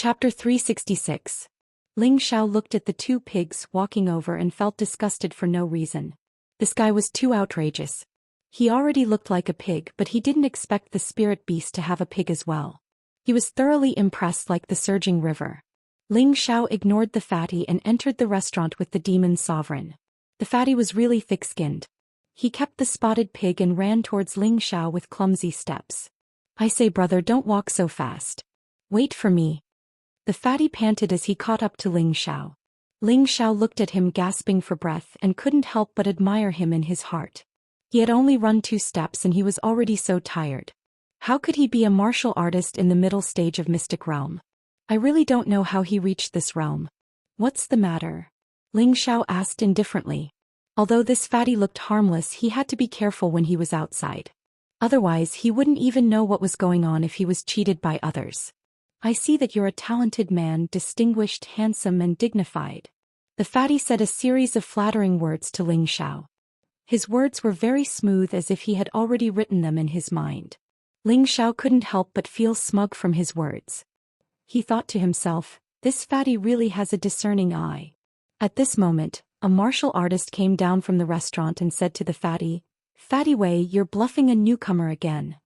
Chapter 366. Ling Xiao looked at the two pigs walking over and felt disgusted for no reason. This guy was too outrageous. He already looked like a pig, but he didn't expect the spirit beast to have a pig as well. He was thoroughly impressed like the surging river. Ling Xiao ignored the fatty and entered the restaurant with the demon sovereign. The fatty was really thick-skinned. He kept the spotted pig and ran towards Ling Xiao with clumsy steps. "I say, brother, don't walk so fast. Wait for me." The fatty panted as he caught up to Ling Xiao. Ling Xiao looked at him gasping for breath and couldn't help but admire him in his heart. He had only run 2 steps and he was already so tired. How could he be a martial artist in the middle stage of Mystic Realm? I really don't know how he reached this realm. What's the matter? Ling Xiao asked indifferently. Although this fatty looked harmless, he had to be careful when he was outside. Otherwise, he wouldn't even know what was going on if he was cheated by others. "I see that you're a talented man, distinguished, handsome and dignified." The fatty said a series of flattering words to Ling Xiao. His words were very smooth, as if he had already written them in his mind. Ling Xiao couldn't help but feel smug from his words. He thought to himself, this fatty really has a discerning eye. At this moment, a martial artist came down from the restaurant and said to the fatty, "Fatty Wei, you're bluffing a newcomer again."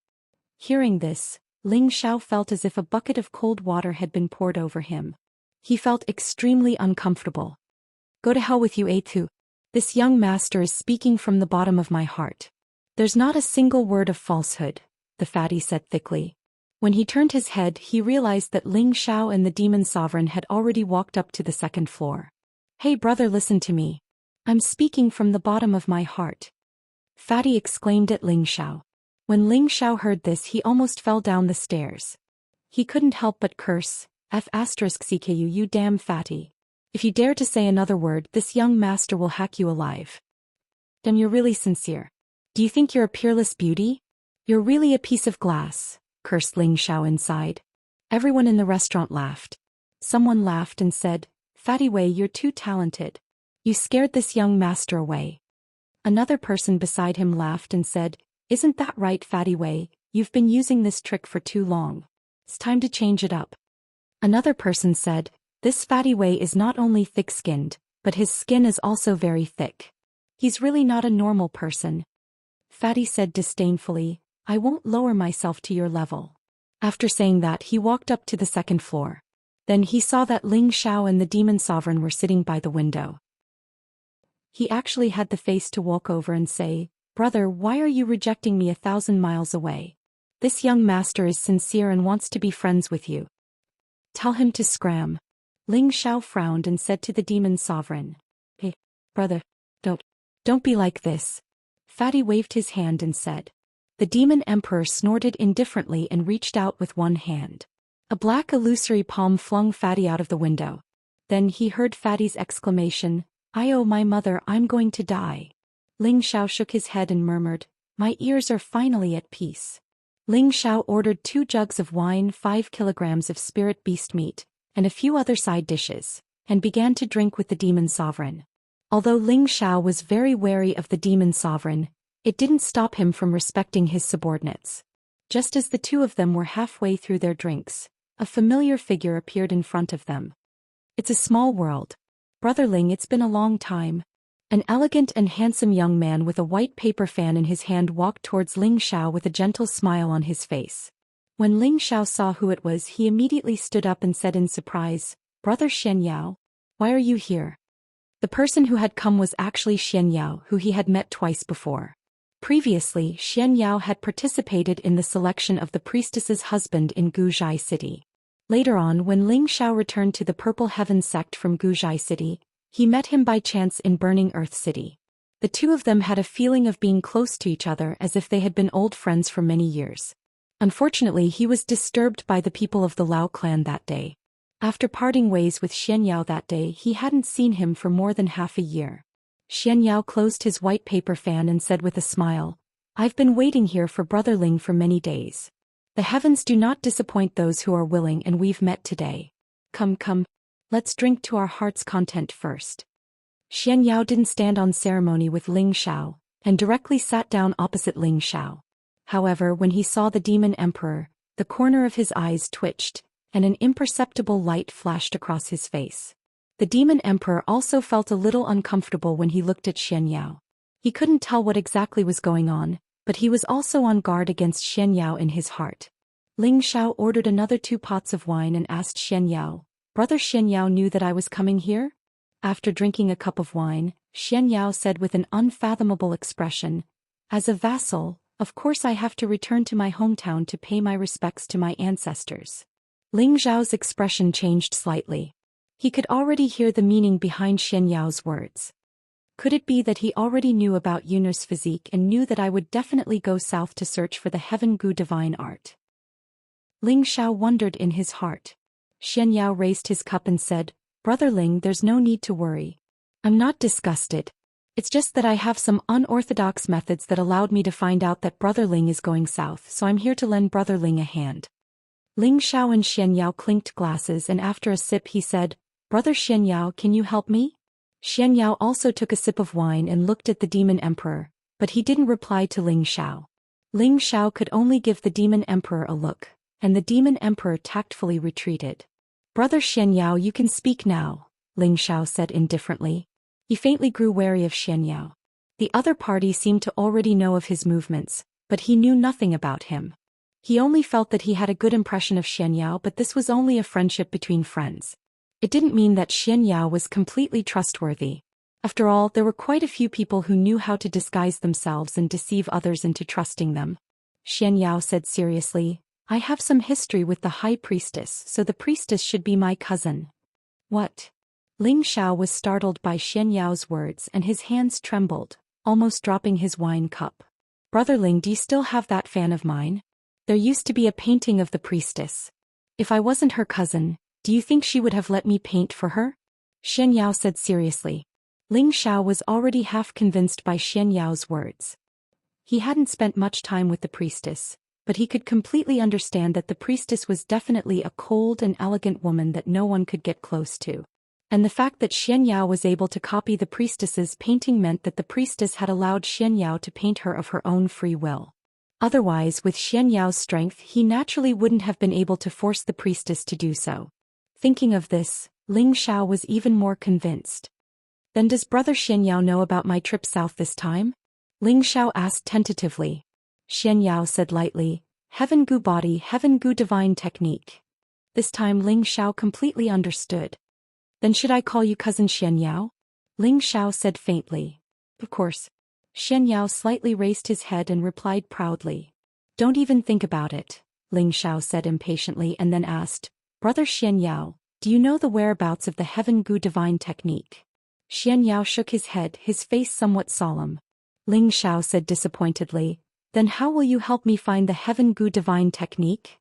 Hearing this, Ling Xiao felt as if a bucket of cold water had been poured over him. He felt extremely uncomfortable. "Go to hell with you, A2. This young master is speaking from the bottom of my heart. There's not a single word of falsehood," the fatty said thickly. When he turned his head, he realized that Ling Xiao and the demon sovereign had already walked up to the 2nd floor. "Hey brother, listen to me. I'm speaking from the bottom of my heart," fatty exclaimed at Ling Xiao. When Ling Xiao heard this, he almost fell down the stairs. He couldn't help but curse, "F***CKU, you damn fatty. If you dare to say another word, this young master will hack you alive." "Damn, you're really sincere. Do you think you're a peerless beauty? You're really a piece of glass," cursed Ling Xiao inside. Everyone in the restaurant laughed. Someone laughed and said, "Fatty Wei, you're too talented. You scared this young master away." Another person beside him laughed and said, "Isn't that right, Fatty Wei? You've been using this trick for too long. It's time to change it up." Another person said, "This Fatty Wei is not only thick-skinned, but his skin is also very thick. He's really not a normal person." Fatty said disdainfully, "I won't lower myself to your level." After saying that, he walked up to the 2nd floor. Then he saw that Ling Xiao and the demon sovereign were sitting by the window. He actually had the face to walk over and say, "Brother, why are you rejecting me 1,000 miles away? This young master is sincere and wants to be friends with you. Tell him to scram." Ling Xiao frowned and said to the demon sovereign, "Hey, brother, don't be like this." Fatty waved his hand and said. The demon emperor snorted indifferently and reached out with one hand. A black illusory palm flung Fatty out of the window. Then he heard Fatty's exclamation, "Oh my mother, I'm going to die." Ling Xiao shook his head and murmured, "My ears are finally at peace." Ling Xiao ordered 2 jugs of wine, 5 kilograms of spirit beast meat, and a few other side dishes, and began to drink with the demon sovereign. Although Ling Xiao was very wary of the demon sovereign, it didn't stop him from respecting his subordinates. Just as the two of them were halfway through their drinks, a familiar figure appeared in front of them. "It's a small world. Brother Ling, it's been a long time." An elegant and handsome young man with a white paper fan in his hand walked towards Ling Xiao with a gentle smile on his face. When Ling Xiao saw who it was, he immediately stood up and said in surprise, "Brother Xianyao, why are you here?" The person who had come was actually Xianyao, who he had met twice before. Previously, Xianyao had participated in the selection of the priestess's husband in Guzhai City. Later on, when Ling Xiao returned to the Purple Heaven sect from Guzhai City, he met him by chance in Burning Earth City. The two of them had a feeling of being close to each other, as if they had been old friends for many years. Unfortunately, he was disturbed by the people of the Lao clan that day. After parting ways with Xianyao that day, he hadn't seen him for more than half a year. Xianyao closed his white paper fan and said with a smile, "I've been waiting here for Brother Ling for many days. The heavens do not disappoint those who are willing, and we've met today. Come, let's drink to our heart's content first." Xianyao didn't stand on ceremony with Ling Xiao, and directly sat down opposite Ling Xiao. However, when he saw the demon emperor, the corner of his eyes twitched, and an imperceptible light flashed across his face. The demon emperor also felt a little uncomfortable when he looked at Xianxia. He couldn't tell what exactly was going on, but he was also on guard against Xianxia in his heart. Ling Xiao ordered another 2 pots of wine and asked Xianxia, "Brother Xianxia knew that I was coming here?" After drinking a cup of wine, Xianxia said with an unfathomable expression, "As a vassal, of course I have to return to my hometown to pay my respects to my ancestors." Ling Xiao's expression changed slightly. He could already hear the meaning behind Xianxiao's words. Could it be that he already knew about Yunus' physique and knew that I would definitely go south to search for the Heaven Gu divine art? Ling Xiao wondered in his heart. Xianxia raised his cup and said, "Brother Ling, there's no need to worry. I'm not disgusted. It's just that I have some unorthodox methods that allowed me to find out that Brother Ling is going south, so I'm here to lend Brother Ling a hand." Ling Xiao and Xianxia clinked glasses and after a sip he said, "Brother Xianxia, can you help me?" Xianxia also took a sip of wine and looked at the demon emperor, but he didn't reply to Ling Xiao. Ling Xiao could only give the demon emperor a look, and the demon emperor tactfully retreated. "Brother Xianxia, you can speak now," Ling Xiao said indifferently. He faintly grew wary of Xianxia. The other party seemed to already know of his movements, but he knew nothing about him. He only felt that he had a good impression of Xianxia, but this was only a friendship between friends. It didn't mean that Xianxia was completely trustworthy. After all, there were quite a few people who knew how to disguise themselves and deceive others into trusting them. Xianxia said seriously, "I have some history with the high priestess, so the priestess should be my cousin." "What?" Ling Xiao was startled by Xianxiao's words and his hands trembled, almost dropping his wine cup. "Brother Ling, do you still have that fan of mine? There used to be a painting of the priestess. If I wasn't her cousin, do you think she would have let me paint for her?" Xianxiao said seriously. Ling Xiao was already half convinced by Xianxiao's words. He hadn't spent much time with the priestess, but he could completely understand that the priestess was definitely a cold and elegant woman that no one could get close to. And the fact that Xianxia was able to copy the priestess's painting meant that the priestess had allowed Xianxia to paint her of her own free will. Otherwise, with Xianxiao's strength, he naturally wouldn't have been able to force the priestess to do so. Thinking of this, Ling Xiao was even more convinced. "Then does Brother Xianxia know about my trip south this time?" Ling Xiao asked tentatively. Xianxia said lightly, "Heaven Gu body, Heaven Gu divine technique." This time Ling Xiao completely understood. "Then should I call you Cousin Xianxia?" Ling Xiao said faintly. "Of course." Xianxia slightly raised his head and replied proudly. "Don't even think about it," Ling Xiao said impatiently and then asked, "Brother Xianxia, do you know the whereabouts of the Heaven Gu divine technique?" Xianxia shook his head, his face somewhat solemn. Ling Xiao said disappointedly, "Then how will you help me find the Heaven Gu divine technique?"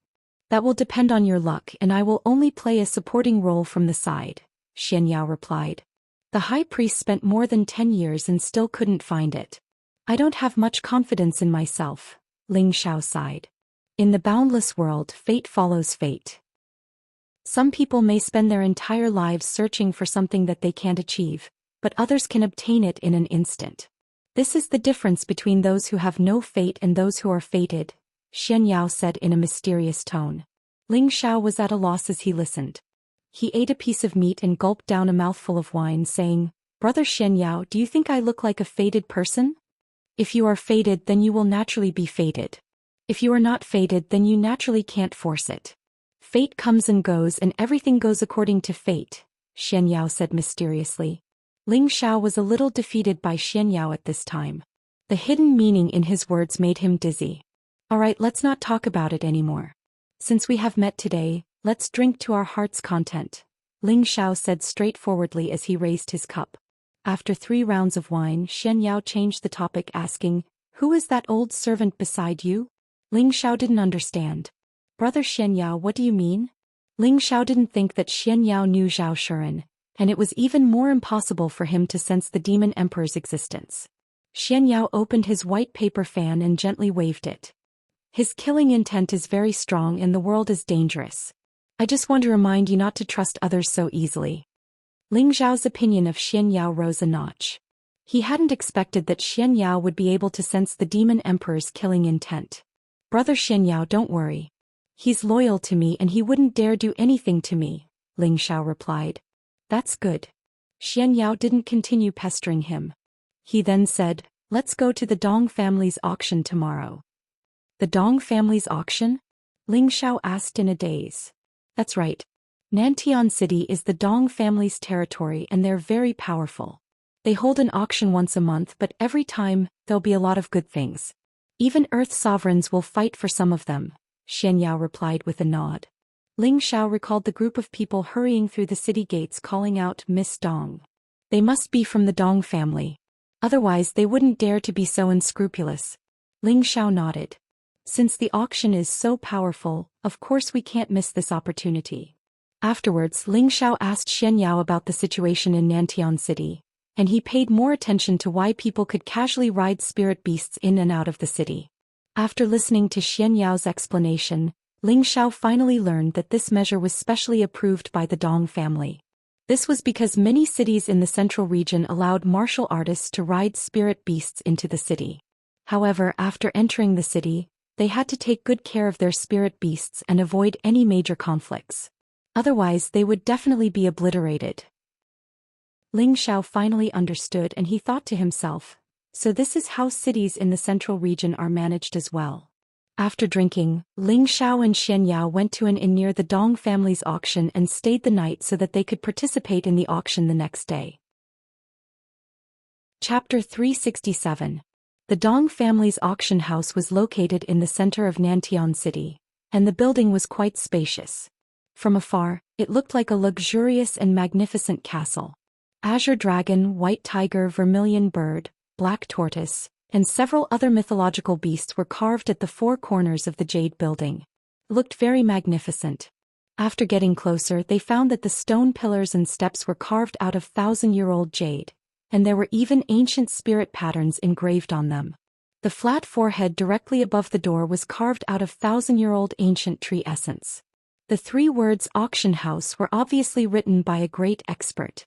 "That will depend on your luck and I will only play a supporting role from the side," Xianxia replied. "The high priest spent more than 10 years and still couldn't find it. I don't have much confidence in myself," Ling Xiao sighed. "In the boundless world, fate follows fate. Some people may spend their entire lives searching for something that they can't achieve, but others can obtain it in an instant. This is the difference between those who have no fate and those who are fated," Xianxia said in a mysterious tone. Ling Xiao was at a loss as he listened. He ate a piece of meat and gulped down a mouthful of wine, saying, "Brother Xianxia, do you think I look like a fated person? If you are fated, then you will naturally be fated. If you are not fated, then you naturally can't force it. Fate comes and goes and everything goes according to fate," Xianxia said mysteriously. Ling Xiao was a little defeated by Xianxia at this time. The hidden meaning in his words made him dizzy. "All right, let's not talk about it anymore. Since we have met today, let's drink to our heart's content," Ling Xiao said straightforwardly as he raised his cup. After 3 rounds of wine, Xianxia changed the topic asking, "Who is that old servant beside you?" Ling Xiao didn't understand. "Brother Xianxia, what do you mean?" Ling Xiao didn't think that Xianxia knew Zhou Xian, and it was even more impossible for him to sense the demon emperor's existence. Xianxia opened his white paper fan and gently waved it. "His killing intent is very strong and the world is dangerous. I just want to remind you not to trust others so easily." Ling Zhao's opinion of Xianxia rose a notch. He hadn't expected that Xianxia would be able to sense the demon emperor's killing intent. "Brother Xianxia, don't worry. He's loyal to me and he wouldn't dare do anything to me, Ling Xiao replied. That's good. Xianxia didn't continue pestering him. He then said, let's go to the Dong family's auction tomorrow. The Dong family's auction? Ling Xiao asked in a daze. That's right. Nantian City is the Dong family's territory and they're very powerful. They hold an auction once a month, but every time, there'll be a lot of good things. Even Earth sovereigns will fight for some of them, Xianxia replied with a nod. Ling Xiao recalled the group of people hurrying through the city gates calling out Miss Dong. They must be from the Dong family. Otherwise they wouldn't dare to be so unscrupulous. Ling Xiao nodded. Since the auction is so powerful, of course we can't miss this opportunity. Afterwards, Ling Xiao asked Xianxia about the situation in Nantian City, and he paid more attention to why people could casually ride spirit beasts in and out of the city. After listening to Xianxia's explanation, Ling Xiao finally learned that this measure was specially approved by the Dong family. This was because many cities in the central region allowed martial artists to ride spirit beasts into the city. However, after entering the city, they had to take good care of their spirit beasts and avoid any major conflicts. Otherwise, they would definitely be obliterated. Ling Xiao finally understood and he thought to himself, so this is how cities in the central region are managed as well. After drinking, Ling Xiao and Xianxia went to an inn near the Dong family's auction and stayed the night so that they could participate in the auction the next day. Chapter 367. The Dong family's auction house was located in the center of Nantian City, and the building was quite spacious. From afar, it looked like a luxurious and magnificent castle. Azure dragon, white tiger, vermilion bird, black tortoise, and several other mythological beasts were carved at the four corners of the jade building. It looked very magnificent. After getting closer, they found that the stone pillars and steps were carved out of 1,000-year-old jade, and there were even ancient spirit patterns engraved on them. The flat forehead directly above the door was carved out of 1,000-year-old ancient tree essence. The three words auction house were obviously written by a great expert.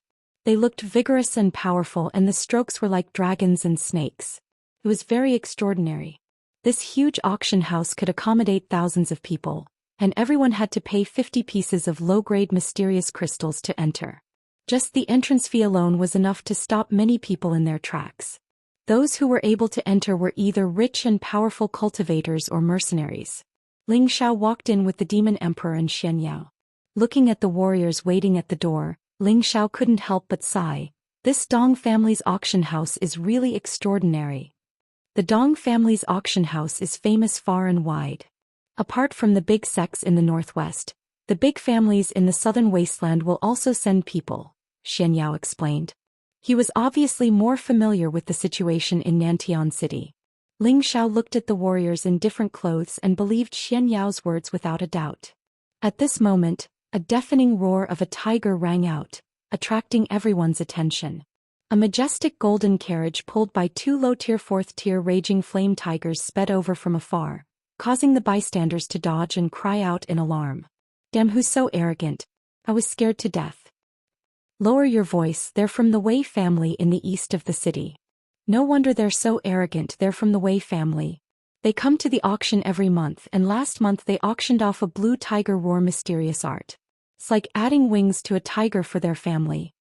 They looked vigorous and powerful and the strokes were like dragons and snakes. It was very extraordinary. This huge auction house could accommodate thousands of people, and everyone had to pay 50 pieces of low-grade mysterious crystals to enter. Just the entrance fee alone was enough to stop many people in their tracks. Those who were able to enter were either rich and powerful cultivators or mercenaries. Ling Xiao walked in with the Demon Emperor and Xianxia. Looking at the warriors waiting at the door, Ling Xiao couldn't help but sigh. This Dong family's auction house is really extraordinary. The Dong family's auction house is famous far and wide. Apart from the big sects in the northwest, the big families in the southern wasteland will also send people, Xianxia explained. He was obviously more familiar with the situation in Nantian City. Ling Xiao looked at the warriors in different clothes and believed Xianxia's words without a doubt. At this moment, a deafening roar of a tiger rang out, attracting everyone's attention. A majestic golden carriage pulled by two low-tier fourth-tier raging flame tigers sped over from afar, causing the bystanders to dodge and cry out in alarm. Damn, who's so arrogant? I was scared to death. Lower your voice, they're from the Wei family in the east of the city. No wonder they're so arrogant, they're from the Wei family. They come to the auction every month and last month they auctioned off a blue tiger roar mysterious art. It's like adding wings to a tiger for their family.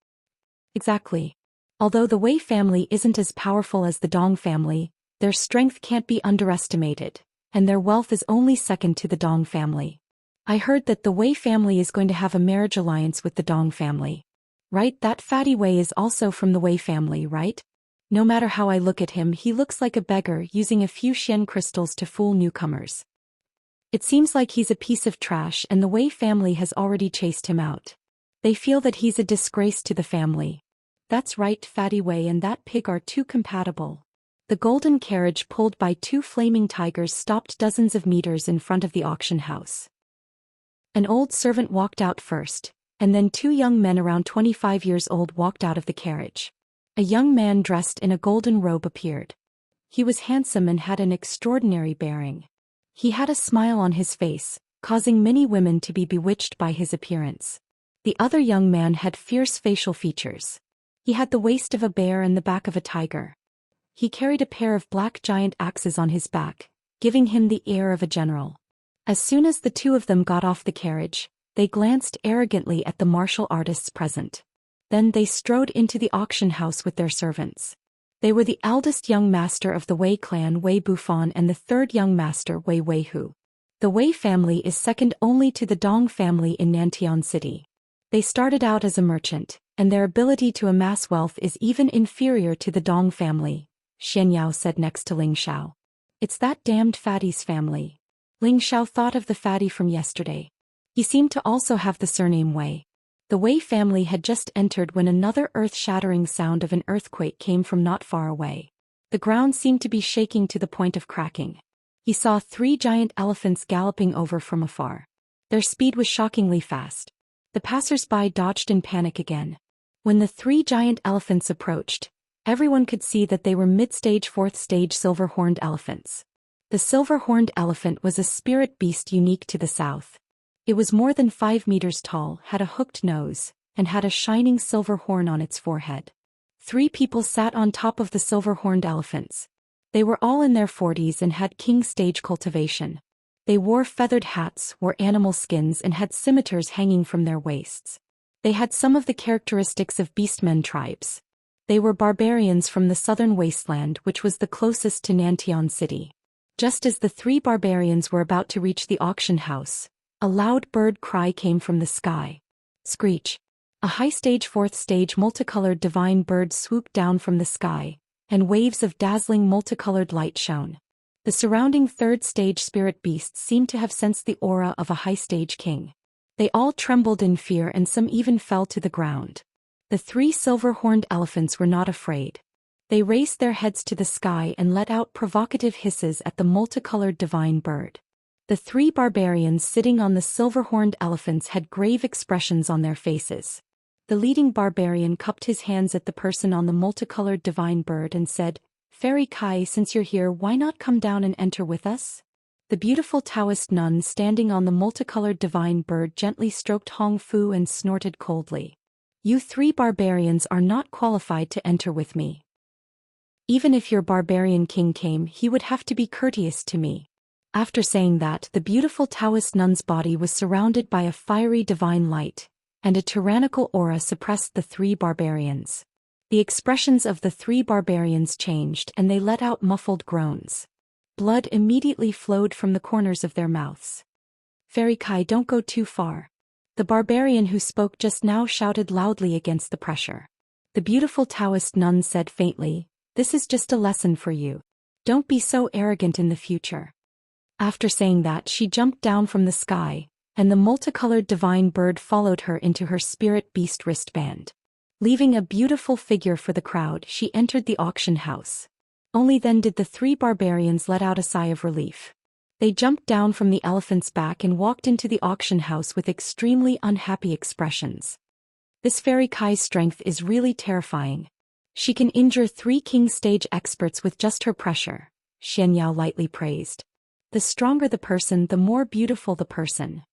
Exactly. Although the Wei family isn't as powerful as the Dong family, their strength can't be underestimated, and their wealth is only second to the Dong family. I heard that the Wei family is going to have a marriage alliance with the Dong family. Right, that fatty Wei is also from the Wei family, right? No matter how I look at him, he looks like a beggar using a few Xian crystals to fool newcomers. It seems like he's a piece of trash and the Wei family has already chased him out. They feel that he's a disgrace to the family. That's right, Fatty Wei and that pig are too compatible. The golden carriage pulled by two flaming tigers stopped dozens of meters in front of the auction house. An old servant walked out first, and then two young men around 25 years old walked out of the carriage. A young man dressed in a golden robe appeared. He was handsome and had an extraordinary bearing. He had a smile on his face, causing many women to be bewitched by his appearance. The other young man had fierce facial features. He had the waist of a bear and the back of a tiger. He carried a pair of black giant axes on his back, giving him the air of a general. As soon as the two of them got off the carriage, they glanced arrogantly at the martial artists present. Then they strode into the auction house with their servants. They were the eldest young master of the Wei clan Wei Bufan and the third young master Wei Weihu. The Wei family is second only to the Dong family in Nantian City. They started out as a merchant, and their ability to amass wealth is even inferior to the Dong family, Xianyao said next to Ling Xiao. It's that damned fatty's family. Ling Xiao thought of the fatty from yesterday. He seemed to also have the surname Wei. The Wei family had just entered when another earth-shattering sound of an earthquake came from not far away. The ground seemed to be shaking to the point of cracking. He saw 3 giant elephants galloping over from afar. Their speed was shockingly fast. The passers-by dodged in panic again. When the 3 giant elephants approached, everyone could see that they were mid-stage 4th stage silver-horned elephants. The silver-horned elephant was a spirit beast unique to the south. It was more than 5 meters tall, had a hooked nose, and had a shining silver horn on its forehead. 3 people sat on top of the silver-horned elephants. They were all in their 40s and had king-stage cultivation. They wore feathered hats, wore animal skins and had scimitars hanging from their waists. They had some of the characteristics of beastmen tribes. They were barbarians from the southern wasteland, which was the closest to Nantian City. Just as the 3 barbarians were about to reach the auction house, a loud bird cry came from the sky. Screech. A high-stage 4th stage multicolored divine bird swooped down from the sky, and waves of dazzling multicolored light shone. The surrounding 3rd stage spirit beasts seemed to have sensed the aura of a high-stage king. They all trembled in fear and some even fell to the ground. The 3 silver-horned elephants were not afraid. They raised their heads to the sky and let out provocative hisses at the multicolored divine bird. The 3 barbarians sitting on the silver-horned elephants had grave expressions on their faces. The leading barbarian cupped his hands at the person on the multicolored divine bird and said, "Fairy Kai, since you're here, why not come down and enter with us?" The beautiful Taoist nun standing on the multicolored divine bird gently stroked Hong Fu and snorted coldly. "You 3 barbarians are not qualified to enter with me. Even if your barbarian king came, he would have to be courteous to me." After saying that, the beautiful Taoist nun's body was surrounded by a fiery divine light, and a tyrannical aura suppressed the 3 barbarians. The expressions of the 3 barbarians changed and they let out muffled groans. Blood immediately flowed from the corners of their mouths. "Fairy Kai, don't go too far." The barbarian who spoke just now shouted loudly against the pressure. The beautiful Taoist nun said faintly, "This is just a lesson for you. Don't be so arrogant in the future." After saying that, she jumped down from the sky, and the multicolored divine bird followed her into her spirit beast wristband. Leaving a beautiful figure for the crowd, she entered the auction house. Only then did the 3 barbarians let out a sigh of relief. They jumped down from the elephant's back and walked into the auction house with extremely unhappy expressions. "This Fairy Kai's strength is really terrifying. She can injure 3 king stage experts with just her pressure," Xianyao lightly praised. "The stronger the person, the more beautiful the person,"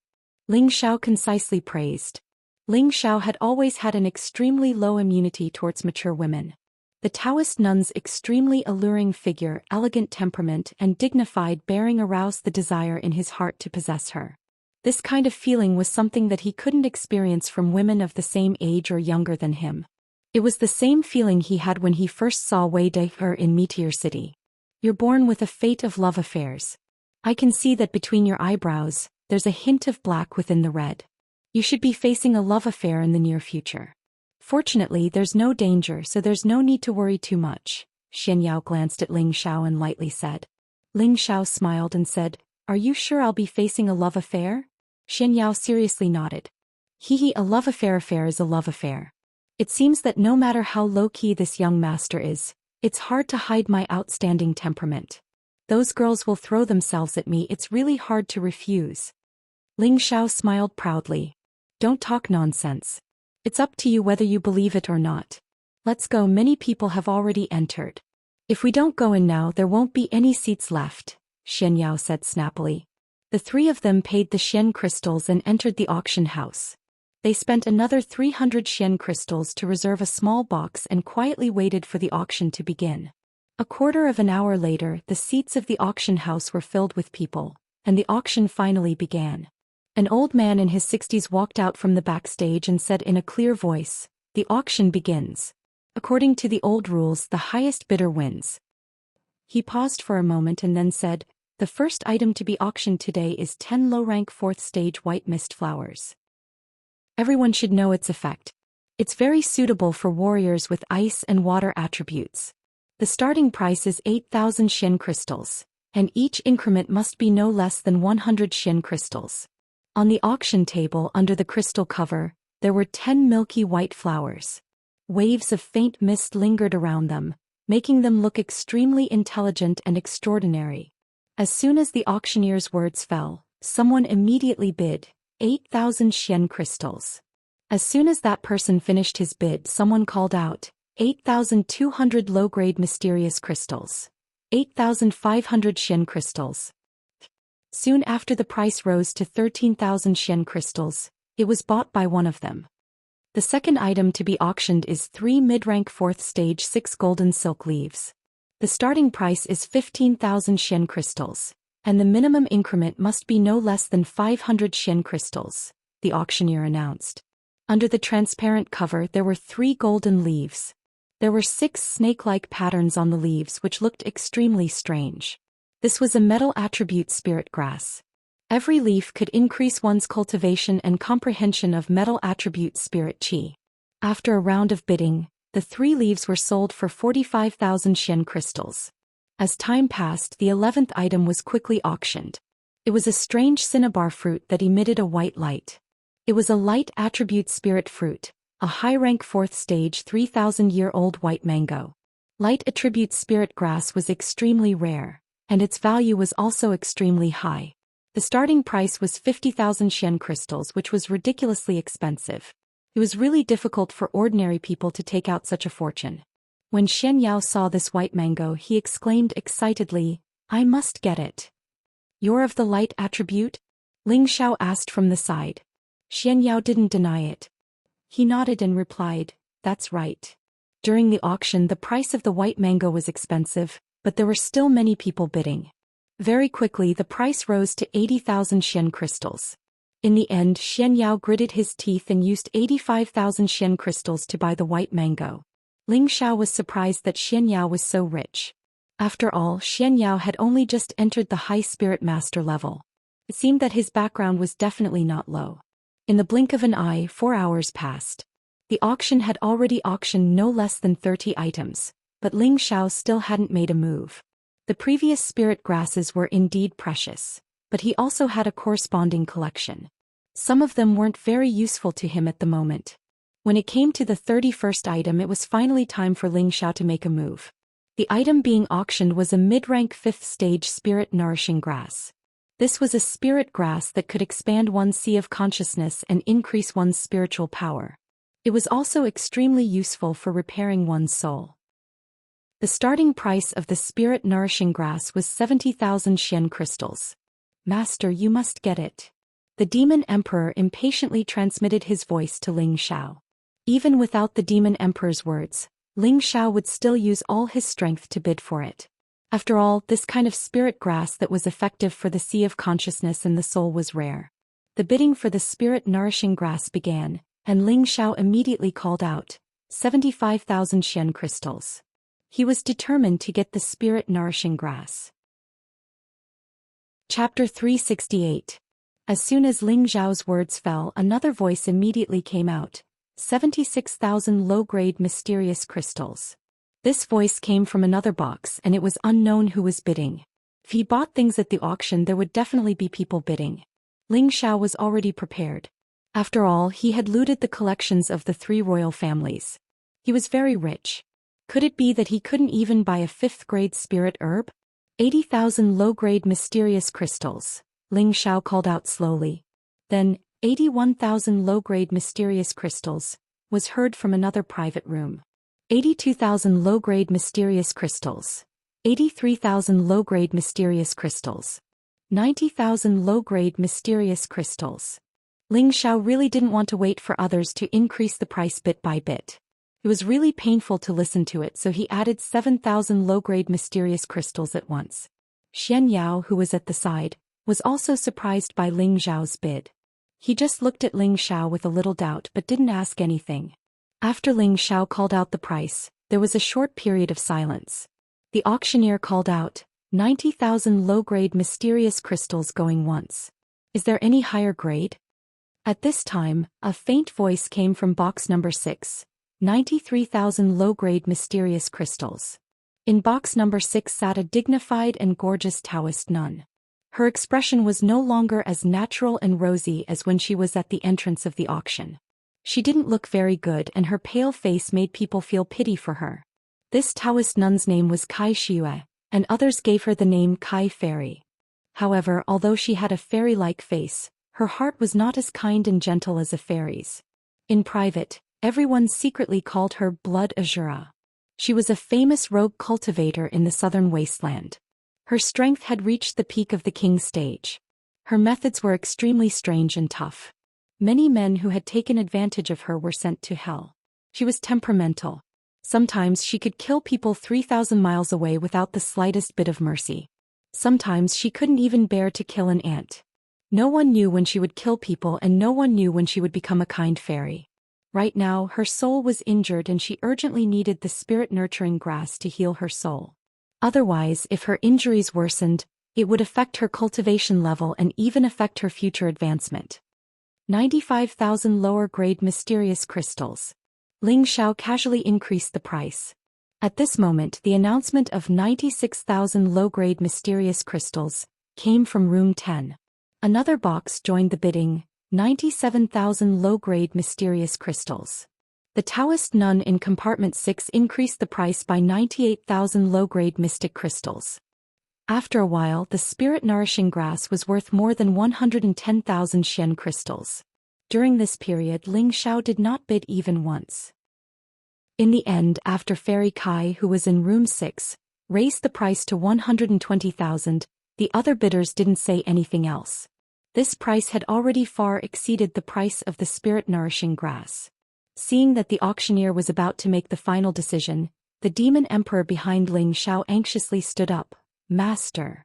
Ling Xiao concisely praised. Ling Xiao had always had an extremely low immunity towards mature women. The Taoist nun's extremely alluring figure, elegant temperament and dignified bearing aroused the desire in his heart to possess her. This kind of feeling was something that he couldn't experience from women of the same age or younger than him. It was the same feeling he had when he first saw Wei Dehe in Meteor City. "You're born with a fate of love affairs. I can see that between your eyebrows, there's a hint of black within the red. You should be facing a love affair in the near future. Fortunately, there's no danger, so there's no need to worry too much." Xianyao glanced at Ling Xiao and lightly said. Ling Xiao smiled and said, "Are you sure I'll be facing a love affair?" Xianyao seriously nodded. A love affair is a love affair. It seems that no matter how low-key this young master is, it's hard to hide my outstanding temperament. Those girls will throw themselves at me, it's really hard to refuse." Ling Xiao smiled proudly. "Don't talk nonsense. It's up to you whether you believe it or not. Let's go, many people have already entered. If we don't go in now, there won't be any seats left," Xianyao said snappily. The 3 of them paid the Xian crystals and entered the auction house. They spent another 300 Xian crystals to reserve a small box and quietly waited for the auction to begin. A quarter of an hour later, the seats of the auction house were filled with people. and the auction finally began. An old man in his 60s walked out from the backstage and said in a clear voice, "The auction begins. According to the old rules, the highest bidder wins." He paused for a moment and then said, "The first item to be auctioned today is 10 low-rank 4th stage white mist flowers. Everyone should know its effect. It's very suitable for warriors with ice and water attributes. The starting price is 8,000 Xian crystals, and each increment must be no less than 100 Xian crystals." On the auction table under the crystal cover, there were 10 milky white flowers. Waves of faint mist lingered around them, making them look extremely intelligent and extraordinary. As soon as the auctioneer's words fell, someone immediately bid 8,000 Xian crystals. As soon as that person finished his bid, someone called out 8,200 low-grade mysterious crystals. 8,500 Xian crystals. Soon after the price rose to 13,000 Xian crystals, it was bought by one of them. The second item to be auctioned is 3 mid-rank 4th stage 6 golden silk leaves. The starting price is 15,000 Xian crystals, and the minimum increment must be no less than 500 Xian crystals, the auctioneer announced. Under the transparent cover there were 3 golden leaves. There were 6 snake-like patterns on the leaves which looked extremely strange. This was a metal attribute spirit grass. Every leaf could increase one's cultivation and comprehension of metal attribute spirit chi. After a round of bidding, the 3 leaves were sold for 45,000 Xian crystals. As time passed, the 11th item was quickly auctioned. It was a strange cinnabar fruit that emitted a white light. It was a light attribute spirit fruit, a high-rank 4th stage 3,000-year-old white mango. Light attribute spirit grass was extremely rare, and its value was also extremely high. The starting price was 50,000 Xian crystals, which was ridiculously expensive. It was really difficult for ordinary people to take out such a fortune. When Xianxia saw this white mango, he exclaimed excitedly, "I must get it." "You're of the light attribute?" Ling Xiao asked from the side. Xianxia didn't deny it. He nodded and replied, "That's right." During the auction, the price of the white mango was expensive, but there were still many people bidding. Very quickly the price rose to 80,000 Xian crystals. In the end, Xianxia gritted his teeth and used 85,000 Xian crystals to buy the white mango. Ling Xiao was surprised that Xianxia was so rich. After all, Xianxia had only just entered the high spirit master level. It seemed that his background was definitely not low. In the blink of an eye, 4 hours passed. The auction had already auctioned no less than 30 items, but Ling Xiao still hadn't made a move. The previous spirit grasses were indeed precious, but he also had a corresponding collection. Some of them weren't very useful to him at the moment. When it came to the 31st item, it was finally time for Ling Xiao to make a move. The item being auctioned was a mid-rank 5th stage spirit nourishing grass. This was a spirit grass that could expand one's sea of consciousness and increase one's spiritual power. It was also extremely useful for repairing one's soul. The starting price of the spirit nourishing grass was 70,000 Xian crystals. "Master, you must get it." The demon emperor impatiently transmitted his voice to Ling Xiao. Even without the demon emperor's words, Ling Xiao would still use all his strength to bid for it. After all, this kind of spirit grass that was effective for the sea of consciousness and the soul was rare. The bidding for the spirit nourishing grass began, and Ling Xiao immediately called out, 75,000 Xian crystals. He was determined to get the spirit nourishing grass. Chapter 368. As soon as Ling Xiao's words fell, another voice immediately came out, 76,000 low-grade mysterious crystals. This voice came from another box, and it was unknown who was bidding. If he bought things at the auction, there would definitely be people bidding. Ling Xiao was already prepared. After all, he had looted the collections of the 3 royal families. He was very rich. Could it be that he couldn't even buy a 5th-grade spirit herb? 80,000 low-grade mysterious crystals, Ling Xiao called out slowly. Then, 81,000 low-grade mysterious crystals, was heard from another private room. 82,000 low-grade mysterious crystals. 83,000 low-grade mysterious crystals. 90,000 low-grade mysterious crystals. Ling Xiao really didn't want to wait for others to increase the price bit by bit. It was really painful to listen to it, so he added 7,000 low-grade mysterious crystals at once. Xianxia, who was at the side, was also surprised by Ling Xiao's bid. He just looked at Ling Xiao with a little doubt but didn't ask anything. After Ling Xiao called out the price, there was a short period of silence. The auctioneer called out, 90,000 low-grade mysterious crystals going once. Is there any higher grade? At this time, a faint voice came from box number 6, 93,000 low-grade mysterious crystals. In box number 6 sat a dignified and gorgeous Taoist nun. Her expression was no longer as natural and rosy as when she was at the entrance of the auction. She didn't look very good and her pale face made people feel pity for her. This Taoist nun's name was Kai Xue, and others gave her the name Kai Fairy. However, although she had a fairy-like face, her heart was not as kind and gentle as a fairy's. In private, everyone secretly called her Blood Azura. She was a famous rogue cultivator in the southern wasteland. Her strength had reached the peak of the king stage. Her methods were extremely strange and tough. Many men who had taken advantage of her were sent to hell. She was temperamental. Sometimes she could kill people 3,000 miles away without the slightest bit of mercy. Sometimes she couldn't even bear to kill an ant. No one knew when she would kill people and no one knew when she would become a kind fairy. Right now, her soul was injured and she urgently needed the spirit-nurturing grass to heal her soul. Otherwise, if her injuries worsened, it would affect her cultivation level and even affect her future advancement. 95,000 lower-grade mysterious crystals. Ling Xiao casually increased the price. At this moment, the announcement of 96,000 low-grade mysterious crystals came from room 10. Another box joined the bidding, 97,000 low-grade mysterious crystals. The Taoist nun in compartment 6 increased the price by 98,000 low-grade mystic crystals. After a while, the spirit-nourishing grass was worth more than 110,000 Xian crystals. During this period, Ling Xiao did not bid even once. In the end, after Fairy Kai, who was in room 6, raised the price to 120,000, the other bidders didn't say anything else. This price had already far exceeded the price of the spirit-nourishing grass. Seeing that the auctioneer was about to make the final decision, the demon emperor behind Ling Xiao anxiously stood up. Master.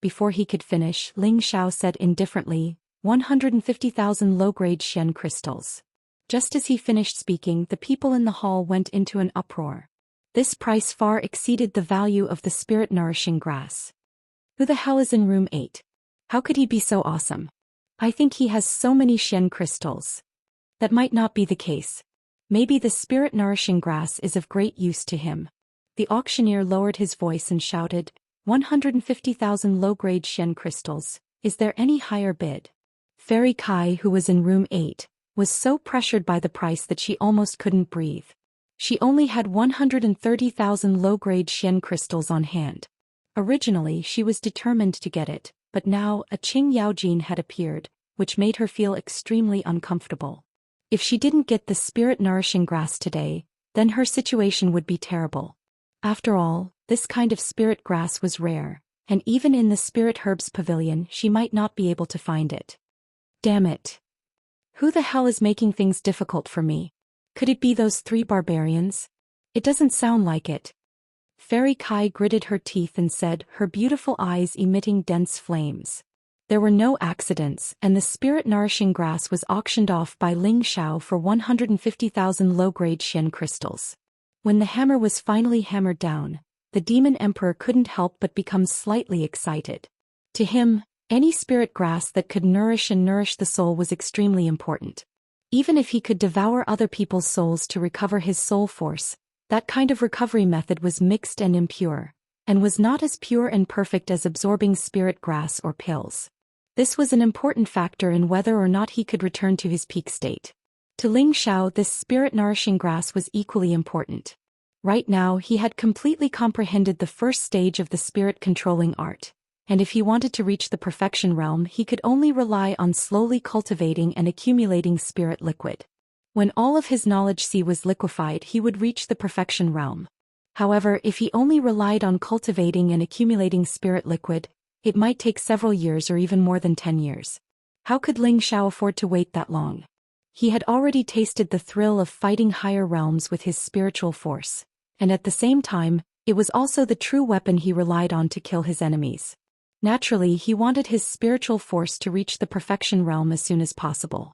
Before he could finish, Ling Xiao said indifferently, 150,000 low-grade Xian crystals. Just as he finished speaking, the people in the hall went into an uproar. This price far exceeded the value of the spirit-nourishing grass. Who the hell is in room 8? How could he be so awesome? I think he has so many Xian crystals. That might not be the case. Maybe the spirit-nourishing grass is of great use to him. The auctioneer lowered his voice and shouted, 150,000 low-grade Xian crystals, is there any higher bid? Fairy Kai, who was in room 8, was so pressured by the price that she almost couldn't breathe. She only had 130,000 low-grade Xian crystals on hand. Originally, she was determined to get it, but now a Qing Yaojin had appeared, which made her feel extremely uncomfortable. If she didn't get the spirit-nourishing grass today, then her situation would be terrible. After all, this kind of spirit grass was rare, and even in the spirit herbs pavilion she might not be able to find it. Damn it. Who the hell is making things difficult for me? Could it be those 3 barbarians? It doesn't sound like it. Fairy Kai gritted her teeth and said, her beautiful eyes emitting dense flames. There were no accidents, and the spirit-nourishing grass was auctioned off by Ling Xiao for 150,000 low-grade Xian crystals. When the hammer was finally hammered down, the demon emperor couldn't help but become slightly excited. To him, any spirit grass that could nourish the soul was extremely important. Even if he could devour other people's souls to recover his soul force, that kind of recovery method was mixed and impure, and was not as pure and perfect as absorbing spirit grass or pills. This was an important factor in whether or not he could return to his peak state. To Ling Xiao, this spirit-nourishing grass was equally important. Right now, he had completely comprehended the first stage of the spirit-controlling art, and if he wanted to reach the perfection realm, he could only rely on slowly cultivating and accumulating spirit liquid. When all of his knowledge was liquefied, he would reach the perfection realm. However, if he only relied on cultivating and accumulating spirit liquid, it might take several years or even more than 10 years. How could Ling Xiao afford to wait that long? He had already tasted the thrill of fighting higher realms with his spiritual force, and at the same time, it was also the true weapon he relied on to kill his enemies. Naturally, he wanted his spiritual force to reach the perfection realm as soon as possible.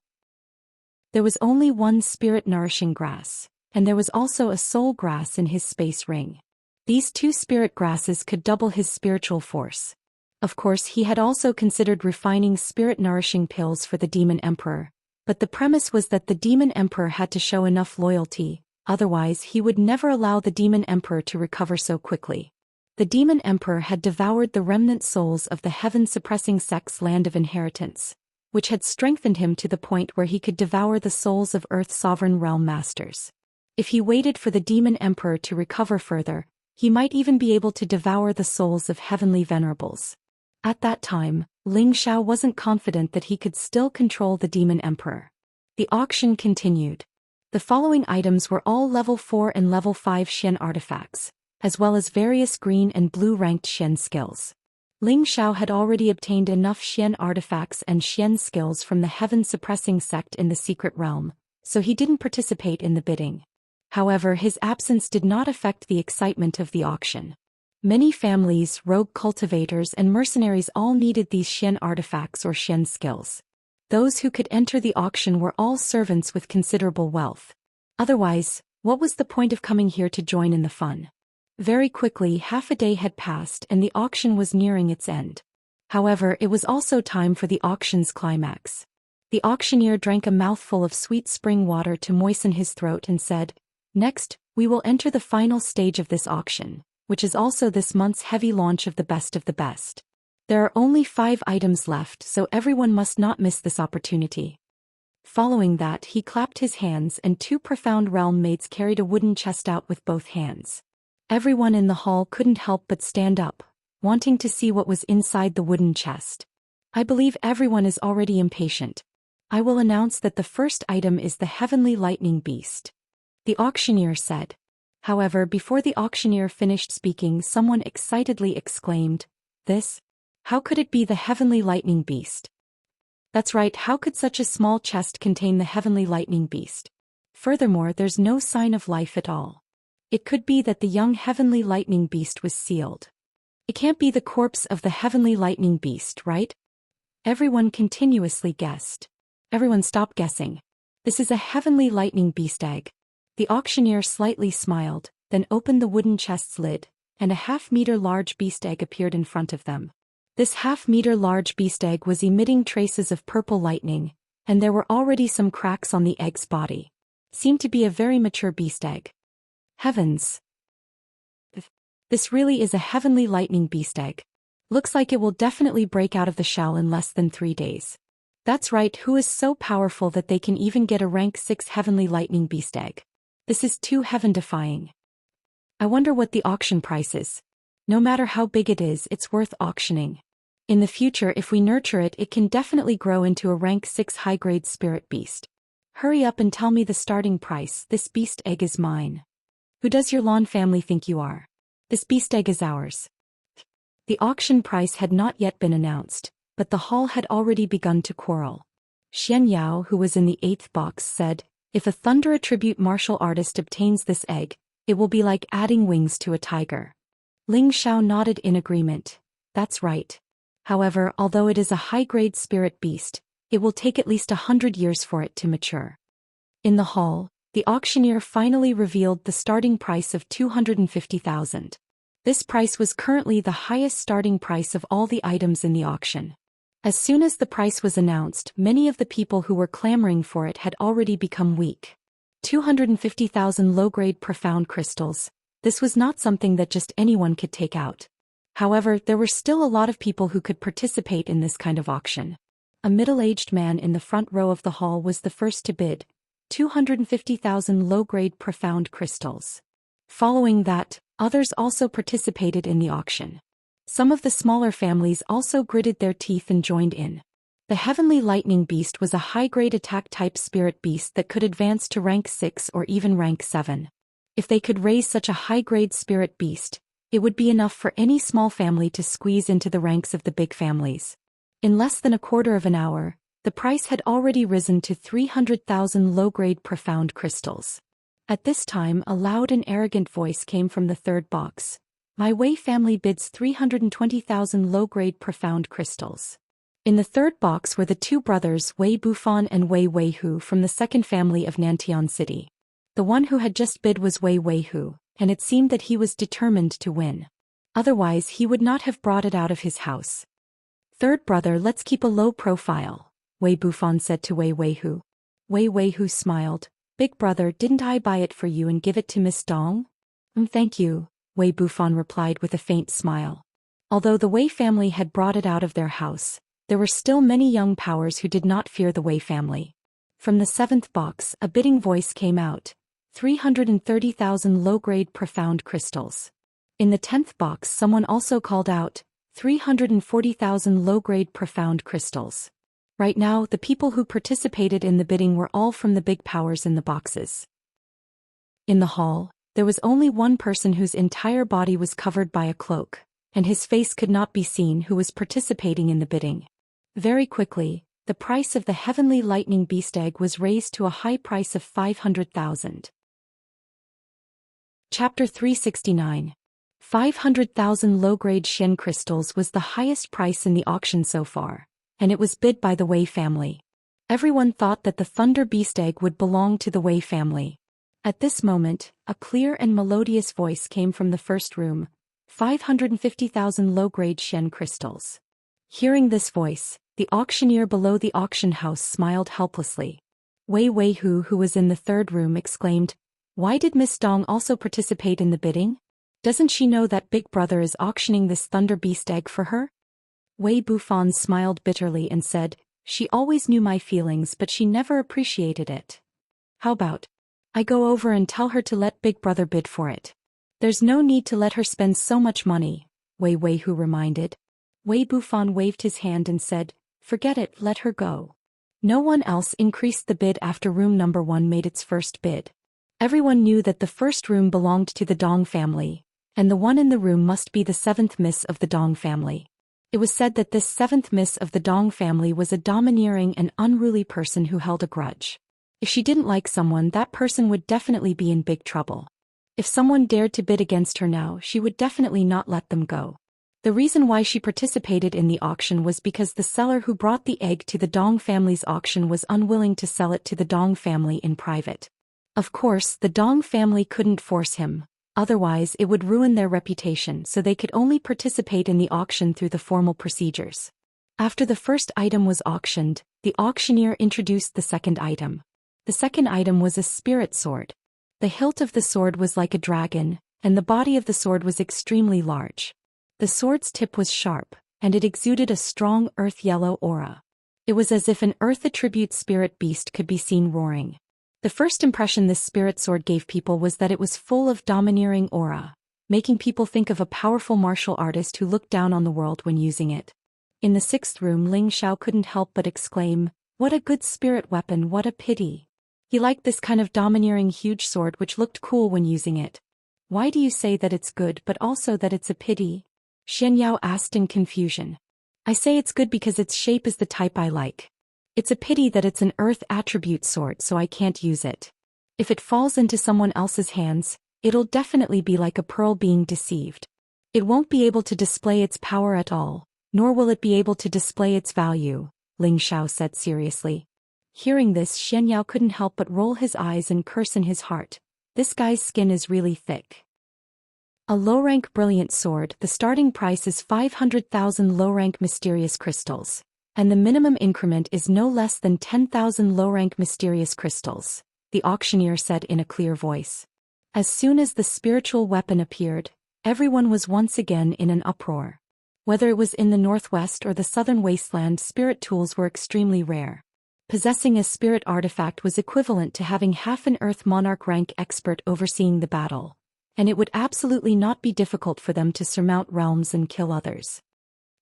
There was only one spirit-nourishing grass, and there was also a soul grass in his space ring. These two spirit grasses could double his spiritual force. Of course, he had also considered refining spirit-nourishing pills for the Demon Emperor, but the premise was that the Demon Emperor had to show enough loyalty, otherwise he would never allow the Demon Emperor to recover so quickly. The Demon Emperor had devoured the remnant souls of the heaven-suppressing sect's land of inheritance, which had strengthened him to the point where he could devour the souls of Earth's sovereign realm masters. If he waited for the Demon Emperor to recover further, he might even be able to devour the souls of heavenly venerables. At that time, Ling Xiao wasn't confident that he could still control the Demon Emperor. The auction continued. The following items were all level 4 and level 5 Xian artifacts, as well as various green and blue ranked Xian skills. Ling Xiao had already obtained enough Xian artifacts and Xian skills from the heaven-suppressing sect in the secret realm, so he didn't participate in the bidding. However, his absence did not affect the excitement of the auction. Many families, rogue cultivators and mercenaries all needed these Xian artifacts or Xian skills. Those who could enter the auction were all servants with considerable wealth. Otherwise, what was the point of coming here to join in the fun? Very quickly, half a day had passed and the auction was nearing its end. However, it was also time for the auction's climax. The auctioneer drank a mouthful of sweet spring water to moisten his throat and said, "Next, we will enter the final stage of this auction, which is also this month's heavy launch of the best of the best. There are only 5 items left, so everyone must not miss this opportunity." Following that, he clapped his hands and 2 profound realm maids carried a wooden chest out with both hands. Everyone in the hall couldn't help but stand up, wanting to see what was inside the wooden chest. I believe everyone is already impatient. I will announce that the first item is the Heavenly Lightning Beast, the auctioneer said. However, before the auctioneer finished speaking, someone excitedly exclaimed, "This? How could it be the Heavenly Lightning Beast?" That's right, how could such a small chest contain the Heavenly Lightning Beast? Furthermore, there's no sign of life at all. It could be that the young Heavenly Lightning Beast was sealed. It can't be the corpse of the Heavenly Lightning Beast, right? Everyone continuously guessed. Everyone stopped guessing. This is a Heavenly Lightning Beast egg. The auctioneer slightly smiled, then opened the wooden chest's lid, and a half-meter large beast egg appeared in front of them. This half-meter large beast egg was emitting traces of purple lightning, and there were already some cracks on the egg's body. Seemed to be a very mature beast egg. Heavens! This really is a Heavenly Lightning Beast egg. Looks like it will definitely break out of the shell in less than 3 days. That's right, who is so powerful that they can even get a rank 6 Heavenly Lightning Beast egg? This is too heaven-defying. I wonder what the auction price is. No matter how big it is, it's worth auctioning. In the future, if we nurture it, it can definitely grow into a rank 6 high-grade spirit beast. Hurry up and tell me the starting price. This beast egg is mine. Who does your Lan family think you are? This beast egg is ours. The auction price had not yet been announced, but the hall had already begun to quarrel. Xianxia, who was in the 8th box, said, "If a thunder attribute martial artist obtains this egg, it will be like adding wings to a tiger." Ling Xiao nodded in agreement. That's right. However, although it is a high-grade spirit beast, it will take at least 100 years for it to mature. In the hall, the auctioneer finally revealed the starting price of 250,000. This price was currently the highest starting price of all the items in the auction. As soon as the price was announced, many of the people who were clamoring for it had already become weak. 250,000 low-grade profound crystals. This was not something that just anyone could take out. However, there were still a lot of people who could participate in this kind of auction. A middle-aged man in the front row of the hall was the first to bid. 250,000 low-grade profound crystals. Following that, others also participated in the auction. Some of the smaller families also gritted their teeth and joined in. The Heavenly Lightning Beast was a high-grade attack-type spirit beast that could advance to rank 6 or even rank 7. If they could raise such a high-grade spirit beast, it would be enough for any small family to squeeze into the ranks of the big families. In less than a quarter of an hour, the price had already risen to 300,000 low-grade profound crystals. At this time, a loud and arrogant voice came from the 3rd box. My Wei family bids 320,000 low-grade profound crystals. In the third box were the two brothers Wei Bufan and Wei Weihu from the second family of Nantian City. The one who had just bid was Wei Weihu, and it seemed that he was determined to win. Otherwise he would not have brought it out of his house. Third brother, let's keep a low profile, Wei Bufan said to Wei Weihu. Wei Weihu smiled. Big brother, didn't I buy it for you and give it to Miss Dong? Thank you, Wei Bufan replied with a faint smile. Although the Wei family had brought it out of their house, there were still many young powers who did not fear the Wei family. From the seventh box, a bidding voice came out. 330,000 low-grade profound crystals. In the 10th box someone also called out, 340,000 low-grade profound crystals. Right now the people who participated in the bidding were all from the big powers in the boxes. In the hall, there was only one person whose entire body was covered by a cloak, and his face could not be seen, who was participating in the bidding. Very quickly, the price of the heavenly lightning beast egg was raised to a high price of 500,000. Chapter 369. 500,000 low-grade Xian crystals was the highest price in the auction so far, and it was bid by the Wei family. Everyone thought that the Thunder Beast Egg would belong to the Wei family. At this moment, a clear and melodious voice came from the first room. 550,000 low-grade Xian crystals. Hearing this voice, the auctioneer below the auction house smiled helplessly. Wei Weihu, who was in the third room, exclaimed, "Why did Miss Dong also participate in the bidding? Doesn't she know that Big Brother is auctioning this Thunder Beast Egg for her?" Wei Bufan smiled bitterly and said, "She always knew my feelings, but she never appreciated it. How about I go over and tell her to let Big Brother bid for it? There's no need to let her spend so much money," Wei Weihu reminded. Wei Bufan waved his hand and said, "Forget it, let her go." No one else increased the bid after room number 1 made its first bid. Everyone knew that the first room belonged to the Dong family, and the one in the room must be the 7th Miss of the Dong family. It was said that this 7th Miss of the Dong family was a domineering and unruly person who held a grudge. If she didn't like someone, that person would definitely be in big trouble. If someone dared to bid against her now, she would definitely not let them go. The reason why she participated in the auction was because the seller who brought the egg to the Dong family's auction was unwilling to sell it to the Dong family in private. Of course, the Dong family couldn't force him, otherwise it would ruin their reputation, so they could only participate in the auction through the formal procedures. After the first item was auctioned, the auctioneer introduced the second item. The second item was a spirit sword. The hilt of the sword was like a dragon, and the body of the sword was extremely large. The sword's tip was sharp, and it exuded a strong earth-yellow aura. It was as if an earth-attribute spirit beast could be seen roaring. The first impression this spirit sword gave people was that it was full of domineering aura, making people think of a powerful martial artist who looked down on the world when using it. In the 6th room, Ling Xiao couldn't help but exclaim, "What a good spirit weapon, what a pity." He liked this kind of domineering huge sword which looked cool when using it. "Why do you say that it's good but also that it's a pity?" Xianxia asked in confusion. "I say it's good because its shape is the type I like. It's a pity that it's an earth attribute sword, so I can't use it. If it falls into someone else's hands, it'll definitely be like a pearl being deceived. It won't be able to display its power at all, nor will it be able to display its value," Ling Xiao said seriously. Hearing this, Xianxia couldn't help but roll his eyes and curse in his heart. This guy's skin is really thick. A low-rank brilliant sword. The starting price is 500,000 low-rank mysterious crystals, and the minimum increment is no less than 10,000 low-rank mysterious crystals, the auctioneer said in a clear voice. As soon as the spiritual weapon appeared, everyone was once again in an uproar. Whether it was in the northwest or the southern wasteland, spirit tools were extremely rare. Possessing a spirit artifact was equivalent to having half an Earth Monarch rank expert overseeing the battle, and it would absolutely not be difficult for them to surmount realms and kill others.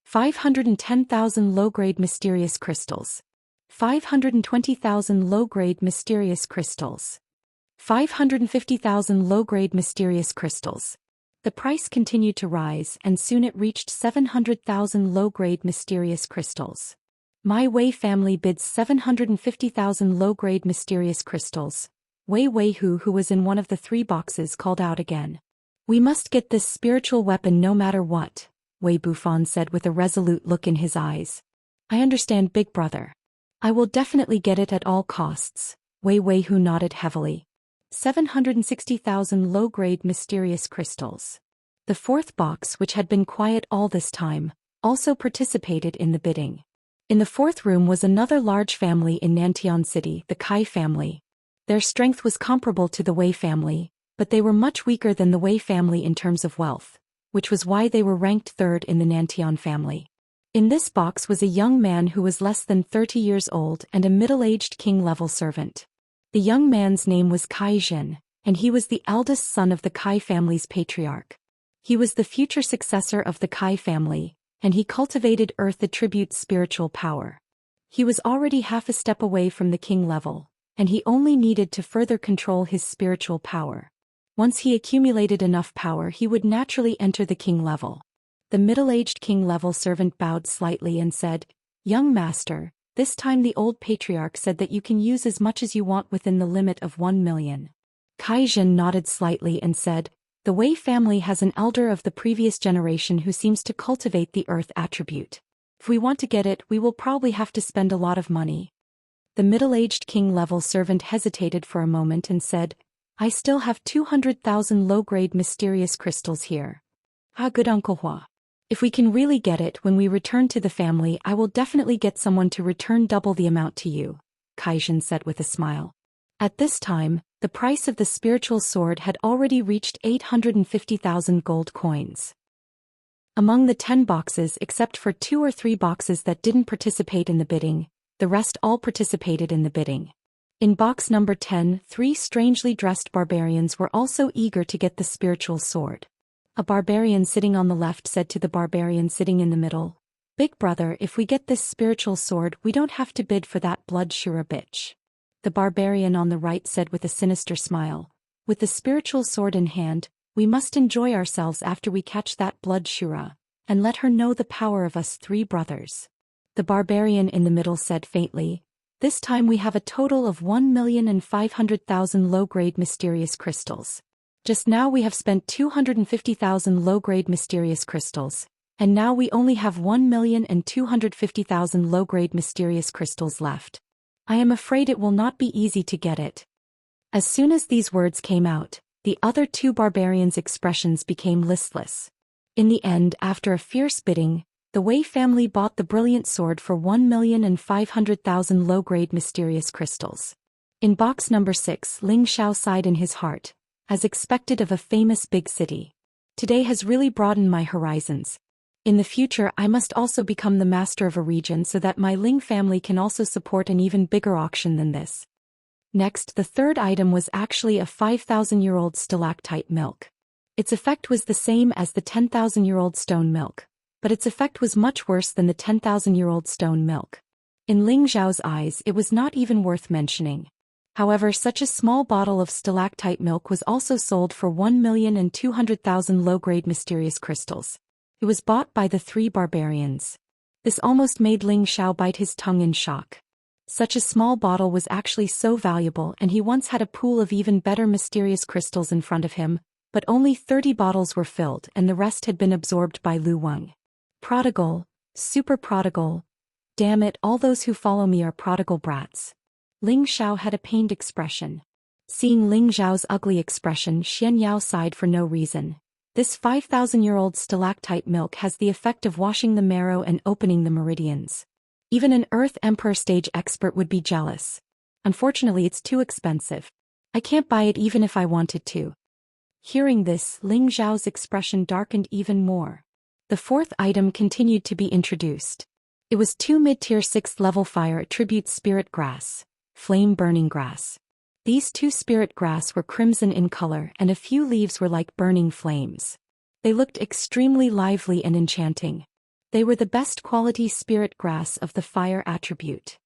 510,000 low-grade mysterious crystals. 520,000 low-grade mysterious crystals. 550,000 low-grade mysterious crystals. The price continued to rise, and soon it reached 700,000 low-grade mysterious crystals. My Wei family bids 750,000 low-grade mysterious crystals. Wei Weihu, who was in one of the 3 boxes, called out again. We must get this spiritual weapon no matter what, Wei Bufan said with a resolute look in his eyes. I understand, big brother. I will definitely get it at all costs, Wei Weihu nodded heavily. 760,000 low-grade mysterious crystals. The fourth box, which had been quiet all this time, also participated in the bidding. In the fourth room was another large family in Nantian City, the Kai family. Their strength was comparable to the Wei family, but they were much weaker than the Wei family in terms of wealth, which was why they were ranked third in the Nantian family. In this box was a young man who was less than 30 years old and a middle-aged king-level servant. The young man's name was Kai Zhen, and he was the eldest son of the Kai family's patriarch. He was the future successor of the Kai family, and he cultivated Earth Attribute's spiritual power. He was already half a step away from the king level, and he only needed to further control his spiritual power. Once he accumulated enough power, he would naturally enter the king level. The middle-aged king-level servant bowed slightly and said, "Young master, this time the old patriarch said that you can use as much as you want within the limit of 1 million. Kai Zhen nodded slightly and said, "The Wei family has an elder of the previous generation who seems to cultivate the earth attribute. If we want to get it, we will probably have to spend a lot of money." The middle-aged king-level servant hesitated for a moment and said, "I still have 200,000 low-grade mysterious crystals here. Ah, good Uncle Hua. If we can really get it when we return to the family, I will definitely get someone to return double the amount to you," Kai Zhen said with a smile. At this time, the price of the spiritual sword had already reached 850,000 gold coins. Among the 10 boxes, except for 2 or 3 boxes that didn't participate in the bidding, the rest all participated in the bidding. In box number 10, 3 strangely dressed barbarians were also eager to get the spiritual sword. A barbarian sitting on the left said to the barbarian sitting in the middle, "Big brother, if we get this spiritual sword, we don't have to bid for that blood Shura bitch." The barbarian on the right said with a sinister smile, "With the spiritual sword in hand, we must enjoy ourselves after we catch that blood Shura, and let her know the power of us 3 brothers." The barbarian in the middle said faintly, "This time we have a total of 1,500,000 low-grade mysterious crystals. Just now we have spent 250,000 low-grade mysterious crystals, and now we only have 1,250,000 low-grade mysterious crystals left. I am afraid it will not be easy to get it." As soon as these words came out, the other 2 barbarians' expressions became listless. In the end, after a fierce bidding, the Wei family bought the brilliant sword for 1,500,000 low-grade mysterious crystals. In box number 6, Ling Xiao sighed in his heart, as expected of a famous big city. "Today has really broadened my horizons. In the future I must also become the master of a region so that my Ling family can also support an even bigger auction than this." Next, the third item was actually a 5,000-year-old stalactite milk. Its effect was the same as the 10,000-year-old stone milk, but its effect was much worse than the 10,000-year-old stone milk. In Ling Zhao's eyes, it was not even worth mentioning. However, such a small bottle of stalactite milk was also sold for 1,200,000 low-grade mysterious crystals. It was bought by the 3 barbarians. This almost made Ling Xiao bite his tongue in shock. Such a small bottle was actually so valuable, and he once had a pool of even better mysterious crystals in front of him, but only 30 bottles were filled and the rest had been absorbed by Lu Wang. Prodigal, super prodigal. Damn it, all those who follow me are prodigal brats. Ling Xiao had a pained expression. Seeing Ling Zhao's ugly expression, Xianxia sighed for no reason. This 5,000-year-old stalactite milk has the effect of washing the marrow and opening the meridians. Even an Earth Emperor stage expert would be jealous. Unfortunately, it's too expensive. I can't buy it even if I wanted to. Hearing this, Ling Zhao's expression darkened even more. The fourth item continued to be introduced. It was 2 mid-tier 6th level fire attribute spirit grass, flame burning grass. These 2 spirit grass were crimson in color and a few leaves were like burning flames. They looked extremely lively and enchanting. They were the best quality spirit grass of the fire attribute.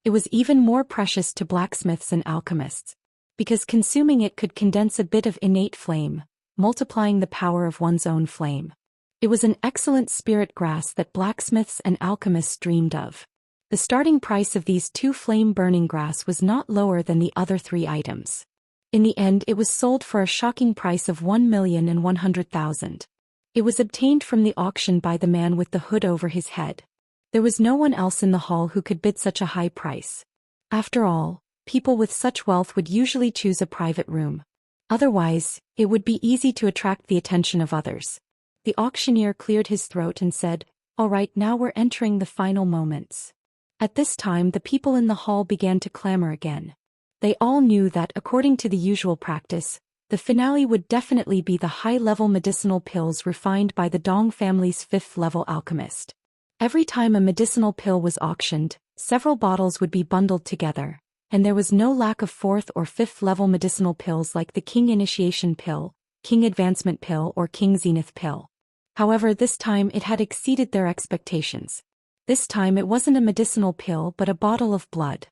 It was even more precious to blacksmiths and alchemists, because consuming it could condense a bit of innate flame, multiplying the power of one's own flame. It was an excellent spirit grass that blacksmiths and alchemists dreamed of. The starting price of these 2 flame-burning grass was not lower than the other 3 items. In the end it was sold for a shocking price of 1,100,000. It was obtained from the auction by the man with the hood over his head. There was no one else in the hall who could bid such a high price. After all, people with such wealth would usually choose a private room. Otherwise, it would be easy to attract the attention of others. The auctioneer cleared his throat and said, "All right, now we're entering the final moments." At this time the people in the hall began to clamor again. They all knew that, according to the usual practice, the finale would definitely be the high-level medicinal pills refined by the Dong family's fifth-level alchemist. Every time a medicinal pill was auctioned, several bottles would be bundled together, and there was no lack of fourth or fifth-level medicinal pills like the King Initiation Pill, King Advancement Pill or King Zenith Pill. However, this time it had exceeded their expectations. This time it wasn't a medicinal pill but a bottle of blood.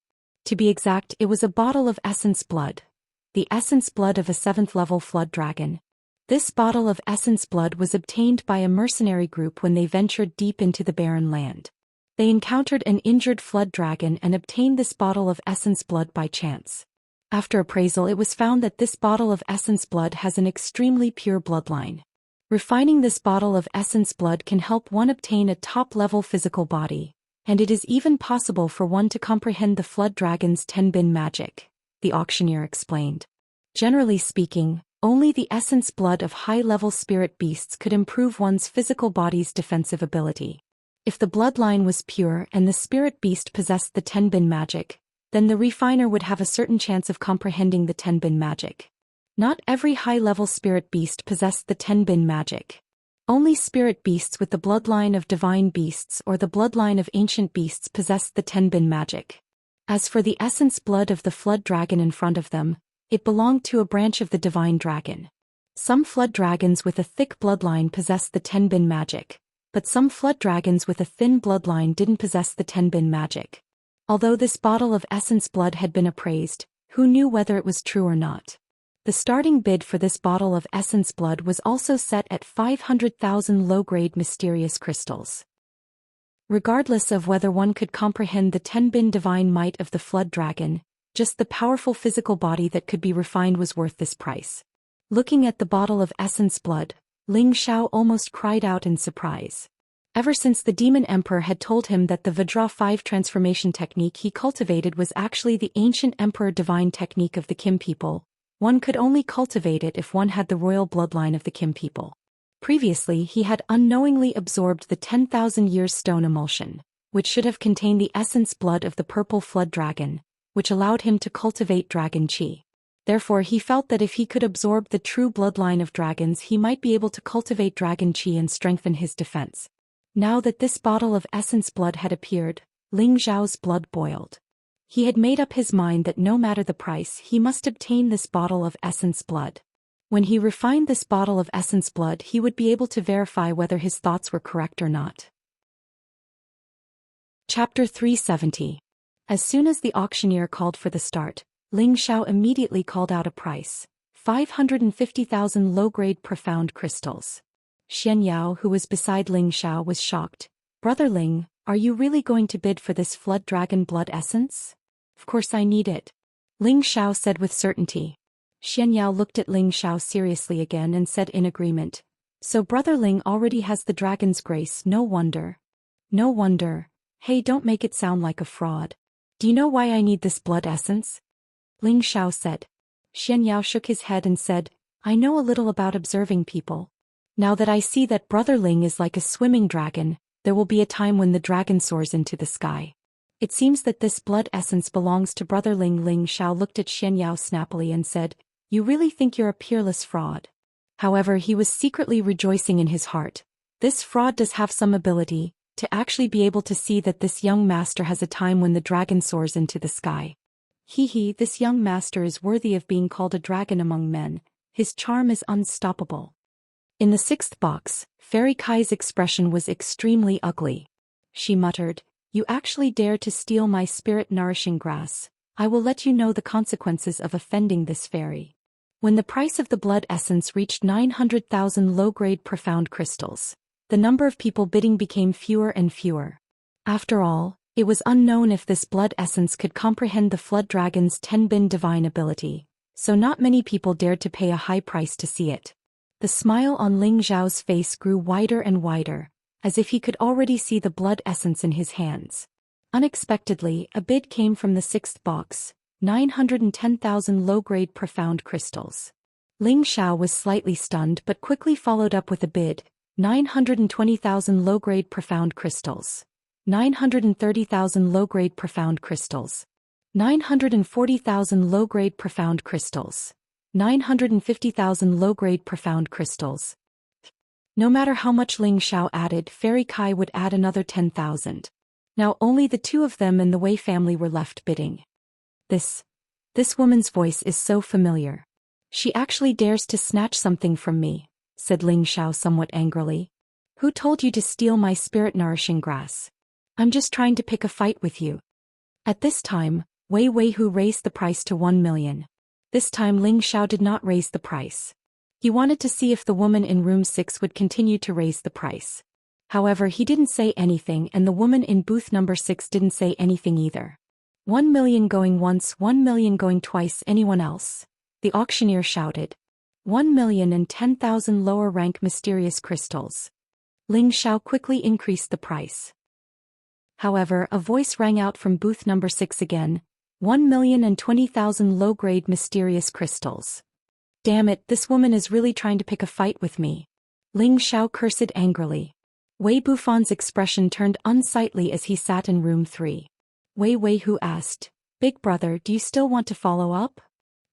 To be exact, it was a bottle of essence blood. The essence blood of a 7th-level flood dragon. This bottle of essence blood was obtained by a mercenary group when they ventured deep into the barren land. They encountered an injured flood dragon and obtained this bottle of essence blood by chance. After appraisal, it was found that this bottle of essence blood has an extremely pure bloodline. Refining this bottle of essence blood can help one obtain a top-level physical body, and it is even possible for one to comprehend the flood dragon's tenbin magic, the auctioneer explained. Generally speaking, only the essence blood of high-level spirit beasts could improve one's physical body's defensive ability. If the bloodline was pure and the spirit beast possessed the tenbin magic, then the refiner would have a certain chance of comprehending the tenbin magic. Not every high-level spirit beast possessed the tenbin magic. Only spirit beasts with the bloodline of divine beasts or the bloodline of ancient beasts possessed the tenbin magic. As for the essence blood of the flood dragon in front of them, it belonged to a branch of the divine dragon. Some flood dragons with a thick bloodline possessed the tenbin magic, but some flood dragons with a thin bloodline didn't possess the tenbin magic. Although this bottle of essence blood had been appraised, who knew whether it was true or not? The starting bid for this bottle of essence blood was also set at 500,000 low-grade mysterious crystals. Regardless of whether one could comprehend the tenbin divine might of the flood dragon, just the powerful physical body that could be refined was worth this price. Looking at the bottle of essence blood, Ling Xiao almost cried out in surprise. Ever since the Demon Emperor had told him that the Vajra 5 transformation technique he cultivated was actually the ancient Emperor divine technique of the Kim people, one could only cultivate it if one had the royal bloodline of the Kim people. Previously he had unknowingly absorbed the 10,000 years stone emulsion, which should have contained the essence blood of the purple flood dragon, which allowed him to cultivate dragon chi. Therefore he felt that if he could absorb the true bloodline of dragons he might be able to cultivate dragon chi and strengthen his defense. Now that this bottle of essence blood had appeared, Ling Xiao's blood boiled. He had made up his mind that no matter the price he must obtain this bottle of essence blood. When he refined this bottle of essence blood he would be able to verify whether his thoughts were correct or not. Chapter 370. As soon as the auctioneer called for the start, Ling Xiao immediately called out a price: 550,000 low-grade profound crystals. Xian Yao, who was beside Ling Xiao, was shocked. "Brother Ling, are you really going to bid for this flood dragon blood essence?" "Of course I need it," Ling Xiao said with certainty. Xian Yao looked at Ling Xiao seriously again and said in agreement, "So Brother Ling already has the dragon's grace, no wonder." "No wonder. Hey, don't make it sound like a fraud. Do you know why I need this blood essence?" Ling Xiao said. Xian Yao shook his head and said, "I know a little about observing people. Now that I see that Brother Ling is like a swimming dragon, there will be a time when the dragon soars into the sky. It seems that this blood essence belongs to Brother Ling." Ling Xiao looked at Xian Yao snappily and said, "You really think you're a peerless fraud?" However, he was secretly rejoicing in his heart. This fraud does have some ability, to actually be able to see that this young master has a time when the dragon soars into the sky. This young master is worthy of being called a dragon among men. His charm is unstoppable. In the 6th box, Fairy Kai's expression was extremely ugly. She muttered, "You actually dare to steal my spirit-nourishing grass. I will let you know the consequences of offending this fairy." When the price of the blood essence reached 900,000 low-grade profound crystals, the number of people bidding became fewer and fewer. After all, it was unknown if this blood essence could comprehend the flood dragon's tenbin divine ability, so not many people dared to pay a high price to see it. The smile on Ling Zhao's face grew wider and wider, as if he could already see the blood essence in his hands. Unexpectedly, a bid came from the sixth box, 910,000 low-grade profound crystals. Ling Xiao was slightly stunned but quickly followed up with a bid, 920,000 low-grade profound crystals. 930,000 low-grade profound crystals. 940,000 low-grade profound crystals. 950,000 low-grade profound crystals. No matter how much Ling Xiao added, Fairy Kai would add another 10,000. Now only the two of them and the Wei family were left bidding. This woman's voice is so familiar. She actually dares to snatch something from me, said Ling Xiao somewhat angrily. Who told you to steal my spirit-nourishing grass? I'm just trying to pick a fight with you. At this time, Wei Weihu raised the price to 1 million. This time Ling Xiao did not raise the price. He wanted to see if the woman in room 6 would continue to raise the price. However, he didn't say anything and the woman in booth number 6 didn't say anything either. 1 million going once, 1 million going twice, anyone else? The auctioneer shouted. 1,010,000 lower rank mysterious crystals. Ling Xiao quickly increased the price. However, a voice rang out from booth number 6 again. 1,020,000 low-grade mysterious crystals. Damn it, this woman is really trying to pick a fight with me. Ling Xiao cursed angrily. Wei Bufon's expression turned unsightly as he sat in room 3. Wei Weihu asked, Big brother, do you still want to follow up?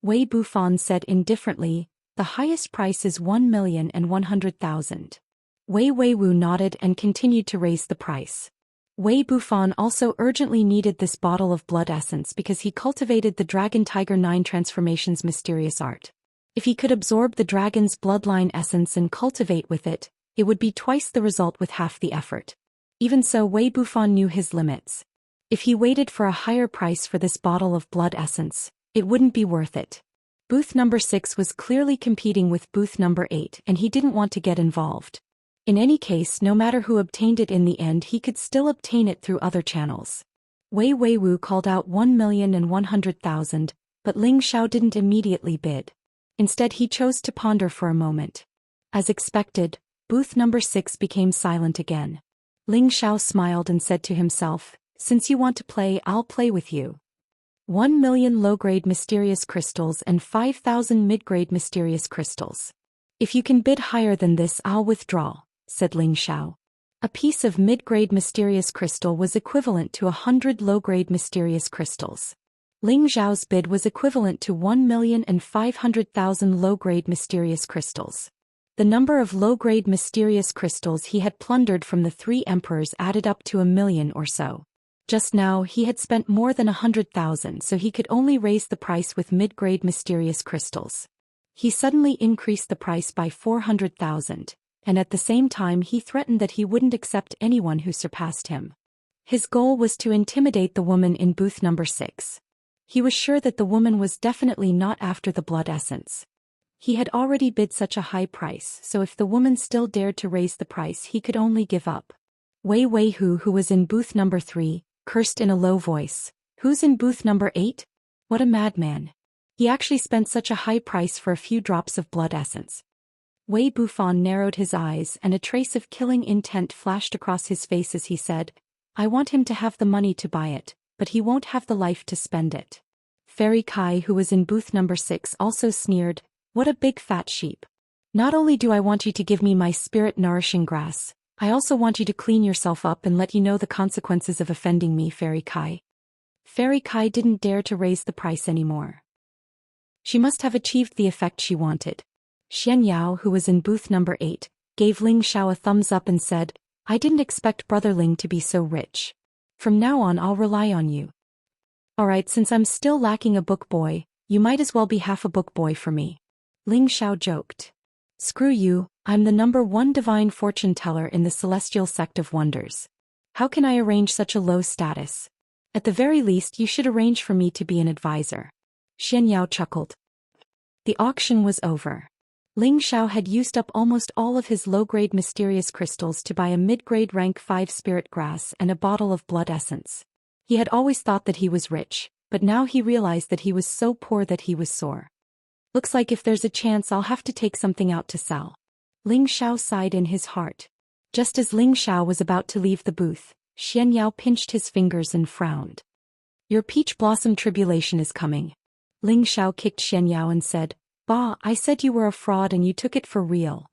Wei Bufon said indifferently, the highest price is 1,100,000. Wei Weiwu nodded and continued to raise the price. Wei Bufon also urgently needed this bottle of blood essence because he cultivated the Dragon Tiger 9 transformation's mysterious art. If he could absorb the dragon's bloodline essence and cultivate with it, it would be twice the result with half the effort. Even so, Wei Bufon knew his limits. If he waited for a higher price for this bottle of blood essence, it wouldn't be worth it. Booth number 6 was clearly competing with booth number 8 and he didn't want to get involved. In any case, no matter who obtained it in the end, he could still obtain it through other channels. Wei Weiwu called out 1,100,000, but Ling Xiao didn't immediately bid. Instead, he chose to ponder for a moment. As expected, booth number 6 became silent again. Ling Xiao smiled and said to himself, since you want to play, I'll play with you. 1 million low-grade mysterious crystals and 5,000 mid-grade mysterious crystals. If you can bid higher than this, I'll withdraw, said Ling Xiao. A piece of mid-grade mysterious crystal was equivalent to 100 low-grade mysterious crystals. Ling Xiao's bid was equivalent to 1,500,000 low-grade mysterious crystals. The number of low-grade mysterious crystals he had plundered from the 3 emperors added up to 1 million or so. Just now he had spent more than 100,000, so he could only raise the price with mid-grade mysterious crystals. He suddenly increased the price by 400,000, and at the same time he threatened that he wouldn't accept anyone who surpassed him. His goal was to intimidate the woman in booth number 6. He was sure that the woman was definitely not after the blood essence. He had already bid such a high price, so if the woman still dared to raise the price, he could only give up. Wei Weihu, who was in booth number 3, cursed in a low voice. Who's in booth number 8? What a madman. He actually spent such a high price for a few drops of blood essence. Wei Bufon narrowed his eyes and a trace of killing intent flashed across his face as he said, I want him to have the money to buy it, but he won't have the life to spend it. Fairy Kai, who was in booth number 6, also sneered, what a big fat sheep. Not only do I want you to give me my spirit-nourishing grass, I also want you to clean yourself up and let you know the consequences of offending me, Fairy Kai. Fairy Kai didn't dare to raise the price anymore. She must have achieved the effect she wanted. Xianxia, who was in booth number 8, gave Ling Xiao a thumbs up and said, I didn't expect Brother Ling to be so rich. From now on I'll rely on you. Alright, since I'm still lacking a book boy, you might as well be half a book boy for me. Ling Xiao joked. Screw you, I'm the #1 divine fortune teller in the celestial sect of wonders. How can I arrange such a low status? At the very least you should arrange for me to be an advisor. Xianxia chuckled. The auction was over. Ling Xiao had used up almost all of his low-grade mysterious crystals to buy a mid-grade rank 5 spirit grass and a bottle of blood essence. He had always thought that he was rich, but now he realized that he was so poor that he was sore. Looks like if there's a chance I'll have to take something out to sell. Ling Xiao sighed in his heart. Just as Ling Xiao was about to leave the booth, Xianyao pinched his fingers and frowned. Your peach blossom tribulation is coming. Ling Xiao kicked Xianyao and said, Bah, I said you were a fraud and you took it for real.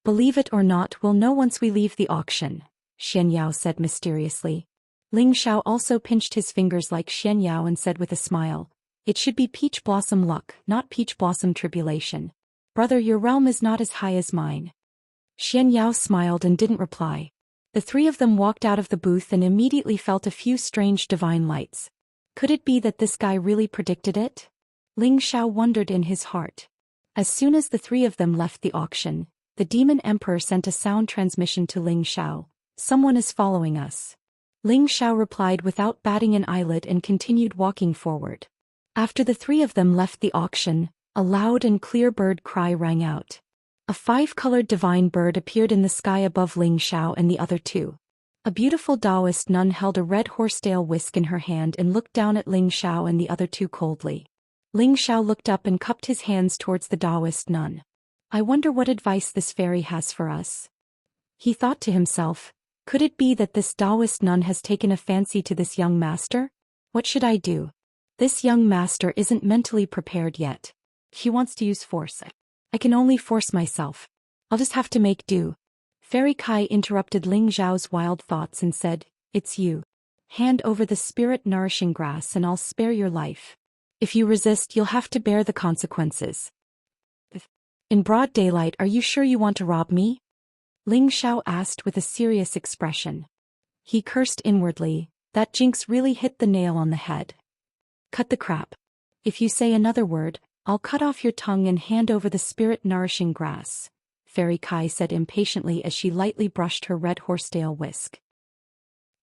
Believe it or not, we'll know once we leave the auction, Xianyao said mysteriously. Ling Xiao also pinched his fingers like Xianyao and said with a smile, It should be peach blossom luck, not peach blossom tribulation. Brother, your realm is not as high as mine. Xianyao smiled and didn't reply. The three of them walked out of the booth and immediately felt a few strange divine lights. Could it be that this guy really predicted it? Ling Xiao wondered in his heart. As soon as the three of them left the auction, the Demon Emperor sent a sound transmission to Ling Xiao. Someone is following us. Ling Xiao replied without batting an eyelid and continued walking forward. After the three of them left the auction, a loud and clear bird cry rang out. A five-colored divine bird appeared in the sky above Ling Xiao and the other two. A beautiful Daoist nun held a red horsetail whisk in her hand and looked down at Ling Xiao and the other two coldly. Ling Xiao looked up and cupped his hands towards the Daoist nun. I wonder what advice this fairy has for us. He thought to himself, could it be that this Daoist nun has taken a fancy to this young master? What should I do? This young master isn't mentally prepared yet. He wants to use force. I can only force myself. I'll just have to make do. Fairy Kai interrupted Ling Xiao's wild thoughts and said, It's you. Hand over the spirit-nourishing grass and I'll spare your life. If you resist, you'll have to bear the consequences. In broad daylight, are you sure you want to rob me? Ling Xiao asked with a serious expression. He cursed inwardly, that jinx really hit the nail on the head. Cut the crap. If you say another word, I'll cut off your tongue and hand over the spirit-nourishing grass, Fairy Kai said impatiently as she lightly brushed her red horsetail whisk.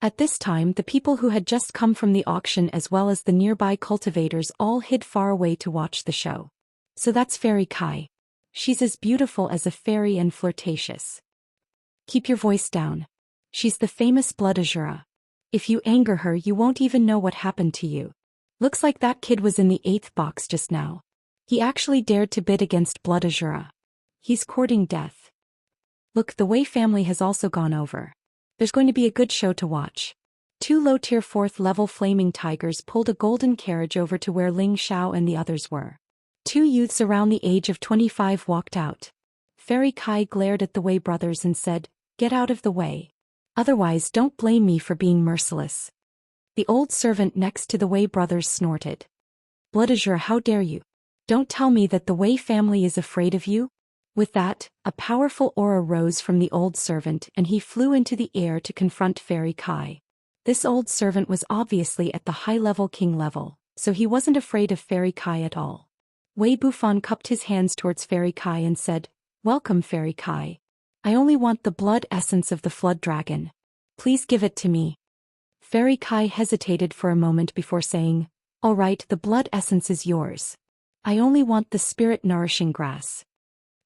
At this time, the people who had just come from the auction as well as the nearby cultivators all hid far away to watch the show. So that's Fairy Kai. She's as beautiful as a fairy and flirtatious. Keep your voice down. She's the famous Blood Azura. If you anger her, you won't even know what happened to you. Looks like that kid was in the 8th box just now. He actually dared to bid against Blood Azura. He's courting death. Look, the Wei family has also gone over. There's going to be a good show to watch. Two low-tier 4th-level flaming tigers pulled a golden carriage over to where Ling Xiao and the others were. Two youths around the age of 25 walked out. Fairy Kai glared at the Wei brothers and said, Get out of the way. Otherwise, don't blame me for being merciless. The old servant next to the Wei brothers snorted. Blood Azure, how dare you? Don't tell me that the Wei family is afraid of you? With that, a powerful aura rose from the old servant and he flew into the air to confront Fairy Kai. This old servant was obviously at the high-level king level, so he wasn't afraid of Fairy Kai at all. Wei Bufan cupped his hands towards Fairy Kai and said, Welcome, Fairy Kai. I only want the blood essence of the flood dragon. Please give it to me. Fairy Kai hesitated for a moment before saying, All right, the blood essence is yours. I only want the spirit-nourishing grass.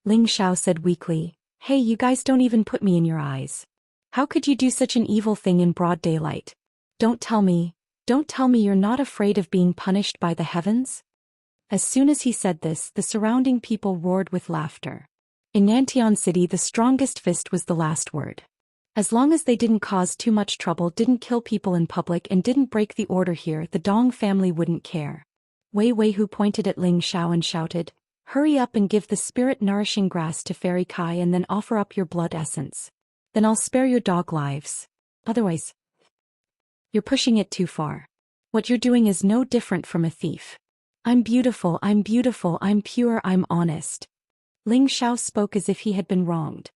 Ling Xiao said weakly, Hey, you guys don't even put me in your eyes. How could you do such an evil thing in broad daylight? Don't tell me you're not afraid of being punished by the heavens? As soon as he said this, the surrounding people roared with laughter. In Nantian City, the strongest fist was the last word. As long as they didn't cause too much trouble, didn't kill people in public and didn't break the order here, the Dong family wouldn't care. Wei Weihu pointed at Ling Xiao and shouted, Hurry up and give the spirit-nourishing grass to Fairy Kai and then offer up your blood essence. Then I'll spare your dog lives. Otherwise, you're pushing it too far. What you're doing is no different from a thief. I'm beautiful, I'm pure, I'm honest. Ling Xiao spoke as if he had been wronged.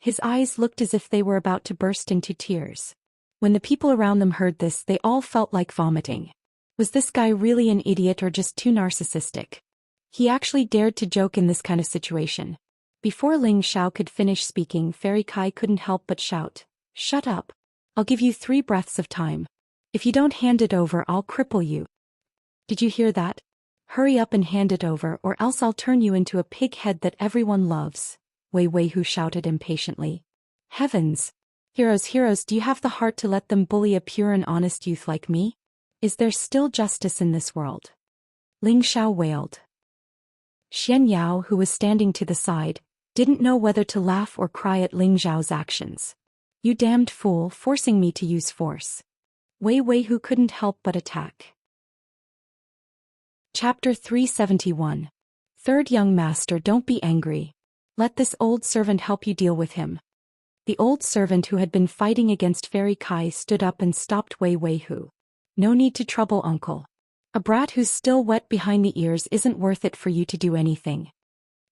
His eyes looked as if they were about to burst into tears. When the people around them heard this, they all felt like vomiting. Was this guy really an idiot or just too narcissistic? He actually dared to joke in this kind of situation. Before Ling Xiao could finish speaking, Fairy Kai couldn't help but shout, Shut up. I'll give you 3 breaths of time. If you don't hand it over, I'll cripple you. Did you hear that? Hurry up and hand it over or else I'll turn you into a pig head that everyone loves, Wei Weihu shouted impatiently. Heavens! Heroes, do you have the heart to let them bully a pure and honest youth like me? Is there still justice in this world? Ling Xiao wailed. Xianxia, who was standing to the side, didn't know whether to laugh or cry at Ling Zhao's actions. You damned fool, forcing me to use force. Wei Weihu couldn't help but attack. Chapter 371. Third young master, don't be angry. Let this old servant help you deal with him. The old servant who had been fighting against Fairy Kai stood up and stopped Wei Weihu. No need to trouble uncle. A brat who's still wet behind the ears isn't worth it for you to do anything.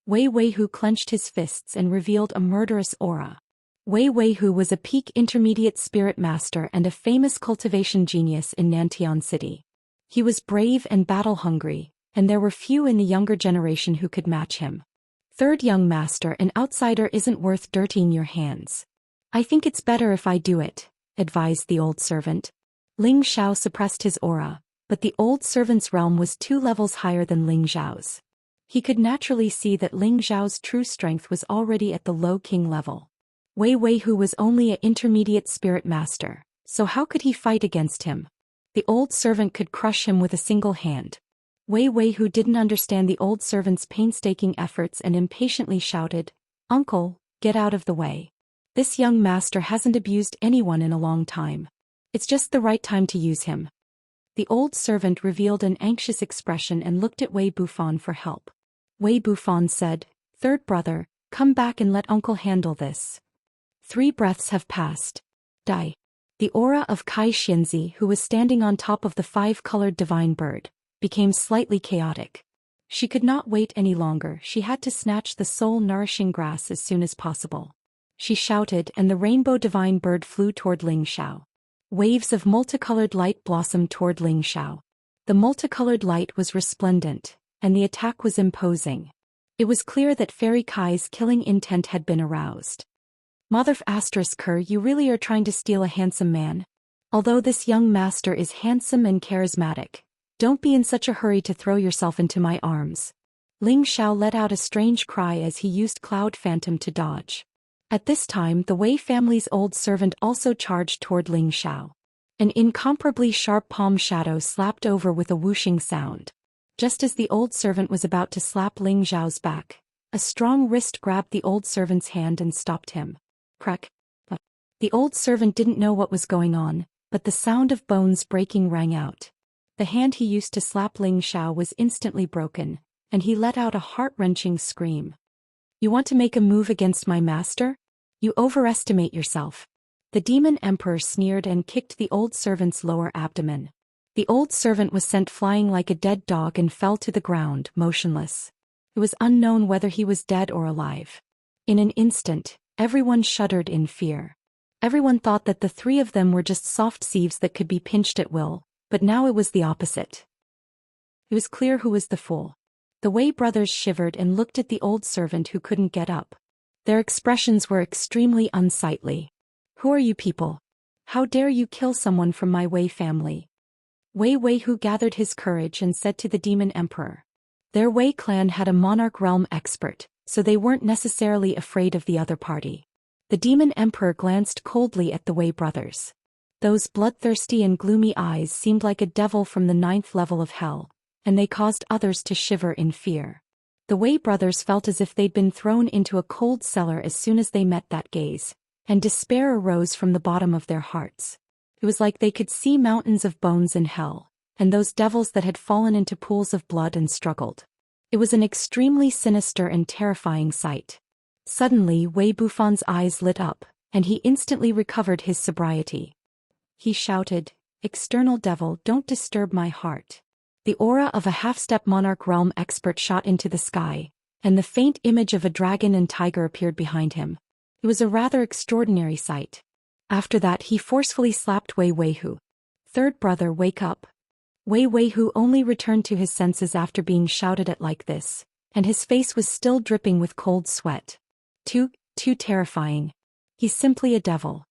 Wei Weihu clenched his fists and revealed a murderous aura. Wei Weihu was a peak intermediate spirit master and a famous cultivation genius in Nantian City. He was brave and battle-hungry, and there were few in the younger generation who could match him. Third young master, an outsider isn't worth dirtying your hands. I think it's better if I do it, advised the old servant. Ling Xiao suppressed his aura, but the old servant's realm was 2 levels higher than Ling Zhao's. He could naturally see that Ling Zhao's true strength was already at the low king level. Wei Weihu was only an intermediate spirit master, so how could he fight against him? The old servant could crush him with a single hand. Wei Weihu didn't understand the old servant's painstaking efforts and impatiently shouted, "Uncle, get out of the way. This young master hasn't abused anyone in a long time. It's just the right time to use him." The old servant revealed an anxious expression and looked at Wei Bufan for help. Wei Bufan said, "Third brother, come back and let uncle handle this." 3 breaths have passed. Die. The aura of Kai Xianzi, who was standing on top of the 5-colored divine bird, became slightly chaotic. She could not wait any longer, she had to snatch the soul-nourishing grass as soon as possible. She shouted, and the rainbow divine bird flew toward Ling Xiao. Waves of multicolored light blossomed toward Ling Xiao. The multicolored light was resplendent, and the attack was imposing. It was clear that Fairy Kai's killing intent had been aroused. Mother***, you really are trying to steal a handsome man? Although this young master is handsome and charismatic, don't be in such a hurry to throw yourself into my arms. Ling Xiao let out a strange cry as he used Cloud Phantom to dodge. At this time, the Wei family's old servant also charged toward Ling Xiao. An incomparably sharp palm shadow slapped over with a whooshing sound. Just as the old servant was about to slap Ling Xiao's back, a strong wrist grabbed the old servant's hand and stopped him. Crack. The old servant didn't know what was going on, but the sound of bones breaking rang out. The hand he used to slap Ling Xiao was instantly broken, and he let out a heart-wrenching scream. You want to make a move against my master? You overestimate yourself. The demon emperor sneered and kicked the old servant's lower abdomen. The old servant was sent flying like a dead dog and fell to the ground, motionless. It was unknown whether he was dead or alive. In an instant, everyone shuddered in fear. Everyone thought that the 3 of them were just soft sieves that could be pinched at will, but now it was the opposite. It was clear who was the fool. The Wei brothers shivered and looked at the old servant who couldn't get up. Their expressions were extremely unsightly. Who are you people? How dare you kill someone from my Wei family? Wei Weihu gathered his courage and said to the demon emperor. Their Wei clan had a monarch realm expert, so they weren't necessarily afraid of the other party. The demon emperor glanced coldly at the Wei brothers. Those bloodthirsty and gloomy eyes seemed like a devil from the 9th level of hell, and they caused others to shiver in fear. The Wei brothers felt as if they'd been thrown into a cold cellar as soon as they met that gaze, and despair arose from the bottom of their hearts. It was like they could see mountains of bones in hell, and those devils that had fallen into pools of blood and struggled. It was an extremely sinister and terrifying sight. Suddenly Wei Bufan's eyes lit up, and he instantly recovered his sobriety. He shouted, "External devil, don't disturb my heart." The aura of a half-step monarch realm expert shot into the sky, and the faint image of a dragon and tiger appeared behind him. It was a rather extraordinary sight. After that he forcefully slapped Wei Weihu. "Third brother, wake up." Wei Weihu only returned to his senses after being shouted at like this, and his face was still dripping with cold sweat. Too terrifying. He's simply a devil.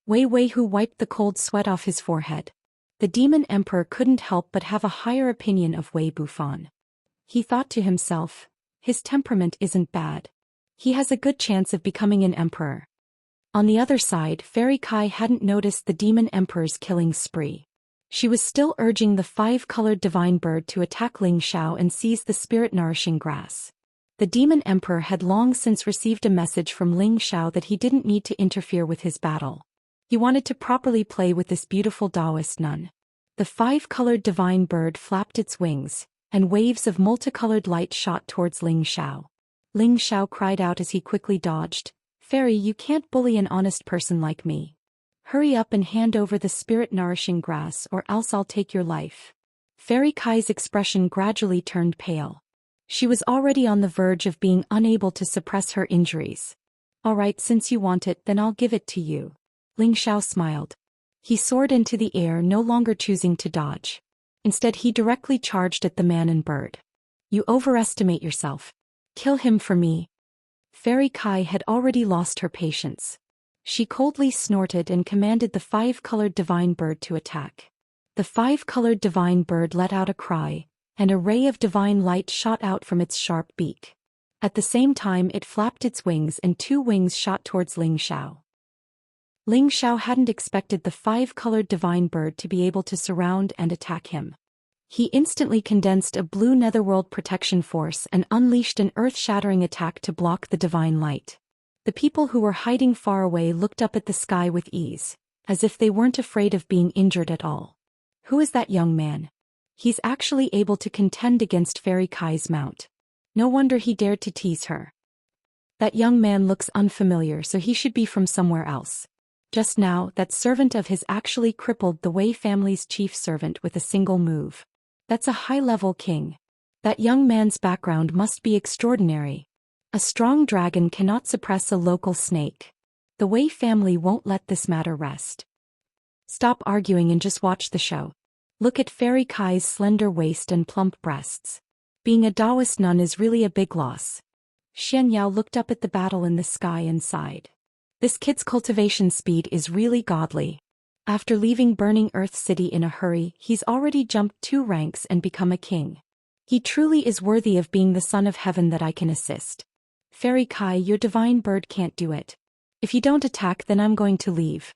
Wei Weihu wiped the cold sweat off his forehead. The demon emperor couldn't help but have a higher opinion of Wei Bufan. He thought to himself, his temperament isn't bad. He has a good chance of becoming an emperor. On the other side, Fairy Kai hadn't noticed the demon emperor's killing spree. She was still urging the five-colored divine bird to attack Ling Xiao and seize the spirit-nourishing grass. The demon emperor had long since received a message from Ling Xiao that he didn't need to interfere with his battle. He wanted to properly play with this beautiful Daoist nun. The five-colored divine bird flapped its wings, and waves of multicolored light shot towards Ling Xiao. Ling Xiao cried out as he quickly dodged, "Fairy, you can't bully an honest person like me. Hurry up and hand over the spirit-nourishing grass or else I'll take your life." Fairy Kai's expression gradually turned pale. She was already on the verge of being unable to suppress her injuries. "All right, since you want it, then I'll give it to you." Ling Xiao smiled. He soared into the air, no longer choosing to dodge. Instead, he directly charged at the man and bird. "You overestimate yourself. Kill him for me." Fairy Kai had already lost her patience. She coldly snorted and commanded the five-colored divine bird to attack. The five-colored divine bird let out a cry, and a ray of divine light shot out from its sharp beak. At the same time, it flapped its wings and two wings shot towards Ling Xiao. Ling Xiao hadn't expected the five-colored divine bird to be able to surround and attack him. He instantly condensed a blue netherworld protection force and unleashed an earth-shattering attack to block the divine light. The people who were hiding far away looked up at the sky with ease, as if they weren't afraid of being injured at all. Who is that young man? He's actually able to contend against Fairy Kai's mount. No wonder he dared to tease her. That young man looks unfamiliar, so he should be from somewhere else. Just now, that servant of his actually crippled the Wei family's chief servant with a single move. That's a high-level king. That young man's background must be extraordinary. A strong dragon cannot suppress a local snake. The Wei family won't let this matter rest. Stop arguing and just watch the show. Look at Fairy Kai's slender waist and plump breasts. Being a Daoist nun is really a big loss. Xianxia looked up at the battle in the sky and sighed. This kid's cultivation speed is really godly. After leaving Burning Earth City in a hurry, he's already jumped 2 ranks and become a king. He truly is worthy of being the son of heaven that I can assist. Fairy Kai, your divine bird can't do it. If you don't attack, then I'm going to leave.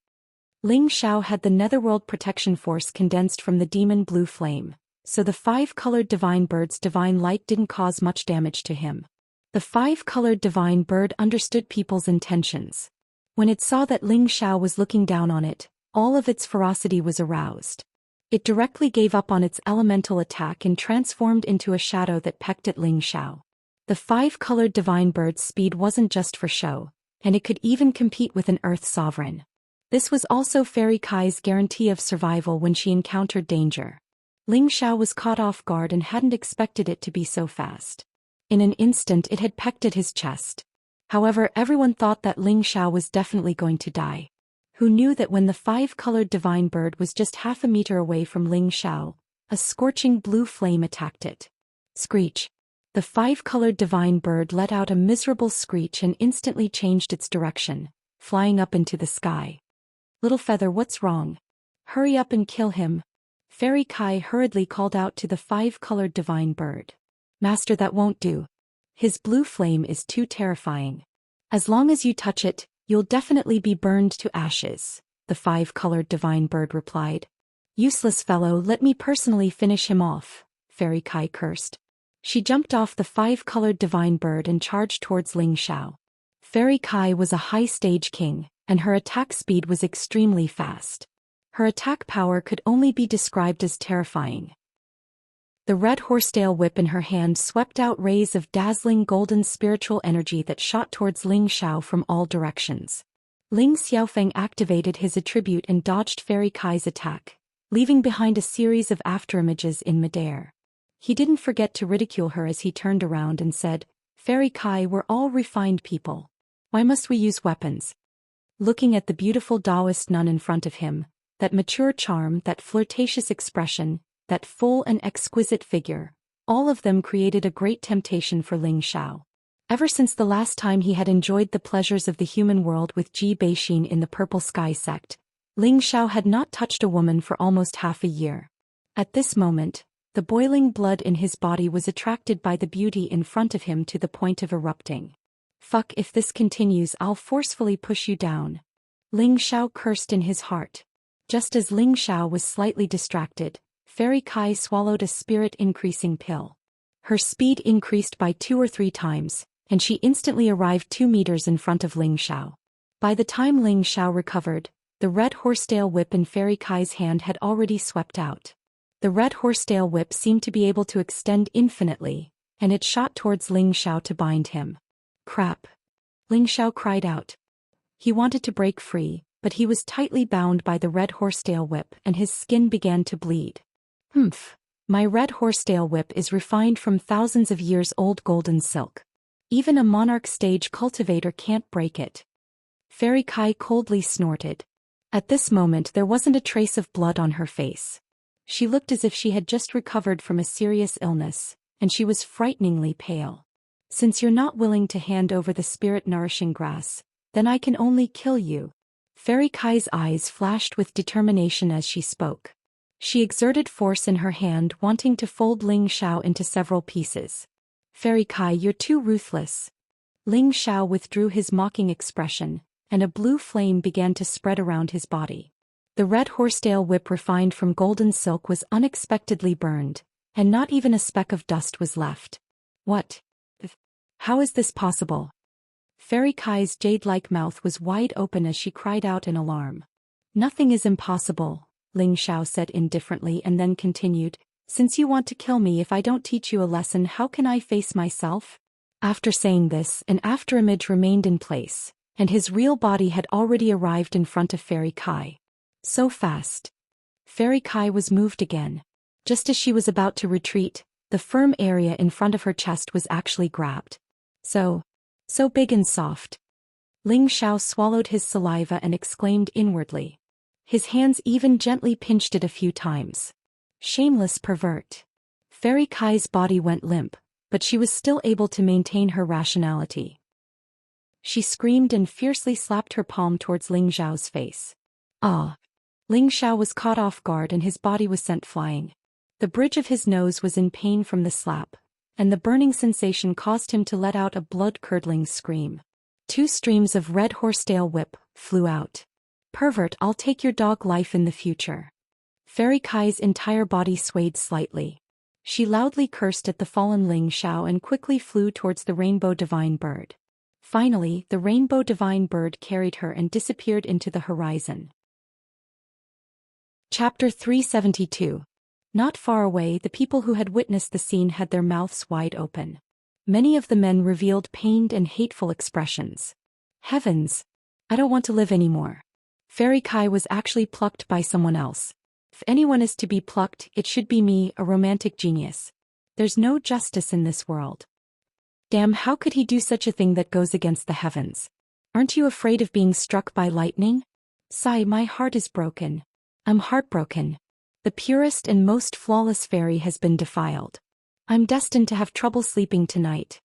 Ling Xiao had the netherworld protection force condensed from the demon blue flame, so the five-colored divine bird's divine light didn't cause much damage to him. The five-colored divine bird understood people's intentions. When it saw that Ling Xiao was looking down on it, all of its ferocity was aroused. It directly gave up on its elemental attack and transformed into a shadow that pecked at Ling Xiao. The five-colored divine bird's speed wasn't just for show, and it could even compete with an Earth sovereign. This was also Fairy Kai's guarantee of survival when she encountered danger. Ling Xiao was caught off guard and hadn't expected it to be so fast. In an instant it had pecked at his chest. However, everyone thought that Ling Xiao was definitely going to die. Who knew that when the five-colored divine bird was just half a meter away from Ling Xiao, a scorching blue flame attacked it. Screech. The five-colored divine bird let out a miserable screech and instantly changed its direction, flying up into the sky. Little Feather, what's wrong? Hurry up and kill him. Fairy Kai hurriedly called out to the five-colored divine bird. Master, that won't do. His blue flame is too terrifying. As long as you touch it, you'll definitely be burned to ashes, the five-colored divine bird replied. Useless fellow, let me personally finish him off, Fairy Kai cursed. She jumped off the five-colored divine bird and charged towards Ling Xiao. Fairy Kai was a high-stage king, and her attack speed was extremely fast. Her attack power could only be described as terrifying. The red horsetail whip in her hand swept out rays of dazzling golden spiritual energy that shot towards Ling Xiao from all directions. Ling Xiaofeng activated his attribute and dodged Fairy Kai's attack, leaving behind a series of afterimages in midair. He didn't forget to ridicule her as he turned around and said, Fairy Kai, we're all refined people. Why must we use weapons? Looking at the beautiful Daoist nun in front of him, that mature charm, that flirtatious expression, that full and exquisite figure, all of them created a great temptation for Ling Xiao. Ever since the last time he had enjoyed the pleasures of the human world with Ji Beixin in the Purple Sky sect, Ling Xiao had not touched a woman for almost half a year. At this moment, the boiling blood in his body was attracted by the beauty in front of him to the point of erupting. Fuck, if this continues, I'll forcefully push you down. Ling Xiao cursed in his heart. Just as Ling Xiao was slightly distracted, Fairy Kai swallowed a spirit-increasing pill. Her speed increased by 2 or 3 times, and she instantly arrived 2 meters in front of Ling Xiao. By the time Ling Xiao recovered, the red horsetail whip in Fairy Kai's hand had already swept out. The red horsetail whip seemed to be able to extend infinitely, and it shot towards Ling Xiao to bind him. Crap! Ling Xiao cried out. He wanted to break free, but he was tightly bound by the red horsetail whip and his skin began to bleed. Humph! My red horsetail whip is refined from thousands of years old golden silk. Even a monarch stage cultivator can't break it. Fairy Kai coldly snorted. At this moment there wasn't a trace of blood on her face. She looked as if she had just recovered from a serious illness, and she was frighteningly pale. Since you're not willing to hand over the spirit-nourishing grass, then I can only kill you. Fairy Kai's eyes flashed with determination as she spoke. She exerted force in her hand, wanting to fold Ling Xiao into several pieces. Fairy Kai, you're too ruthless. Ling Xiao withdrew his mocking expression, and a blue flame began to spread around his body. The red horsetail whip refined from golden silk was unexpectedly burned, and not even a speck of dust was left. What? How is this possible? Fairy Kai's jade-like mouth was wide open as she cried out in alarm. Nothing is impossible, Ling Xiao said indifferently and then continued, since you want to kill me if I don't teach you a lesson, how can I face myself? After saying this, an afterimage remained in place, and his real body had already arrived in front of Fairy Kai. So fast. Fairy Kai was moved again. Just as she was about to retreat, the firm area in front of her chest was actually grabbed. So big and soft. Ling Xiao swallowed his saliva and exclaimed inwardly. His hands even gently pinched it a few times. Shameless pervert. Fairy Kai's body went limp, but she was still able to maintain her rationality. She screamed and fiercely slapped her palm towards Ling Xiao's face. Ah! Ling Xiao was caught off guard and his body was sent flying. The bridge of his nose was in pain from the slap, and the burning sensation caused him to let out a blood-curdling scream. 2 streams of red horsetail whip flew out. Pervert, I'll take your dog life in the future. Fairy Kai's entire body swayed slightly. She loudly cursed at the fallen Ling Xiao and quickly flew towards the rainbow divine bird. Finally, the rainbow divine bird carried her and disappeared into the horizon. Chapter 372. Not far away, the people who had witnessed the scene had their mouths wide open. Many of the men revealed pained and hateful expressions. Heavens! I don't want to live anymore. Fairy Kai was actually plucked by someone else. If anyone is to be plucked, it should be me, a romantic genius. There's no justice in this world. Damn, how could he do such a thing that goes against the heavens? Aren't you afraid of being struck by lightning? Sigh, my heart is broken. I'm heartbroken. The purest and most flawless fairy has been defiled. I'm destined to have trouble sleeping tonight.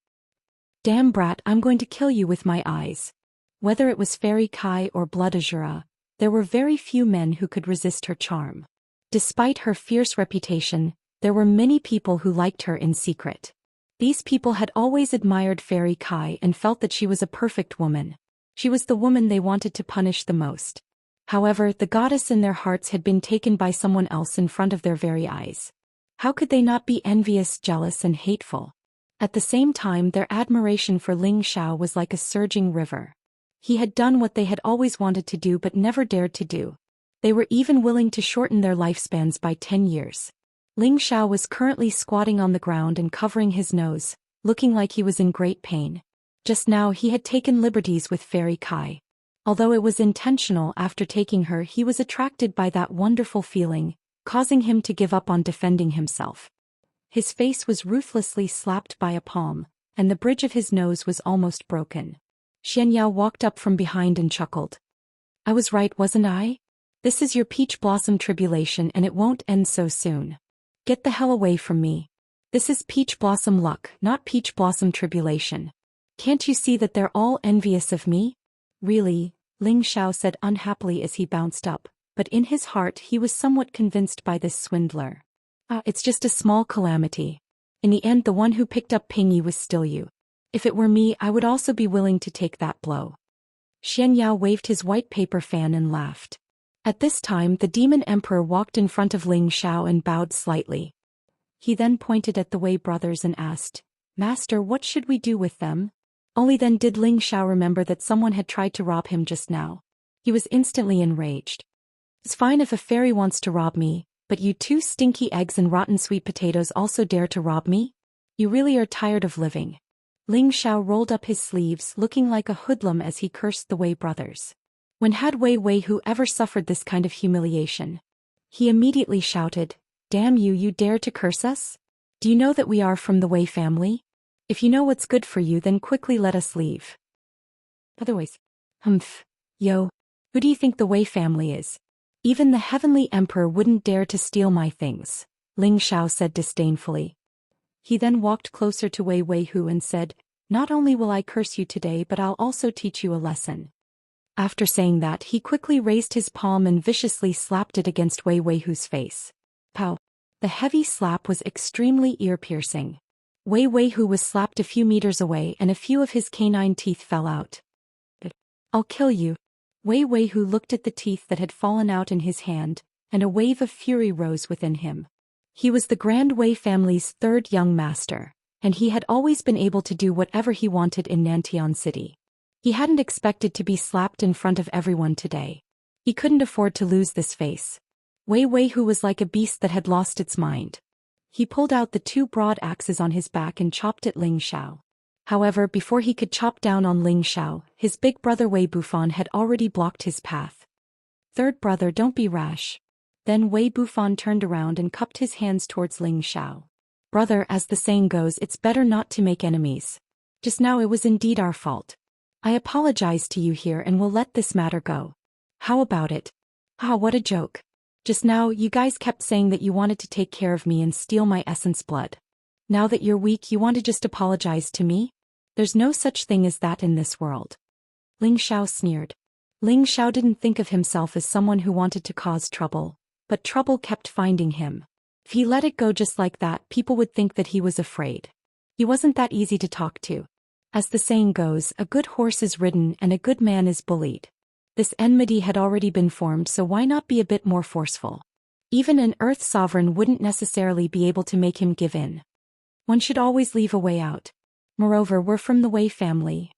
Damn brat, I'm going to kill you with my eyes. Whether it was Fairy Kai or Blood Azura, there were very few men who could resist her charm. Despite her fierce reputation, there were many people who liked her in secret. These people had always admired Fairy Kai and felt that she was a perfect woman. She was the woman they wanted to punish the most. However, the goddess in their hearts had been taken by someone else in front of their very eyes. How could they not be envious, jealous, and hateful? At the same time, their admiration for Ling Xiao was like a surging river. He had done what they had always wanted to do but never dared to do. They were even willing to shorten their lifespans by 10 years. Ling Xiao was currently squatting on the ground and covering his nose, looking like he was in great pain. Just now he had taken liberties with Fairy Kai. Although it was intentional, after taking her he was attracted by that wonderful feeling, causing him to give up on defending himself. His face was ruthlessly slapped by a palm, and the bridge of his nose was almost broken. Xianxia walked up from behind and chuckled. I was right, wasn't I? This is your peach blossom tribulation and it won't end so soon. Get the hell away from me. This is peach blossom luck, not peach blossom tribulation. Can't you see that they're all envious of me? Really? Ling Xiao said unhappily as he bounced up, but in his heart he was somewhat convinced by this swindler. It's just a small calamity. In the end the one who picked up Pingyi was still you. If it were me I would also be willing to take that blow. Xianxia waved his white paper fan and laughed. At this time the demon emperor walked in front of Ling Xiao and bowed slightly. He then pointed at the Wei brothers and asked, "Master, what should we do with them?" Only then did Ling Xiao remember that someone had tried to rob him just now. He was instantly enraged. "It's fine if a fairy wants to rob me, but you two stinky eggs and rotten sweet potatoes also dare to rob me? You really are tired of living." Ling Xiao rolled up his sleeves, looking like a hoodlum as he cursed the Wei brothers. When had Wei who ever suffered this kind of humiliation? He immediately shouted, "Damn you, you dare to curse us? Do you know that we are from the Wei family? If you know what's good for you, then quickly let us leave. Otherwise, yo, who do you think the Wei family is? Even the heavenly emperor wouldn't dare to steal my things," Ling Xiao said disdainfully. He then walked closer to Wei Hu and said, "Not only will I curse you today, but I'll also teach you a lesson." After saying that, he quickly raised his palm and viciously slapped it against Wei Hu's face. Pow! The heavy slap was extremely ear-piercing. Wei Hu was slapped a few meters away and a few of his canine teeth fell out. "I'll kill you." Wei Hu looked at the teeth that had fallen out in his hand, and a wave of fury rose within him. He was the Grand Wei family's third young master, and he had always been able to do whatever he wanted in Nantian City. He hadn't expected to be slapped in front of everyone today. He couldn't afford to lose this face. Wei Hu was like a beast that had lost its mind. He pulled out the two broad axes on his back and chopped at Ling Xiao. However, before he could chop down on Ling Xiao, his big brother Wei Bufan had already blocked his path. "Third brother, don't be rash." Then Wei Bufan turned around and cupped his hands towards Ling Xiao. "Brother, as the saying goes, it's better not to make enemies. Just now it was indeed our fault. I apologize to you here and will let this matter go. How about it? Ah, what a joke. Just now you guys kept saying that you wanted to take care of me and steal my essence blood. Now that you're weak, you want to just apologize to me? There's no such thing as that in this world." Ling Xiao sneered. Ling Xiao didn't think of himself as someone who wanted to cause trouble, but trouble kept finding him. If he let it go just like that, people would think that he was afraid. He wasn't that easy to talk to. As the saying goes, a good horse is ridden and a good man is bullied. This enmity had already been formed, so why not be a bit more forceful? Even an Earth sovereign wouldn't necessarily be able to make him give in. One should always leave a way out. Moreover, we're from the Wei family.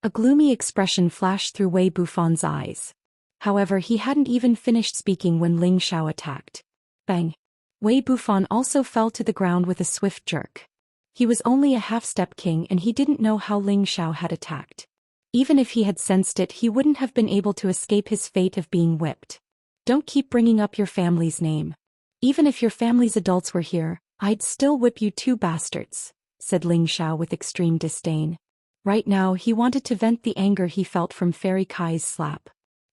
A gloomy expression flashed through Wei Bufan's eyes. However, he hadn't even finished speaking when Ling Xiao attacked. Bang! Wei Bufan also fell to the ground with a swift jerk. He was only a half-step king and he didn't know how Ling Xiao had attacked. Even if he had sensed it, he wouldn't have been able to escape his fate of being whipped. "Don't keep bringing up your family's name. Even if your family's adults were here, I'd still whip you two bastards," said Ling Xiao with extreme disdain. Right now he wanted to vent the anger he felt from Fairy Kai's slap.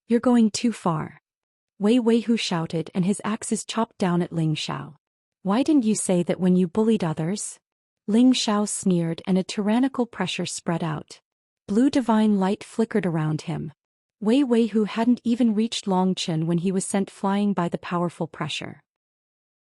"You're going too far." Wei Hu shouted and his axes chopped down at Ling Xiao. "Why didn't you say that when you bullied others?" Ling Xiao sneered and a tyrannical pressure spread out. Blue divine light flickered around him. Wei Hu hadn't even reached Longchen when he was sent flying by the powerful pressure.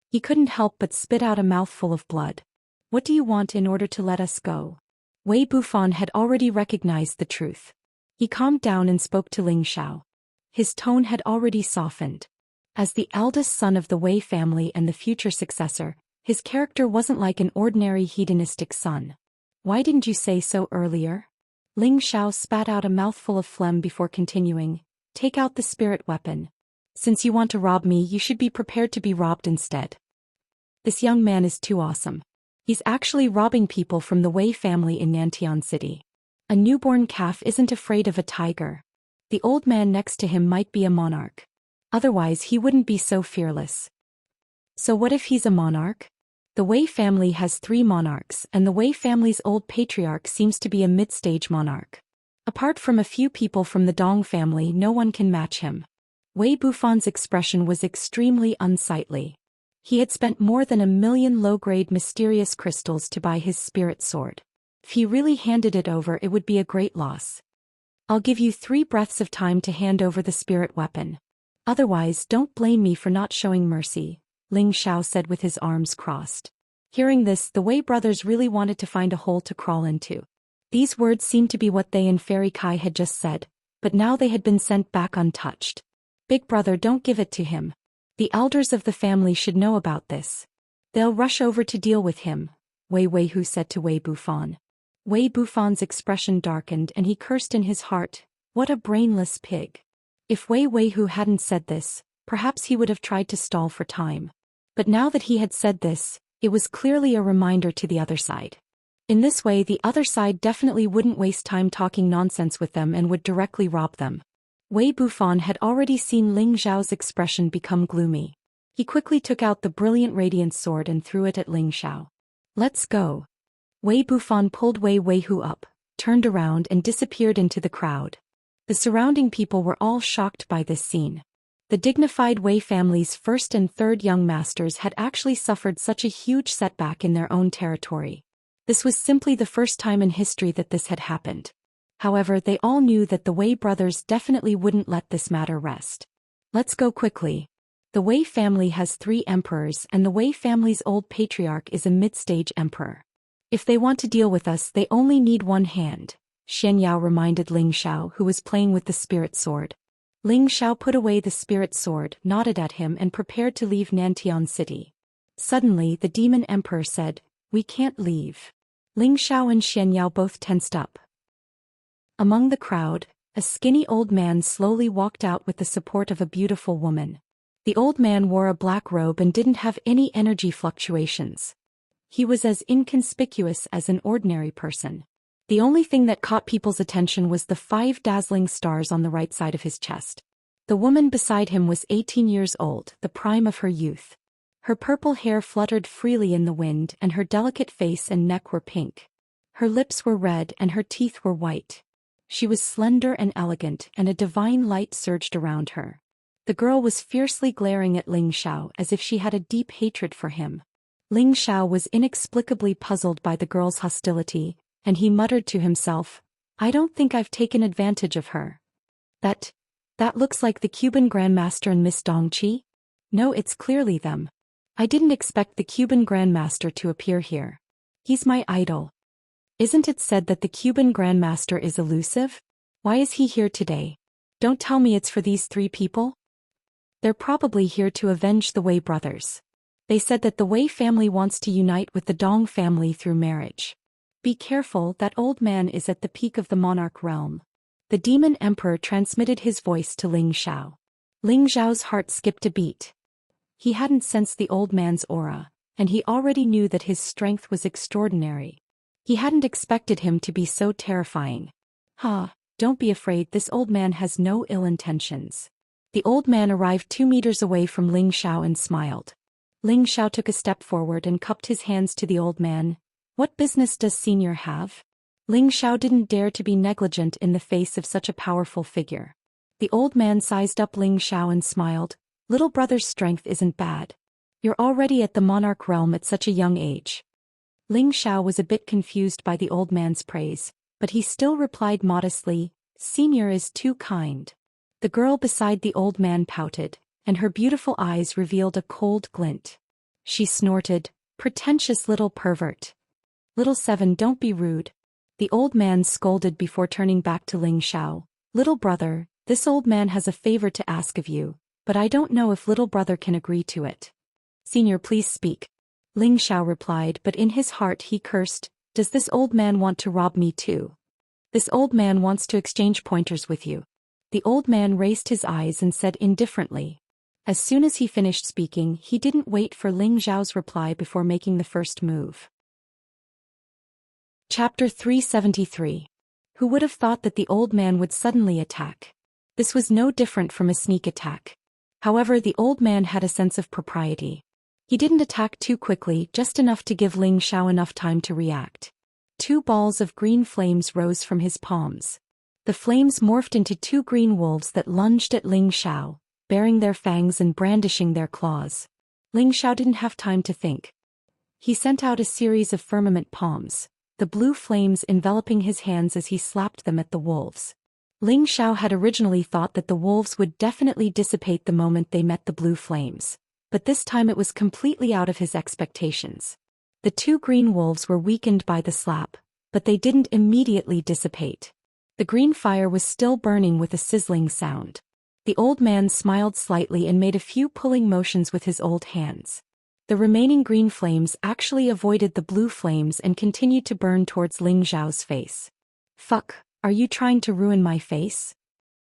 He couldn't help but spit out a mouthful of blood. "What do you want in order to let us go?" Wei Bufan had already recognized the truth. He calmed down and spoke to Ling Xiao. His tone had already softened. As the eldest son of the Wei family and the future successor, his character wasn't like an ordinary hedonistic son. "Why didn't you say so earlier?" Ling Xiao spat out a mouthful of phlegm before continuing, "Take out the spirit weapon. Since you want to rob me, you should be prepared to be robbed instead." This young man is too awesome. He's actually robbing people from the Wei family in Nantian City. A newborn calf isn't afraid of a tiger. The old man next to him might be a monarch. Otherwise he wouldn't be so fearless. So what if he's a monarch? The Wei family has 3 monarchs, and the Wei family's old patriarch seems to be a mid-stage monarch. Apart from a few people from the Dong family, no one can match him. Wei Bufan's expression was extremely unsightly. He had spent more than 1,000,000 low-grade mysterious crystals to buy his spirit sword. If he really handed it over, it would be a great loss. "I'll give you 3 breaths of time to hand over the spirit weapon. Otherwise, don't blame me for not showing mercy," Ling Xiao said with his arms crossed. Hearing this, the Wei brothers really wanted to find a hole to crawl into. These words seemed to be what they and Fairy Kai had just said, but now they had been sent back untouched. Big brother, don't give it to him. The elders of the family should know about this. They'll rush over to deal with him, Wei Weihu said to Wei Bufan. Wei Bufan's expression darkened and he cursed in his heart, what a brainless pig. If Wei Weihu hadn't said this, perhaps he would have tried to stall for time. But now that he had said this, it was clearly a reminder to the other side. In this way, the other side definitely wouldn't waste time talking nonsense with them and would directly rob them. Wei Bufan had already seen Ling Xiao's expression become gloomy. He quickly took out the brilliant radiant sword and threw it at Ling Xiao. Let's go. Wei Bufan pulled Wei Weihu up, turned around and disappeared into the crowd. The surrounding people were all shocked by this scene. The dignified Wei family's first and third young masters had actually suffered such a huge setback in their own territory. This was simply the first time in history that this had happened. However, they all knew that the Wei brothers definitely wouldn't let this matter rest. Let's go quickly. The Wei family has 3 emperors and the Wei family's old patriarch is a mid-stage emperor. If they want to deal with us, they only need one hand, Xianxia reminded Ling Xiao, who was playing with the spirit sword. Ling Xiao put away the spirit sword, nodded at him and prepared to leave Nantian City. Suddenly, the demon emperor said, "We can't leave." Ling Xiao and Xianxia both tensed up. Among the crowd, a skinny old man slowly walked out with the support of a beautiful woman. The old man wore a black robe and didn't have any energy fluctuations. He was as inconspicuous as an ordinary person. The only thing that caught people's attention was the 5 dazzling stars on the right side of his chest. The woman beside him was 18 years old, the prime of her youth. Her purple hair fluttered freely in the wind and her delicate face and neck were pink. Her lips were red and her teeth were white. She was slender and elegant and a divine light surged around her. The girl was fiercely glaring at Ling Xiao as if she had a deep hatred for him. Ling Xiao was inexplicably puzzled by the girl's hostility, and he muttered to himself, "I don't think I've taken advantage of her. That looks like the Cuban Grandmaster and Miss Dongqi? No, it's clearly them. I didn't expect the Cuban Grandmaster to appear here. He's my idol. Isn't it said that the Cuban Grandmaster is elusive? Why is he here today? Don't tell me it's for these 3 people? They're probably here to avenge the Wei brothers. They said that the Wei family wants to unite with the Dong family through marriage. Be careful, that old man is at the peak of the monarch realm." The demon emperor transmitted his voice to Ling Xiao. Ling Xiao's heart skipped a beat. He hadn't sensed the old man's aura, and he already knew that his strength was extraordinary. He hadn't expected him to be so terrifying. Don't be afraid, this old man has no ill intentions. The old man arrived 2 meters away from Ling Xiao and smiled. Ling Xiao took a step forward and cupped his hands to the old man. What business does senior have? Ling Xiao didn't dare to be negligent in the face of such a powerful figure. The old man sized up Ling Xiao and smiled. Little brother's strength isn't bad. You're already at the monarch realm at such a young age. Ling Xiao was a bit confused by the old man's praise, but he still replied modestly, "Senior is too kind." The girl beside the old man pouted, and her beautiful eyes revealed a cold glint. She snorted, "Pretentious little pervert. Little 7, don't be rude." The old man scolded before turning back to Ling Xiao. "Little brother, this old man has a favor to ask of you, but I don't know if little brother can agree to it." "Senior, please speak." Ling Xiao replied, but in his heart he cursed, "Does this old man want to rob me too? This old man wants to exchange pointers with you." The old man raised his eyes and said indifferently. As soon as he finished speaking, he didn't wait for Ling Xiao's reply before making the first move. Chapter 373. Who would have thought that the old man would suddenly attack? This was no different from a sneak attack. However, the old man had a sense of propriety. He didn't attack too quickly, just enough to give Ling Xiao enough time to react. 2 balls of green flames rose from his palms. The flames morphed into 2 green wolves that lunged at Ling Xiao, baring their fangs and brandishing their claws. Ling Xiao didn't have time to think. He sent out a series of firmament palms, the blue flames enveloping his hands as he slapped them at the wolves. Ling Xiao had originally thought that the wolves would definitely dissipate the moment they met the blue flames, but this time it was completely out of his expectations. The 2 green wolves were weakened by the slap, but they didn't immediately dissipate. The green fire was still burning with a sizzling sound. The old man smiled slightly and made a few pulling motions with his old hands. The remaining green flames actually avoided the blue flames and continued to burn towards Ling Xiao's face. Fuck, are you trying to ruin my face?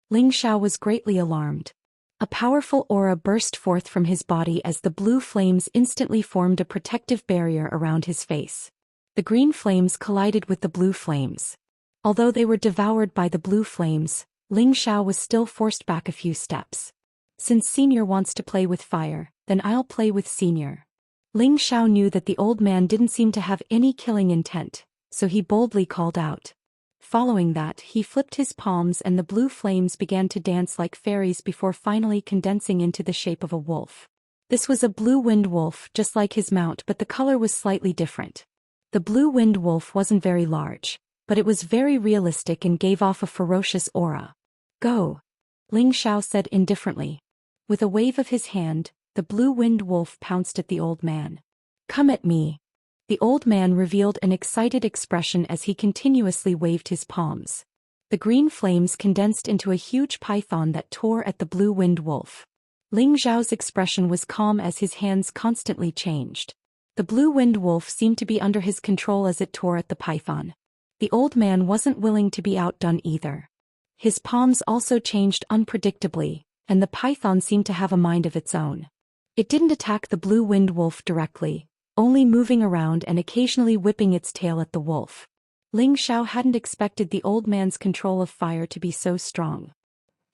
Ling Xiao was greatly alarmed. A powerful aura burst forth from his body as the blue flames instantly formed a protective barrier around his face. The green flames collided with the blue flames. Although they were devoured by the blue flames, Ling Xiao was still forced back a few steps. Since Senior wants to play with fire, then I'll play with Senior. Ling Xiao knew that the old man didn't seem to have any killing intent, so he boldly called out. Following that, he flipped his palms and the blue flames began to dance like fairies before finally condensing into the shape of a wolf. This was a blue wind wolf, just like his mount, but the color was slightly different. The blue wind wolf wasn't very large, but it was very realistic and gave off a ferocious aura. Go! Ling Xiao said indifferently. With a wave of his hand, the blue wind wolf pounced at the old man. Come at me! The old man revealed an excited expression as he continuously waved his palms. The green flames condensed into a huge python that tore at the blue wind wolf. Ling Xiao's expression was calm as his hands constantly changed. The blue wind wolf seemed to be under his control as it tore at the python. The old man wasn't willing to be outdone either. His palms also changed unpredictably, and the python seemed to have a mind of its own. It didn't attack the blue wind wolf directly, only moving around and occasionally whipping its tail at the wolf. Ling Xiao hadn't expected the old man's control of fire to be so strong.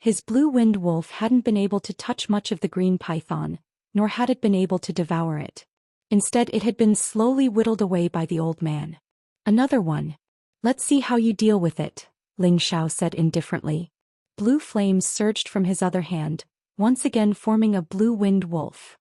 His blue wind wolf hadn't been able to touch much of the green python, nor had it been able to devour it. Instead, it had been slowly whittled away by the old man. Another one. Let's see how you deal with it, Ling Xiao said indifferently. Blue flames surged from his other hand, once again forming a blue wind wolf.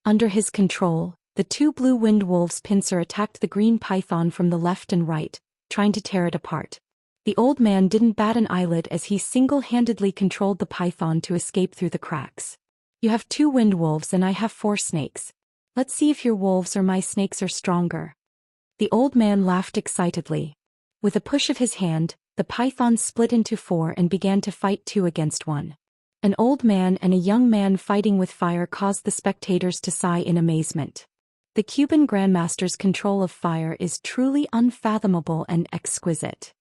Under his control, the two blue wind wolves' pincer attacked the green python from the left and right, trying to tear it apart. The old man didn't bat an eyelid as he single-handedly controlled the python to escape through the cracks. You have 2 wind wolves and I have 4 snakes. Let's see if your wolves or my snakes are stronger. The old man laughed excitedly. With a push of his hand, the python split into 4 and began to fight 2 against 1. An old man and a young man fighting with fire caused the spectators to sigh in amazement. The Cuban Grandmaster's control of fire is truly unfathomable and exquisite.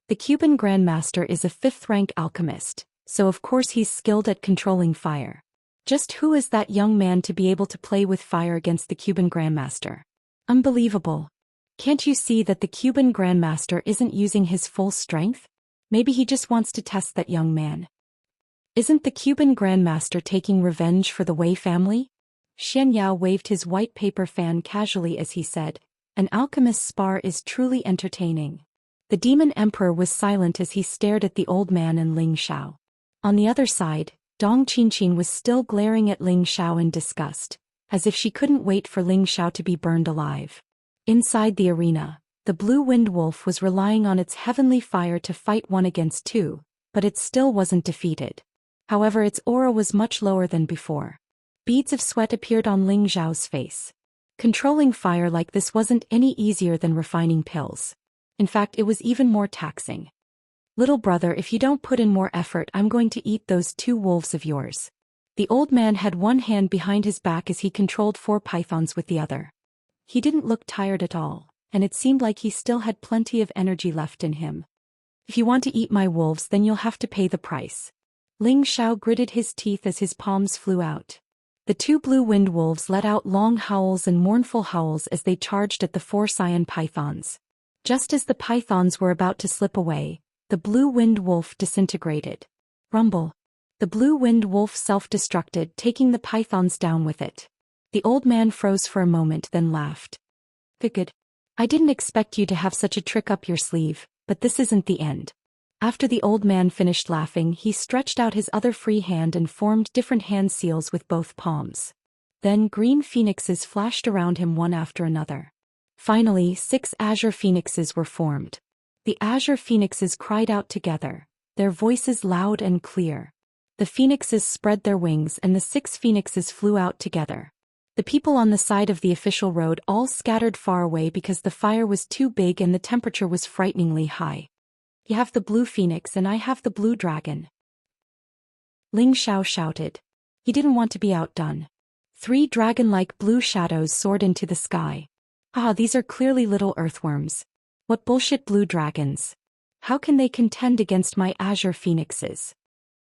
The Cuban Grandmaster is a 5th-rank alchemist, so of course he's skilled at controlling fire. Just who is that young man to be able to play with fire against the Cuban Grandmaster? Unbelievable. Can't you see that the Cuban Grandmaster isn't using his full strength? Maybe he just wants to test that young man. Isn't the Cuban Grandmaster taking revenge for the Wei family? Xianxia waved his white paper fan casually as he said, "An alchemist's spar is truly entertaining." The Demon Emperor was silent as he stared at the old man and Ling Xiao. On the other side, Dong Qinqin was still glaring at Ling Xiao in disgust, as if she couldn't wait for Ling Xiao to be burned alive. Inside the arena, the blue wind wolf was relying on its heavenly fire to fight 1 against 2, but it still wasn't defeated. However, its aura was much lower than before. Beads of sweat appeared on Ling Xiao's face. Controlling fire like this wasn't any easier than refining pills. In fact, it was even more taxing. Little brother, if you don't put in more effort, I'm going to eat those 2 wolves of yours. The old man had one hand behind his back as he controlled 4 pythons with the other. He didn't look tired at all, and it seemed like he still had plenty of energy left in him. If you want to eat my wolves, then you'll have to pay the price. Ling Xiao gritted his teeth as his palms flew out. The 2 blue wind wolves let out long howls and mournful howls as they charged at the 4 cyan pythons. Just as the pythons were about to slip away, the blue wind wolf disintegrated. Rumble. The blue wind wolf self-destructed, taking the pythons down with it. The old man froze for a moment, then laughed. Good. I didn't expect you to have such a trick up your sleeve, but this isn't the end. After the old man finished laughing, he stretched out his other free hand and formed different hand seals with both palms. Then green phoenixes flashed around him one after another. Finally, 6 azure phoenixes were formed. The azure phoenixes cried out together, their voices loud and clear. The phoenixes spread their wings and the 6 phoenixes flew out together. The people on the side of the official road all scattered far away because the fire was too big and the temperature was frighteningly high. You have the blue phoenix and I have the blue dragon. Ling Xiao shouted. He didn't want to be outdone. 3 dragon-like blue shadows soared into the sky. Ah, these are clearly little earthworms. What bullshit blue dragons. How can they contend against my azure phoenixes?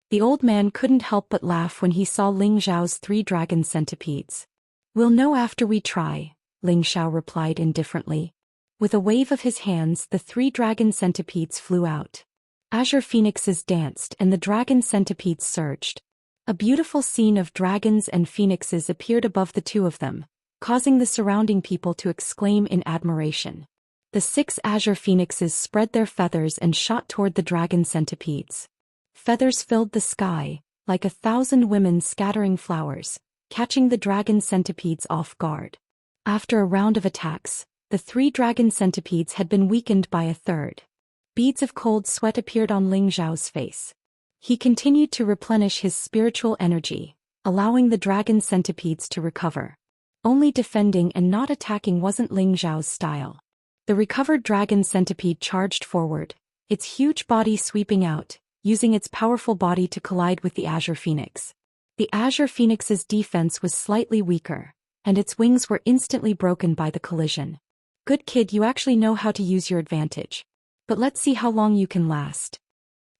The old man couldn't help but laugh when he saw Ling Xiao's 3 dragon centipedes. We'll know after we try, Ling Xiao replied indifferently. With a wave of his hands, the 3 dragon centipedes flew out. Azure phoenixes danced and the dragon centipedes surged. A beautiful scene of dragons and phoenixes appeared above the 2 of them, causing the surrounding people to exclaim in admiration. The 6 azure phoenixes spread their feathers and shot toward the dragon centipedes. Feathers filled the sky, like 1,000 women scattering flowers, catching the dragon centipedes off guard. After a round of attacks, the 3 dragon centipedes had been weakened by a third. Beads of cold sweat appeared on Ling Xiao's face. He continued to replenish his spiritual energy, allowing the dragon centipedes to recover. Only defending and not attacking wasn't Ling Xiao's style. The recovered dragon centipede charged forward, its huge body sweeping out, using its powerful body to collide with the azure phoenix. The azure phoenix's defense was slightly weaker, and its wings were instantly broken by the collision. Good kid, you actually know how to use your advantage. But let's see how long you can last.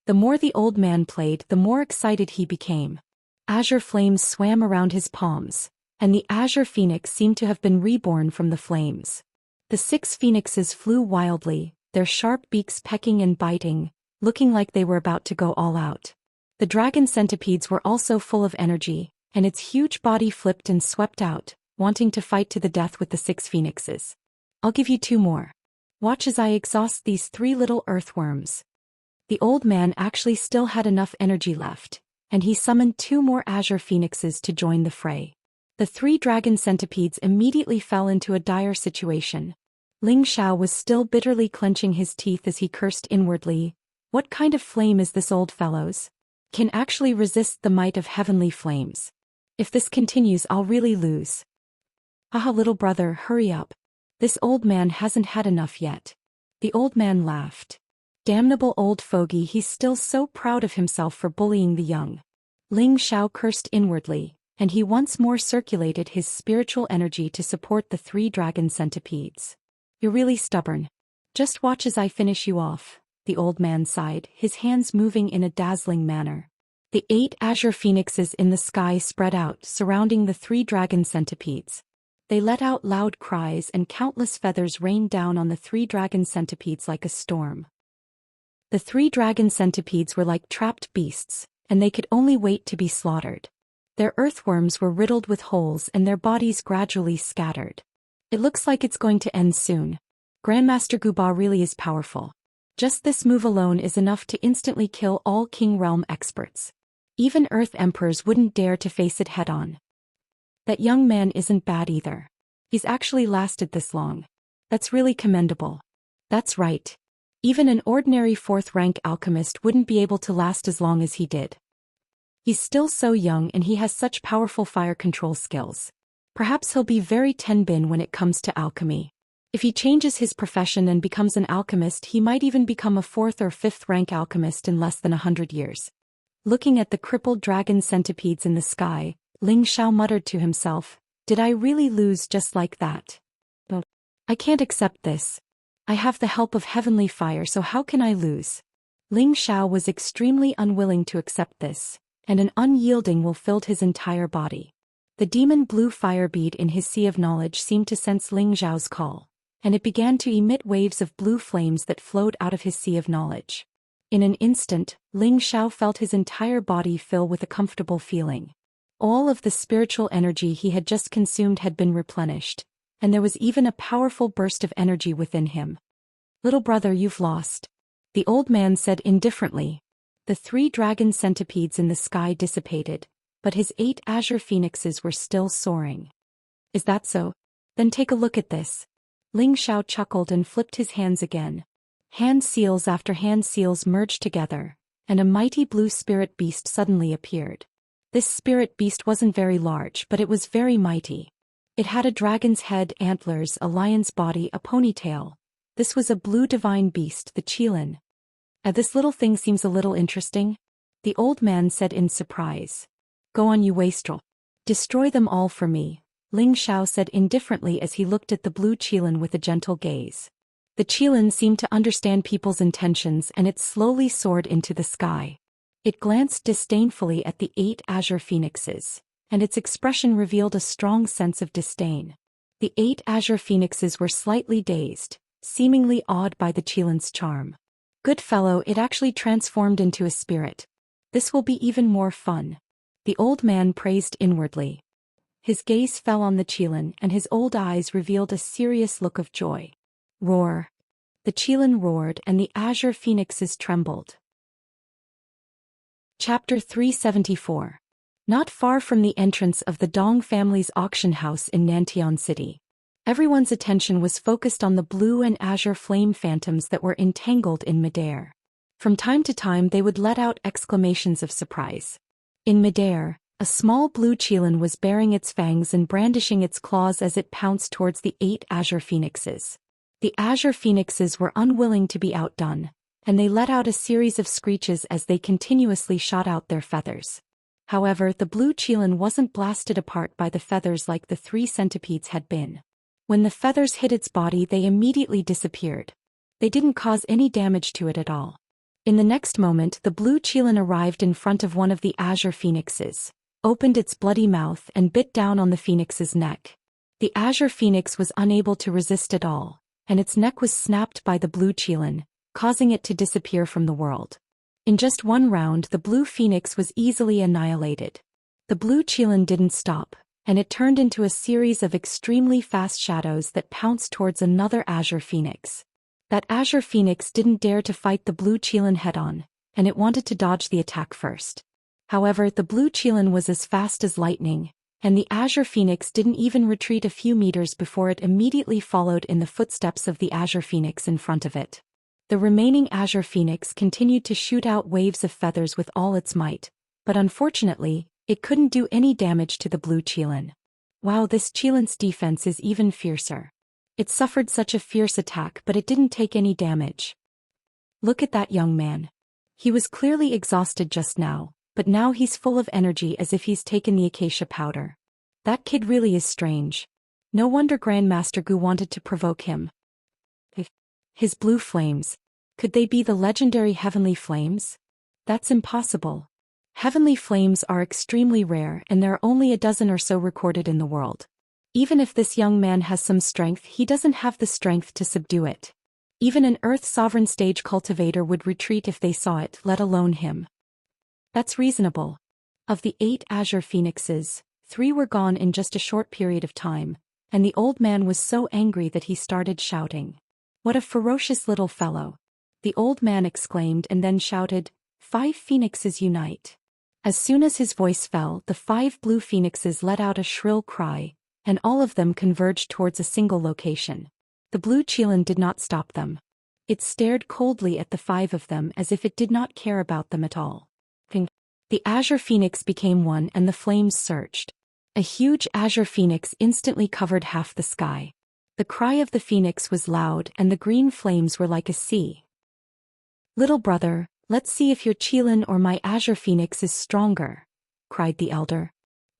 The more the old man played, the more excited he became. Azure flames swam around his palms, and the azure phoenix seemed to have been reborn from the flames. The 6 phoenixes flew wildly, their sharp beaks pecking and biting, looking like they were about to go all out. The dragon centipedes were also full of energy, and its huge body flipped and swept out, wanting to fight to the death with the 6 phoenixes. I'll give you 2 more. Watch as I exhaust these 3 little earthworms. The old man actually still had enough energy left, and he summoned 2 more azure phoenixes to join the fray. The 3 dragon centipedes immediately fell into a dire situation. Ling Xiao was still bitterly clenching his teeth as he cursed inwardly. What kind of flame is this, old fellows? Can actually resist the might of heavenly flames. If this continues, I'll really lose. Aha, little brother, hurry up. This old man hasn't had enough yet. The old man laughed. Damnable old fogey, he's still so proud of himself for bullying the young. Ling Xiao cursed inwardly, and he once more circulated his spiritual energy to support the 3 dragon centipedes. You're really stubborn. Just watch as I finish you off, the old man sighed, his hands moving in a dazzling manner. The 8 azure phoenixes in the sky spread out, surrounding the 3 dragon centipedes. They let out loud cries and countless feathers rained down on the 3 dragon centipedes like a storm. The 3 dragon centipedes were like trapped beasts, and they could only wait to be slaughtered. Their earthworms were riddled with holes and their bodies gradually scattered. It looks like it's going to end soon. Grandmaster Guba really is powerful. Just this move alone is enough to instantly kill all King Realm experts. Even Earth Emperors wouldn't dare to face it head-on. That young man isn't bad either. He's actually lasted this long. That's really commendable. That's right. Even an ordinary 4th-rank alchemist wouldn't be able to last as long as he did. He's still so young and he has such powerful fire control skills. Perhaps he'll be very tenbin when it comes to alchemy. If he changes his profession and becomes an alchemist, he might even become a 4th or 5th-rank alchemist in less than 100 years. Looking at the crippled dragon centipedes in the sky, Ling Xiao muttered to himself, "Did I really lose just like that? But I can't accept this. I have the help of heavenly fire, so how can I lose?" Ling Xiao was extremely unwilling to accept this, and an unyielding will filled his entire body. The demon blue fire bead in his sea of knowledge seemed to sense Ling Xiao's call, and it began to emit waves of blue flames that flowed out of his sea of knowledge. In an instant, Ling Xiao felt his entire body fill with a comfortable feeling. All of the spiritual energy he had just consumed had been replenished, and there was even a powerful burst of energy within him. "Little brother, you've lost," the old man said indifferently. The 3 dragon centipedes in the sky dissipated, but his 8 azure phoenixes were still soaring. "Is that so? Then take a look at this." Ling Xiao chuckled and flipped his hands again. Hand seals after hand seals merged together, and a mighty blue spirit beast suddenly appeared. This spirit beast wasn't very large, but it was very mighty. It had a dragon's head, antlers, a lion's body, a ponytail. This was a blue divine beast, the Qilin. This little thing seems a little interesting. the old man said in surprise. Go on, you wastrel. Destroy them all for me, Ling Xiao said indifferently as he looked at the blue qilin with a gentle gaze. The qilin seemed to understand people's intentions and it slowly soared into the sky. It glanced disdainfully at the 8 azure phoenixes, and its expression revealed a strong sense of disdain. The 8 azure phoenixes were slightly dazed, seemingly awed by the qilin's charm. Good fellow, it actually transformed into a spirit. This will be even more fun. The old man praised inwardly. His gaze fell on the qilin and his old eyes revealed a serious look of joy. Roar! The qilin roared and the azure phoenixes trembled. Chapter 374. Not far from the entrance of the Dong family's auction house in Nantian City, everyone's attention was focused on the blue and azure flame phantoms that were entangled in midair. From time to time they would let out exclamations of surprise. In midair, a small blue qilin was baring its fangs and brandishing its claws as it pounced towards the 8 azure phoenixes. The azure phoenixes were unwilling to be outdone, and they let out a series of screeches as they continuously shot out their feathers. However, the blue qilin wasn't blasted apart by the feathers like the 3 centipedes had been. When the feathers hit its body, they immediately disappeared. They didn't cause any damage to it at all. In the next moment, the blue qilin arrived in front of one of the azure phoenixes, opened its bloody mouth and bit down on the phoenix's neck. The azure phoenix was unable to resist at all, and its neck was snapped by the blue qilin, causing it to disappear from the world. In just one round, the blue phoenix was easily annihilated. The blue qilin didn't stop, and it turned into a series of extremely fast shadows that pounced towards another azure phoenix. That azure phoenix didn't dare to fight the blue qilin head-on, and it wanted to dodge the attack first. However, the blue qilin was as fast as lightning, and the azure phoenix didn't even retreat a few meters before it immediately followed in the footsteps of the azure phoenix in front of it. The remaining azure phoenix continued to shoot out waves of feathers with all its might, but unfortunately, it couldn't do any damage to the blue qilin. Wow, this qilin's defense is even fiercer. It suffered such a fierce attack, but it didn't take any damage. Look at that young man. He was clearly exhausted just now, but now he's full of energy as if he's taken the acacia powder. That kid really is strange. No wonder Grandmaster Gu wanted to provoke him. His blue flames. Could they be the legendary heavenly flames? That's impossible. Heavenly flames are extremely rare and there are only a dozen or so recorded in the world. Even if this young man has some strength, he doesn't have the strength to subdue it. Even an Earth Sovereign stage cultivator would retreat if they saw it, let alone him. That's reasonable. Of the 8 azure phoenixes, 3 were gone in just a short period of time, and the old man was so angry that he started shouting. What a ferocious little fellow! The old man exclaimed and then shouted, 5 phoenixes unite. As soon as his voice fell, the 5 blue phoenixes let out a shrill cry, and all of them converged towards a single location. The blue qilin did not stop them. It stared coldly at the 5 of them as if it did not care about them at all. The azure phoenix became one and the flames surged. A huge azure phoenix instantly covered half the sky. The cry of the phoenix was loud and the green flames were like a sea. Little brother, let's see if your qilin or my azure phoenix is stronger, cried the elder.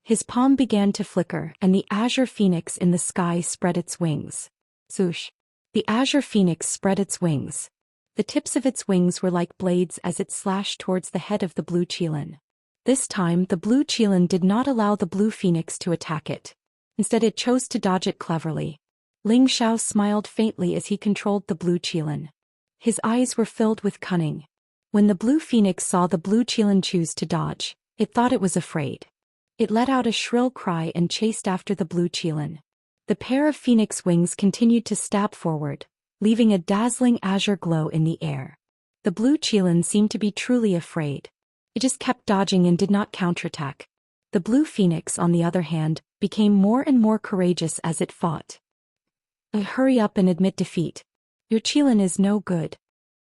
His palm began to flicker and the azure phoenix in the sky spread its wings. Swoosh! The azure phoenix spread its wings. The tips of its wings were like blades as it slashed towards the head of the blue qilin. This time the blue qilin did not allow the blue phoenix to attack it. Instead it chose to dodge it cleverly. Ling Xiao smiled faintly as he controlled the blue qilin. His eyes were filled with cunning. When the blue phoenix saw the blue qilin choose to dodge, it thought it was afraid. It let out a shrill cry and chased after the blue qilin. The pair of phoenix wings continued to stab forward, leaving a dazzling azure glow in the air. The blue qilin seemed to be truly afraid. It just kept dodging and did not counterattack. The blue phoenix, on the other hand, became more and more courageous as it fought. Hurry up and admit defeat. Your qilin is no good.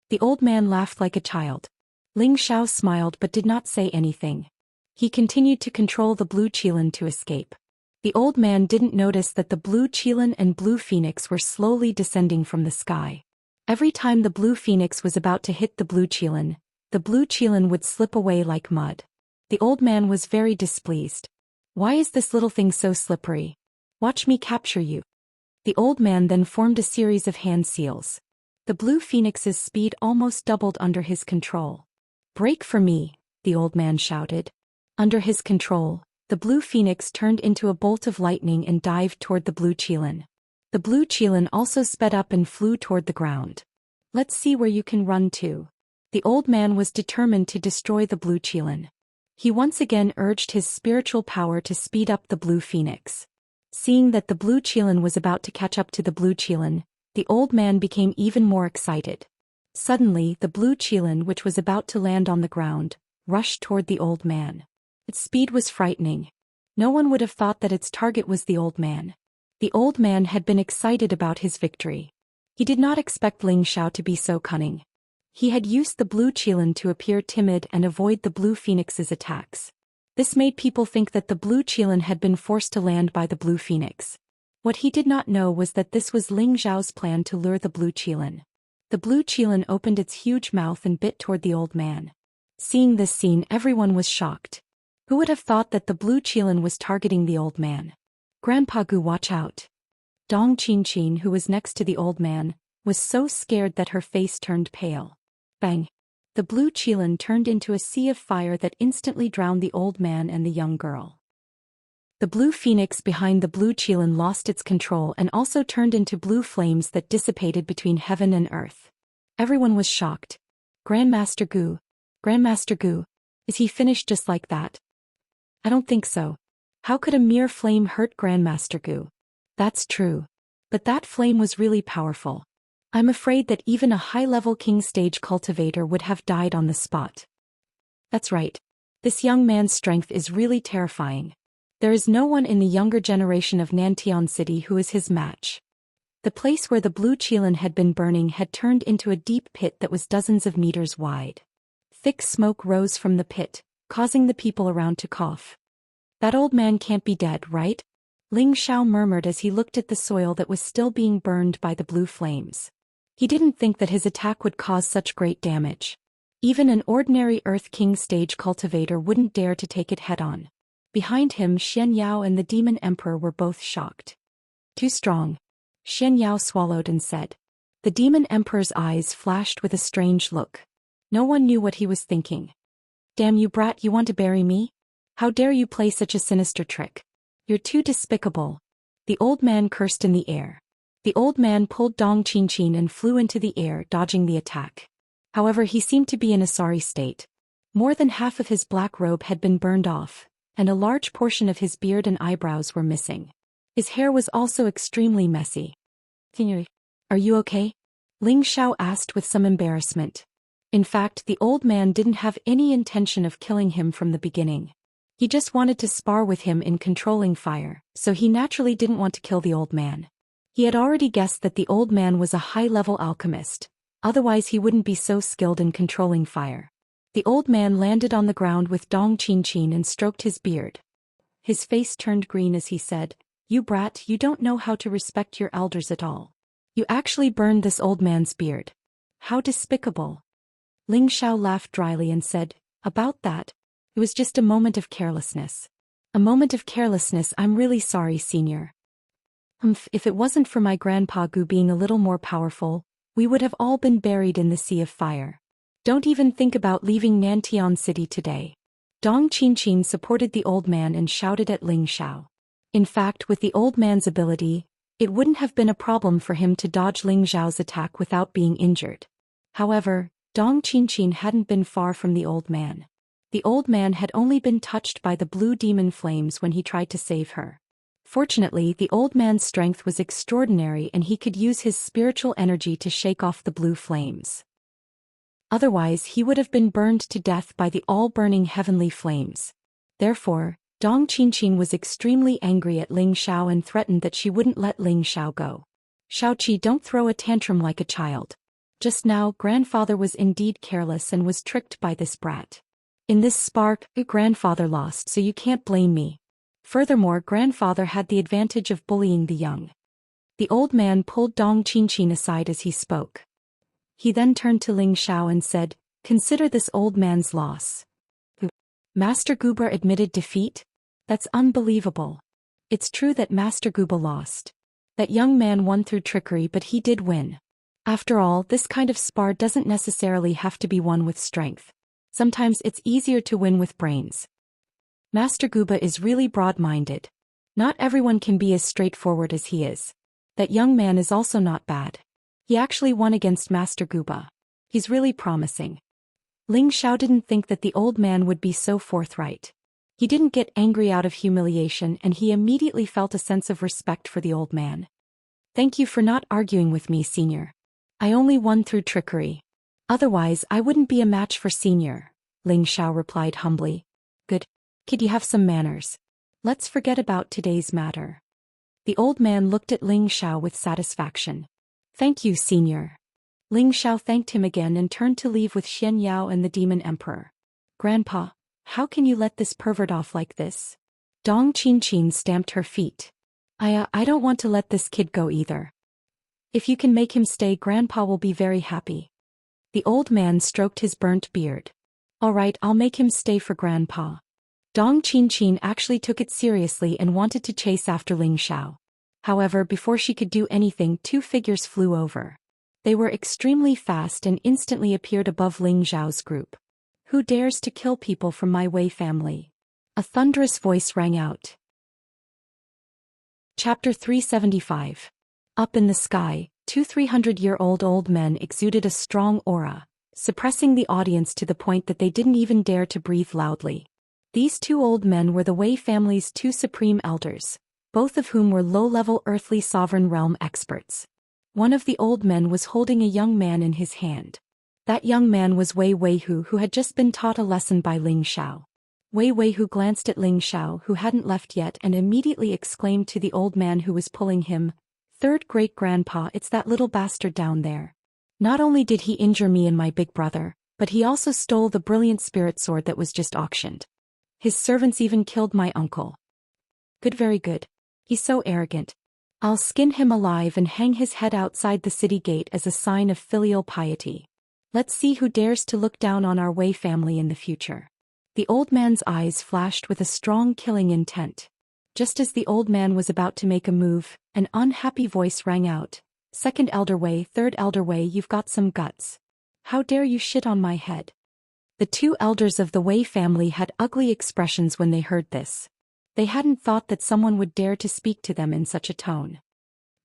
The old man laughed like a child. Ling Xiao smiled but did not say anything. He continued to control the blue qilin to escape. The old man didn't notice that the blue qilin and blue phoenix were slowly descending from the sky. Every time the blue phoenix was about to hit the blue qilin, the blue qilin would slip away like mud. The old man was very displeased. Why is this little thing so slippery? Watch me capture you. The old man then formed a series of hand seals. The blue phoenix's speed almost doubled under his control. Break for me, the old man shouted. Under his control, the blue phoenix turned into a bolt of lightning and dived toward the blue qilin. The blue qilin also sped up and flew toward the ground. Let's see where you can run to. The old man was determined to destroy the blue qilin. He once again urged his spiritual power to speed up the blue phoenix. Seeing that the blue qilin was about to catch up to the blue qilin, the old man became even more excited. Suddenly, the blue qilin, which was about to land on the ground, rushed toward the old man. Its speed was frightening. No one would have thought that its target was the old man. The old man had been excited about his victory. He did not expect Ling Xiao to be so cunning. He had used the blue qilin to appear timid and avoid the blue phoenix's attacks. This made people think that the blue qilin had been forced to land by the blue phoenix. What he did not know was that this was Ling Xiao's plan to lure the blue qilin. The blue qilin opened its huge mouth and bit toward the old man. Seeing this scene, everyone was shocked. Who would have thought that the blue qilin was targeting the old man? Grandpa Gu, watch out. Dong Qingqin, who was next to the old man, was so scared that her face turned pale. Bang! The blue qilin turned into a sea of fire that instantly drowned the old man and the young girl. The blue phoenix behind the blue qilin lost its control and also turned into blue flames that dissipated between heaven and earth. Everyone was shocked. Grandmaster Gu, is he finished just like that? I don't think so. How could a mere flame hurt Grandmaster Gu? That's true. But that flame was really powerful. I'm afraid that even a high-level king stage cultivator would have died on the spot. That's right. This young man's strength is really terrifying. There is no one in the younger generation of Nantian City who is his match. The place where the blue qilin had been burning had turned into a deep pit that was dozens of meters wide. Thick smoke rose from the pit, causing the people around to cough. That old man can't be dead, right? Ling Xiao murmured as he looked at the soil that was still being burned by the blue flames. He didn't think that his attack would cause such great damage. Even an ordinary Earth King stage cultivator wouldn't dare to take it head-on. Behind him, Xianxia and the Demon Emperor were both shocked. Too strong. Xianxia swallowed and said. The Demon Emperor's eyes flashed with a strange look. No one knew what he was thinking. Damn you brat, you want to bury me? How dare you play such a sinister trick? You're too despicable. The old man cursed in the air. The old man pulled Dong Qingqin and flew into the air, dodging the attack. However, he seemed to be in a sorry state. More than half of his black robe had been burned off, and a large portion of his beard and eyebrows were missing. His hair was also extremely messy. Are you okay? Ling Xiao asked with some embarrassment. In fact, the old man didn't have any intention of killing him from the beginning. He just wanted to spar with him in controlling fire, so he naturally didn't want to kill the old man. He had already guessed that the old man was a high-level alchemist, otherwise he wouldn't be so skilled in controlling fire. The old man landed on the ground with Dong Qingqin and stroked his beard. His face turned green as he said, You brat, you don't know how to respect your elders at all. You actually burned this old man's beard. How despicable. Ling Xiao laughed dryly and said, About that. It was just a moment of carelessness. A moment of carelessness, I'm really sorry, senior. If it wasn't for my grandpa Gu being a little more powerful, we would have all been buried in the sea of fire. Don't even think about leaving Nantian City today. Dong Qingqin supported the old man and shouted at Ling Xiao. In fact, with the old man's ability, it wouldn't have been a problem for him to dodge Ling Xiao's attack without being injured. However, Dong Qingqin hadn't been far from the old man. The old man had only been touched by the blue demon flames when he tried to save her. Fortunately, the old man's strength was extraordinary and he could use his spiritual energy to shake off the blue flames. Otherwise, he would have been burned to death by the all-burning heavenly flames. Therefore, Dong Qingqin was extremely angry at Ling Xiao and threatened that she wouldn't let Ling Xiao go. Xiaoqi, don't throw a tantrum like a child. Just now, grandfather was indeed careless and was tricked by this brat. In this spark, grandfather lost, so you can't blame me. Furthermore, grandfather had the advantage of bullying the young. The old man pulled Dong Qingqin aside as he spoke. He then turned to Ling Xiao and said, Consider this old man's loss. Master Guba admitted defeat? That's unbelievable. It's true that Master Guba lost. That young man won through trickery, but he did win. After all, this kind of spar doesn't necessarily have to be won with strength. Sometimes it's easier to win with brains. Master Guba is really broad-minded. Not everyone can be as straightforward as he is. That young man is also not bad. He actually won against Master Guba. He's really promising. Ling Xiao didn't think that the old man would be so forthright. He didn't get angry out of humiliation, and he immediately felt a sense of respect for the old man. Thank you for not arguing with me, Senior. I only won through trickery. Otherwise, I wouldn't be a match for Senior, Ling Xiao replied humbly. Good. Kid, you have some manners. Let's forget about today's matter. The old man looked at Ling Xiao with satisfaction. Thank you, Senior. Ling Xiao thanked him again and turned to leave with Xianxia and the Demon Emperor. Grandpa, how can you let this pervert off like this? Dong Qin stamped her feet. I don't want to let this kid go either. If you can make him stay, Grandpa will be very happy. The old man stroked his burnt beard. All right, I'll make him stay for Grandpa. Dong Qin actually took it seriously and wanted to chase after Ling Xiao. However, before she could do anything, two figures flew over. They were extremely fast and instantly appeared above Ling Xiao's group. Who dares to kill people from my Wei family? A thunderous voice rang out. Chapter 375. Up in the sky, two 300-year-old old men exuded a strong aura, suppressing the audience to the point that they didn't even dare to breathe loudly. These two old men were the Wei family's two supreme elders, both of whom were low-level earthly sovereign realm experts. One of the old men was holding a young man in his hand. That young man was Wei Weihu, who had just been taught a lesson by Ling Xiao. Wei Weihu glanced at Ling Xiao, who hadn't left yet, and immediately exclaimed to the old man who was pulling him, "Third great-grandpa, it's that little bastard down there. Not only did he injure me and my big brother, but he also stole the brilliant spirit sword that was just auctioned. His servants even killed my uncle. Good, very good. He's so arrogant. I'll skin him alive and hang his head outside the city gate as a sign of filial piety. Let's see who dares to look down on our Wei family in the future." The old man's eyes flashed with a strong killing intent. Just as the old man was about to make a move, an unhappy voice rang out. "Second Elder Wei, Third Elder Wei, you've got some guts. How dare you shit on my head?" The two elders of the Wei family had ugly expressions when they heard this. They hadn't thought that someone would dare to speak to them in such a tone.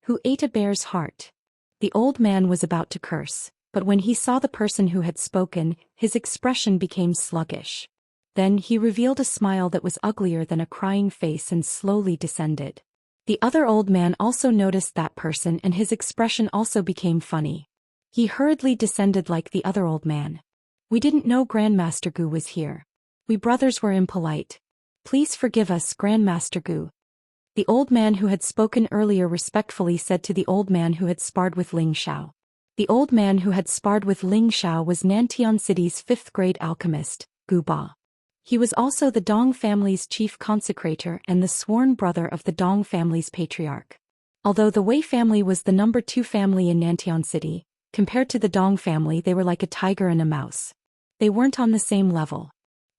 Who ate a bear's heart? The old man was about to curse, but when he saw the person who had spoken, his expression became sluggish. Then he revealed a smile that was uglier than a crying face and slowly descended. The other old man also noticed that person, and his expression also became funny. He hurriedly descended like the other old man. "We didn't know Grandmaster Gu was here. We brothers were impolite. Please forgive us, Grandmaster Gu." The old man who had spoken earlier respectfully said to the old man who had sparred with Ling Xiao. The old man who had sparred with Ling Xiao was Nantian City's 5th-grade alchemist, Gu Ba. He was also the Dong family's chief consecrator and the sworn brother of the Dong family's patriarch. Although the Wei family was the number 2 family in Nantian City, compared to the Dong family they were like a tiger and a mouse. They weren't on the same level.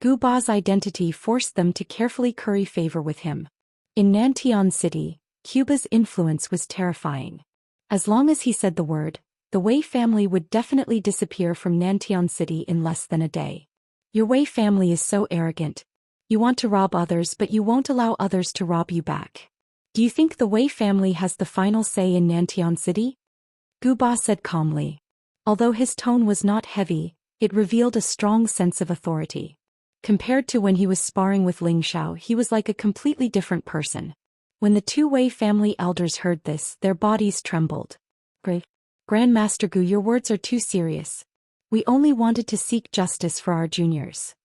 Gu Ba's identity forced them to carefully curry favor with him. In Nantian City, Cuba's influence was terrifying. As long as he said the word, the Wei family would definitely disappear from Nantian City in less than a day. Your Wei family is so arrogant. You want to rob others, but you won't allow others to rob you back. Do you think the Wei family has the final say in Nantian City? Gu Ba said calmly. Although his tone was not heavy, it revealed a strong sense of authority. Compared to when he was sparring with Ling Xiao, he was like a completely different person. When the two Wei family elders heard this, their bodies trembled. Grandmaster Gu, your words are too serious. We only wanted to seek justice for our juniors.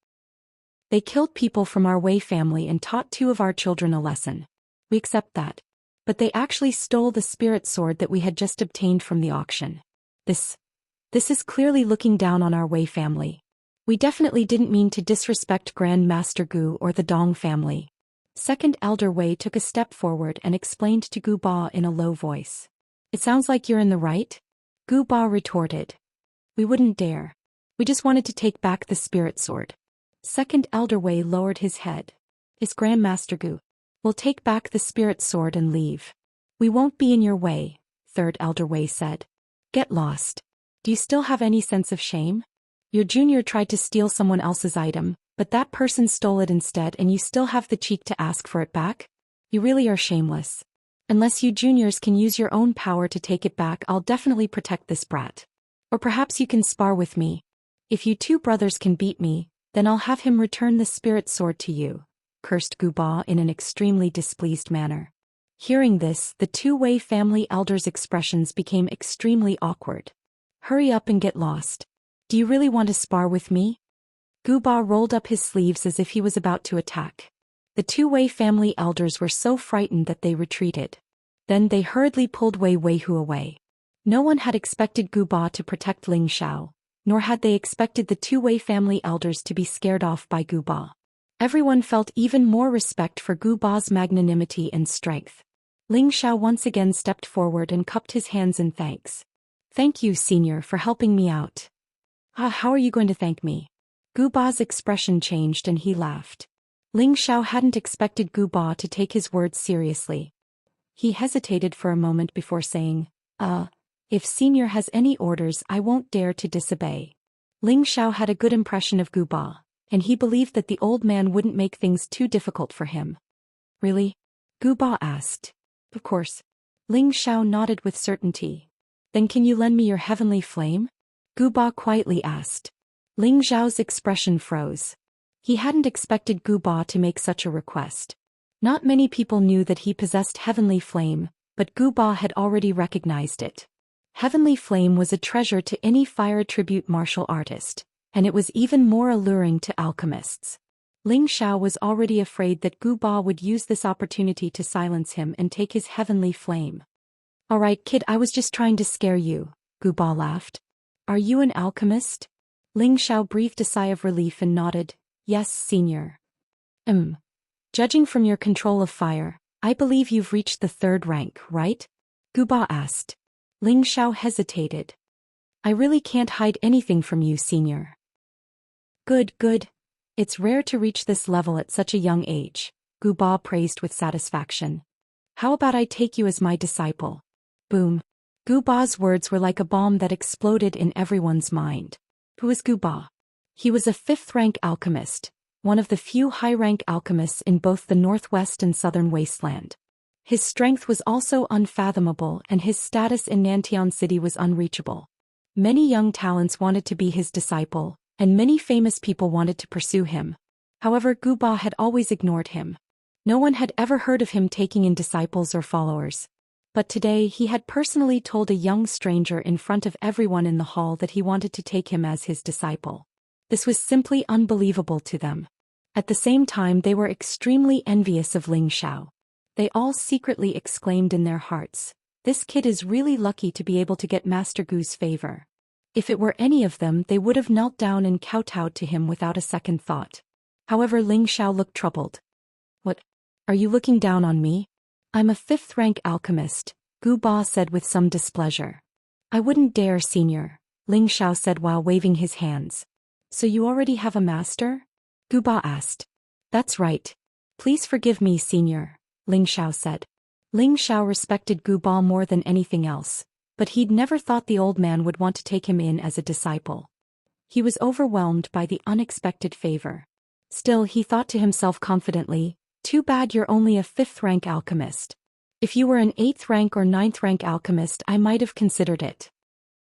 They killed people from our Wei family and taught 2 of our children a lesson. We accept that. But they actually stole the spirit sword that we had just obtained from the auction. This is clearly looking down on our Wei family. We definitely didn't mean to disrespect Grandmaster Gu or the Dong family. Second Elder Wei took a step forward and explained to Gu Ba in a low voice. It sounds like you're in the right? Gu Ba retorted. We wouldn't dare. We just wanted to take back the spirit sword. Second Elder Wei lowered his head. Is Grandmaster Gu. We'll take back the spirit sword and leave. We won't be in your way, Third Elder Wei said. Get lost. Do you still have any sense of shame? Your junior tried to steal someone else's item, but that person stole it instead and you still have the cheek to ask for it back? You really are shameless. Unless you juniors can use your own power to take it back, I'll definitely protect this brat. Or perhaps you can spar with me. If you two brothers can beat me, then I'll have him return the spirit sword to you, cursed Gu Ba in an extremely displeased manner. Hearing this, the two Wei family elders' expressions became extremely awkward. Hurry up and get lost. Do you really want to spar with me? Gu Ba rolled up his sleeves as if he was about to attack. The two Wei family elders were so frightened that they retreated. Then they hurriedly pulled Wei Weihu away. No one had expected Gu Ba to protect Ling Xiao, nor had they expected the two Wei family elders to be scared off by Gu Ba. Everyone felt even more respect for Gu Ba's magnanimity and strength. Ling Xiao once again stepped forward and cupped his hands in thanks. Thank you, senior, for helping me out. How are you going to thank me? Gu Ba's expression changed and he laughed. Ling Xiao hadn't expected Gu Ba to take his words seriously. He hesitated for a moment before saying, if senior has any orders I won't dare to disobey. Ling Xiao had a good impression of Gu Ba, and he believed that the old man wouldn't make things too difficult for him. Really? Gu Ba asked. Of course. Ling Xiao nodded with certainty. Then can you lend me your heavenly flame? Gu Ba quietly asked. Ling Xiao's expression froze. He hadn't expected Gu Ba to make such a request. Not many people knew that he possessed heavenly flame, but Gu Ba had already recognized it. Heavenly flame was a treasure to any fire tribute martial artist, and it was even more alluring to alchemists. Ling Xiao was already afraid that Gu Ba would use this opportunity to silence him and take his heavenly flame. Alright kid, I was just trying to scare you, Gu Ba laughed. Are you an alchemist? Ling Xiao breathed a sigh of relief and nodded. Yes, senior. Judging from your control of fire, I believe you've reached the 3rd rank, right? Gu Ba asked. Ling Xiao hesitated. I really can't hide anything from you, senior. Good. It's rare to reach this level at such a young age, Gu Ba praised with satisfaction. How about I take you as my disciple? Boom. Gu Ba's words were like a bomb that exploded in everyone's mind. Who is Gu Ba? He was a 5th-rank alchemist, one of the few high-rank alchemists in both the northwest and southern wasteland. His strength was also unfathomable and his status in Nantian City was unreachable. Many young talents wanted to be his disciple, and many famous people wanted to pursue him. However, Gu Ba had always ignored him. No one had ever heard of him taking in disciples or followers. But today he had personally told a young stranger in front of everyone in the hall that he wanted to take him as his disciple. This was simply unbelievable to them. At the same time they were extremely envious of Ling Xiao. They all secretly exclaimed in their hearts, this kid is really lucky to be able to get Master Gu's favor. If it were any of them they would have knelt down and kowtowed to him without a second thought. However, Ling Xiao looked troubled. What? Are you looking down on me? I'm a 5th-rank alchemist, Gu Ba said with some displeasure. I wouldn't dare, senior, Ling Xiao said while waving his hands. So you already have a master? Gu Ba asked. That's right. Please forgive me, senior, Ling Xiao said. Ling Xiao respected Gu Ba more than anything else, but he'd never thought the old man would want to take him in as a disciple. He was overwhelmed by the unexpected favor. Still, he thought to himself confidently, too bad you're only a 5th-rank alchemist. If you were an 8th-rank or 9th-rank alchemist I might have considered it.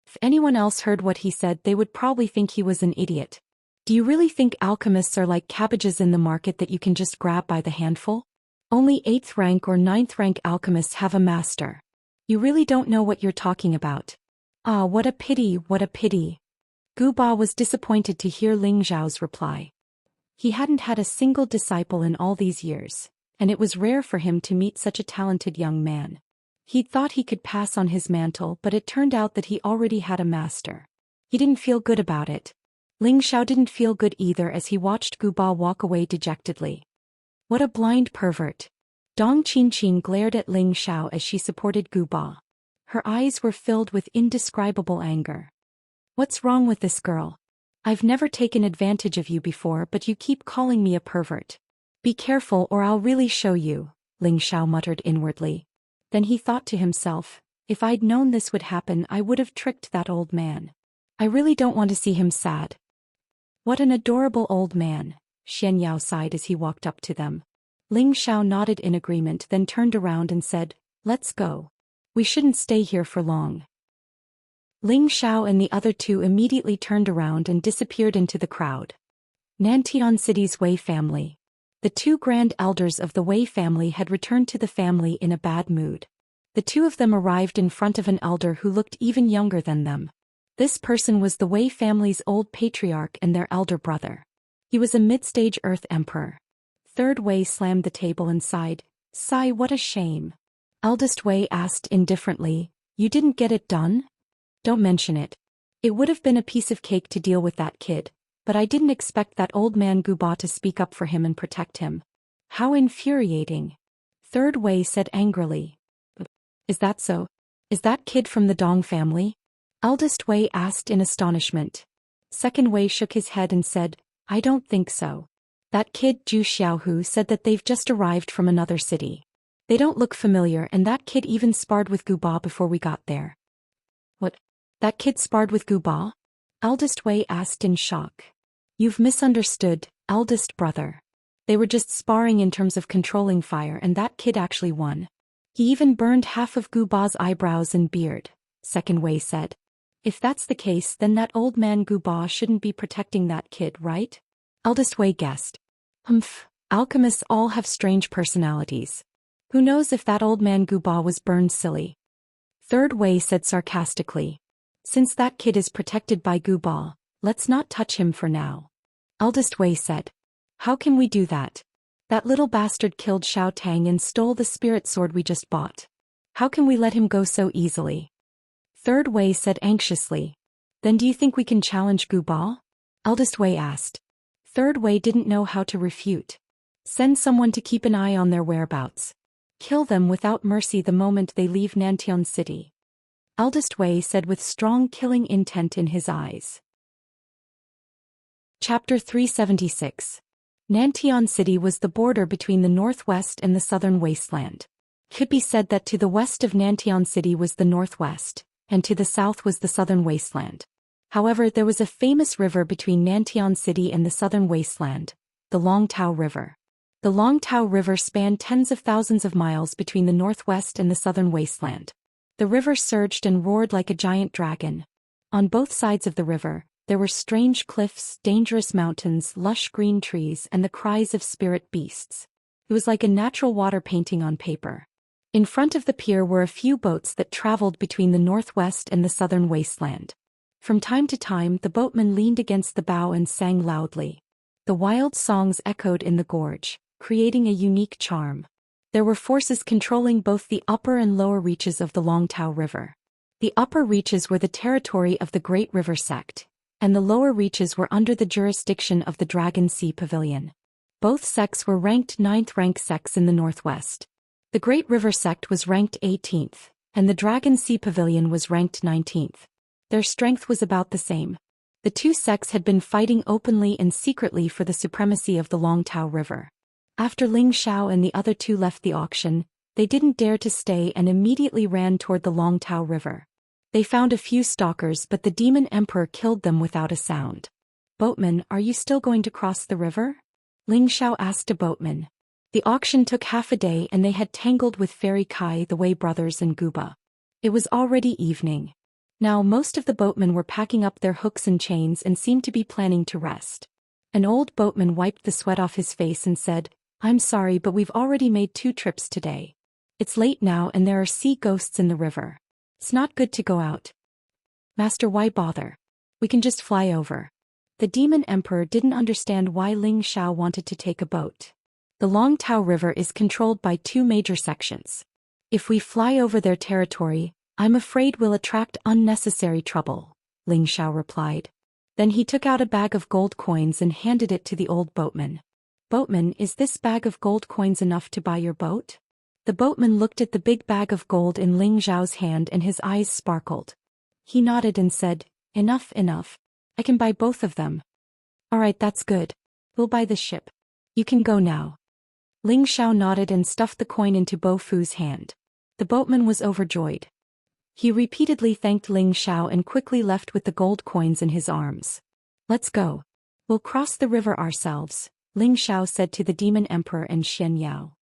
If anyone else heard what he said they would probably think he was an idiot. Do you really think alchemists are like cabbages in the market that you can just grab by the handful? Only 8th-rank or 9th-rank alchemists have a master. You really don't know what you're talking about. Ah, what a pity. Gu Ba was disappointed to hear Ling Xiao's reply. He hadn't had a single disciple in all these years, and it was rare for him to meet such a talented young man. He'd thought he could pass on his mantle, but it turned out that he already had a master. He didn't feel good about it. Ling Xiao didn't feel good either as he watched Gu Ba walk away dejectedly. What a blind pervert. Dong Qinqin glared at Ling Xiao as she supported Gu Ba. Her eyes were filled with indescribable anger. What's wrong with this girl? I've never taken advantage of you before, but you keep calling me a pervert. Be careful or I'll really show you, Ling Xiao muttered inwardly. Then he thought to himself, if I'd known this would happen I would have tricked that old man. I really don't want to see him sad. What an adorable old man, Xianxia sighed as he walked up to them. Ling Xiao nodded in agreement, then turned around and said, let's go. We shouldn't stay here for long. Ling Xiao and the other two immediately turned around and disappeared into the crowd. Nantian City's Wei family. The two grand elders of the Wei family had returned to the family in a bad mood. The two of them arrived in front of an elder who looked even younger than them. This person was the Wei family's old patriarch and their elder brother. He was a mid-stage Earth Emperor. Third Wei slammed the table and sighed. Sigh, what a shame. Eldest Wei asked indifferently, you didn't get it done? Don't mention it. It would have been a piece of cake to deal with that kid, but I didn't expect that old man Guba to speak up for him and protect him. How infuriating. Third Wei said angrily. Is that so? Is that kid from the Dong family? Eldest Wei asked in astonishment. Second Wei shook his head and said, I don't think so. That kid Zhu Xiaohu said that they've just arrived from another city. They don't look familiar, and that kid even sparred with Guba before we got there. What? That kid sparred with Guba? Eldest Wei asked in shock. You've misunderstood, eldest brother. They were just sparring in terms of controlling fire, and that kid actually won. He even burned half of Guba's eyebrows and beard, Second Wei said. If that's the case, then that old man Guba shouldn't be protecting that kid, right? Eldest Wei guessed. Alchemists all have strange personalities. Who knows if that old man Guba was burned silly? Third Wei said sarcastically. Since that kid is protected by Guba, let's not touch him for now. Eldest Wei said. How can we do that? That little bastard killed Xiao Tang and stole the spirit sword we just bought. How can we let him go so easily? Third Wei said anxiously. Then do you think we can challenge Guba? Eldest Wei asked. Third Wei didn't know how to refute. Send someone to keep an eye on their whereabouts. Kill them without mercy the moment they leave Nantian City. Eldest Wei said with strong killing intent in his eyes. Chapter 376. Nantian City was the border between the northwest and the southern wasteland. It could be said that to the west of Nantian City was the northwest, and to the south was the southern wasteland. However, there was a famous river between Nantian City and the southern wasteland, the Longtao River. The Longtao River spanned tens of thousands of miles between the northwest and the southern wasteland. The river surged and roared like a giant dragon. On both sides of the river, there were strange cliffs, dangerous mountains, lush green trees, and the cries of spirit beasts. It was like a natural water painting on paper. In front of the pier were a few boats that traveled between the northwest and the southern wasteland. From time to time, the boatmen leaned against the bow and sang loudly. The wild songs echoed in the gorge, creating a unique charm. There were forces controlling both the upper and lower reaches of the Longtao River. The upper reaches were the territory of the Great River Sect, and the lower reaches were under the jurisdiction of the Dragon Sea Pavilion. Both sects were ranked 9th rank sects in the northwest. The Great River Sect was ranked 18th, and the Dragon Sea Pavilion was ranked 19th. Their strength was about the same. The two sects had been fighting openly and secretly for the supremacy of the Longtao River. After Ling Xiao and the other two left the auction, they didn't dare to stay and immediately ran toward the Longtao River. They found a few stalkers, but the demon emperor killed them without a sound. Boatman, are you still going to cross the river? Ling Xiao asked a boatman. The auction took half a day and they had tangled with Fairy Kai, the Wei brothers and Guba. It was already evening. Now most of the boatmen were packing up their hooks and chains and seemed to be planning to rest. An old boatman wiped the sweat off his face and said, I'm sorry, but we've already made 2 trips today. It's late now and there are sea ghosts in the river. It's not good to go out. Master, why bother? We can just fly over. The demon emperor didn't understand why Ling Xiao wanted to take a boat. The Longtao River is controlled by 2 major sections. If we fly over their territory, I'm afraid we'll attract unnecessary trouble, Ling Xiao replied. Then he took out a bag of gold coins and handed it to the old boatman. Boatman, is this bag of gold coins enough to buy your boat? The boatman looked at the big bag of gold in Ling Xiao's hand and his eyes sparkled. He nodded and said, enough, enough. I can buy both of them. Alright, that's good. We'll buy the ship. You can go now. Ling Xiao nodded and stuffed the coin into Bo Fu's hand. The boatman was overjoyed. He repeatedly thanked Ling Xiao and quickly left with the gold coins in his arms. Let's go. We'll cross the river ourselves, Ling Xiao said to the Demon Emperor and Xianxia.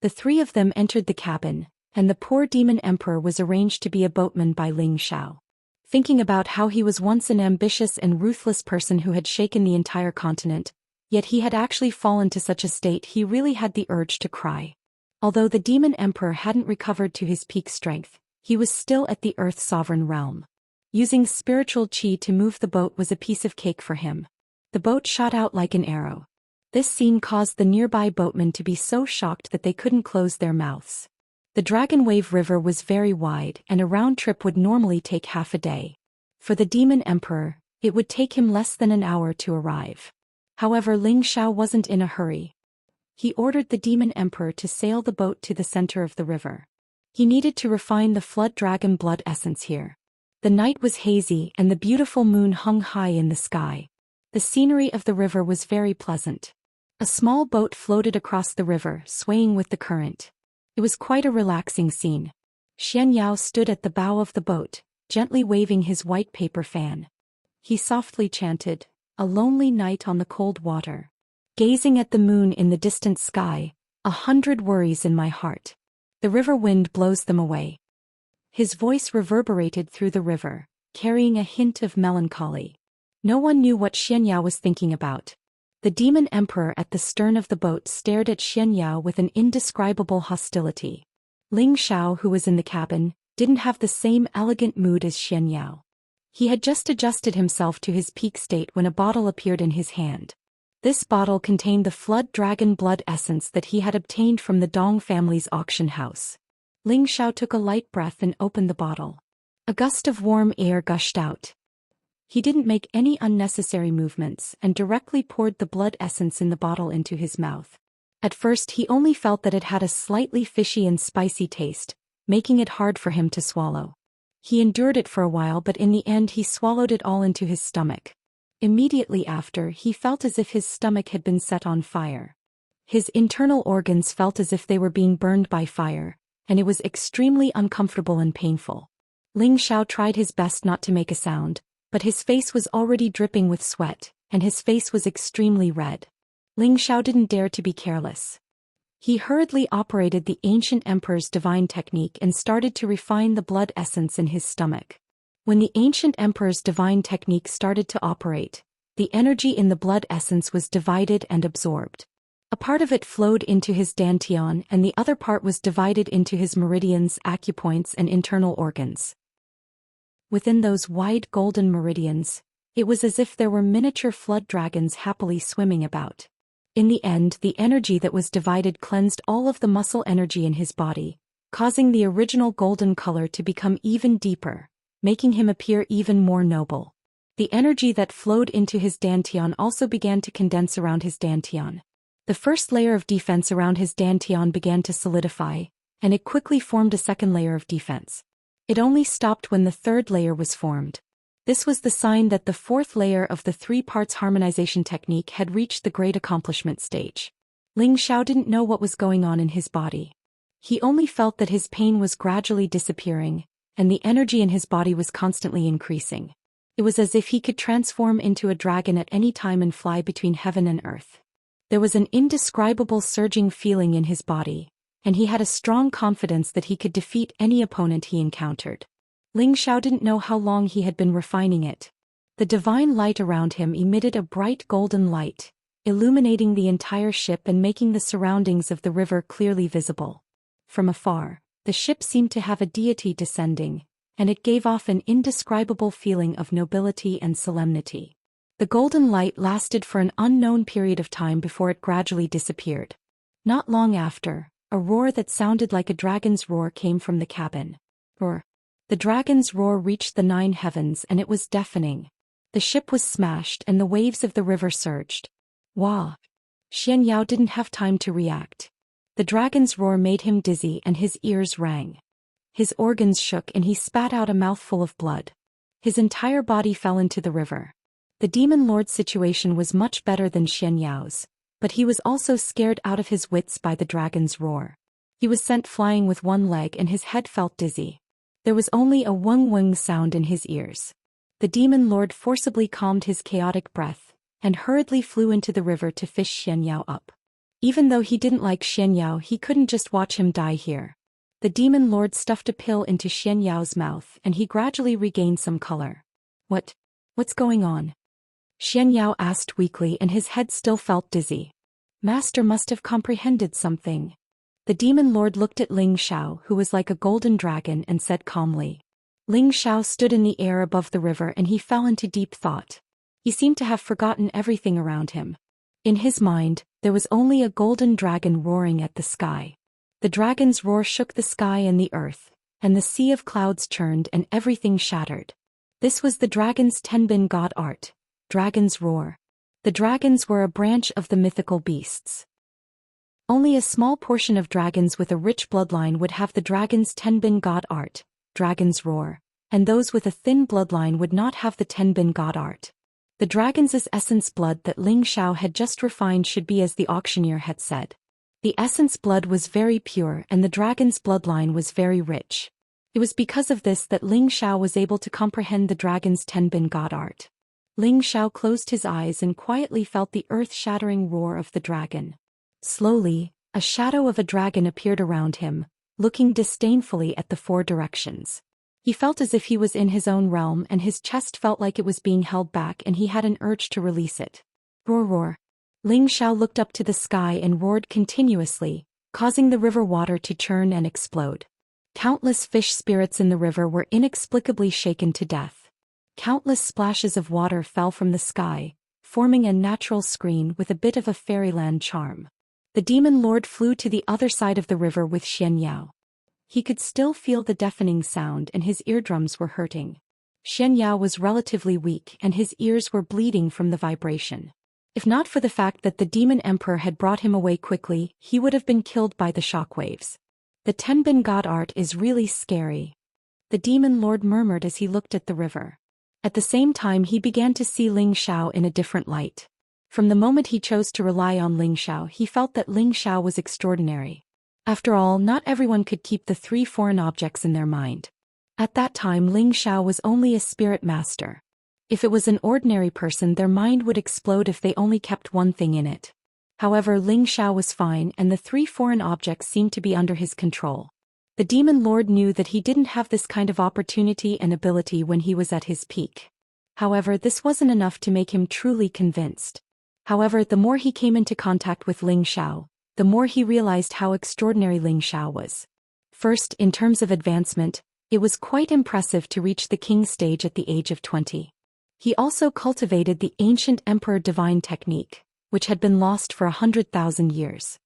The three of them entered the cabin, and the poor Demon Emperor was arranged to be a boatman by Ling Xiao. Thinking about how he was once an ambitious and ruthless person who had shaken the entire continent, yet he had actually fallen to such a state he really had the urge to cry. Although the Demon Emperor hadn't recovered to his peak strength, he was still at the Earth's sovereign realm. Using spiritual chi to move the boat was a piece of cake for him. The boat shot out like an arrow. This scene caused the nearby boatmen to be so shocked that they couldn't close their mouths. The Dragon Wave River was very wide and a round trip would normally take half a day. For the Demon Emperor, it would take him less than an hour to arrive. However, Ling Xiao wasn't in a hurry. He ordered the Demon Emperor to sail the boat to the center of the river. He needed to refine the flood dragon blood essence here. The night was hazy and the beautiful moon hung high in the sky. The scenery of the river was very pleasant. A small boat floated across the river, swaying with the current. It was quite a relaxing scene. Xianxia stood at the bow of the boat, gently waving his white paper fan. He softly chanted, "A lonely night on the cold water. Gazing at the moon in the distant sky, 100 worries in my heart. The river wind blows them away." His voice reverberated through the river, carrying a hint of melancholy. No one knew what Xianxia was thinking about. The Demon Emperor at the stern of the boat stared at Xianxia with an indescribable hostility. Ling Xiao, who was in the cabin, didn't have the same elegant mood as Xianxia. He had just adjusted himself to his peak state when a bottle appeared in his hand. This bottle contained the flood dragon blood essence that he had obtained from the Dong family's auction house. Ling Xiao took a light breath and opened the bottle. A gust of warm air gushed out. He didn't make any unnecessary movements and directly poured the blood essence in the bottle into his mouth. At first he only felt that it had a slightly fishy and spicy taste, making it hard for him to swallow. He endured it for a while, but in the end he swallowed it all into his stomach. Immediately after, he felt as if his stomach had been set on fire. His internal organs felt as if they were being burned by fire, and it was extremely uncomfortable and painful. Ling Xiao tried his best not to make a sound, but his face was already dripping with sweat, and his face was extremely red. Ling Xiao didn't dare to be careless. He hurriedly operated the ancient emperor's divine technique and started to refine the blood essence in his stomach. When the ancient emperor's divine technique started to operate, the energy in the blood essence was divided and absorbed. A part of it flowed into his dantian and the other part was divided into his meridians, acupoints, and internal organs. Within those wide golden meridians, it was as if there were miniature flood dragons happily swimming about. In the end, the energy that was divided cleansed all of the muscle energy in his body, causing the original golden color to become even deeper, making him appear even more noble. The energy that flowed into his dantian also began to condense around his dantian. The first layer of defense around his dantian began to solidify, and it quickly formed a second layer of defense. It only stopped when the third layer was formed. This was the sign that the fourth layer of the three parts harmonization technique had reached the great accomplishment stage. Ling Xiao didn't know what was going on in his body. He only felt that his pain was gradually disappearing, and the energy in his body was constantly increasing. It was as if he could transform into a dragon at any time and fly between heaven and earth. There was an indescribable surging feeling in his body, and he had a strong confidence that he could defeat any opponent he encountered. Ling Xiao didn't know how long he had been refining it. The divine light around him emitted a bright golden light, illuminating the entire ship and making the surroundings of the river clearly visible. From afar, the ship seemed to have a deity descending, and it gave off an indescribable feeling of nobility and solemnity. The golden light lasted for an unknown period of time before it gradually disappeared. Not long after, a roar that sounded like a dragon's roar came from the cabin. Roar. The dragon's roar reached the 9 heavens and it was deafening. The ship was smashed and the waves of the river surged. Wah! Xianxia didn't have time to react. The dragon's roar made him dizzy and his ears rang. His organs shook and he spat out a mouthful of blood. His entire body fell into the river. The demon lord's situation was much better than Xianyao's, but he was also scared out of his wits by the dragon's roar. He was sent flying with one leg and his head felt dizzy. There was only a wung-wung sound in his ears. The demon lord forcibly calmed his chaotic breath, and hurriedly flew into the river to fish Xianyao up. Even though he didn't like Xianyao, he couldn't just watch him die here. The demon lord stuffed a pill into Xianyao's mouth and he gradually regained some color. What's going on? Xianyao asked weakly and his head still felt dizzy. Master must have comprehended something. The demon lord looked at Ling Xiao, who was like a golden dragon, and said calmly. Ling Xiao stood in the air above the river and he fell into deep thought. He seemed to have forgotten everything around him. In his mind, there was only a golden dragon roaring at the sky. The dragon's roar shook the sky and the earth, and the sea of clouds churned and everything shattered. This was the dragon's Tenbin god art, dragon's roar. The dragons were a branch of the mythical beasts. Only a small portion of dragons with a rich bloodline would have the dragon's Tenbin god art, dragon's roar, and those with a thin bloodline would not have the Tenbin god art. The dragon's essence blood that Ling Xiao had just refined should be as the auctioneer had said. The essence blood was very pure and the dragon's bloodline was very rich. It was because of this that Ling Xiao was able to comprehend the dragon's Tenbin god art. Ling Xiao closed his eyes and quietly felt the earth-shattering roar of the dragon. Slowly, a shadow of a dragon appeared around him, looking disdainfully at the four directions. He felt as if he was in his own realm and his chest felt like it was being held back and he had an urge to release it. Roar roar. Ling Xiao looked up to the sky and roared continuously, causing the river water to churn and explode. Countless fish spirits in the river were inexplicably shaken to death. Countless splashes of water fell from the sky, forming a natural screen with a bit of a fairyland charm. The demon lord flew to the other side of the river with Xianyao. He could still feel the deafening sound and his eardrums were hurting. Xianyao was relatively weak and his ears were bleeding from the vibration. If not for the fact that the demon emperor had brought him away quickly, he would have been killed by the shockwaves. The Tenbin god art is really scary. The demon lord murmured as he looked at the river. At the same time he began to see Ling Xiao in a different light. From the moment he chose to rely on Ling Xiao, he felt that Ling Xiao was extraordinary. After all, not everyone could keep the 3 foreign objects in their mind. At that time Ling Xiao was only a spirit master. If it was an ordinary person, their mind would explode if they only kept one thing in it. However, Ling Xiao was fine and the 3 foreign objects seemed to be under his control. The demon lord knew that he didn't have this kind of opportunity and ability when he was at his peak. However, this wasn't enough to make him truly convinced. However, the more he came into contact with Ling Xiao, the more he realized how extraordinary Ling Xiao was. First, in terms of advancement, it was quite impressive to reach the king stage at the age of 20. He also cultivated the ancient Emperor Divine technique, which had been lost for 100,000 years.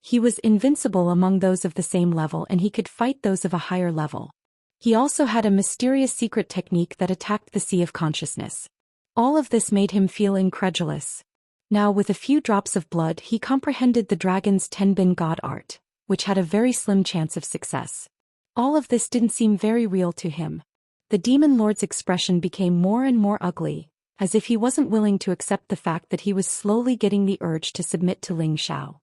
He was invincible among those of the same level and he could fight those of a higher level. He also had a mysterious secret technique that attacked the sea of consciousness. All of this made him feel incredulous. Now with a few drops of blood he comprehended the dragon's Tenbin god art, which had a very slim chance of success. All of this didn't seem very real to him. The demon lord's expression became more and more ugly, as if he wasn't willing to accept the fact that he was slowly getting the urge to submit to Ling Xiao.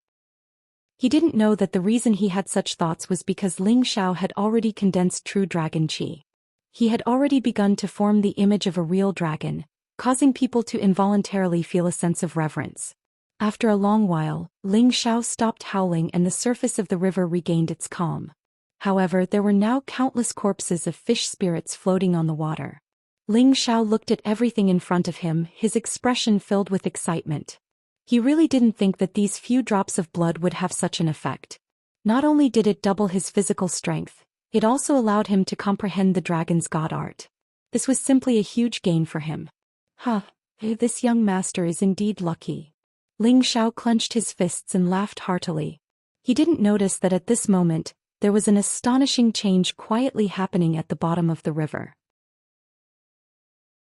He didn't know that the reason he had such thoughts was because Ling Xiao had already condensed true dragon qi. He had already begun to form the image of a real dragon, causing people to involuntarily feel a sense of reverence. After a long while, Ling Xiao stopped howling and the surface of the river regained its calm. However, there were now countless corpses of fish spirits floating on the water. Ling Xiao looked at everything in front of him, his expression filled with excitement. He really didn't think that these few drops of blood would have such an effect. Not only did it double his physical strength, it also allowed him to comprehend the dragon's god art. This was simply a huge gain for him. This young master is indeed lucky. Ling Xiao clenched his fists and laughed heartily. He didn't notice that at this moment, there was an astonishing change quietly happening at the bottom of the river.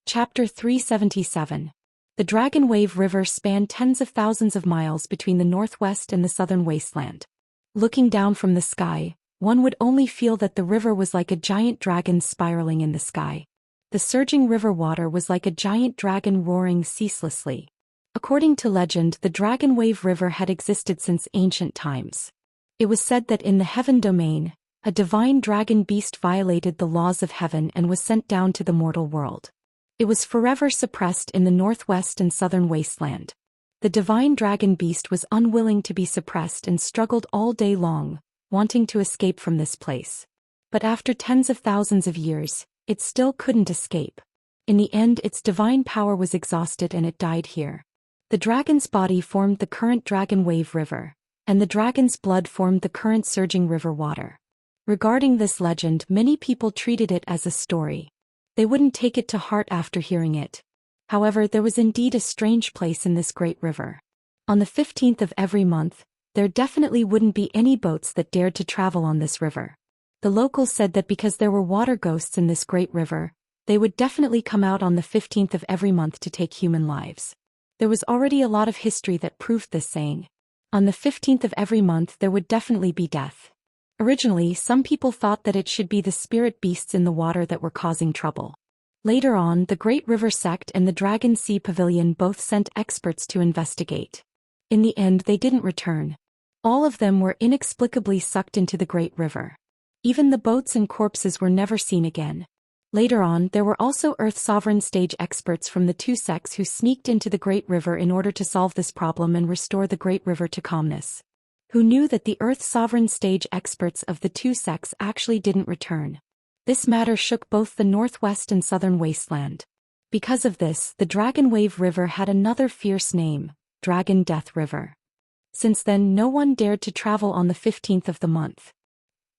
Chapter 377. The Dragon Wave River spanned tens of thousands of miles between the northwest and the southern wasteland. Looking down from the sky, one would only feel that the river was like a giant dragon spiraling in the sky. The surging river water was like a giant dragon roaring ceaselessly. According to legend, the Dragon Wave River had existed since ancient times. It was said that in the heaven domain, a divine dragon beast violated the laws of heaven and was sent down to the mortal world. It was forever suppressed in the northwest and southern wasteland. The divine dragon beast was unwilling to be suppressed and struggled all day long, wanting to escape from this place. But after tens of thousands of years, it still couldn't escape. In the end, its divine power was exhausted and it died here. The dragon's body formed the current Dragon Wave River, and the dragon's blood formed the current surging river water. Regarding this legend, many people treated it as a story. They wouldn't take it to heart after hearing it. However, there was indeed a strange place in this great river. On the 15th of every month, there definitely wouldn't be any boats that dared to travel on this river. The locals said that because there were water ghosts in this great river, they would definitely come out on the 15th of every month to take human lives. There was already a lot of history that proved this saying. On the 15th of every month there would definitely be death. Originally, some people thought that it should be the spirit beasts in the water that were causing trouble. Later on, the Great River Sect and the Dragon Sea Pavilion both sent experts to investigate. In the end, they didn't return. All of them were inexplicably sucked into the Great River. Even the boats and corpses were never seen again. Later on, there were also Earth Sovereign stage experts from the two sects who sneaked into the Great River in order to solve this problem and restore the Great River to calmness. Who knew that the Earth Sovereign stage experts of the two sects actually didn't return? This matter shook both the northwest and southern wasteland. Because of this, the Dragon Wave River had another fierce name, Dragon Death River. Since then, no one dared to travel on the 15th of the month.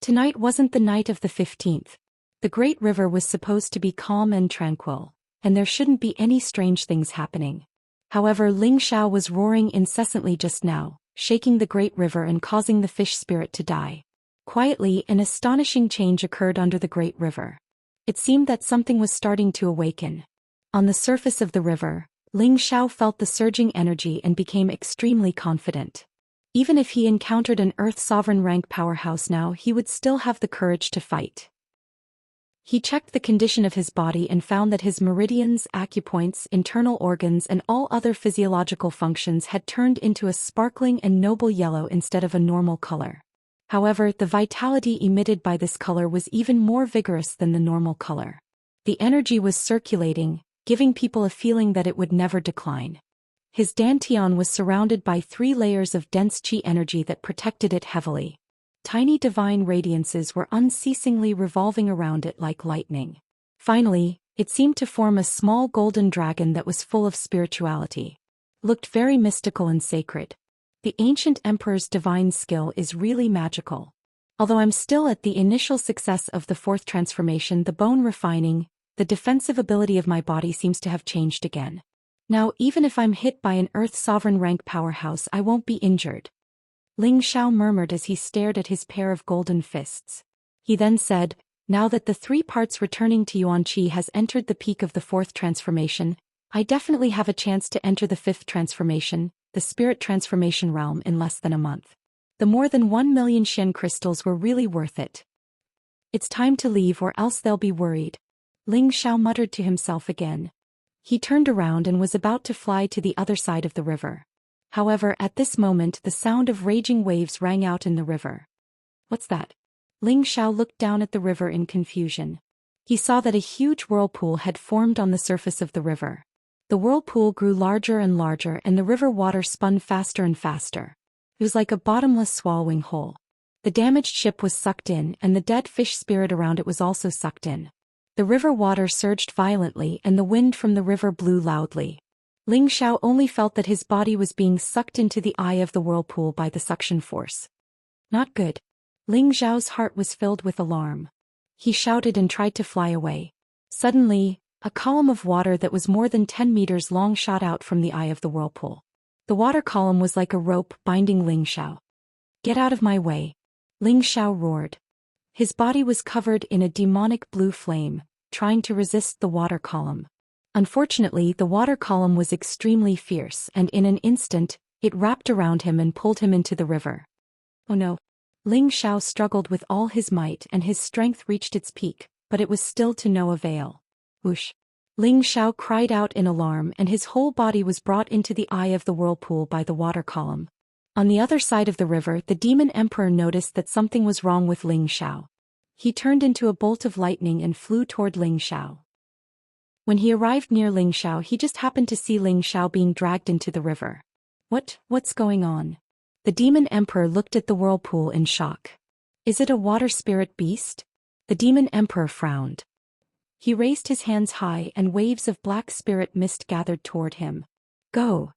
Tonight wasn't the night of the 15th. The Great River was supposed to be calm and tranquil, and there shouldn't be any strange things happening. However, Ling Xiao was roaring incessantly just now, shaking the Great River and causing the fish spirit to die. Quietly, an astonishing change occurred under the Great River. It seemed that something was starting to awaken. On the surface of the river, Ling Xiao felt the surging energy and became extremely confident. Even if he encountered an Earth Sovereign rank powerhouse now, he would still have the courage to fight. He checked the condition of his body and found that his meridians, acupoints, internal organs and all other physiological functions had turned into a sparkling and noble yellow instead of a normal color. However, the vitality emitted by this color was even more vigorous than the normal color. The energy was circulating, giving people a feeling that it would never decline. His dantian was surrounded by 3 layers of dense qi energy that protected it heavily. Tiny divine radiances were unceasingly revolving around it like lightning. Finally, it seemed to form a small golden dragon that was full of spirituality. Looked very mystical and sacred. The ancient emperor's divine skill is really magical. Although I'm still at the initial success of the 4th transformation, the bone refining, the defensive ability of my body seems to have changed again. Now, even if I'm hit by an Earth Sovereign rank powerhouse, I won't be injured. Ling Xiao murmured as he stared at his pair of golden fists. He then said, now that the 3 parts returning to Yuan Qi has entered the peak of the 4th transformation, I definitely have a chance to enter the 5th transformation, the spirit transformation realm, in less than a month. The more than 1 million Xian crystals were really worth it. It's time to leave or else they'll be worried. Ling Xiao muttered to himself again. He turned around and was about to fly to the other side of the river. However, at this moment the sound of raging waves rang out in the river. What's that? Ling Xiao looked down at the river in confusion. He saw that a huge whirlpool had formed on the surface of the river. The whirlpool grew larger and larger and the river water spun faster and faster. It was like a bottomless swallowing hole. The damaged ship was sucked in and the dead fish spirit around it was also sucked in. The river water surged violently and the wind from the river blew loudly. Ling Xiao only felt that his body was being sucked into the eye of the whirlpool by the suction force. Not good. Ling Xiao's heart was filled with alarm. He shouted and tried to fly away. Suddenly, a column of water that was more than 10 meters long shot out from the eye of the whirlpool. The water column was like a rope binding Ling Xiao. Get out of my way! Ling Xiao roared. His body was covered in a demonic blue flame, trying to resist the water column. Unfortunately, the water column was extremely fierce and in an instant, it wrapped around him and pulled him into the river. Oh no! Ling Xiao struggled with all his might and his strength reached its peak, but it was still to no avail. Whoosh! Ling Xiao cried out in alarm and his whole body was brought into the eye of the whirlpool by the water column. On the other side of the river, the demon emperor noticed that something was wrong with Ling Xiao. He turned into a bolt of lightning and flew toward Ling Xiao. When he arrived near Ling Xiao, he just happened to see Ling Xiao being dragged into the river. What's going on? The demon emperor looked at the whirlpool in shock. Is it a water spirit beast? The demon emperor frowned. He raised his hands high and waves of black spirit mist gathered toward him. Go!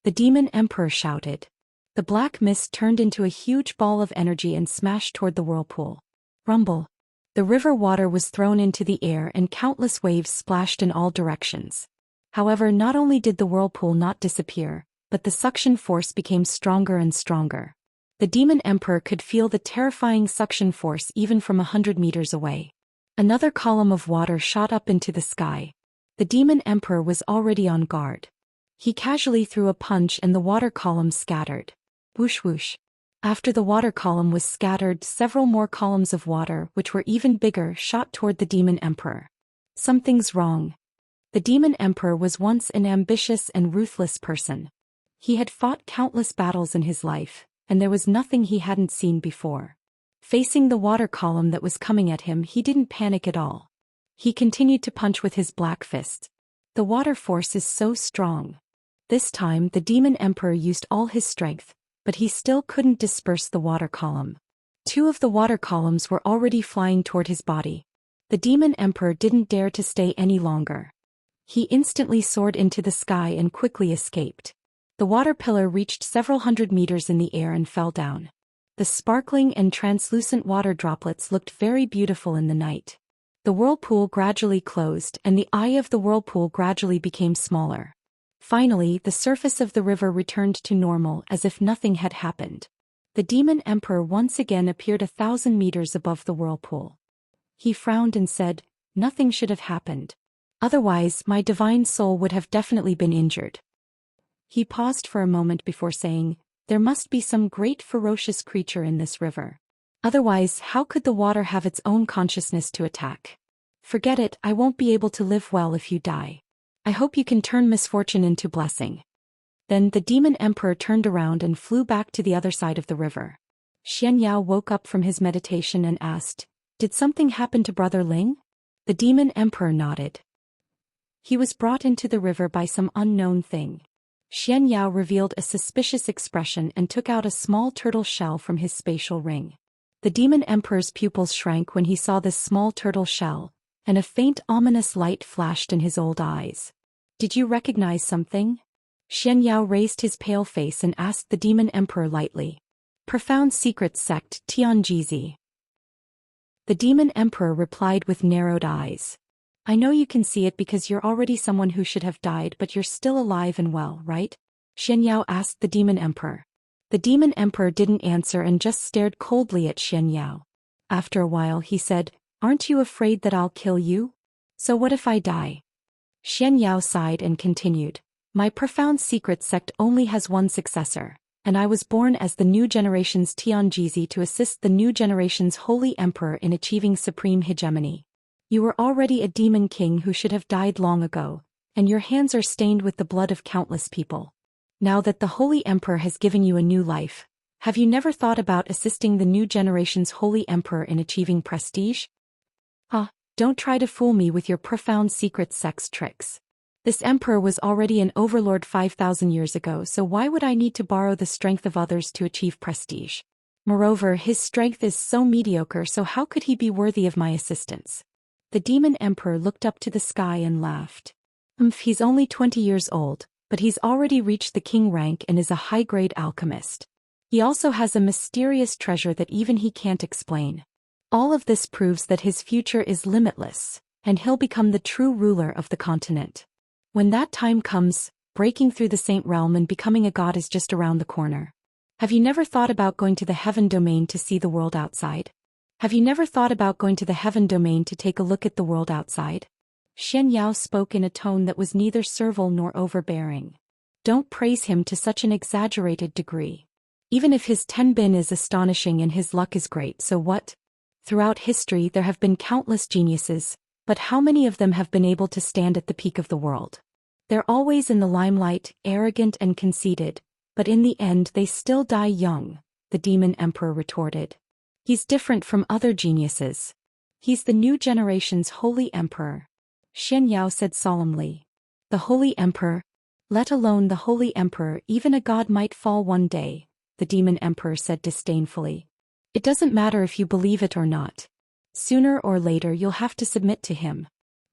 The demon emperor shouted. The black mist turned into a huge ball of energy and smashed toward the whirlpool. Rumble! The river water was thrown into the air and countless waves splashed in all directions. However, not only did the whirlpool not disappear, but the suction force became stronger and stronger. The demon emperor could feel the terrifying suction force even from 100 meters away. Another column of water shot up into the sky. The demon emperor was already on guard. He casually threw a punch and the water column scattered. Whoosh whoosh. After the water column was scattered, several more columns of water, which were even bigger, shot toward the demon emperor. Something's wrong. The demon emperor was once an ambitious and ruthless person. He had fought countless battles in his life, and there was nothing he hadn't seen before. Facing the water column that was coming at him, he didn't panic at all. He continued to punch with his black fist. The water force is so strong. This time, the demon emperor used all his strength, but he still couldn't disperse the water column. Two of the water columns were already flying toward his body. The demon emperor didn't dare to stay any longer. He instantly soared into the sky and quickly escaped. The water pillar reached several hundred meters in the air and fell down. The sparkling and translucent water droplets looked very beautiful in the night. The whirlpool gradually closed and the eye of the whirlpool gradually became smaller. Finally, the surface of the river returned to normal as if nothing had happened. The demon emperor once again appeared 1,000 meters above the whirlpool. He frowned and said, "Nothing should have happened. Otherwise, my divine soul would have definitely been injured." He paused for a moment before saying, "There must be some great ferocious creature in this river. Otherwise, how could the water have its own consciousness to attack? Forget it, I won't be able to live well if you die. I hope you can turn misfortune into blessing." Then the demon emperor turned around and flew back to the other side of the river. Xianxia woke up from his meditation and asked, "Did something happen to Brother Ling?" The demon emperor nodded. "He was brought into the river by some unknown thing." Xianxia revealed a suspicious expression and took out a small turtle shell from his spatial ring. The demon emperor's pupils shrank when he saw this small turtle shell, and a faint ominous light flashed in his old eyes. "Did you recognize something?" Xianxia raised his pale face and asked the demon emperor lightly. "Profound secret sect Tianjizi." The demon emperor replied with narrowed eyes. "I know you can see it because you're already someone who should have died, but you're still alive and well, right?" Xianxia asked the demon emperor. The demon emperor didn't answer and just stared coldly at Xianxia. After a while he said, "Aren't you afraid that I'll kill you? So what if I die?" Xianxia sighed and continued, "My profound secret sect only has one successor, and I was born as the new generation's Tianjizi to assist the new generation's holy emperor in achieving supreme hegemony. You were already a demon king who should have died long ago, and your hands are stained with the blood of countless people. Now that the holy emperor has given you a new life, have you never thought about assisting the new generation's holy emperor in achieving prestige? Don't try to fool me with your profound secret sex tricks. This emperor was already an overlord 5,000 years ago, so why would I need to borrow the strength of others to achieve prestige? Moreover, his strength is so mediocre, so how could he be worthy of my assistance?" The demon emperor looked up to the sky and laughed. He's only 20 years old, but he's already reached the king rank and is a high-grade alchemist. He also has a mysterious treasure that even he can't explain. All of this proves that his future is limitless, and he'll become the true ruler of the continent. When that time comes, breaking through the saint realm and becoming a god is just around the corner. Have you never thought about going to the heaven domain to see the world outside? Have you never thought about going to the heaven domain to take a look at the world outside? Xianxia spoke in a tone that was neither servile nor overbearing. Don't praise him to such an exaggerated degree. Even if his tenbin is astonishing and his luck is great, so what? Throughout history there have been countless geniuses, But how many of them have been able to stand at the peak of the world? They're always in the limelight, arrogant and conceited, but in the end they still die young, the demon emperor retorted. He's different from other geniuses. He's the new generation's holy emperor, Xianxia said solemnly. The holy emperor? Let alone the holy emperor, even a god might fall one day, the demon emperor said disdainfully. It doesn't matter if you believe it or not. Sooner or later you'll have to submit to him.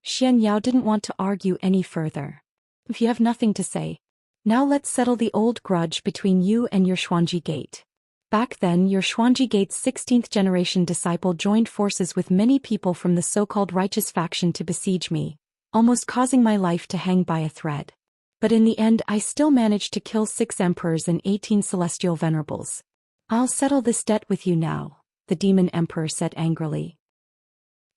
Xianxia didn't want to argue any further. If you have nothing to say, now let's settle the old grudge between you and your Xuanji Gate. Back then your Xuanji Gate's 16th generation disciple joined forces with many people from the so-called righteous faction to besiege me, almost causing my life to hang by a thread. But in the end I still managed to kill 6 emperors and 18 celestial venerables. I'll settle this debt with you now, the demon emperor said angrily.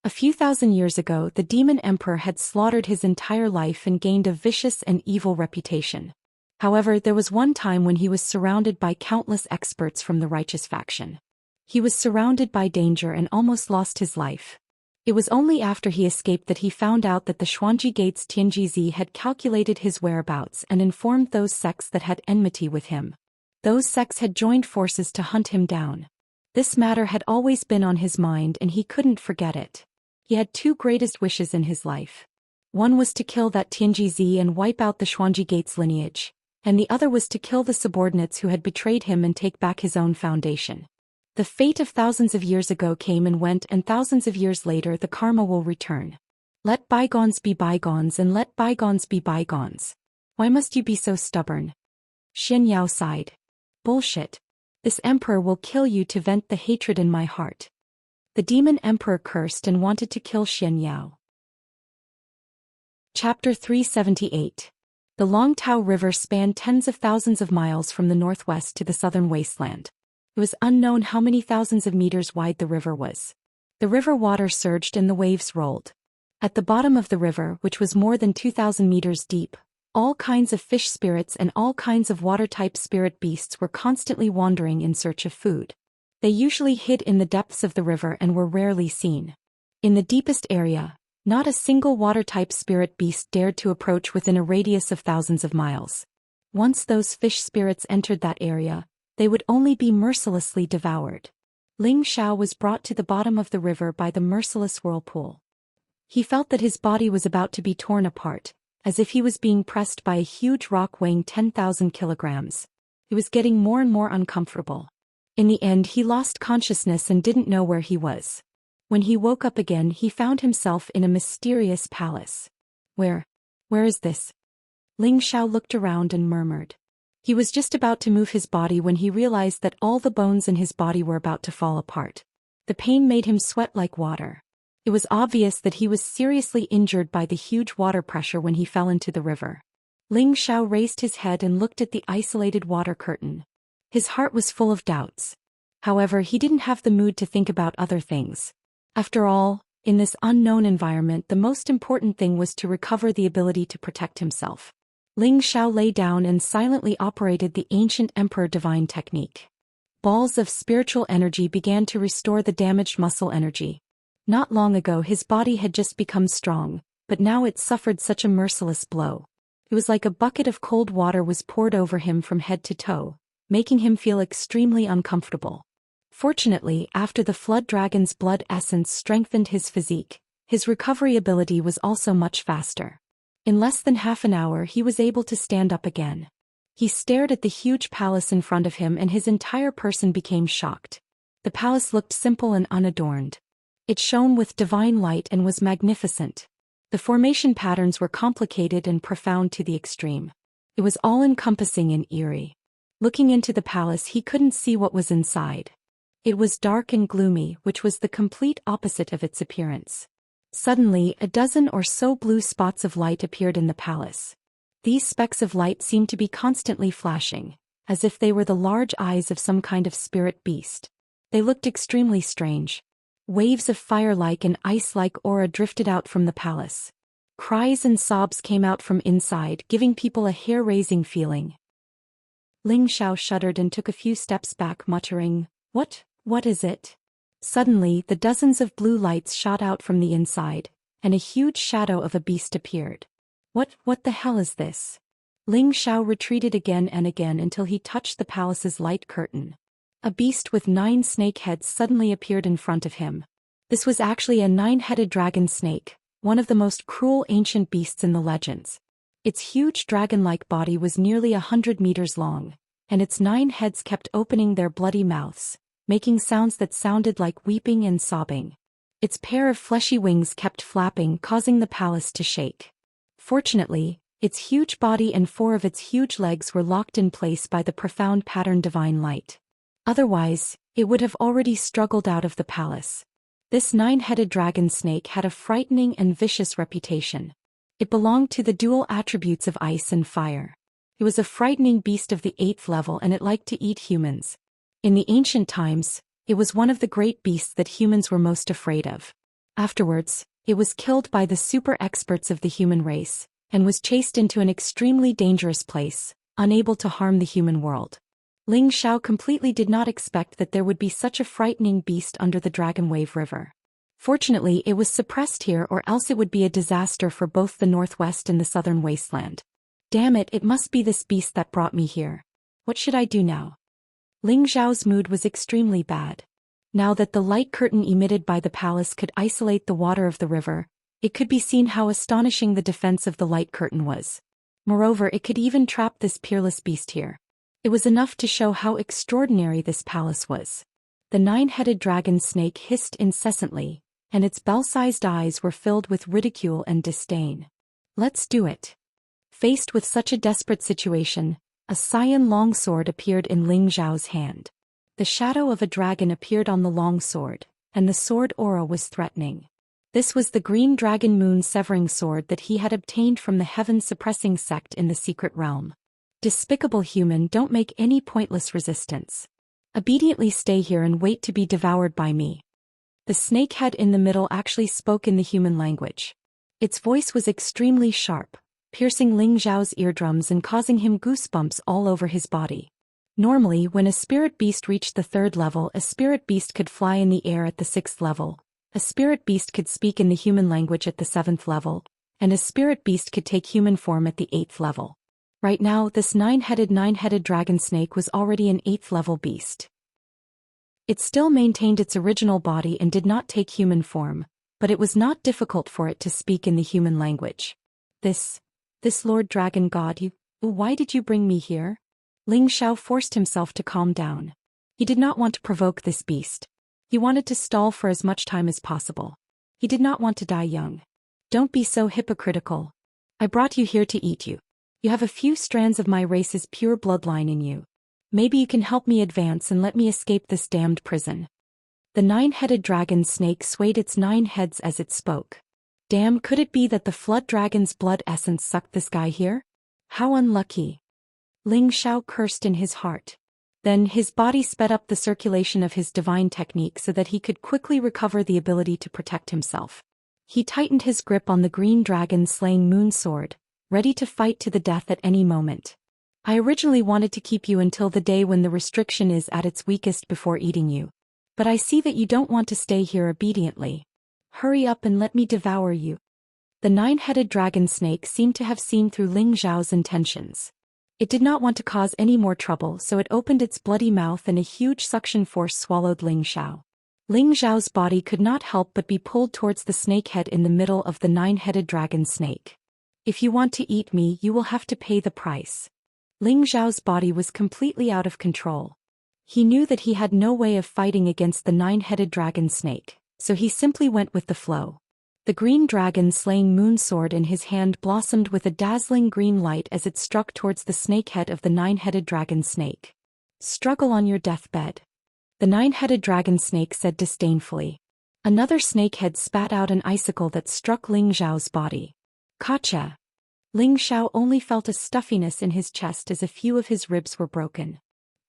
A few thousand years ago the demon emperor had slaughtered his entire life and gained a vicious and evil reputation. However, there was one time when he was surrounded by countless experts from the righteous faction. He was surrounded by danger and almost lost his life. It was only after he escaped that he found out that the Xuanji Gate's Tianjizi had calculated his whereabouts and informed those sects that had enmity with him. Those sects had joined forces to hunt him down. This matter had always been on his mind and he couldn't forget it. He had 2 greatest wishes in his life. One was to kill that Tianjizi and wipe out the Xuanji Gate's lineage, and the other was to kill the subordinates who had betrayed him and take back his own foundation. The fate of thousands of years ago came and went, and thousands of years later the karma will return. Let bygones be bygones and let bygones be bygones. Why must you be so stubborn? Xianxia sighed. Bullshit. This emperor will kill you to vent the hatred in my heart. The demon emperor cursed and wanted to kill Xianxia. Chapter 378. The Long Tao River spanned tens of thousands of miles from the northwest to the southern wasteland. It was unknown how many thousands of meters wide the river was. The river water surged and the waves rolled. At the bottom of the river, which was more than 2,000 meters deep, all kinds of fish spirits and all kinds of water-type spirit beasts were constantly wandering in search of food. They usually hid in the depths of the river and were rarely seen. In the deepest area, not a single water-type spirit beast dared to approach within a radius of thousands of miles. Once those fish spirits entered that area, they would only be mercilessly devoured. Ling Xiao was brought to the bottom of the river by the merciless whirlpool. He felt that his body was about to be torn apart, as if he was being pressed by a huge rock weighing 10,000 kilograms. He was getting more and more uncomfortable. In the end he lost consciousness and didn't know where he was. When he woke up again he found himself in a mysterious palace. Where is this? Ling Xiao looked around and murmured. He was just about to move his body when he realized that all the bones in his body were about to fall apart. The pain made him sweat like water. It was obvious that he was seriously injured by the huge water pressure when he fell into the river. Ling Xiao raised his head and looked at the isolated water curtain. His heart was full of doubts. However, he didn't have the mood to think about other things. After all, in this unknown environment the most important thing was to recover the ability to protect himself. Ling Xiao lay down and silently operated the ancient Emperor Divine technique. Balls of spiritual energy began to restore the damaged muscle energy. Not long ago his body had just become strong, but now it suffered such a merciless blow. It was like a bucket of cold water was poured over him from head to toe, making him feel extremely uncomfortable. Fortunately, after the flood dragon's blood essence strengthened his physique, his recovery ability was also much faster. In less than half an hour he was able to stand up again. He stared at the huge palace in front of him and his entire person became shocked. The palace looked simple and unadorned. It shone with divine light and was magnificent. The formation patterns were complicated and profound to the extreme. It was all-encompassing and eerie. Looking into the palace he couldn't see what was inside. It was dark and gloomy, which was the complete opposite of its appearance. Suddenly, a dozen or so blue spots of light appeared in the palace. These specks of light seemed to be constantly flashing, as if they were the large eyes of some kind of spirit beast. They looked extremely strange. Waves of fire-like and ice-like aura drifted out from the palace. Cries and sobs came out from inside, giving people a hair-raising feeling. Ling Xiao shuddered and took a few steps back, muttering, What is it? Suddenly, the dozens of blue lights shot out from the inside, and a huge shadow of a beast appeared. What the hell is this? Ling Xiao retreated again and again until he touched the palace's light curtain. A beast with 9 snake heads suddenly appeared in front of him. This was actually a 9-headed dragon snake, one of the most cruel ancient beasts in the legends. Its huge dragon-like body was nearly 100 meters long, and its 9 heads kept opening their bloody mouths, making sounds that sounded like weeping and sobbing. Its pair of fleshy wings kept flapping, causing the palace to shake. Fortunately, its huge body and 4 of its huge legs were locked in place by the profound pattern divine light. Otherwise, it would have already struggled out of the palace. This 9-headed dragon snake had a frightening and vicious reputation. It belonged to the dual attributes of ice and fire. It was a frightening beast of the 8th level, and it liked to eat humans. In the ancient times, it was one of the great beasts that humans were most afraid of. Afterwards, it was killed by the super experts of the human race, and was chased into an extremely dangerous place, unable to harm the human world. Ling Xiao completely did not expect that there would be such a frightening beast under the Dragon Wave River. Fortunately, it was suppressed here, or else it would be a disaster for both the northwest and the southern wasteland. Damn it, it must be this beast that brought me here. What should I do now? Ling Xiao's mood was extremely bad. Now that the light curtain emitted by the palace could isolate the water of the river, it could be seen how astonishing the defense of the light curtain was. Moreover, it could even trap this peerless beast here. It was enough to show how extraordinary this palace was. The 9-headed dragon snake hissed incessantly, and its bell-sized eyes were filled with ridicule and disdain. Let's do it. Faced with such a desperate situation, a Xian longsword appeared in Ling Xiao's hand. The shadow of a dragon appeared on the longsword, and the sword aura was threatening. This was the green dragon moon severing sword that he had obtained from the heaven-suppressing sect in the secret realm. Despicable human, don't make any pointless resistance. Obediently stay here and wait to be devoured by me. The snakehead in the middle actually spoke in the human language. Its voice was extremely sharp, piercing Ling Xiao's eardrums and causing him goosebumps all over his body. Normally, when a spirit beast reached the 3rd level, a spirit beast could fly in the air at the 6th level, a spirit beast could speak in the human language at the 7th level, and a spirit beast could take human form at the 8th level. Right now, this 9-headed dragon snake was already an 8th level beast. It still maintained its original body and did not take human form, but it was not difficult for it to speak in the human language. This Lord Dragon God, why did you bring me here? Ling Xiao forced himself to calm down. He did not want to provoke this beast. He wanted to stall for as much time as possible. He did not want to die young. Don't be so hypocritical. I brought you here to eat you. You have a few strands of my race's pure bloodline in you. Maybe you can help me advance and let me escape this damned prison. The 9-headed dragon snake swayed its 9 heads as it spoke. Damn, could it be that the flood dragon's blood essence sucked this guy here? How unlucky. Ling Xiao cursed in his heart. Then his body sped up the circulation of his divine technique so that he could quickly recover the ability to protect himself. He tightened his grip on the green dragon-slaying moon sword, ready to fight to the death at any moment. I originally wanted to keep you until the day when the restriction is at its weakest before eating you. But I see that you don't want to stay here obediently. Hurry up and let me devour you. The 9-headed dragon snake seemed to have seen through Ling Xiao's intentions. It did not want to cause any more trouble, so it opened its bloody mouth and a huge suction force swallowed Ling Xiao. Ling Xiao's body could not help but be pulled towards the snakehead in the middle of the 9-headed dragon snake. If you want to eat me, you will have to pay the price. Ling Xiao's body was completely out of control. He knew that he had no way of fighting against the 9-headed dragon snake, so he simply went with the flow. The green dragon-slaying moon sword in his hand blossomed with a dazzling green light as it struck towards the snakehead of the 9-headed dragon snake. Struggle on your deathbed. The 9-headed dragon snake said disdainfully. Another snakehead spat out an icicle that struck Ling Xiao's body. Gotcha! Ling Xiao only felt a stuffiness in his chest as a few of his ribs were broken.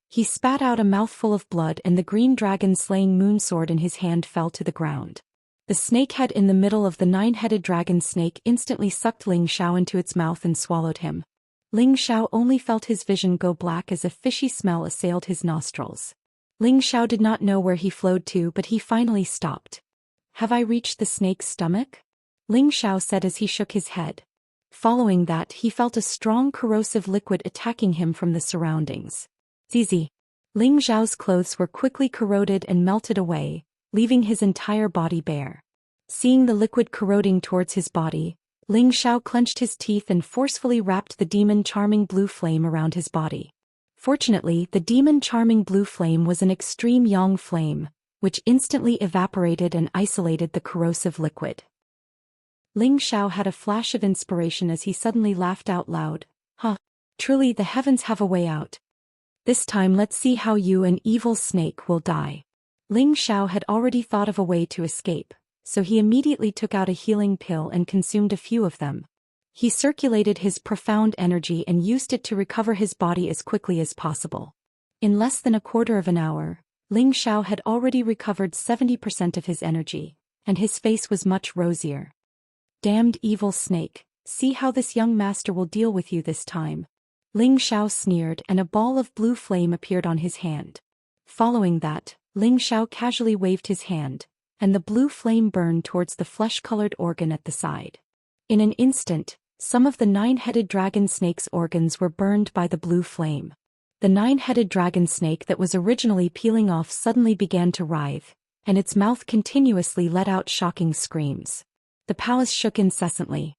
He spat out a mouthful of blood and the green dragon-slaying moon sword in his hand fell to the ground. The snakehead in the middle of the 9-headed dragon snake instantly sucked Ling Xiao into its mouth and swallowed him. Ling Xiao only felt his vision go black as a fishy smell assailed his nostrils. Ling Xiao did not know where he flowed to, but he finally stopped. Have I reached the snake's stomach? Ling Xiao said as he shook his head. Following that, he felt a strong corrosive liquid attacking him from the surroundings. Zizi. Ling Xiao's clothes were quickly corroded and melted away, leaving his entire body bare. Seeing the liquid corroding towards his body, Ling Xiao clenched his teeth and forcefully wrapped the demon charming blue flame around his body. Fortunately, the demon charming blue flame was an extreme yang flame, which instantly evaporated and isolated the corrosive liquid. Ling Xiao had a flash of inspiration as he suddenly laughed out loud. Huh! Truly the heavens have a way out. This time let's see how you and evil snake will die. Ling Xiao had already thought of a way to escape, so he immediately took out a healing pill and consumed a few of them. He circulated his profound energy and used it to recover his body as quickly as possible. In less than a quarter of an hour, Ling Xiao had already recovered 70% of his energy, and his face was much rosier. Damned evil snake, see how this young master will deal with you this time. Ling Xiao sneered and a ball of blue flame appeared on his hand. Following that, Ling Xiao casually waved his hand, and the blue flame burned towards the flesh-colored organ at the side. In an instant, some of the nine-headed dragon snake's organs were burned by the blue flame. The nine-headed dragon snake that was originally peeling off suddenly began to writhe, and its mouth continuously let out shocking screams. The paws shook incessantly.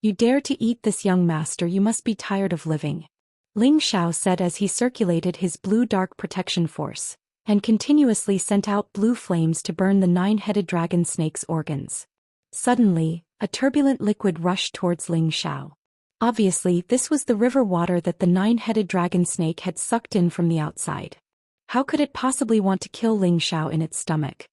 You dare to eat this young master, you must be tired of living. Ling Xiao said as he circulated his blue dark protection force, and continuously sent out blue flames to burn the nine-headed dragon snake's organs. Suddenly, a turbulent liquid rushed towards Ling Xiao. Obviously, this was the river water that the nine-headed dragon snake had sucked in from the outside. How could it possibly want to kill Ling Xiao in its stomach?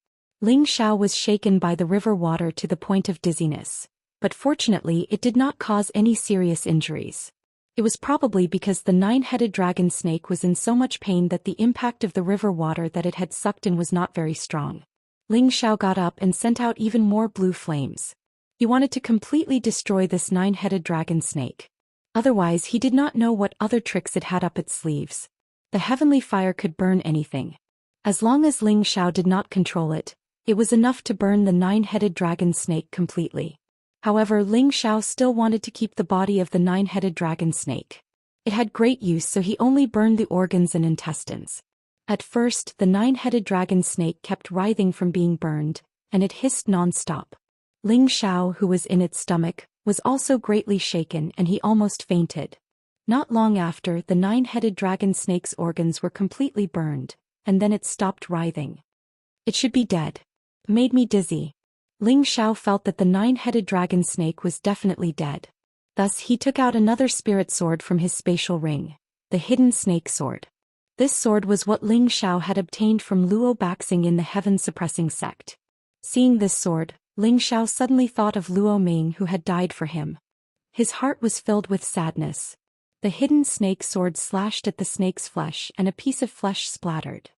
Ling Xiao was shaken by the river water to the point of dizziness, but fortunately it did not cause any serious injuries. It was probably because the nine-headed dragon snake was in so much pain that the impact of the river water that it had sucked in was not very strong. Ling Xiao got up and sent out even more blue flames. He wanted to completely destroy this nine-headed dragon snake. Otherwise, he did not know what other tricks it had up its sleeves. The heavenly fire could burn anything. As long as Ling Xiao did not control it, it was enough to burn the nine-headed dragon snake completely. However, Ling Xiao still wanted to keep the body of the nine-headed dragon snake. It had great use, so he only burned the organs and intestines. At first, the nine-headed dragon snake kept writhing from being burned, and it hissed non-stop. Ling Xiao, who was in its stomach, was also greatly shaken and he almost fainted. Not long after, the nine-headed dragon snake's organs were completely burned, and then it stopped writhing. It should be dead. Made me dizzy. Ling Xiao felt that the nine-headed dragon snake was definitely dead. Thus he took out another spirit sword from his spatial ring, the hidden snake sword. This sword was what Ling Xiao had obtained from Luo Baxing in the heaven-suppressing sect. Seeing this sword, Ling Xiao suddenly thought of Luo Ming who had died for him. His heart was filled with sadness. The hidden snake sword slashed at the snake's flesh and a piece of flesh splattered.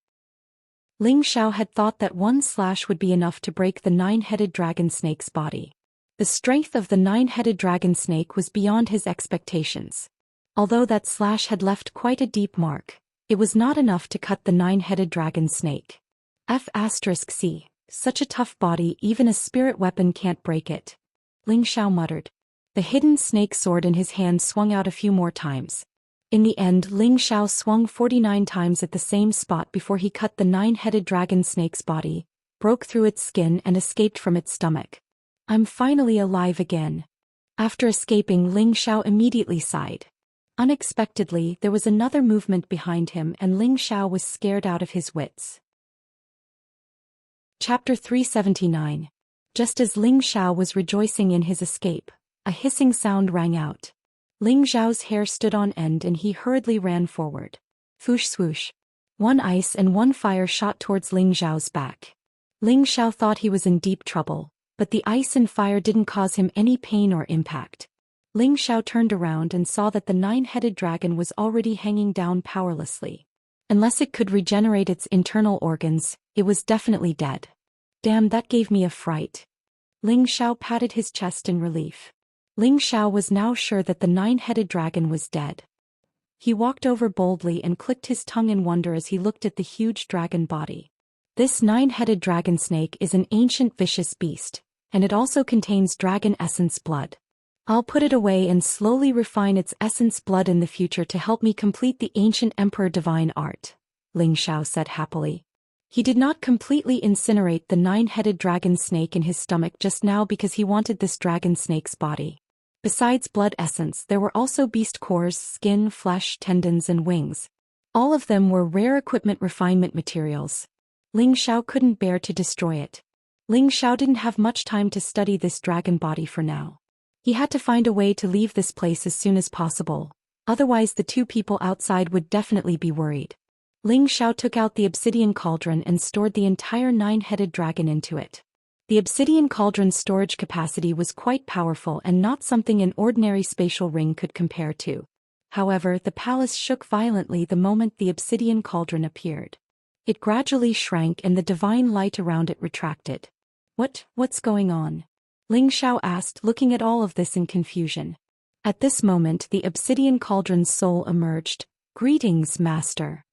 Ling Xiao had thought that one slash would be enough to break the nine-headed dragon snake's body. The strength of the nine-headed dragon snake was beyond his expectations. Although that slash had left quite a deep mark, it was not enough to cut the nine-headed dragon snake. F***C, such a tough body, even a spirit weapon can't break it. Ling Xiao muttered. The hidden snake sword in his hand swung out a few more times. In the end, Ling Xiao swung 49 times at the same spot before he cut the nine-headed dragon snake's body, broke through its skin and escaped from its stomach. I'm finally alive again. After escaping, Ling Xiao immediately sighed. Unexpectedly, there was another movement behind him and Ling Xiao was scared out of his wits. Chapter 379. Just as Ling Xiao was rejoicing in his escape, a hissing sound rang out. Ling Xiao's hair stood on end and he hurriedly ran forward. Swoosh swoosh. One ice and one fire shot towards Ling Xiao's back. Ling Xiao thought he was in deep trouble, but the ice and fire didn't cause him any pain or impact. Ling Xiao turned around and saw that the nine-headed dragon was already hanging down powerlessly. Unless it could regenerate its internal organs, it was definitely dead. Damn, that gave me a fright. Ling Xiao patted his chest in relief. Ling Xiao was now sure that the nine-headed dragon was dead. He walked over boldly and clicked his tongue in wonder as he looked at the huge dragon body. This nine-headed dragon snake is an ancient vicious beast, and it also contains dragon essence blood. I'll put it away and slowly refine its essence blood in the future to help me complete the ancient emperor divine art, Ling Xiao said happily. He did not completely incinerate the 9-headed dragon snake in his stomach just now because he wanted this dragon snake's body. Besides blood essence, there were also beast cores, skin, flesh, tendons, and wings. All of them were rare equipment refinement materials. Ling Xiao couldn't bear to destroy it. Ling Xiao didn't have much time to study this dragon body for now. He had to find a way to leave this place as soon as possible, otherwise the two people outside would definitely be worried. Ling Xiao took out the obsidian cauldron and stored the entire 9-headed dragon into it. The obsidian cauldron's storage capacity was quite powerful and not something an ordinary spatial ring could compare to. However, the palace shook violently the moment the obsidian cauldron appeared. It gradually shrank and the divine light around it retracted. What's going on? Ling Xiao asked, looking at all of this in confusion. At this moment, the obsidian cauldron's soul emerged. Greetings, master.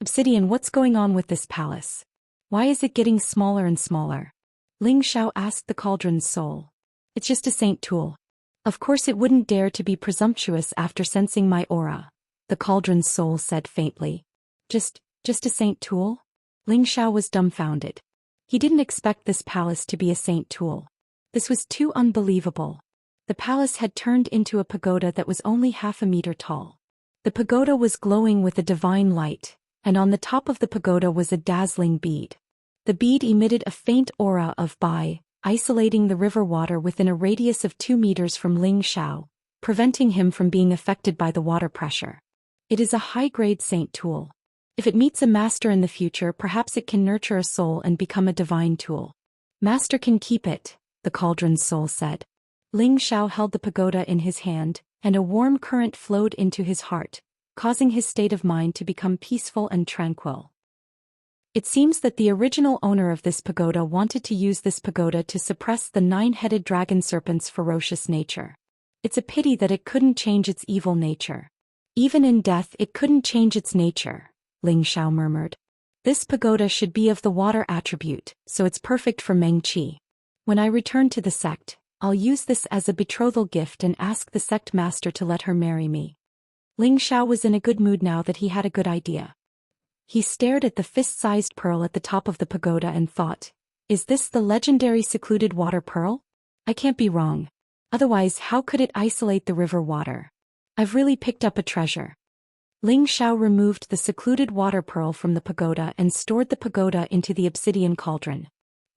Obsidian, what's going on with this palace? Why is it getting smaller and smaller? Ling Xiao asked the cauldron's soul. It's just a saint tool. Of course it wouldn't dare to be presumptuous after sensing my aura, the cauldron's soul said faintly. Just a saint tool? Ling Xiao was dumbfounded. He didn't expect this palace to be a saint tool. This was too unbelievable. The palace had turned into a pagoda that was only half a meter tall. The pagoda was glowing with a divine light, and on the top of the pagoda was a dazzling bead. The bead emitted a faint aura of Bai, isolating the river water within a radius of 2 meters from Ling Xiao, preventing him from being affected by the water pressure. It is a high-grade saint tool. If it meets a master in the future, perhaps it can nurture a soul and become a divine tool. Master can keep it, the cauldron's soul said. Ling Xiao held the pagoda in his hand, and a warm current flowed into his heart, causing his state of mind to become peaceful and tranquil. It seems that the original owner of this pagoda wanted to use this pagoda to suppress the 9-headed dragon serpent's ferocious nature. It's a pity that it couldn't change its evil nature. Even in death it couldn't change its nature, Ling Xiao murmured. This pagoda should be of the water attribute, so it's perfect for Meng Qi. When I return to the sect, I'll use this as a betrothal gift and ask the sect master to let her marry me. Ling Xiao was in a good mood now that he had a good idea. He stared at the fist-sized pearl at the top of the pagoda and thought, is this the legendary secluded water pearl? I can't be wrong. Otherwise, how could it isolate the river water? I've really picked up a treasure. Ling Xiao removed the secluded water pearl from the pagoda and stored the pagoda into the obsidian cauldron.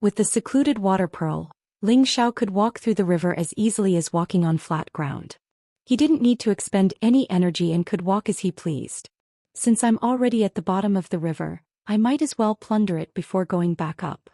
With the secluded water pearl, Ling Xiao could walk through the river as easily as walking on flat ground. He didn't need to expend any energy and could walk as he pleased. Since I'm already at the bottom of the river, I might as well plunder it before going back up.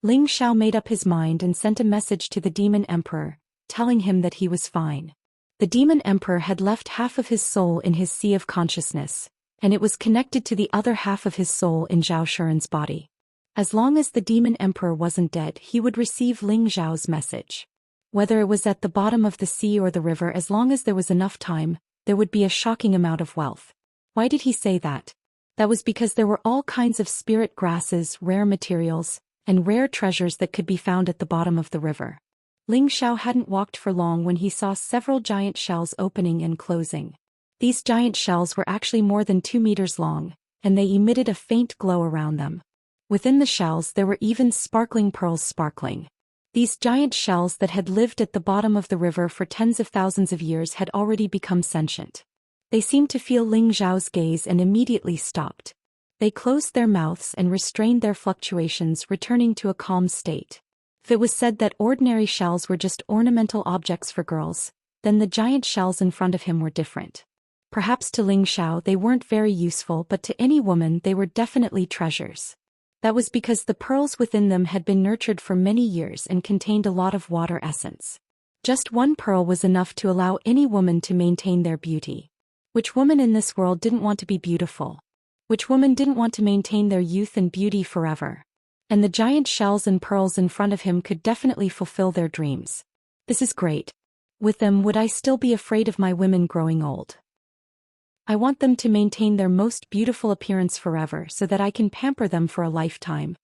Ling Xiao made up his mind and sent a message to the demon emperor, telling him that he was fine. The demon emperor had left half of his soul in his sea of consciousness, and it was connected to the other half of his soul in Zhou Xian's body. As long as the demon emperor wasn't dead, he would receive Ling Xiao's message. Whether it was at the bottom of the sea or the river, as long as there was enough time, there would be a shocking amount of wealth. Why did he say that? That was because there were all kinds of spirit grasses, rare materials, and rare treasures that could be found at the bottom of the river. Ling Xiao hadn't walked for long when he saw several giant shells opening and closing. These giant shells were actually more than 2 meters long, and they emitted a faint glow around them. Within the shells there were even sparkling pearls sparkling. These giant shells that had lived at the bottom of the river for tens of thousands of years had already become sentient. They seemed to feel Ling Xiao's gaze and immediately stopped. They closed their mouths and restrained their fluctuations, returning to a calm state. If it was said that ordinary shells were just ornamental objects for girls, then the giant shells in front of him were different. Perhaps to Ling Xiao they weren't very useful, but to any woman they were definitely treasures. That was because the pearls within them had been nurtured for many years and contained a lot of water essence. Just one pearl was enough to allow any woman to maintain their beauty. Which woman in this world didn't want to be beautiful? Which woman didn't want to maintain their youth and beauty forever? And the giant shells and pearls in front of him could definitely fulfill their dreams. This is great. With them, would I still be afraid of my women growing old? I want them to maintain their most beautiful appearance forever so that I can pamper them for a lifetime.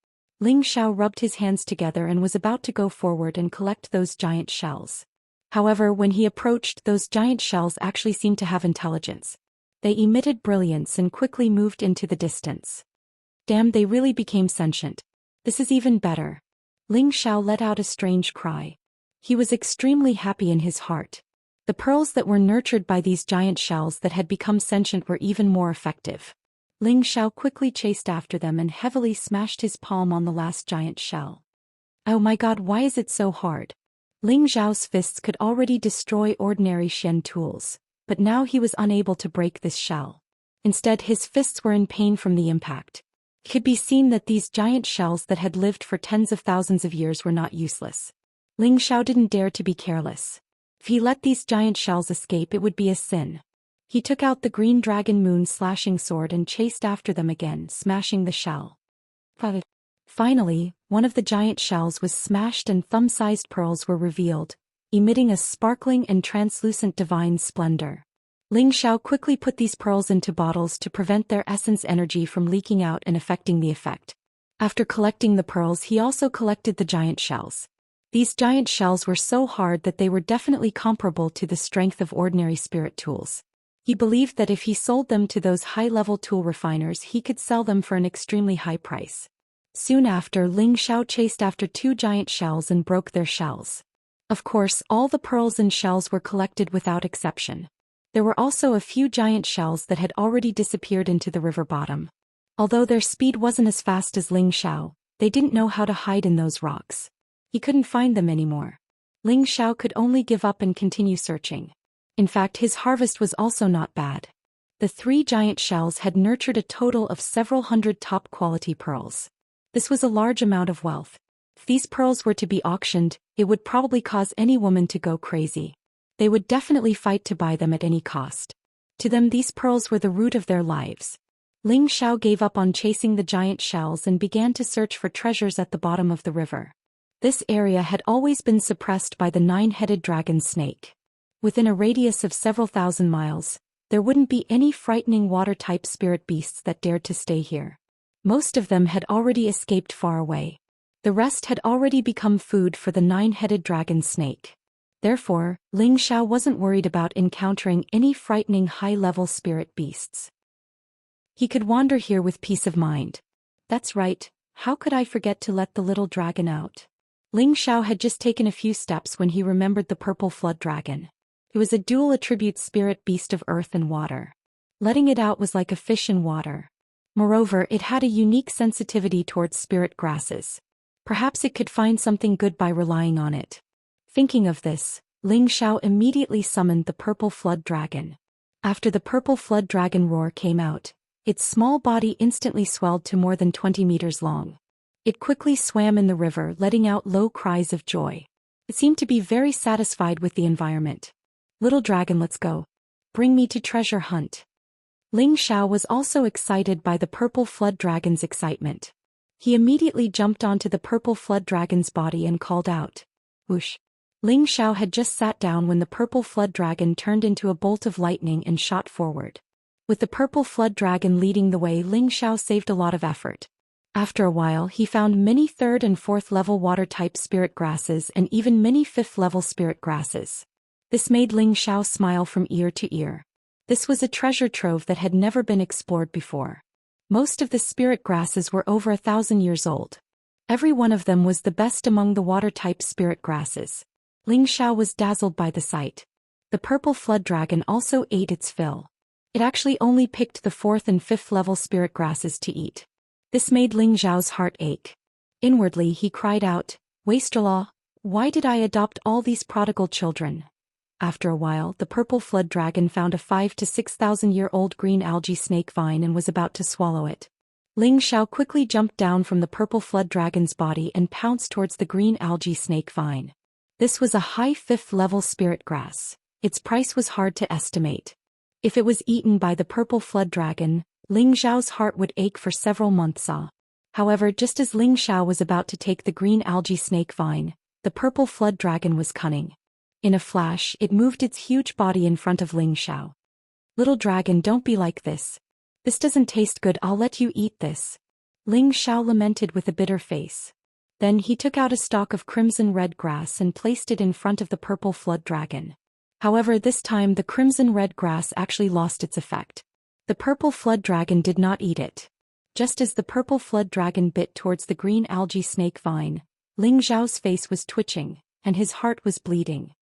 Ling Xiao rubbed his hands together and was about to go forward and collect those giant shells. However, when he approached, those giant shells actually seemed to have intelligence. They emitted brilliance and quickly moved into the distance. Damn, they really became sentient. This is even better. Ling Xiao let out a strange cry. He was extremely happy in his heart. The pearls that were nurtured by these giant shells that had become sentient were even more effective. Ling Xiao quickly chased after them and heavily smashed his palm on the last giant shell. Oh my god, why is it so hard? Ling Xiao's fists could already destroy ordinary Xian tools, but now he was unable to break this shell. Instead, his fists were in pain from the impact. It could be seen that these giant shells that had lived for tens of thousands of years were not useless. Ling Xiao didn't dare to be careless. If he let these giant shells escape, it would be a sin. He took out the green dragon moon slashing sword and chased after them again, smashing the shell. Finally, one of the giant shells was smashed and thumb-sized pearls were revealed, emitting a sparkling and translucent divine splendor. Ling Xiao quickly put these pearls into bottles to prevent their essence energy from leaking out and affecting the effect. After collecting the pearls, he also collected the giant shells. These giant shells were so hard that they were definitely comparable to the strength of ordinary spirit tools. He believed that if he sold them to those high-level tool refiners, he could sell them for an extremely high price. Soon after, Ling Xiao chased after 2 giant shells and broke their shells. Of course, all the pearls and shells were collected without exception. There were also a few giant shells that had already disappeared into the river bottom. Although their speed wasn't as fast as Ling Xiao, they didn't know how to hide in those rocks. He couldn't find them anymore. Ling Xiao could only give up and continue searching. In fact, his harvest was also not bad. The 3 giant shells had nurtured a total of several hundred top-quality pearls. This was a large amount of wealth. If these pearls were to be auctioned, it would probably cause any woman to go crazy. They would definitely fight to buy them at any cost. To them, these pearls were the root of their lives. Ling Xiao gave up on chasing the giant shells and began to search for treasures at the bottom of the river. This area had always been suppressed by the 9-headed dragon snake. Within a radius of several thousand miles, there wouldn't be any frightening water-type spirit beasts that dared to stay here. Most of them had already escaped far away. The rest had already become food for the 9-headed dragon snake. Therefore, Ling Xiao wasn't worried about encountering any frightening high-level spirit beasts. He could wander here with peace of mind. That's right, how could I forget to let the little dragon out? Ling Xiao had just taken a few steps when he remembered the purple flood dragon. It was a dual-attribute spirit beast of earth and water. Letting it out was like a fish in water. Moreover, it had a unique sensitivity towards spirit grasses. Perhaps it could find something good by relying on it. Thinking of this, Ling Xiao immediately summoned the purple flood dragon. After the purple flood dragon roar came out, its small body instantly swelled to more than 20 meters long. It quickly swam in the river, letting out low cries of joy. It seemed to be very satisfied with the environment. Little dragon, let's go. Bring me to treasure hunt. Ling Xiao was also excited by the purple flood dragon's excitement. He immediately jumped onto the purple flood dragon's body and called out, "Whoosh!" Ling Xiao had just sat down when the purple flood dragon turned into a bolt of lightning and shot forward. With the purple flood dragon leading the way, Ling Xiao saved a lot of effort. After a while, he found many 3rd and 4th level water-type spirit grasses and even many 5th level spirit grasses. This made Ling Xiao smile from ear to ear. This was a treasure trove that had never been explored before. Most of the spirit grasses were over 1,000 years old. Every one of them was the best among the water-type spirit grasses. Ling Xiao was dazzled by the sight. The purple flood dragon also ate its fill. It actually only picked the 4th and 5th level spirit grasses to eat. This made Ling Xiao's heart ache. Inwardly he cried out, "Wastrelaw, why did I adopt all these prodigal children?" After a while, the purple flood dragon found a 5 to 6,000-year-old green algae snake vine and was about to swallow it. Ling Xiao quickly jumped down from the purple flood dragon's body and pounced towards the green algae snake vine. This was a high 5th level spirit grass. Its price was hard to estimate. If it was eaten by the purple flood dragon, Ling Xiao's heart would ache for several months. However, just as Ling Xiao was about to take the green algae snake vine, the purple flood dragon was cunning. In a flash, it moved its huge body in front of Ling Xiao. "Little dragon, don't be like this. This doesn't taste good, I'll let you eat this." Ling Xiao lamented with a bitter face. Then he took out a stalk of crimson-red grass and placed it in front of the purple flood dragon. However, this time the crimson-red grass actually lost its effect. The purple flood dragon did not eat it. Just as the purple flood dragon bit towards the green algae snake vine, Ling Xiao's face was twitching, and his heart was bleeding.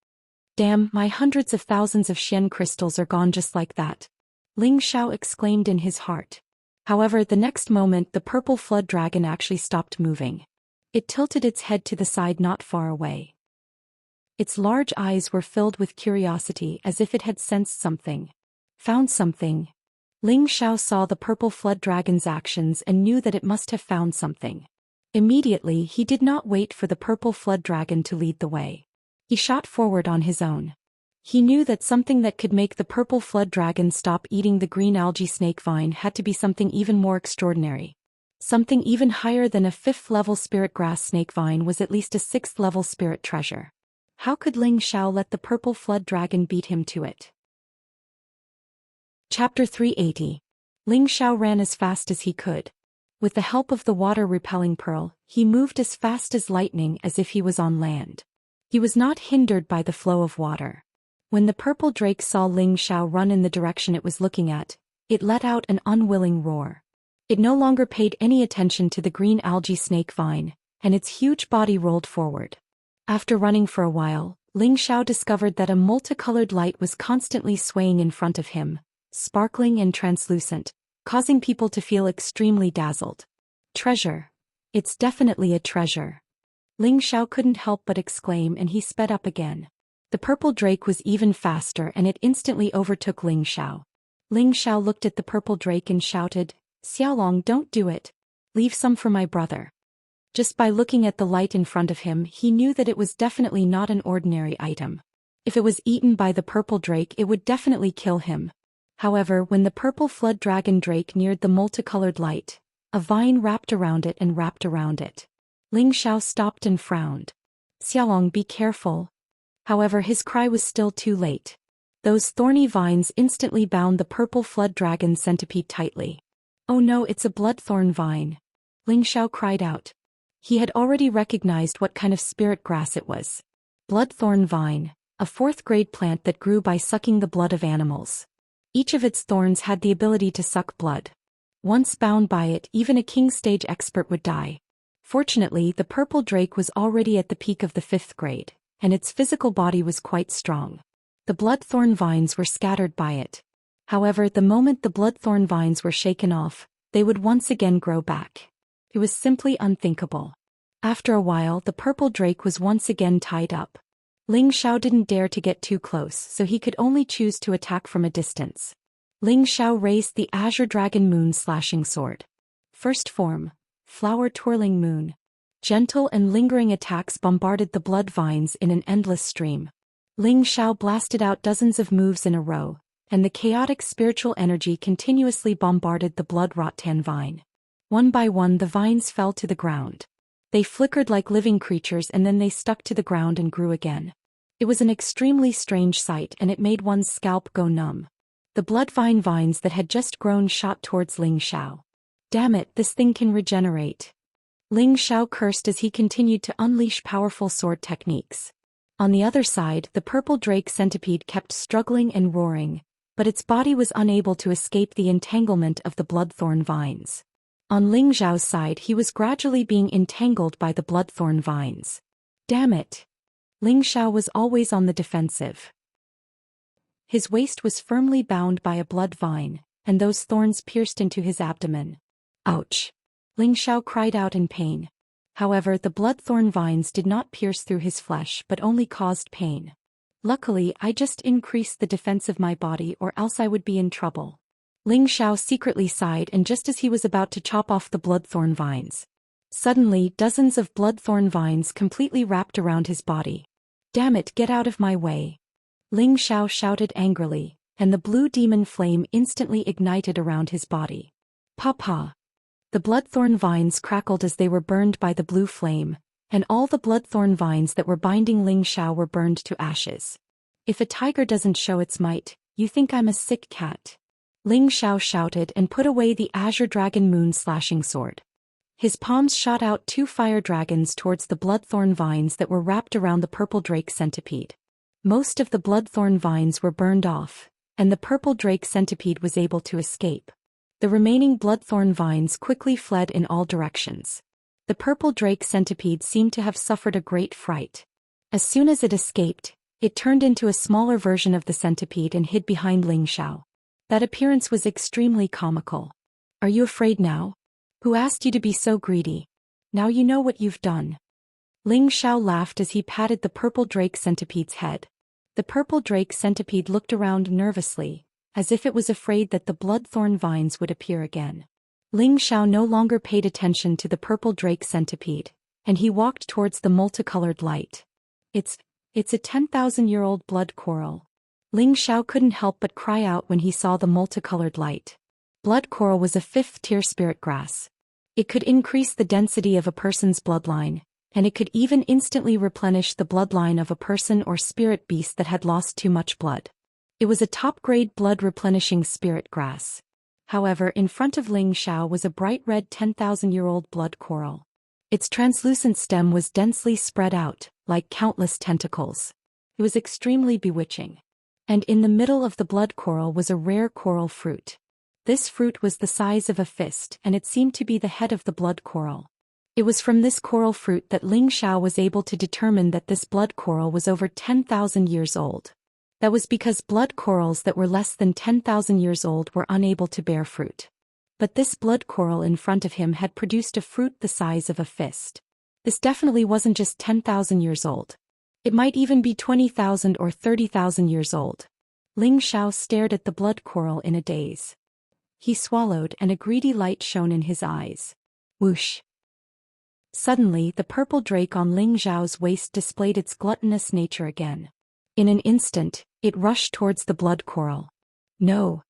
Damn, my hundreds of thousands of Xian crystals are gone just like that. Ling Xiao exclaimed in his heart. However, the next moment the purple flood dragon actually stopped moving. It tilted its head to the side not far away. Its large eyes were filled with curiosity as if it had sensed something. Found something. Ling Xiao saw the purple flood dragon's actions and knew that it must have found something. Immediately he did not wait for the purple flood dragon to lead the way. He shot forward on his own. He knew that something that could make the purple flood dragon stop eating the green algae snake vine had to be something even more extraordinary. Something even higher than a 5th-level spirit grass snake vine was at least a 6th-level spirit treasure. How could Ling Xiao let the purple flood dragon beat him to it? Chapter 380. Ling Xiao ran as fast as he could. With the help of the water-repelling pearl, he moved as fast as lightning as if he was on land. He was not hindered by the flow of water. When the purple drake saw Ling Xiao run in the direction it was looking at, it let out an unwilling roar. It no longer paid any attention to the green algae snake vine, and its huge body rolled forward. After running for a while, Ling Xiao discovered that a multicolored light was constantly swaying in front of him, sparkling and translucent, causing people to feel extremely dazzled. Treasure. It's definitely a treasure. Ling Xiao couldn't help but exclaim, and he sped up again. The purple drake was even faster and it instantly overtook Ling Xiao. Ling Xiao looked at the purple drake and shouted, "Xiaolong, don't do it. Leave some for my brother." Just by looking at the light in front of him, he knew that it was definitely not an ordinary item. If it was eaten by the purple drake, it would definitely kill him. However, when the purple flood dragon drake neared the multicolored light, a vine wrapped around it and wrapped around it. Ling Xiao stopped and frowned. "Xiaolong, be careful." However, his cry was still too late. Those thorny vines instantly bound the purple flood dragon centipede tightly. "Oh no, it's a bloodthorn vine." Ling Xiao cried out. He had already recognized what kind of spirit grass it was. Bloodthorn vine, a 4th-grade plant that grew by sucking the blood of animals. Each of its thorns had the ability to suck blood. Once bound by it, even a king stage expert would die. Fortunately, the purple drake was already at the peak of the 5th grade, and its physical body was quite strong. The bloodthorn vines were scattered by it. However, the moment the bloodthorn vines were shaken off, they would once again grow back. It was simply unthinkable. After a while, the purple drake was once again tied up. Ling Xiao didn't dare to get too close, so he could only choose to attack from a distance. Ling Xiao raised the Azure Dragon Moon Slashing Sword. First form, Flower Twirling Moon. Gentle and lingering attacks bombarded the blood vines in an endless stream. Ling Xiao blasted out dozens of moves in a row, and the chaotic spiritual energy continuously bombarded the blood rattan vine. One by one the vines fell to the ground. They flickered like living creatures and then they stuck to the ground and grew again. It was an extremely strange sight and it made one's scalp go numb. The blood vines that had just grown shot towards Ling Xiao. "Damn it, this thing can regenerate." Ling Xiao cursed as he continued to unleash powerful sword techniques. On the other side, the purple drake centipede kept struggling and roaring, but its body was unable to escape the entanglement of the bloodthorn vines. On Ling Xiao's side, he was gradually being entangled by the bloodthorn vines. Damn it! Ling Xiao was always on the defensive. His waist was firmly bound by a blood vine, and those thorns pierced into his abdomen. Ouch! Ling Xiao cried out in pain. However, the bloodthorn vines did not pierce through his flesh but only caused pain. Luckily, I just increased the defense of my body or else I would be in trouble. Ling Xiao secretly sighed, and just as he was about to chop off the bloodthorn vines, suddenly dozens of bloodthorn vines completely wrapped around his body. "Damn it, get out of my way!" Ling Xiao shouted angrily, and the blue demon flame instantly ignited around his body. Papa! The bloodthorn vines crackled as they were burned by the blue flame, and all the bloodthorn vines that were binding Ling Xiao were burned to ashes. "If a tiger doesn't show its might, you think I'm a sick cat." Ling Xiao shouted and put away the Azure Dragon Moon Slashing Sword. His palms shot out 2 fire dragons towards the bloodthorn vines that were wrapped around the purple drake centipede. Most of the bloodthorn vines were burned off, and the purple drake centipede was able to escape. The remaining bloodthorn vines quickly fled in all directions. The purple drake centipede seemed to have suffered a great fright. As soon as it escaped, it turned into a smaller version of the centipede and hid behind Ling Xiao. That appearance was extremely comical. "Are you afraid now? Who asked you to be so greedy? Now you know what you've done." Ling Xiao laughed as he patted the purple drake centipede's head. The purple drake centipede looked around nervously, as if it was afraid that the bloodthorn vines would appear again. Ling Xiao no longer paid attention to the purple drake centipede, and he walked towards the multicolored light. It's a 10,000-year-old blood coral." Ling Xiao couldn't help but cry out when he saw the multicolored light. Blood coral was a 5th-tier spirit grass. It could increase the density of a person's bloodline, and it could even instantly replenish the bloodline of a person or spirit beast that had lost too much blood. It was a top-grade blood-replenishing spirit grass. However, in front of Ling Xiao was a bright red 10,000-year-old blood coral. Its translucent stem was densely spread out, like countless tentacles. It was extremely bewitching. And in the middle of the blood coral was a rare coral fruit. This fruit was the size of a fist, and it seemed to be the head of the blood coral. It was from this coral fruit that Ling Xiao was able to determine that this blood coral was over 10,000 years old. That was because blood corals that were less than 10,000 years old were unable to bear fruit. But this blood coral in front of him had produced a fruit the size of a fist. This definitely wasn't just 10,000 years old. It might even be 20,000 or 30,000 years old. Ling Xiao stared at the blood coral in a daze. He swallowed, and a greedy light shone in his eyes. Whoosh! Suddenly, the purple drake on Ling Xiao's waist displayed its gluttonous nature again. In an instant, it rushed towards the blood coral. "No!"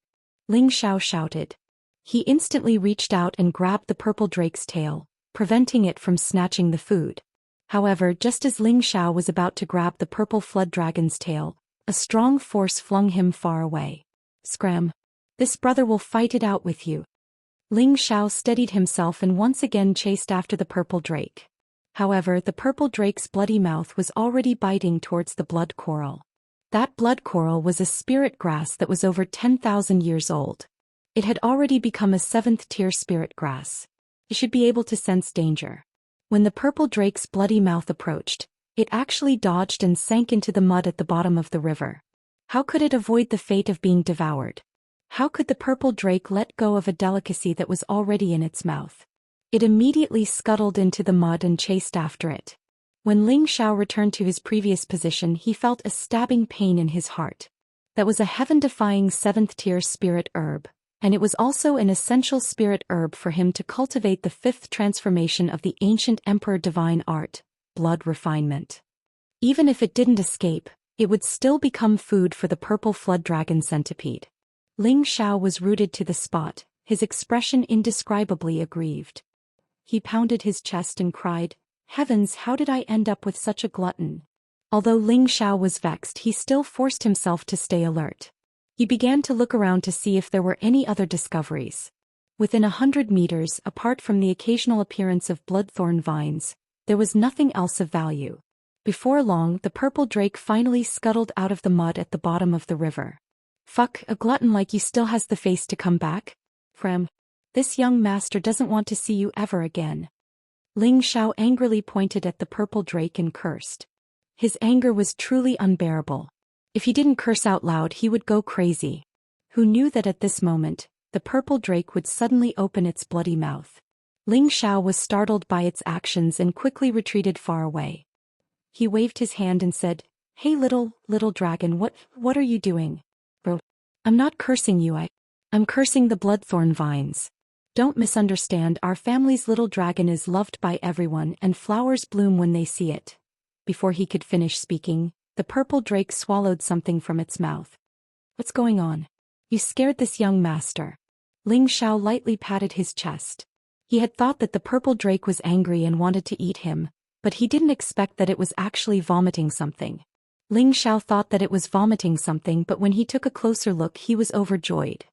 Ling Xiao shouted. He instantly reached out and grabbed the purple drake's tail, preventing it from snatching the food. However, just as Ling Xiao was about to grab the purple flood dragon's tail, a strong force flung him far away. "Scram! This brother will fight it out with you." Ling Xiao steadied himself and once again chased after the purple drake. However, the purple drake's bloody mouth was already biting towards the blood coral. That blood coral was a spirit grass that was over 10,000 years old. It had already become a 7th-tier spirit grass. It should be able to sense danger. When the purple drake's bloody mouth approached, it actually dodged and sank into the mud at the bottom of the river. How could it avoid the fate of being devoured? How could the purple drake let go of a delicacy that was already in its mouth? It immediately scuttled into the mud and chased after it. When Ling Xiao returned to his previous position, he felt a stabbing pain in his heart. That was a heaven-defying 7th-tier spirit herb, and it was also an essential spirit herb for him to cultivate the 5th transformation of the ancient emperor divine art, blood refinement. Even if it didn't escape, it would still become food for the purple flood dragon centipede. Ling Xiao was rooted to the spot, his expression indescribably aggrieved. He pounded his chest and cried, "Heavens, how did I end up with such a glutton?" Although Ling Xiao was vexed, he still forced himself to stay alert. He began to look around to see if there were any other discoveries. Within 100 meters, apart from the occasional appearance of bloodthorn vines, there was nothing else of value. Before long, the purple drake finally scuttled out of the mud at the bottom of the river. "Fuck, a glutton like you still has the face to come back? Frem. This young master doesn't want to see you ever again." Ling Xiao angrily pointed at the purple drake and cursed. His anger was truly unbearable. If he didn't curse out loud, he would go crazy. Who knew that at this moment, the purple drake would suddenly open its bloody mouth? Ling Xiao was startled by its actions and quickly retreated far away. He waved his hand and said, "Hey little dragon, what are you doing?" "Bro, I'm not cursing you, I'm cursing the bloodthorn vines. Don't misunderstand, our family's little dragon is loved by everyone and flowers bloom when they see it." Before he could finish speaking, the purple drake swallowed something from its mouth. "What's going on? You scared this young master." Ling Xiao lightly patted his chest. He had thought that the purple drake was angry and wanted to eat him, but he didn't expect that it was actually vomiting something. Ling Xiao thought that it was vomiting something, but when he took a closer look, he was overjoyed.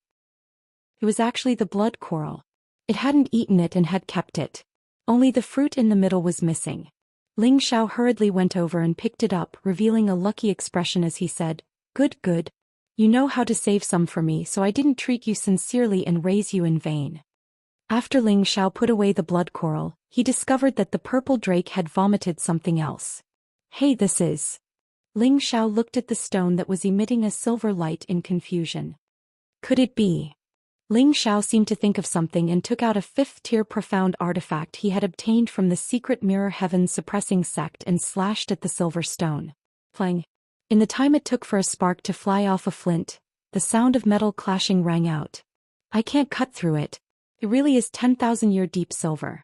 It was actually the blood coral. It hadn't eaten it and had kept it. Only the fruit in the middle was missing. Ling Xiao hurriedly went over and picked it up, revealing a lucky expression as he said, "Good, good. You know how to save some for me, so I didn't treat you sincerely and raise you in vain." After Ling Xiao put away the blood coral, he discovered that the purple drake had vomited something else. "Hey, this is..." Ling Xiao looked at the stone that was emitting a silver light in confusion. Could it be? Ling Xiao seemed to think of something and took out a 5th-tier profound artifact he had obtained from the secret mirror heaven suppressing sect and slashed at the silver stone. Plang. In the time it took for a spark to fly off a flint, the sound of metal clashing rang out. "I can't cut through it. It really is 10,000-year deep silver."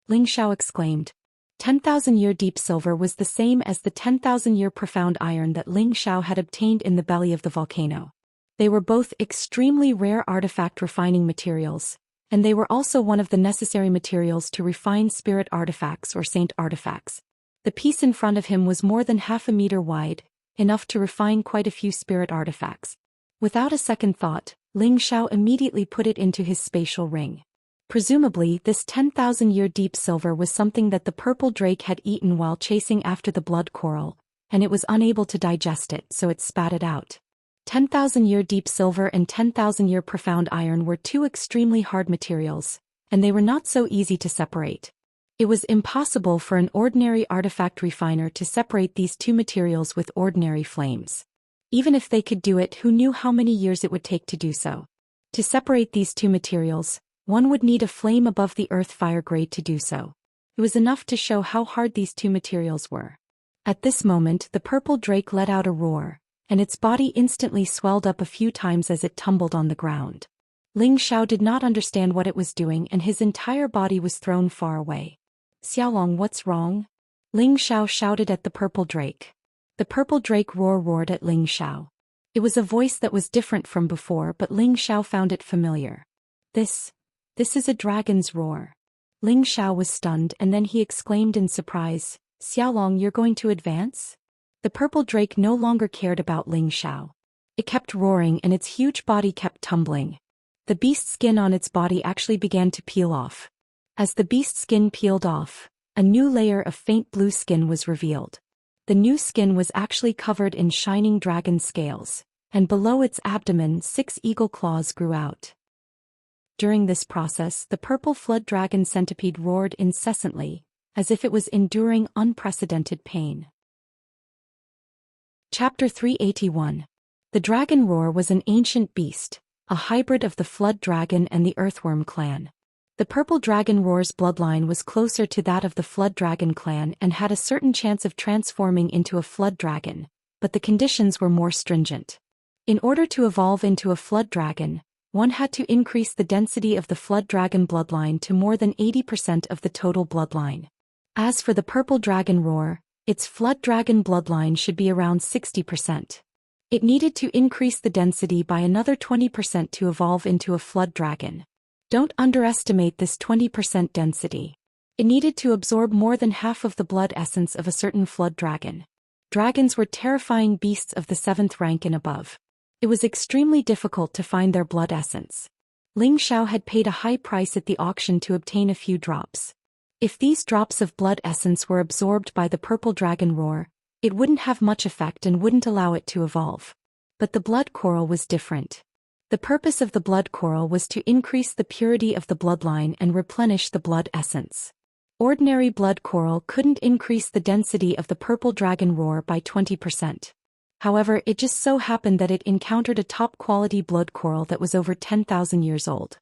Ling Xiao exclaimed. 10,000-year deep silver was the same as the 10,000-year profound iron that Ling Xiao had obtained in the belly of the volcano. They were both extremely rare artifact refining materials, and they were also one of the necessary materials to refine spirit artifacts or saint artifacts. The piece in front of him was more than half a meter wide, enough to refine quite a few spirit artifacts. Without a second thought, Ling Xiao immediately put it into his spatial ring. Presumably, this 10,000-year deep silver was something that the purple drake had eaten while chasing after the blood coral, and it was unable to digest it, so it spat it out. 10,000-year deep silver and 10,000-year profound iron were two extremely hard materials, and they were not so easy to separate. It was impossible for an ordinary artifact refiner to separate these two materials with ordinary flames. Even if they could do it, who knew how many years it would take to do so? To separate these two materials, one would need a flame above the earth fire grade to do so. It was enough to show how hard these two materials were. At this moment, the purple drake let out a roar, and its body instantly swelled up a few times as it tumbled on the ground. Ling Xiao did not understand what it was doing, and his entire body was thrown far away. "Xiaolong, what's wrong?" Ling Xiao shouted at the purple drake. The purple drake roared at Ling Xiao. It was a voice that was different from before, but Ling Xiao found it familiar. This is a dragon's roar." Ling Xiao was stunned, and then he exclaimed in surprise, "Xiaolong, you're going to advance?" The purple drake no longer cared about Ling Xiao. It kept roaring and its huge body kept tumbling. The beast skin on its body actually began to peel off. As the beast skin peeled off, a new layer of faint blue skin was revealed. The new skin was actually covered in shining dragon scales, and below its abdomen 6 eagle claws grew out. During this process, the purple flood dragon centipede roared incessantly, as if it was enduring unprecedented pain. Chapter 381. The dragon roar was an ancient beast, a hybrid of the flood dragon and the earthworm clan. The purple dragon roar's bloodline was closer to that of the flood dragon clan and had a certain chance of transforming into a flood dragon, but the conditions were more stringent. In order to evolve into a flood dragon, one had to increase the density of the flood dragon bloodline to more than 80% of the total bloodline. As for the purple dragon roar, its flood dragon bloodline should be around 60%. It needed to increase the density by another 20% to evolve into a flood dragon. Don't underestimate this 20% density. It needed to absorb more than half of the blood essence of a certain flood dragon. Dragons were terrifying beasts of the 7th rank and above. It was extremely difficult to find their blood essence. Ling Xiao had paid a high price at the auction to obtain a few drops. If these drops of blood essence were absorbed by the purple dragon roar, it wouldn't have much effect and wouldn't allow it to evolve. But the blood coral was different. The purpose of the blood coral was to increase the purity of the bloodline and replenish the blood essence. Ordinary blood coral couldn't increase the density of the purple dragon roar by 20%. However, it just so happened that it encountered a top-quality blood coral that was over 10,000 years old.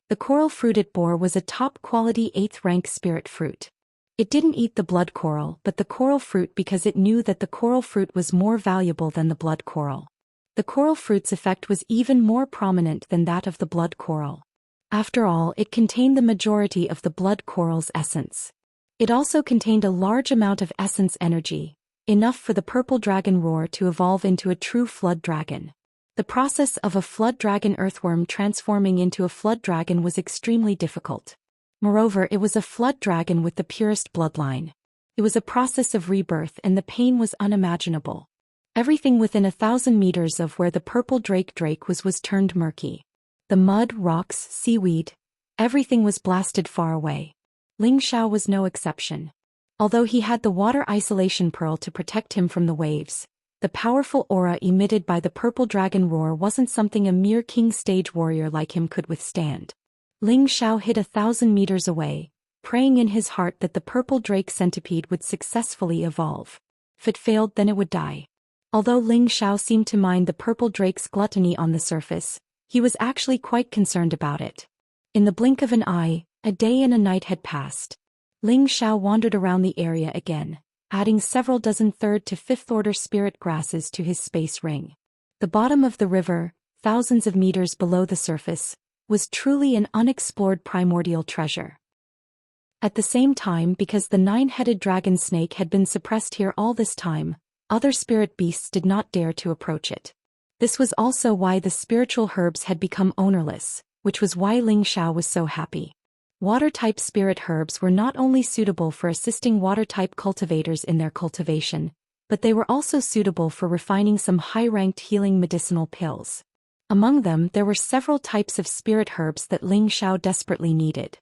The coral fruit it bore was a top-quality 8th-rank spirit fruit. It didn't eat the blood coral but the coral fruit because it knew that the coral fruit was more valuable than the blood coral. The coral fruit's effect was even more prominent than that of the blood coral. After all, it contained the majority of the blood coral's essence. It also contained a large amount of essence energy, enough for the purple dragon roar to evolve into a true flood dragon. The process of a flood dragon earthworm transforming into a flood dragon was extremely difficult. Moreover, it was a flood dragon with the purest bloodline. It was a process of rebirth and the pain was unimaginable. Everything within 1,000 meters of where the purple drake was turned murky. The mud, rocks, seaweed, everything was blasted far away. Ling Xiao was no exception. Although he had the water isolation pearl to protect him from the waves, the powerful aura emitted by the purple dragon roar wasn't something a mere king stage warrior like him could withstand. Ling Xiao hid 1,000 meters away, praying in his heart that the purple drake centipede would successfully evolve. If it failed, then it would die. Although Ling Xiao seemed to mind the purple drake's gluttony on the surface, he was actually quite concerned about it. In the blink of an eye, a day and a night had passed. Ling Xiao wandered around the area again, adding several dozen 3rd to 5th order spirit grasses to his space ring. The bottom of the river, thousands of meters below the surface, was truly an unexplored primordial treasure. At the same time, because the 9-headed dragon snake had been suppressed here all this time, other spirit beasts did not dare to approach it. This was also why the spiritual herbs had become ownerless, which was why Ling Xiao was so happy. Water-type spirit herbs were not only suitable for assisting water-type cultivators in their cultivation, but they were also suitable for refining some high-ranked healing medicinal pills. Among them there were several types of spirit herbs that Ling Xiao desperately needed.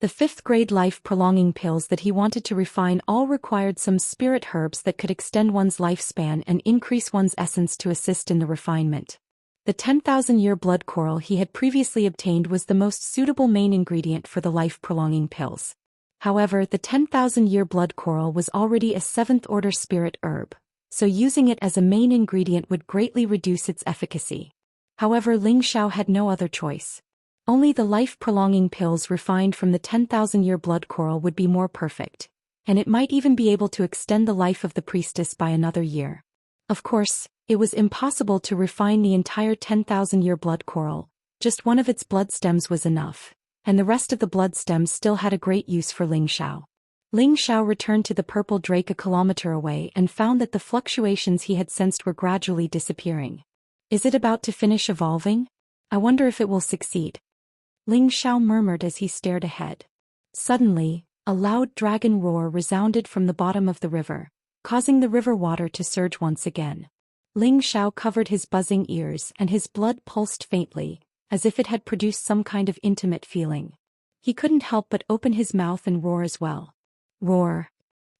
The 5th-grade life-prolonging pills that he wanted to refine all required some spirit herbs that could extend one's lifespan and increase one's essence to assist in the refinement. The 10,000-year blood coral he had previously obtained was the most suitable main ingredient for the life-prolonging pills. However, the 10,000-year blood coral was already a 7th-order spirit herb, so using it as a main ingredient would greatly reduce its efficacy. However, Ling Xiao had no other choice. Only the life-prolonging pills refined from the 10,000-year blood coral would be more perfect, and it might even be able to extend the life of the priestess by another year. Of course, it was impossible to refine the entire 10,000-year blood coral, just one of its blood stems was enough, and the rest of the blood stems still had a great use for Ling Xiao. Ling Xiao returned to the purple drake a kilometer away and found that the fluctuations he had sensed were gradually disappearing. Is it about to finish evolving? I wonder if it will succeed. Ling Xiao murmured as he stared ahead. Suddenly, a loud dragon roar resounded from the bottom of the river, causing the river water to surge once again. Ling Xiao covered his buzzing ears and his blood pulsed faintly, as if it had produced some kind of intimate feeling. He couldn't help but open his mouth and roar as well. Roar.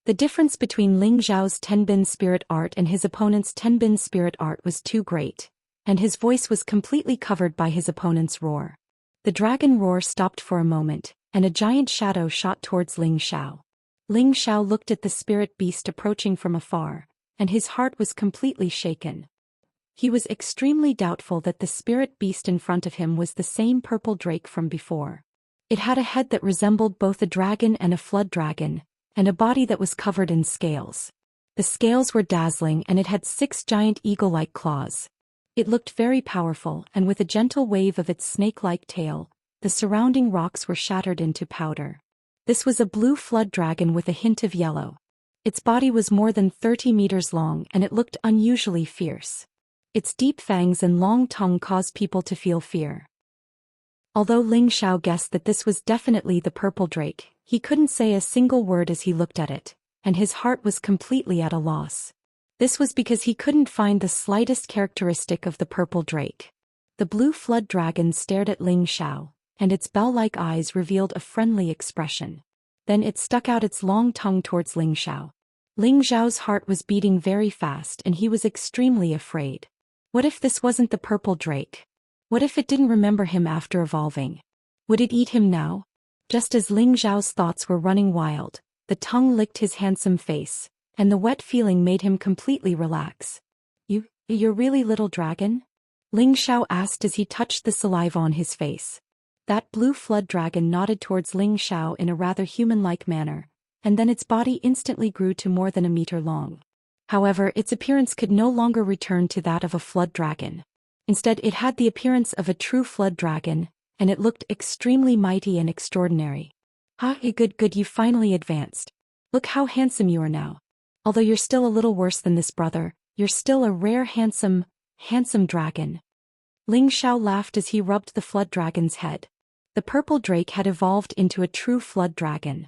The difference between Ling Xiao's Tenbin spirit art and his opponent's Tenbin spirit art was too great, and his voice was completely covered by his opponent's roar. The dragon roar stopped for a moment, and a giant shadow shot towards Ling Xiao. Ling Xiao looked at the spirit beast approaching from afar, and his heart was completely shaken. He was extremely doubtful that the spirit beast in front of him was the same purple drake from before. It had a head that resembled both a dragon and a flood dragon, and a body that was covered in scales. The scales were dazzling and it had 6 giant eagle-like claws. It looked very powerful, and with a gentle wave of its snake-like tail, the surrounding rocks were shattered into powder. This was a blue flood dragon with a hint of yellow. Its body was more than 30 meters long and it looked unusually fierce. Its deep fangs and long tongue caused people to feel fear. Although Ling Xiao guessed that this was definitely the purple drake, he couldn't say a single word as he looked at it, and his heart was completely at a loss. This was because he couldn't find the slightest characteristic of the purple drake. The blue flood dragon stared at Ling Xiao, and its bell-like eyes revealed a friendly expression. Then it stuck out its long tongue towards Ling Xiao. Ling Xiao's heart was beating very fast and he was extremely afraid. What if this wasn't the purple drake? What if it didn't remember him after evolving? Would it eat him now? Just as Ling Xiao's thoughts were running wild, the tongue licked his handsome face, and the wet feeling made him completely relax. You're really little dragon? Ling Xiao asked as he touched the saliva on his face. That blue flood dragon nodded towards Ling Xiao in a rather human-like manner, and then its body instantly grew to more than a meter long. However, its appearance could no longer return to that of a flood dragon. Instead, it had the appearance of a true flood dragon, and it looked extremely mighty and extraordinary. Good, you finally advanced. Look how handsome you are now. Although you're still a little worse than this brother, you're still a rare handsome dragon. Ling Xiao laughed as he rubbed the flood dragon's head. The purple drake had evolved into a true flood dragon.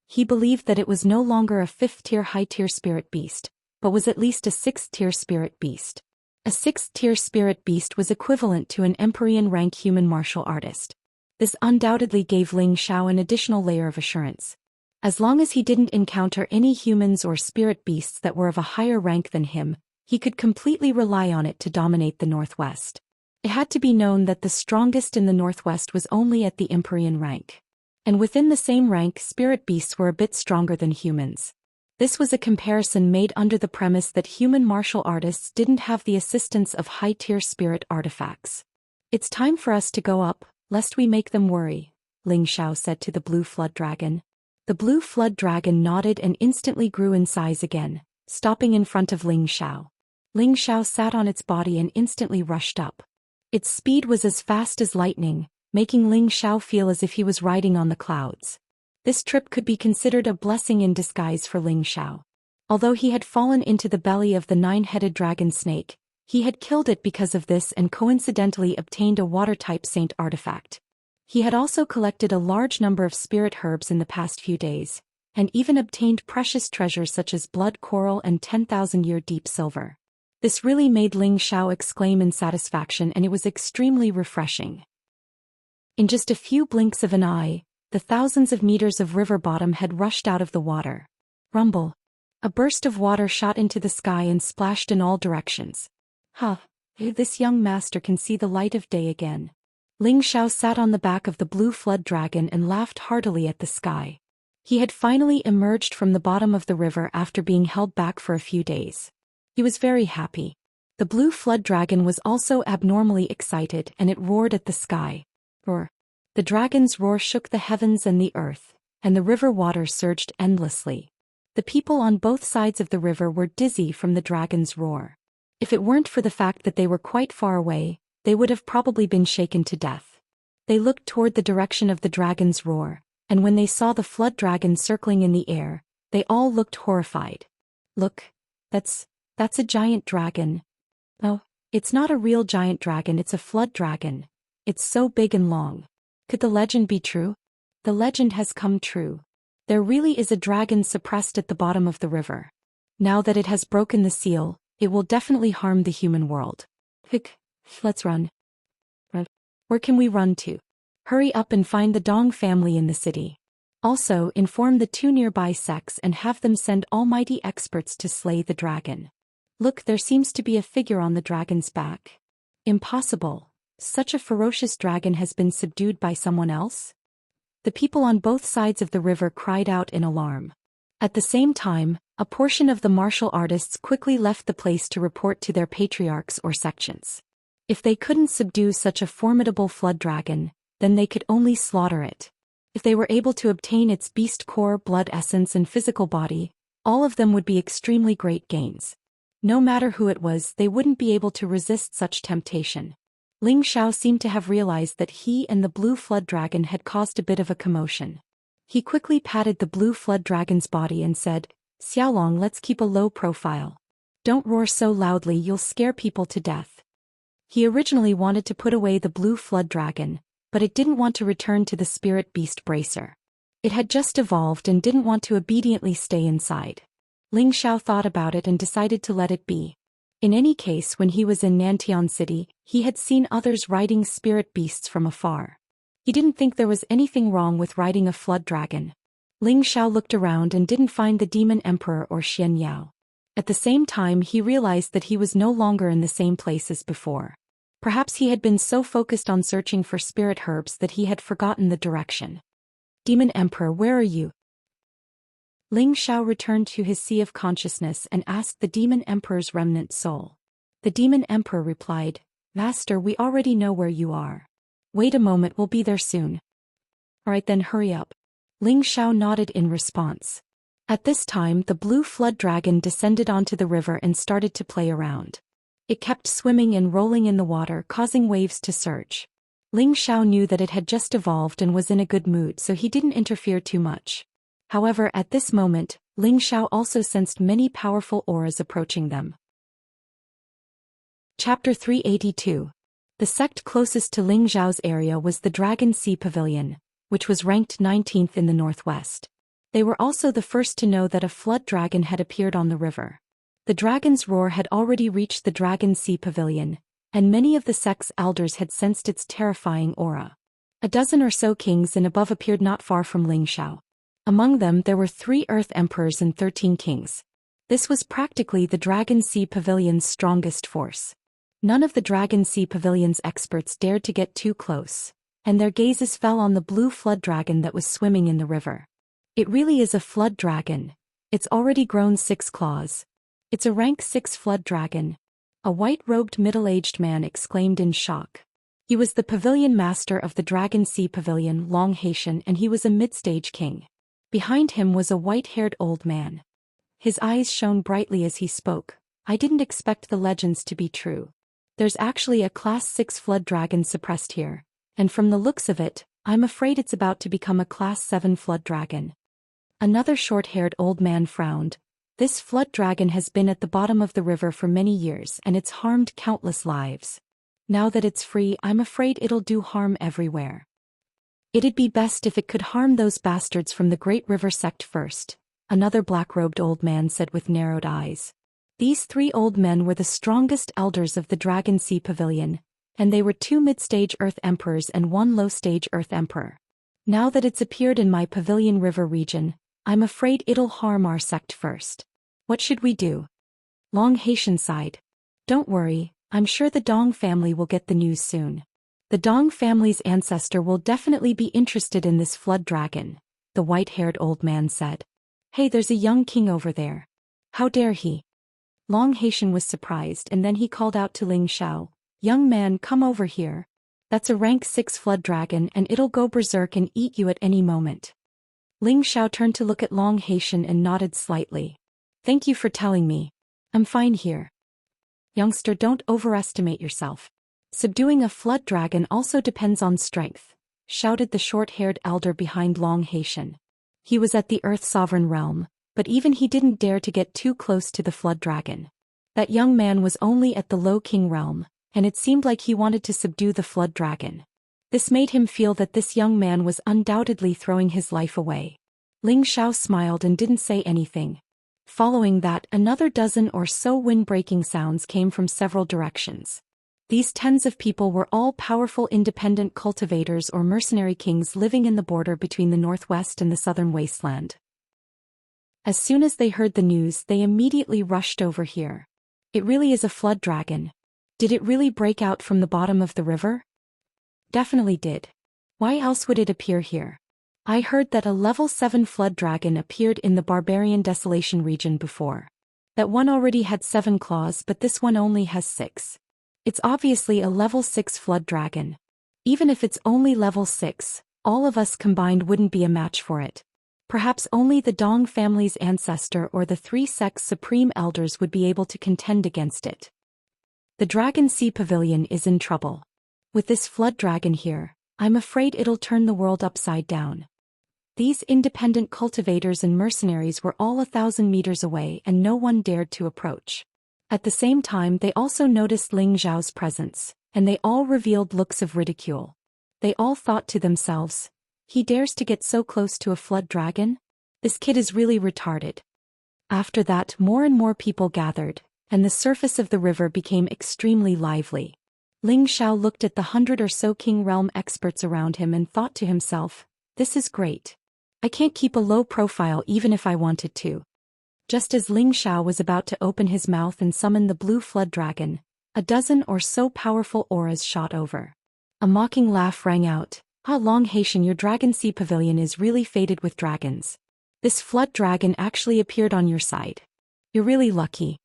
He believed that it was no longer a 5th-tier high-tier spirit beast, but was at least a 6th-tier spirit beast. A 6th-tier spirit beast was equivalent to an Empyrean-rank human martial artist. This undoubtedly gave Ling Xiao an additional layer of assurance, As long as he didn't encounter any humans or spirit beasts that were of a higher rank than him, he could completely rely on it to dominate the Northwest. It had to be known that the strongest in the Northwest was only at the Empyrean rank. And within the same rank, spirit beasts were a bit stronger than humans. This was a comparison made under the premise that human martial artists didn't have the assistance of high-tier spirit artifacts. "It's time for us to go up, lest we make them worry," Ling Xiao said to the blue flood dragon. The blue flood dragon nodded and instantly grew in size again, stopping in front of Ling Xiao. Ling Xiao sat on its body and instantly rushed up. Its speed was as fast as lightning, making Ling Xiao feel as if he was riding on the clouds. This trip could be considered a blessing in disguise for Ling Xiao. Although he had fallen into the belly of the nine-headed dragon snake, he had killed it because of this and coincidentally obtained a water-type saint artifact. He had also collected a large number of spirit herbs in the past few days, and even obtained precious treasures such as blood coral and 10,000-year deep silver. This really made Ling Xiao exclaim in satisfaction, and it was extremely refreshing. In just a few blinks of an eye, the thousands of meters of river bottom had rushed out of the water. Rumble. A burst of water shot into the sky and splashed in all directions. This young master can see the light of day again. Ling Xiao sat on the back of the blue flood dragon and laughed heartily at the sky. He had finally emerged from the bottom of the river after being held back for a few days. He was very happy. The blue flood dragon was also abnormally excited, and it roared at the sky. Roar. The dragon's roar shook the heavens and the earth, and the river water surged endlessly. The people on both sides of the river were dizzy from the dragon's roar. If it weren't for the fact that they were quite far away, they would have probably been shaken to death. They looked toward the direction of the dragon's roar, and when they saw the flood dragon circling in the air, they all looked horrified. "Look, that's a giant dragon." "Oh, it's not a real giant dragon, it's a flood dragon. It's so big and long." Could the legend be true? The legend has come true. There really is a dragon suppressed at the bottom of the river. Now that it has broken the seal, it will definitely harm the human world. Let's run. Where can we run to? Hurry up and find the Dong family in the city. Also, inform the two nearby sects and have them send almighty experts to slay the dragon. Look, there seems to be a figure on the dragon's back. Impossible. Such a ferocious dragon has been subdued by someone else? The people on both sides of the river cried out in alarm. At the same time, a portion of the martial artists quickly left the place to report to their patriarchs or sections. If they couldn't subdue such a formidable flood dragon, then they could only slaughter it. If they were able to obtain its beast core, blood essence and physical body, all of them would be extremely great gains. No matter who it was, they wouldn't be able to resist such temptation. Ling Xiao seemed to have realized that he and the blue flood dragon had caused a bit of a commotion. He quickly patted the blue flood dragon's body and said, "Xiaolong, let's keep a low profile. Don't roar so loudly, you'll scare people to death." He originally wanted to put away the blue flood dragon, but it didn't want to return to the spirit beast bracer. It had just evolved and didn't want to obediently stay inside. Ling Xiao thought about it and decided to let it be. In any case, when he was in Nantian City, he had seen others riding spirit beasts from afar. He didn't think there was anything wrong with riding a flood dragon. Ling Xiao looked around and didn't find the demon emperor or Xianxia. At the same time, he realized that he was no longer in the same place as before. Perhaps he had been so focused on searching for spirit herbs that he had forgotten the direction. "Demon Emperor, where are you?" Ling Xiao returned to his sea of consciousness and asked the Demon Emperor's remnant soul. The Demon Emperor replied, "Master, we already know where you are. Wait a moment, we'll be there soon." "Alright then, hurry up." Ling Xiao nodded in response. At this time, the blue flood dragon descended onto the river and started to play around. It kept swimming and rolling in the water, causing waves to surge. Ling Xiao knew that it had just evolved and was in a good mood, so he didn't interfere too much. However, at this moment, Ling Xiao also sensed many powerful auras approaching them. Chapter 382. The sect closest to Ling Xiao's area was the Dragon Sea Pavilion, which was ranked 19th in the northwest. They were also the first to know that a flood dragon had appeared on the river. The dragon's roar had already reached the Dragon Sea Pavilion, and many of the sect's elders had sensed its terrifying aura. A dozen or so kings and above appeared not far from Ling Xiao. Among them there were 3 Earth Emperors and 13 kings. This was practically the Dragon Sea Pavilion's strongest force. None of the Dragon Sea Pavilion's experts dared to get too close, and their gazes fell on the blue flood dragon that was swimming in the river. It really is a flood dragon. It's already grown 6 claws. It's a rank 6 flood dragon. A white-robed middle-aged man exclaimed in shock. He was the pavilion master of the Dragon Sea Pavilion, Zhou Xian, and he was a mid-stage king. Behind him was a white-haired old man. His eyes shone brightly as he spoke. I didn't expect the legends to be true. There's actually a Class 6 flood dragon suppressed here, and from the looks of it, I'm afraid it's about to become a Class 7 flood dragon. Another short-haired old man frowned. This flood dragon has been at the bottom of the river for many years and it's harmed countless lives. Now that it's free, I'm afraid it'll do harm everywhere. It'd be best if it could harm those bastards from the Great River sect first, another black-robed old man said with narrowed eyes. These 3 old men were the strongest elders of the Dragon Sea Pavilion, and they were 2 mid-stage Earth Emperors and 1 low-stage Earth Emperor. Now that it's appeared in my Pavilion River region, I'm afraid it'll harm our sect first. What should we do? Zhou Xian sighed. Don't worry, I'm sure the Dong family will get the news soon. The Dong family's ancestor will definitely be interested in this flood dragon, the white-haired old man said. Hey, there's a young king over there. How dare he? Zhou Xian was surprised and then he called out to Ling Xiao, young man, come over here. That's a rank 6 flood dragon and it'll go berserk and eat you at any moment. Ling Xiao turned to look at Zhou Xian and nodded slightly. Thank you for telling me. I'm fine here. Youngster, don't overestimate yourself. Subduing a flood dragon also depends on strength, shouted the short-haired elder behind Zhou Xian. He was at the Earth Sovereign realm, but even he didn't dare to get too close to the flood dragon. That young man was only at the low king realm, and it seemed like he wanted to subdue the flood dragon. This made him feel that this young man was undoubtedly throwing his life away. Ling Xiao smiled and didn't say anything. Following that, another dozen or so wind-breaking sounds came from several directions. These tens of people were all powerful independent cultivators or mercenary kings living in the border between the northwest and the southern wasteland. As soon as they heard the news, they immediately rushed over here. It really is a flood dragon. Did it really break out from the bottom of the river? Definitely did. Why else would it appear here? I heard that a level 7 flood dragon appeared in the Barbarian Desolation region before. That one already had 7 claws, but this one only has 6. It's obviously a level 6 flood dragon. Even if it's only level 6, all of us combined wouldn't be a match for it. Perhaps only the Dong family's ancestor or the 3 sects' supreme elders would be able to contend against it. The Dragon Sea Pavilion is in trouble. With this flood dragon here, I'm afraid it'll turn the world upside down. These independent cultivators and mercenaries were all 1,000 meters away and no one dared to approach. At the same time, they also noticed Ling Xiao's presence, and they all revealed looks of ridicule. They all thought to themselves, he dares to get so close to a flood dragon? This kid is really retarded. After that, more and more people gathered, and the surface of the river became extremely lively. Ling Xiao looked at the 100 or so King Realm experts around him and thought to himself, this is great. I can't keep a low profile even if I wanted to. Just as Ling Xiao was about to open his mouth and summon the blue flood dragon, a dozen or so powerful auras shot over. A mocking laugh rang out. Zhou Xian, your Dragon Sea Pavilion is really faded with dragons. This flood dragon actually appeared on your side. You're really lucky.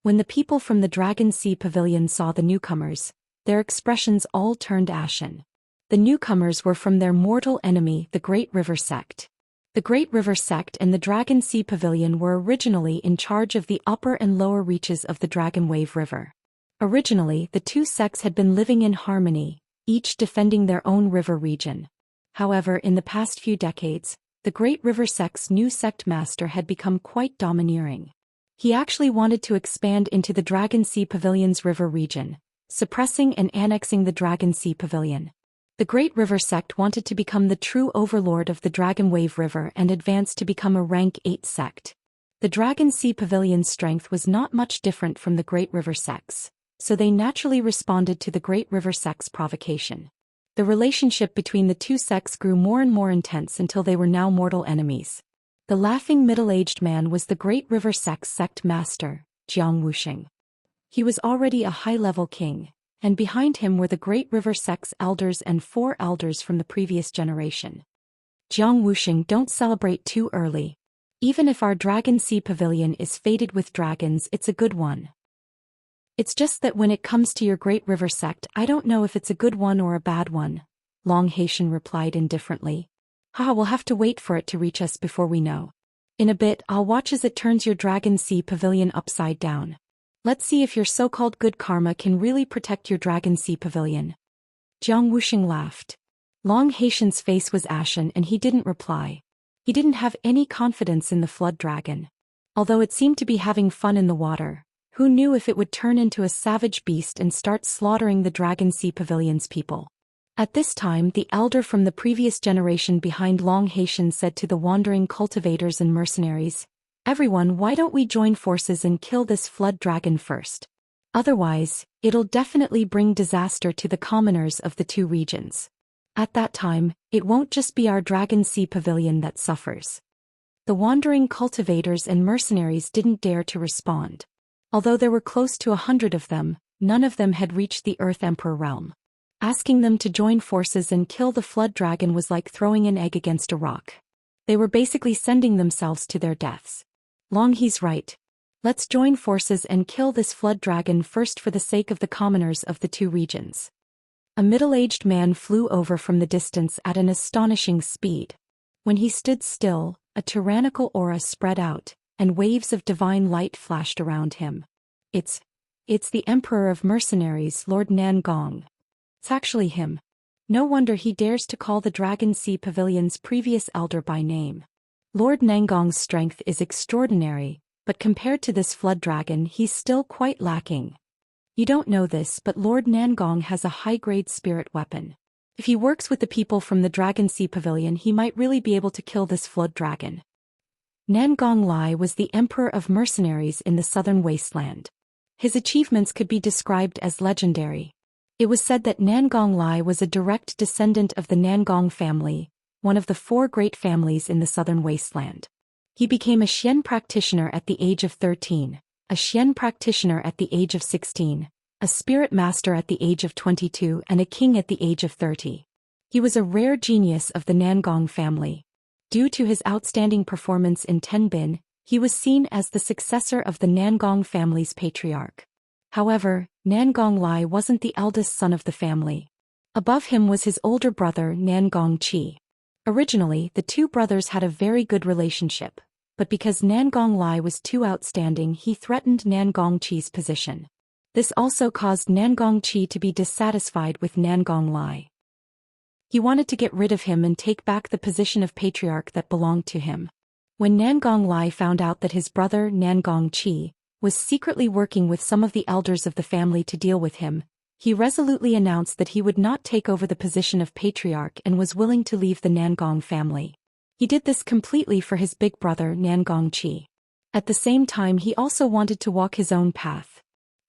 When the people from the Dragon Sea Pavilion saw the newcomers, their expressions all turned ashen. The newcomers were from their mortal enemy, the Great River sect. The Great River sect and the Dragon Sea Pavilion were originally in charge of the upper and lower reaches of the Dragon Wave River. Originally, the 2 sects had been living in harmony, each defending their own river region. However, in the past few decades, the Great River sect's new sect master had become quite domineering. He actually wanted to expand into the Dragon Sea Pavilion's river region, suppressing and annexing the Dragon Sea Pavilion. The Great River sect wanted to become the true overlord of the Dragon Wave River and advance to become a rank 8 sect. The Dragon Sea Pavilion's strength was not much different from the Great River sect's, so they naturally responded to the Great River sect's provocation. The relationship between the two sects grew more and more intense until they were now mortal enemies. The laughing middle-aged man was the Great River sect's sect master, Jiang Wuxing. He was already a high-level king, and behind him were the Great River sect's elders and 4 elders from the previous generation. Jiang Wuxing, don't celebrate too early. Even if our Dragon Sea Pavilion is fated with dragons, it's a good one. It's just that when it comes to your Great River sect, I don't know if it's a good one or a bad one, Long Haitian replied indifferently. Haha, we'll have to wait for it to reach us before we know. In a bit, I'll watch as it turns your Dragon Sea Pavilion upside down. Let's see if your so-called good karma can really protect your Dragon Sea Pavilion. Jiang Wuxing laughed. Long Haitian's face was ashen and he didn't reply. He didn't have any confidence in the flood dragon. Although it seemed to be having fun in the water, who knew if it would turn into a savage beast and start slaughtering the Dragon Sea Pavilion's people? At this time, the elder from the previous generation behind Long Haitian said to the wandering cultivators and mercenaries, "Everyone, why don't we join forces and kill this flood dragon first? Otherwise, it'll definitely bring disaster to the commoners of the 2 regions. At that time, it won't just be our Dragon Sea Pavilion that suffers." The wandering cultivators and mercenaries didn't dare to respond. Although there were close to 100 of them, none of them had reached the Earth Emperor realm. Asking them to join forces and kill the flood dragon was like throwing an egg against a rock. They were basically sending themselves to their deaths. Long, he's right. Let's join forces and kill this flood dragon first for the sake of the commoners of the 2 regions. A middle-aged man flew over from the distance at an astonishing speed. When he stood still, a tyrannical aura spread out, and waves of divine light flashed around him. It's the Emperor of Mercenaries, Lord Nangong. It's actually him. No wonder he dares to call the Dragon Sea Pavilion's previous elder by name. Lord Nangong's strength is extraordinary, but compared to this flood dragon, he's still quite lacking. You don't know this, but Lord Nangong has a high-grade spirit weapon. If he works with the people from the Dragon Sea Pavilion, he might really be able to kill this flood dragon. Nangong Lai was the Emperor of Mercenaries in the Southern Wasteland. His achievements could be described as legendary. It was said that Nangong Lai was a direct descendant of the Nangong family, one of the 4 great families in the Southern Wasteland. He became a Xian practitioner at the age of 13, a Xian practitioner at the age of 16, a spirit master at the age of 22 and a king at the age of 30. He was a rare genius of the Nangong family. Due to his outstanding performance in Tenbin, he was seen as the successor of the Nangong family's patriarch. However, Nangong Lai wasn't the eldest son of the family. Above him was his older brother Nangong Qi. Originally, the 2 brothers had a very good relationship, but because Nangong Lai was too outstanding, he threatened Nangong Qi's position. This also caused Nangong Qi to be dissatisfied with Nangong Lai. He wanted to get rid of him and take back the position of patriarch that belonged to him. When Nangong Lai found out that his brother Nangong Qi was secretly working with some of the elders of the family to deal with him, he resolutely announced that he would not take over the position of patriarch and was willing to leave the Nangong family. He did this completely for his big brother Nangong Qi. At the same time, he also wanted to walk his own path.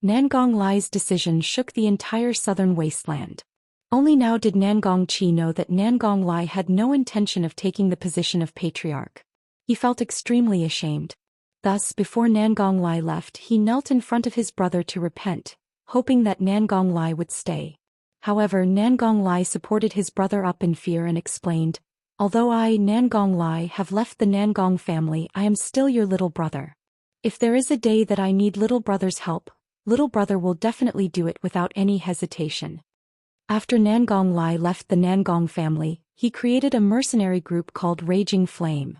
Nangong Lai's decision shook the entire southern wasteland. Only now did Nangong Qi know that Nangong Lai had no intention of taking the position of patriarch. He felt extremely ashamed. Thus, before Nangong Lai left, he knelt in front of his brother to repent, hoping that Nangong Lai would stay. However, Nangong Lai supported his brother up in fear and explained, "Although I, Nangong Lai, have left the Nangong family, I am still your little brother. If there is a day that I need little brother's help, little brother will definitely do it without any hesitation." After Nangong Lai left the Nangong family, he created a mercenary group called Raging Flame.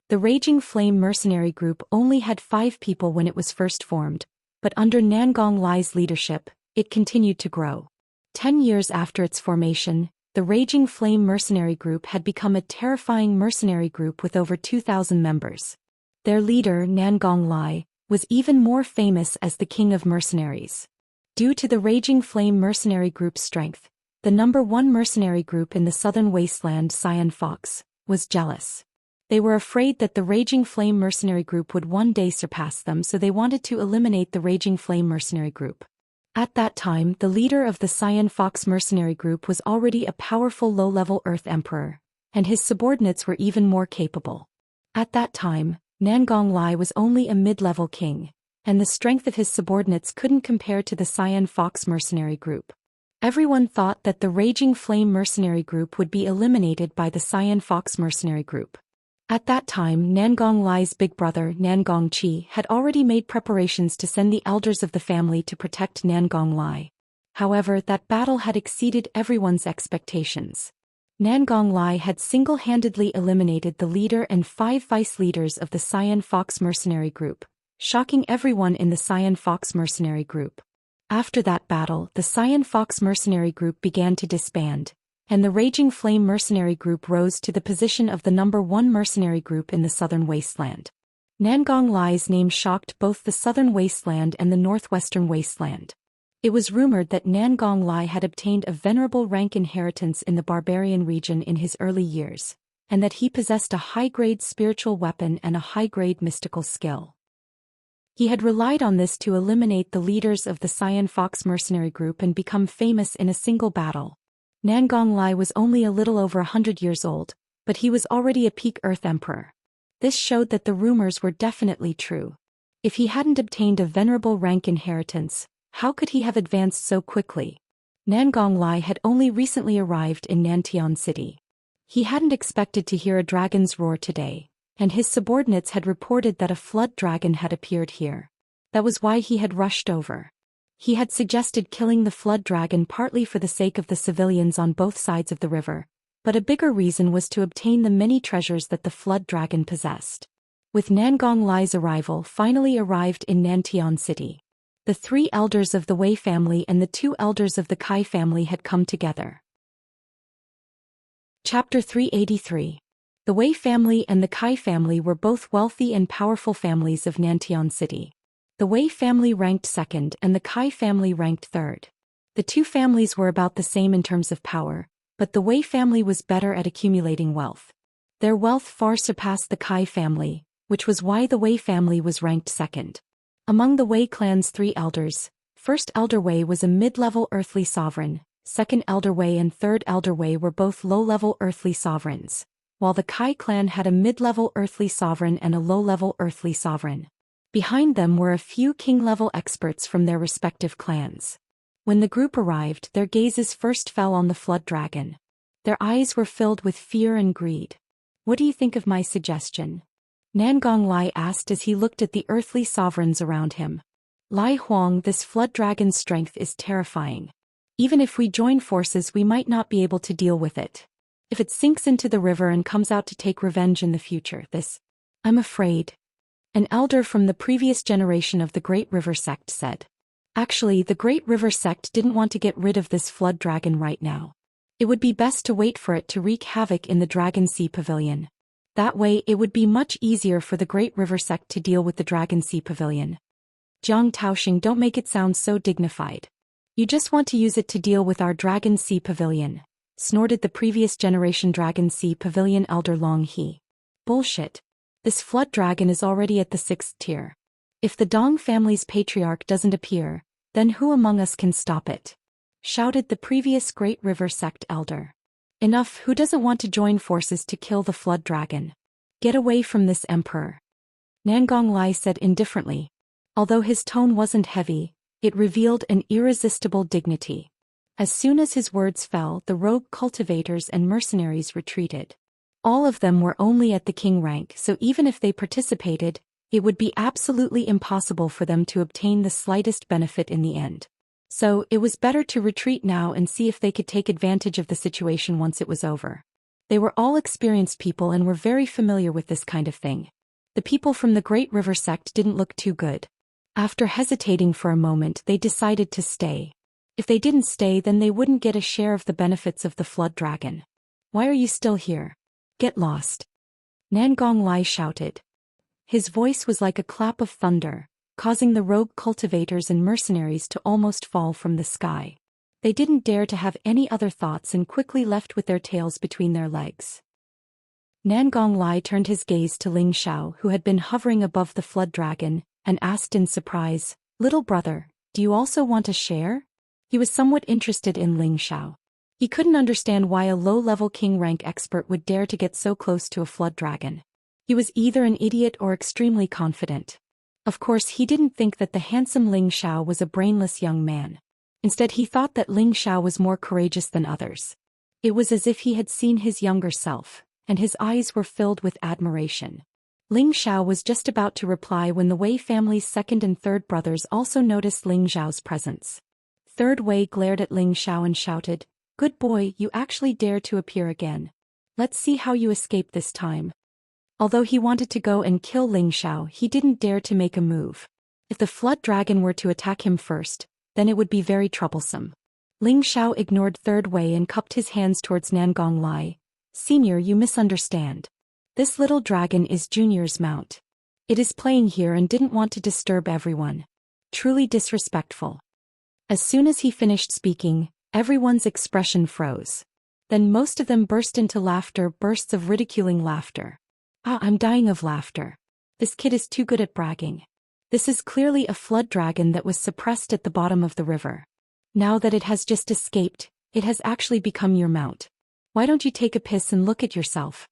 The Raging Flame mercenary group only had 5 people when it was first formed, but under Nangong Lai's leadership, it continued to grow. 10 years after its formation, the Raging Flame mercenary group had become a terrifying mercenary group with over 2,000 members. Their leader, Nangong Lai, was even more famous as the king of mercenaries. Due to the Raging Flame mercenary group's strength, the #1 mercenary group in the southern wasteland, Cyan Fox, was jealous. They were afraid that the Raging Flame mercenary group would one day surpass them, so they wanted to eliminate the Raging Flame mercenary group. At that time, the leader of the Cyan Fox mercenary group was already a powerful low-level Earth Emperor, and his subordinates were even more capable. At that time, Nangong Lai was only a mid-level king, and the strength of his subordinates couldn't compare to the Cyan Fox mercenary group. Everyone thought that the Raging Flame mercenary group would be eliminated by the Cyan Fox mercenary group. At that time, Nangong Lai's big brother Nangong Chi had already made preparations to send the elders of the family to protect Nangong Lai. However, that battle had exceeded everyone's expectations. Nangong Lai had single-handedly eliminated the leader and 5 vice leaders of the Cyan Fox mercenary group, shocking everyone in the Cyan Fox mercenary group. After that battle, the Cyan Fox mercenary group began to disband, and the Raging Flame mercenary group rose to the position of the number 1 mercenary group in the southern wasteland. Nangong Lai's name shocked both the southern wasteland and the northwestern wasteland. It was rumored that Nangong Lai had obtained a venerable rank inheritance in the barbarian region in his early years, and that he possessed a high-grade spiritual weapon and a high-grade mystical skill. He had relied on this to eliminate the leaders of the Cyan Fox mercenary group and become famous in a single battle. Nangong Lai was only a little over 100 years old, but he was already a peak Earth Emperor. This showed that the rumors were definitely true. If he hadn't obtained a venerable rank inheritance, how could he have advanced so quickly? Nangong Lai had only recently arrived in Nantian City. He hadn't expected to hear a dragon's roar today, and his subordinates had reported that a flood dragon had appeared here. That was why he had rushed over. He had suggested killing the flood dragon partly for the sake of the civilians on both sides of the river, but a bigger reason was to obtain the many treasures that the flood dragon possessed. With Nangong Lai's arrival finally arrived in Nantian City. The 3 elders of the Wei family and the 2 elders of the Kai family had come together. Chapter 383. The Wei family and the Kai family were both wealthy and powerful families of Nantian City. The Wei family ranked 2nd and the Kai family ranked 3rd. The 2 families were about the same in terms of power, but the Wei family was better at accumulating wealth. Their wealth far surpassed the Kai family, which was why the Wei family was ranked 2nd. Among the Wei clan's 3 elders, 1st Elder Wei was a mid-level earthly sovereign, 2nd Elder Wei and 3rd Elder Wei were both low-level earthly sovereigns, while the Kai clan had a mid-level earthly sovereign and a low-level earthly sovereign. Behind them were a few king-level experts from their respective clans. When the group arrived, their gazes first fell on the flood dragon. Their eyes were filled with fear and greed. "What do you think of my suggestion?" Nangong Lai asked as he looked at the earthly sovereigns around him. "Lai Huang, this flood dragon's strength is terrifying. Even if we join forces, we might not be able to deal with it. If it sinks into the river and comes out to take revenge in the future, I'm afraid." An elder from the previous generation of the Great River sect said. Actually, the Great River sect didn't want to get rid of this flood dragon right now. It would be best to wait for it to wreak havoc in the Dragon Sea Pavilion. That way it would be much easier for the Great River sect to deal with the Dragon Sea Pavilion. "Jiang Taoxing, don't make it sound so dignified. You just want to use it to deal with our Dragon Sea Pavilion," snorted the previous generation Dragon Sea Pavilion elder Long He. "Bullshit. This flood dragon is already at the 6th tier. If the Dong family's patriarch doesn't appear, then who among us can stop it?" shouted the previous Great River sect elder. "Enough, who doesn't want to join forces to kill the flood dragon? Get away from this emperor," Nangong Lai said indifferently. Although his tone wasn't heavy, it revealed an irresistible dignity. As soon as his words fell, the rogue cultivators and mercenaries retreated. All of them were only at the king rank, so even if they participated, it would be absolutely impossible for them to obtain the slightest benefit in the end. So, it was better to retreat now and see if they could take advantage of the situation once it was over. They were all experienced people and were very familiar with this kind of thing. The people from the Great River sect didn't look too good. After hesitating for a moment, they decided to stay. If they didn't stay, then they wouldn't get a share of the benefits of the flood dragon. "Why are you still here? Get lost!" Nangong Lai shouted. His voice was like a clap of thunder, causing the rogue cultivators and mercenaries to almost fall from the sky. They didn't dare to have any other thoughts and quickly left with their tails between their legs. Nangong Lai turned his gaze to Ling Xiao, who had been hovering above the flood dragon, and asked in surprise, "Little brother, Do you also want a share? He was somewhat interested in Ling Xiao. He couldn't understand why a low-level king rank expert would dare to get so close to a flood dragon. He was either an idiot or extremely confident. Of course, he didn't think that the handsome Ling Xiao was a brainless young man. Instead, he thought that Ling Xiao was more courageous than others. It was as if he had seen his younger self, and his eyes were filled with admiration. Ling Xiao was just about to reply when the Wei family's second and third brothers also noticed Ling Xiao's presence. Third Wei glared at Ling Xiao and shouted, "Good boy, you actually dare to appear again. Let's see how you escape this time." Although he wanted to go and kill Ling Xiao, he didn't dare to make a move. If the flood dragon were to attack him first, then it would be very troublesome. Ling Xiao ignored Third Wei and cupped his hands towards Nangong Lai. "Senior, you misunderstand. This little dragon is Junior's mount. It is playing here and didn't want to disturb everyone. Truly disrespectful." As soon as he finished speaking, everyone's expression froze. Then most of them burst into laughter, bursts of ridiculing laughter. I'm dying of laughter. This kid is too good at bragging. This is clearly a flood dragon that was suppressed at the bottom of the river. Now that it has just escaped, it has actually become your mount. Why don't you take a piss and look at yourself?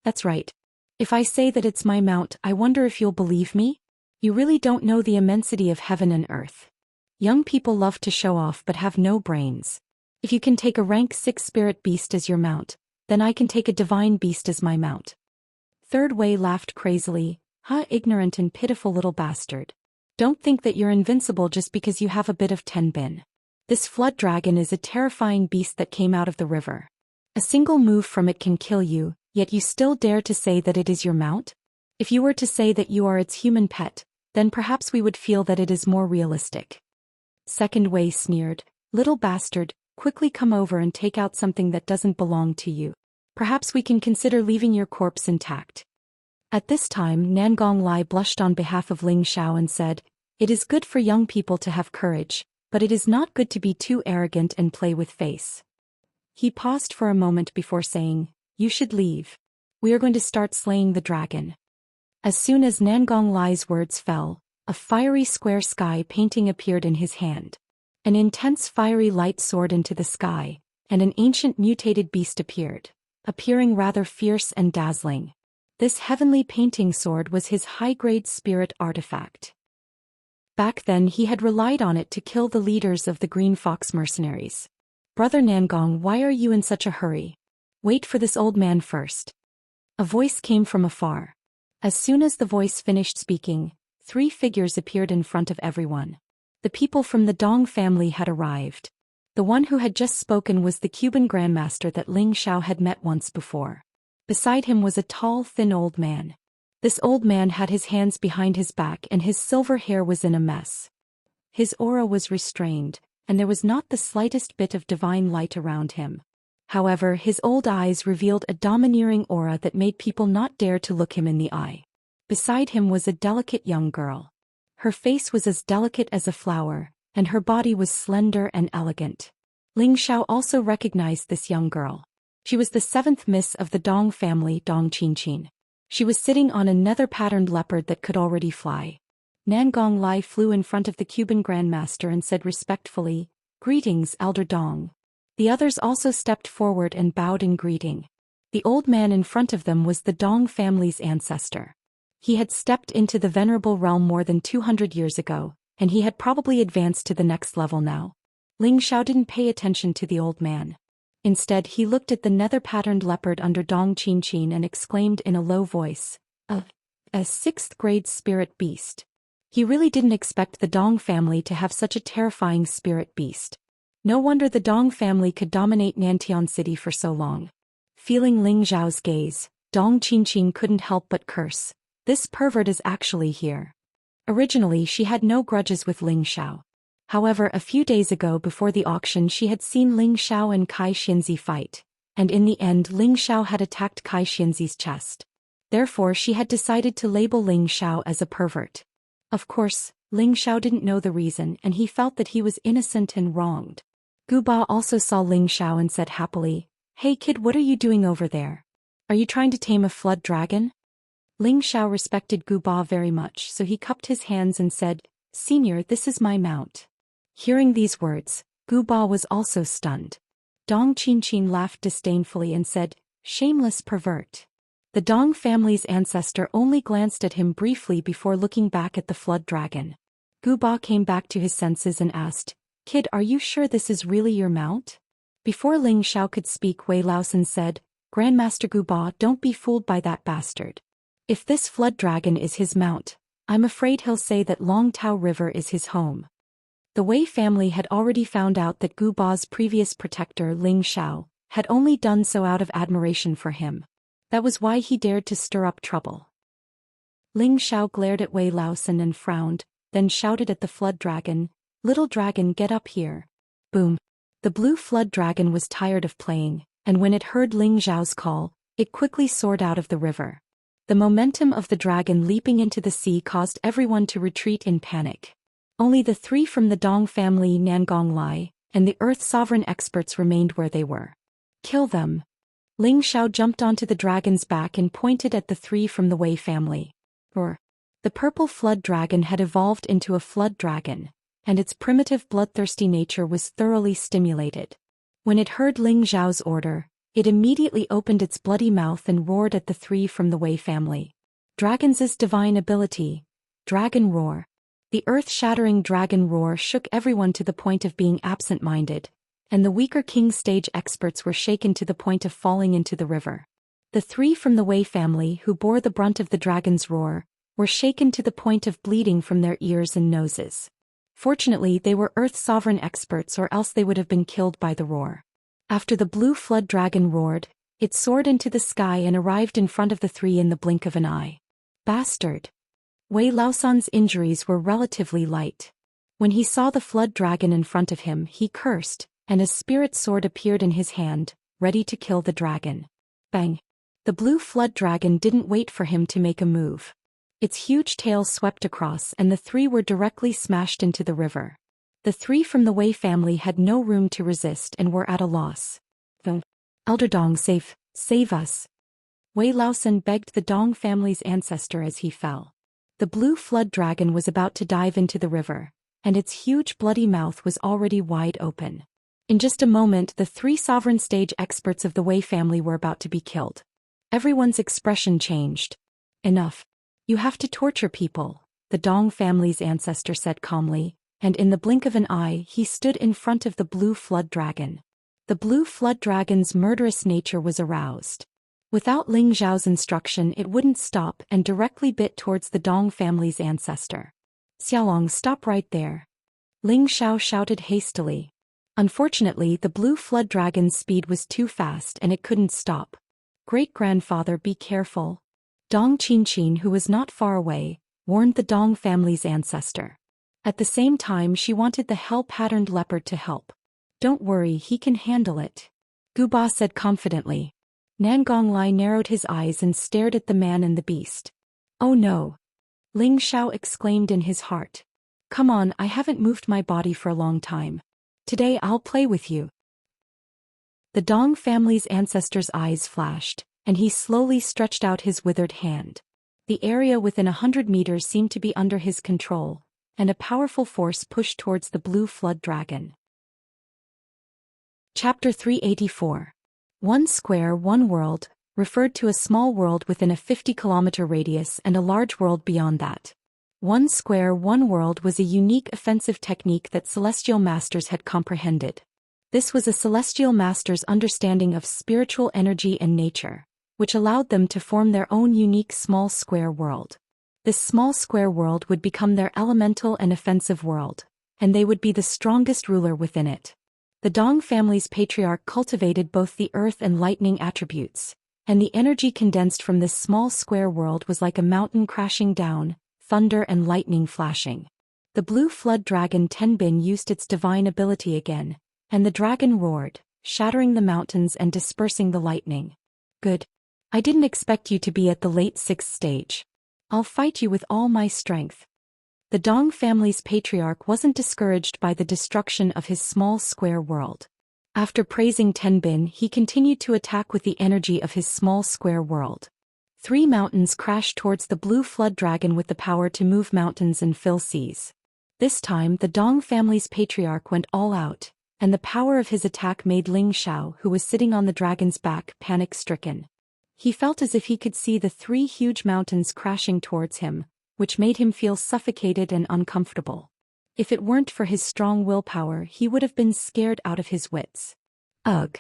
That's right. If I say that it's my mount, I wonder if you'll believe me? You really don't know the immensity of heaven and earth. Young people love to show off but have no brains. If you can take a rank 6 spirit beast as your mount, then I can take a divine beast as my mount. Third Wei laughed crazily. Ignorant and pitiful little bastard. Don't think that you're invincible just because you have a bit of tenbin. This flood dragon is a terrifying beast that came out of the river. A single move from it can kill you, yet you still dare to say that it is your mount? If you were to say that you are its human pet, then perhaps we would feel that it is more realistic. Second Wei sneered. Little bastard, quickly come over and take out something that doesn't belong to you. Perhaps we can consider leaving your corpse intact. At this time, Nangong Lai blushed on behalf of Ling Xiao and said, "It is good for young people to have courage, but it is not good to be too arrogant and play with face." He paused for a moment before saying, "You should leave. We are going to start slaying the dragon." As soon as Nangong Lai's words fell, a fiery square sky painting appeared in his hand. An intense fiery light soared into the sky, and an ancient mutated beast appeared, appearing rather fierce and dazzling. This heavenly painting sword was his high-grade spirit artifact. Back then he had relied on it to kill the leaders of the Green Fox mercenaries. "Brother Nangong, why are you in such a hurry? Wait for this old man first." A voice came from afar. As soon as the voice finished speaking, 3 figures appeared in front of everyone. The people from the Dong family had arrived. The one who had just spoken was the Cuban grandmaster that Ling Xiao had met once before. Beside him was a tall, thin old man. This old man had his hands behind his back and his silver hair was in a mess. His aura was restrained, and there was not the slightest bit of divine light around him. However, his old eyes revealed a domineering aura that made people not dare to look him in the eye. Beside him was a delicate young girl. Her face was as delicate as a flower, and her body was slender and elegant. Ling Xiao also recognized this young girl. She was the 7th miss of the Dong family, Dong Qianqin. She was sitting on a nether-patterned leopard that could already fly. Nangong Lai flew in front of the Cuban grandmaster and said respectfully, "Greetings, Elder Dong." The others also stepped forward and bowed in greeting. The old man in front of them was the Dong family's ancestor. He had stepped into the venerable realm more than 200 years ago, and he had probably advanced to the next level now. Ling Xiao didn't pay attention to the old man. Instead, he looked at the nether-patterned leopard under Dong Qianqin and exclaimed in a low voice, a 6th-grade spirit beast. He really didn't expect the Dong family to have such a terrifying spirit beast. No wonder the Dong family could dominate Nantian City for so long. Feeling Ling Xiao's gaze, Dong Qianqin couldn't help but curse. This pervert is actually here. Originally, she had no grudges with Ling Xiao. However, a few days ago before the auction she had seen Ling Xiao and Kai Xinzi fight, and in the end Ling Xiao had attacked Kai Xinzi's chest. Therefore she had decided to label Ling Xiao as a pervert. Of course, Ling Xiao didn't know the reason and he felt that he was innocent and wronged. Gu Ba also saw Ling Xiao and said happily, "Hey kid, what are you doing over there? Are you trying to tame a flood dragon?" Ling Xiao respected Gu Ba very much, so he cupped his hands and said, Senior, this is my mount. Hearing these words, Gu Ba was also stunned. Dong Qianqin laughed disdainfully and said, shameless pervert. The Dong family's ancestor only glanced at him briefly before looking back at the flood dragon. Gu Ba came back to his senses and asked, Kid, are you sure this is really your mount? Before Ling Xiao could speak, Wei Laosan said, Grandmaster Gu Ba, don't be fooled by that bastard. If this flood dragon is his mount, I'm afraid he'll say that Long Tao River is his home. The Wei family had already found out that Gu Ba's previous protector Ling Xiao had only done so out of admiration for him. That was why he dared to stir up trouble. Ling Xiao glared at Wei Laosan and frowned, then shouted at the flood dragon, Little dragon, get up here. Boom. The blue flood dragon was tired of playing, and when it heard Ling Xiao's call, it quickly soared out of the river. The momentum of the dragon leaping into the sea caused everyone to retreat in panic. Only the three from the Dong family, Nangong Lai, and the Earth Sovereign experts remained where they were. Kill them. Ling Xiao jumped onto the dragon's back and pointed at the three from the Wei family. The purple flood dragon had evolved into a flood dragon, and its primitive bloodthirsty nature was thoroughly stimulated. When it heard Ling Xiao's order, it immediately opened its bloody mouth and roared at the three from the Wei family. Dragon's divine ability, Dragon Roar. The earth-shattering dragon roar shook everyone to the point of being absent-minded, and the weaker King stage experts were shaken to the point of falling into the river. The three from the Wei family who bore the brunt of the dragon's roar were shaken to the point of bleeding from their ears and noses. Fortunately, they were Earth Sovereign experts, or else they would have been killed by the roar. After the blue flood dragon roared, it soared into the sky and arrived in front of the three in the blink of an eye. Bastard! Wei Laosan's injuries were relatively light. When he saw the flood dragon in front of him, he cursed, and a spirit sword appeared in his hand, ready to kill the dragon. Bang! The blue flood dragon didn't wait for him to make a move. Its huge tail swept across and the three were directly smashed into the river. The three from the Wei family had no room to resist and were at a loss. Elder Dong, save us. Wei Laosan begged the Dong family's ancestor as he fell. The blue flood dragon was about to dive into the river, and its huge bloody mouth was already wide open. In just a moment, the three sovereign stage experts of the Wei family were about to be killed. Everyone's expression changed. Enough. You have to torture people, the Dong family's ancestor said calmly, and in the blink of an eye he stood in front of the blue flood dragon. The blue flood dragon's murderous nature was aroused. Without Ling Xiao's instruction, it wouldn't stop and directly bit towards the Dong family's ancestor. Xiaolong, stop right there. Ling Xiao shouted hastily. Unfortunately, the blue flood dragon's speed was too fast and it couldn't stop. Great-grandfather, be careful. Dong Qianqin, who was not far away, warned the Dong family's ancestor. At the same time, she wanted the hell-patterned leopard to help. Don't worry, he can handle it. Gu Ba said confidently. Nangong Lai narrowed his eyes and stared at the man and the beast. Oh no! Ling Xiao exclaimed in his heart. Come on, I haven't moved my body for a long time. Today I'll play with you. The Dong family's ancestor's eyes flashed, and he slowly stretched out his withered hand. The area within 100 meters seemed to be under his control, and a powerful force pushed towards the blue flood dragon. Chapter 384. One square, one world, referred to a small world within a 50-kilometer radius and a large world beyond that. One square, one world was a unique offensive technique that celestial masters had comprehended. This was a celestial master's understanding of spiritual energy and nature, which allowed them to form their own unique small square world. This small square world would become their elemental and offensive world, and they would be the strongest ruler within it. The Dong family's patriarch cultivated both the earth and lightning attributes, and the energy condensed from this small square world was like a mountain crashing down, thunder and lightning flashing. The blue flood dragon Tenbin used its divine ability again, and the dragon roared, shattering the mountains and dispersing the lightning. Good. I didn't expect you to be at the late 6th stage. I'll fight you with all my strength. The Dong family's patriarch wasn't discouraged by the destruction of his small square world. After praising Tenbin, he continued to attack with the energy of his small square world. 3 mountains crashed towards the blue flood dragon with the power to move mountains and fill seas. This time the Dong family's patriarch went all out, and the power of his attack made Ling Xiao, who was sitting on the dragon's back, panic-stricken. He felt as if he could see the 3 huge mountains crashing towards him, which made him feel suffocated and uncomfortable. If it weren't for his strong willpower, he would have been scared out of his wits. Ugh!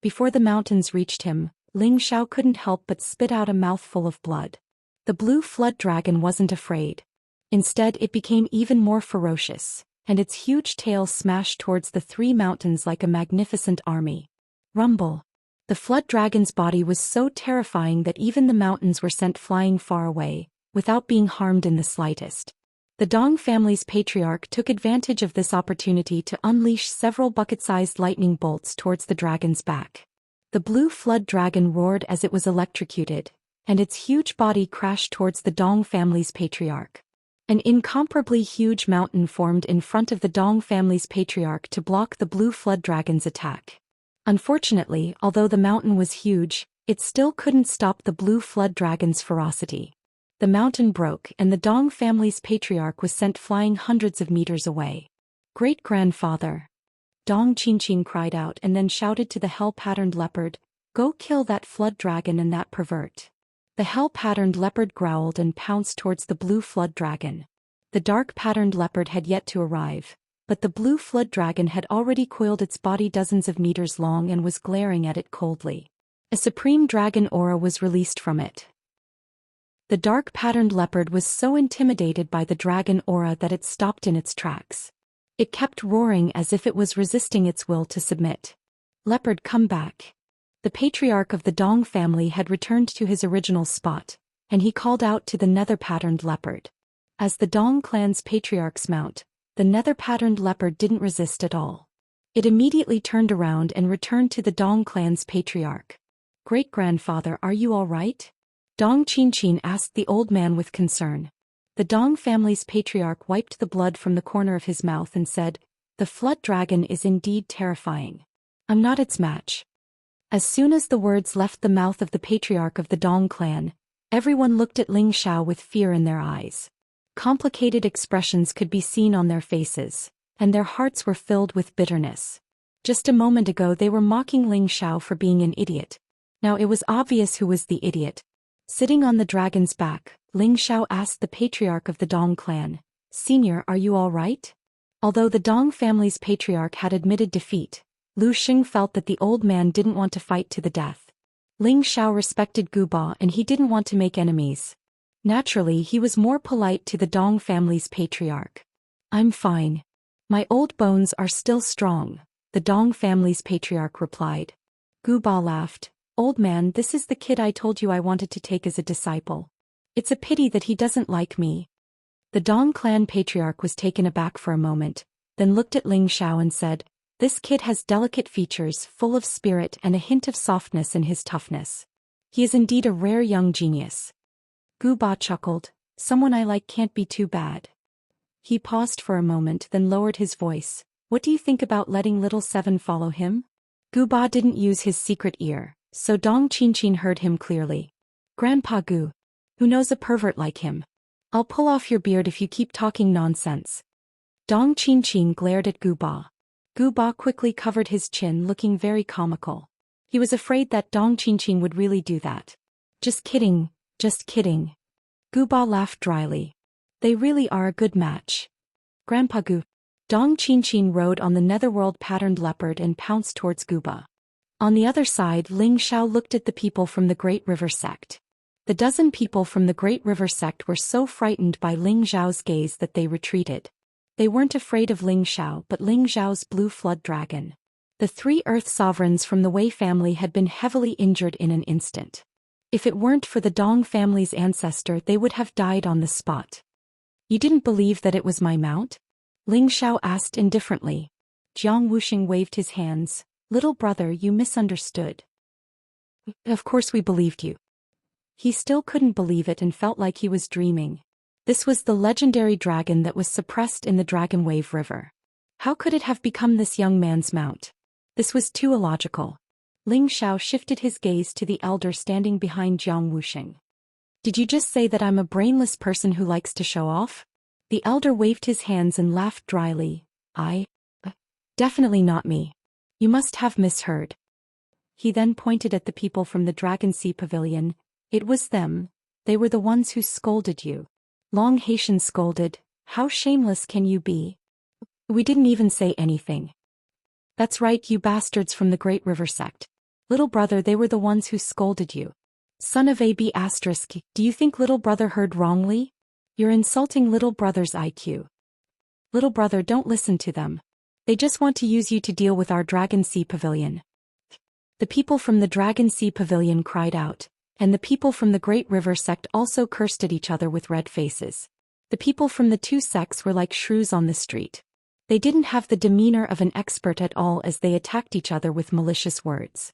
Before the mountains reached him, Ling Xiao couldn't help but spit out a mouthful of blood. The blue flood dragon wasn't afraid. Instead, it became even more ferocious, and its huge tail smashed towards the 3 mountains like a magnificent army. Rumble! The flood dragon's body was so terrifying that even the mountains were sent flying far away, without being harmed in the slightest. The Dong family's patriarch took advantage of this opportunity to unleash several bucket-sized lightning bolts towards the dragon's back. The blue flood dragon roared as it was electrocuted, and its huge body crashed towards the Dong family's patriarch. An incomparably huge mountain formed in front of the Dong family's patriarch to block the blue flood dragon's attack. Unfortunately, although the mountain was huge, it still couldn't stop the blue flood dragon's ferocity. The mountain broke and the Dong family's patriarch was sent flying hundreds of meters away. Great-grandfather! Dong Xianxia cried out and then shouted to the hell-patterned leopard, "Go kill that flood dragon and that pervert." The hell-patterned leopard growled and pounced towards the blue flood dragon. The dark-patterned leopard had yet to arrive, but the blue flood dragon had already coiled its body dozens of meters long and was glaring at it coldly. A supreme dragon aura was released from it. The dark-patterned leopard was so intimidated by the dragon aura that it stopped in its tracks. It kept roaring as if it was resisting its will to submit. "Leopard, come back." The patriarch of the Dong family had returned to his original spot, and he called out to the nether-patterned leopard. As the Dong clan's patriarch's mount, the nether-patterned leopard didn't resist at all. It immediately turned around and returned to the Dong clan's patriarch. "Great-grandfather, are you all right?" Dong Xianxia asked the old man with concern. The Dong family's patriarch wiped the blood from the corner of his mouth and said, "The flood dragon is indeed terrifying. I'm not its match." As soon as the words left the mouth of the patriarch of the Dong clan, everyone looked at Ling Xiao with fear in their eyes. Complicated expressions could be seen on their faces, and their hearts were filled with bitterness. Just a moment ago they were mocking Ling Xiao for being an idiot. Now it was obvious who was the idiot. Sitting on the dragon's back, Ling Xiao asked the patriarch of the Dong clan, "Senior, are you all right?" Although the Dong family's patriarch had admitted defeat, Lu Xing felt that the old man didn't want to fight to the death. Ling Xiao respected Guba and he didn't want to make enemies. Naturally, he was more polite to the Dong family's patriarch. "I'm fine. My old bones are still strong," the Dong family's patriarch replied. Guba laughed. "Old man, this is the kid I told you I wanted to take as a disciple. It's a pity that he doesn't like me." The Dong clan patriarch was taken aback for a moment, then looked at Ling Xiao and said, "This kid has delicate features, full of spirit and a hint of softness in his toughness. He is indeed a rare young genius." Guba chuckled, "Someone I like can't be too bad." He paused for a moment then lowered his voice, "What do you think about letting little Seven follow him?" Guba didn't use his secret ear, so Dong Xianxia heard him clearly. "Grandpa Gu. Who knows a pervert like him? I'll pull off your beard if you keep talking nonsense." Dong Xianxia glared at Guba. Guba quickly covered his chin, looking very comical. He was afraid that Dong Xianxia would really do that. Just kidding, just kidding." Guba laughed dryly. "They really are a good match. Grandpa Gu." Dong Xianxia rode on the netherworld-patterned leopard and pounced towards Guba. On the other side, Ling Xiao looked at the people from the Great River sect. The dozen people from the Great River sect were so frightened by Ling Xiao's gaze that they retreated. They weren't afraid of Ling Xiao but Ling Xiao's blue flood dragon. The 3 Earth sovereigns from the Wei family had been heavily injured in an instant. If it weren't for the Dong family's ancestor, they would have died on the spot. "You didn't believe that it was my mount?" Ling Xiao asked indifferently. Jiang Wuxing waved his hands. "Little brother, you misunderstood. Of course we believed you." He still couldn't believe it and felt like he was dreaming. This was the legendary dragon that was suppressed in the Dragon Wave River. How could it have become this young man's mount? This was too illogical. Ling Xiao shifted his gaze to the elder standing behind Jiang Wuxing. "Did you just say that I'm a brainless person who likes to show off?" The elder waved his hands and laughed dryly. Definitely not me. You must have misheard. He then pointed at the people from the Dragon Sea Pavilion. It was them. They were the ones who scolded you. Long Haitian scolded. How shameless can you be? We didn't even say anything. That's right, you bastards from the Great River Sect. Little brother, they were the ones who scolded you. Son of AB*, do you think little brother heard wrongly? You're insulting little brother's IQ. Little brother, don't listen to them. They just want to use you to deal with our Dragon Sea Pavilion. The people from the Dragon Sea Pavilion cried out, and the people from the Great River Sect also cursed at each other with red faces. The people from the two sects were like shrews on the street. They didn't have the demeanor of an expert at all as they attacked each other with malicious words.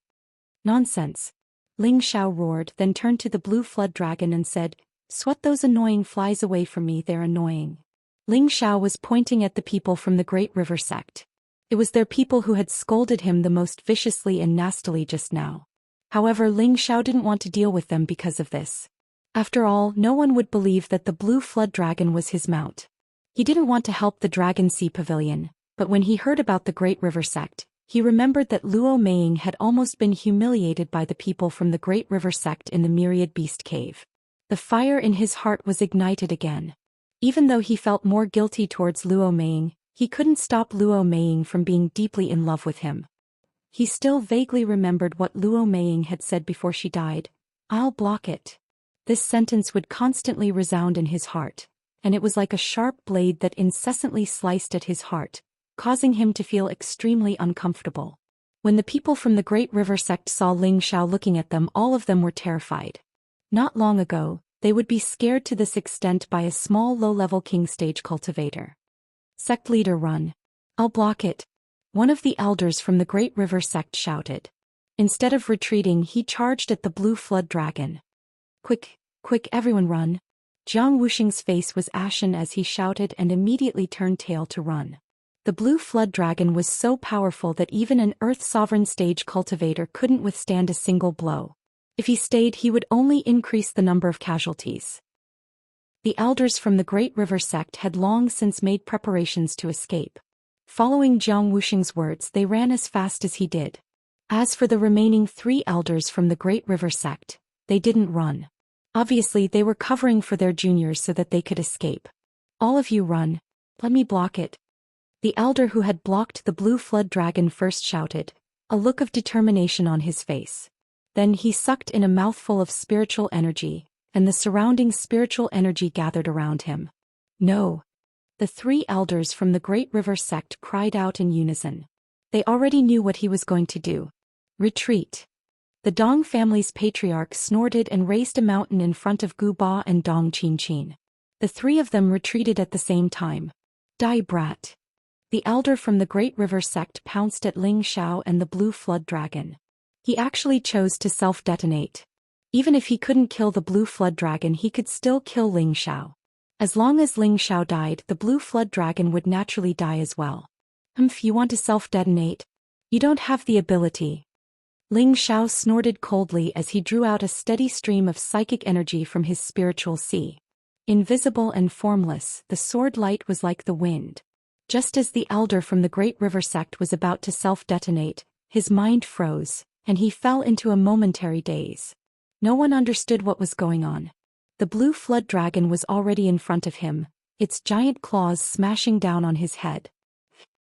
Nonsense. Ling Xiao roared, then turned to the blue flood dragon and said, "Swat those annoying flies away from me, they're annoying." Ling Xiao was pointing at the people from the Great River Sect. It was their people who had scolded him the most viciously and nastily just now. However, Ling Xiao didn't want to deal with them because of this. After all, no one would believe that the blue flood dragon was his mount. He didn't want to help the Dragon Sea Pavilion, but when he heard about the Great River Sect, he remembered that Luo Meiying had almost been humiliated by the people from the Great River Sect in the Myriad Beast Cave. The fire in his heart was ignited again. Even though he felt more guilty towards Luo Meiying, he couldn't stop Luo Meiying from being deeply in love with him. He still vaguely remembered what Luo Meiying had said before she died. "I'll block it." This sentence would constantly resound in his heart, and it was like a sharp blade that incessantly sliced at his heart, causing him to feel extremely uncomfortable. When the people from the Great River Sect saw Ling Xiao looking at them, all of them were terrified. Not long ago, they would be scared to this extent by a small low-level king stage cultivator. "Sect leader, run." "I'll block it," one of the elders from the Great River Sect shouted. Instead of retreating, he charged at the blue flood dragon. Quick, quick, everyone run." Jiang Wuxing's face was ashen as he shouted and immediately turned tail to run. The blue flood dragon was so powerful that even an Earth Sovereign stage cultivator couldn't withstand a single blow. If he stayed, he would only increase the number of casualties. The elders from the Great River Sect had long since made preparations to escape. Following Jiang Wuxing's words, they ran as fast as he did. As for the remaining 3 elders from the Great River Sect, they didn't run. Obviously, they were covering for their juniors so that they could escape. "All of you run. Let me block it." The elder who had blocked the blue flood dragon first shouted, a look of determination on his face. Then he sucked in a mouthful of spiritual energy, and the surrounding spiritual energy gathered around him. "No." The 3 elders from the Great River Sect cried out in unison. They already knew what he was going to do. "Retreat." The Dong family's patriarch snorted and raised a mountain in front of Gu Ba and Dong Qin. The 3 of them retreated at the same time. "Die, brat." The elder from the Great River Sect pounced at Ling Xiao and the blue flood dragon. He actually chose to self-detonate. Even if he couldn't kill the blue flood dragon, he could still kill Ling Xiao. As long as Ling Xiao died, the blue flood dragon would naturally die as well. You want to self-detonate? You don't have the ability." Ling Xiao snorted coldly as he drew out a steady stream of psychic energy from his spiritual sea. Invisible and formless, the sword light was like the wind. Just as the elder from the Great River Sect was about to self-detonate, his mind froze, and he fell into a momentary daze. No one understood what was going on. The blue flood dragon was already in front of him, its giant claws smashing down on his head.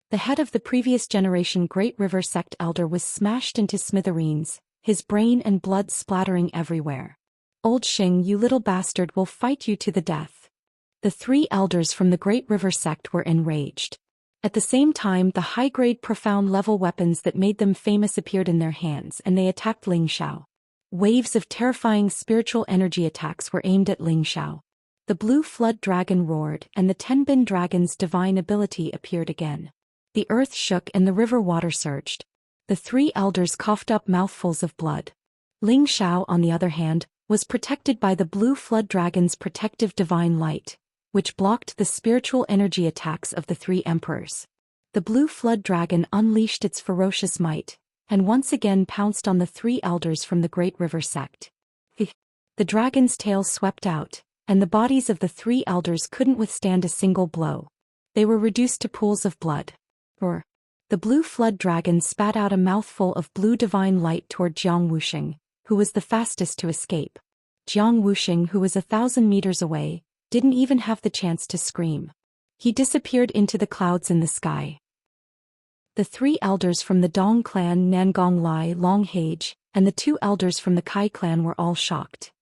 The head of the previous generation Great River Sect elder was smashed into smithereens, his brain and blood splattering everywhere. "Old Xing, you little bastard, will fight you to the death." The 3 elders from the Great River Sect were enraged. At the same time, the high-grade profound-level weapons that made them famous appeared in their hands, and they attacked Ling Xiao. Waves of terrifying spiritual energy attacks were aimed at Ling Xiao. The blue flood dragon roared, and the Tenbin dragon's divine ability appeared again. The earth shook and the river water surged. The 3 elders coughed up mouthfuls of blood. Ling Xiao, on the other hand, was protected by the blue flood dragon's protective divine light, which blocked the spiritual energy attacks of the 3 emperors. The blue flood dragon unleashed its ferocious might, and once again pounced on the 3 elders from the Great River Sect. The dragon's tail swept out, and the bodies of the 3 elders couldn't withstand a single blow. They were reduced to pools of blood. Or, the blue flood dragon spat out a mouthful of blue divine light toward Jiang Wuxing, who was the fastest to escape. Jiang Wuxing, who was 1,000 meters away, didn't even have the chance to scream. He disappeared into the clouds in the sky. The 3 elders from the Dong clan, Nangong Lai, Long Hage, and the 2 elders from the Kai clan were all shocked.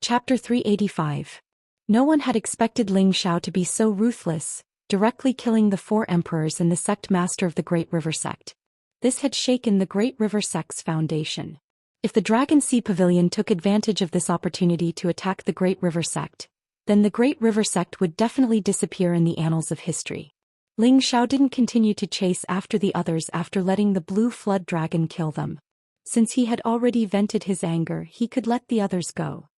Chapter 385. No one had expected Ling Xiao to be so ruthless, directly killing the 4 emperors and the sect master of the Great River sect. This had shaken the Great River sect's foundation. If the Dragon Sea Pavilion took advantage of this opportunity to attack the Great River sect, then the Great River sect would definitely disappear in the annals of history. Ling Xiao didn't continue to chase after the others after letting the blue flood dragon kill them. Since he had already vented his anger, he could let the others go.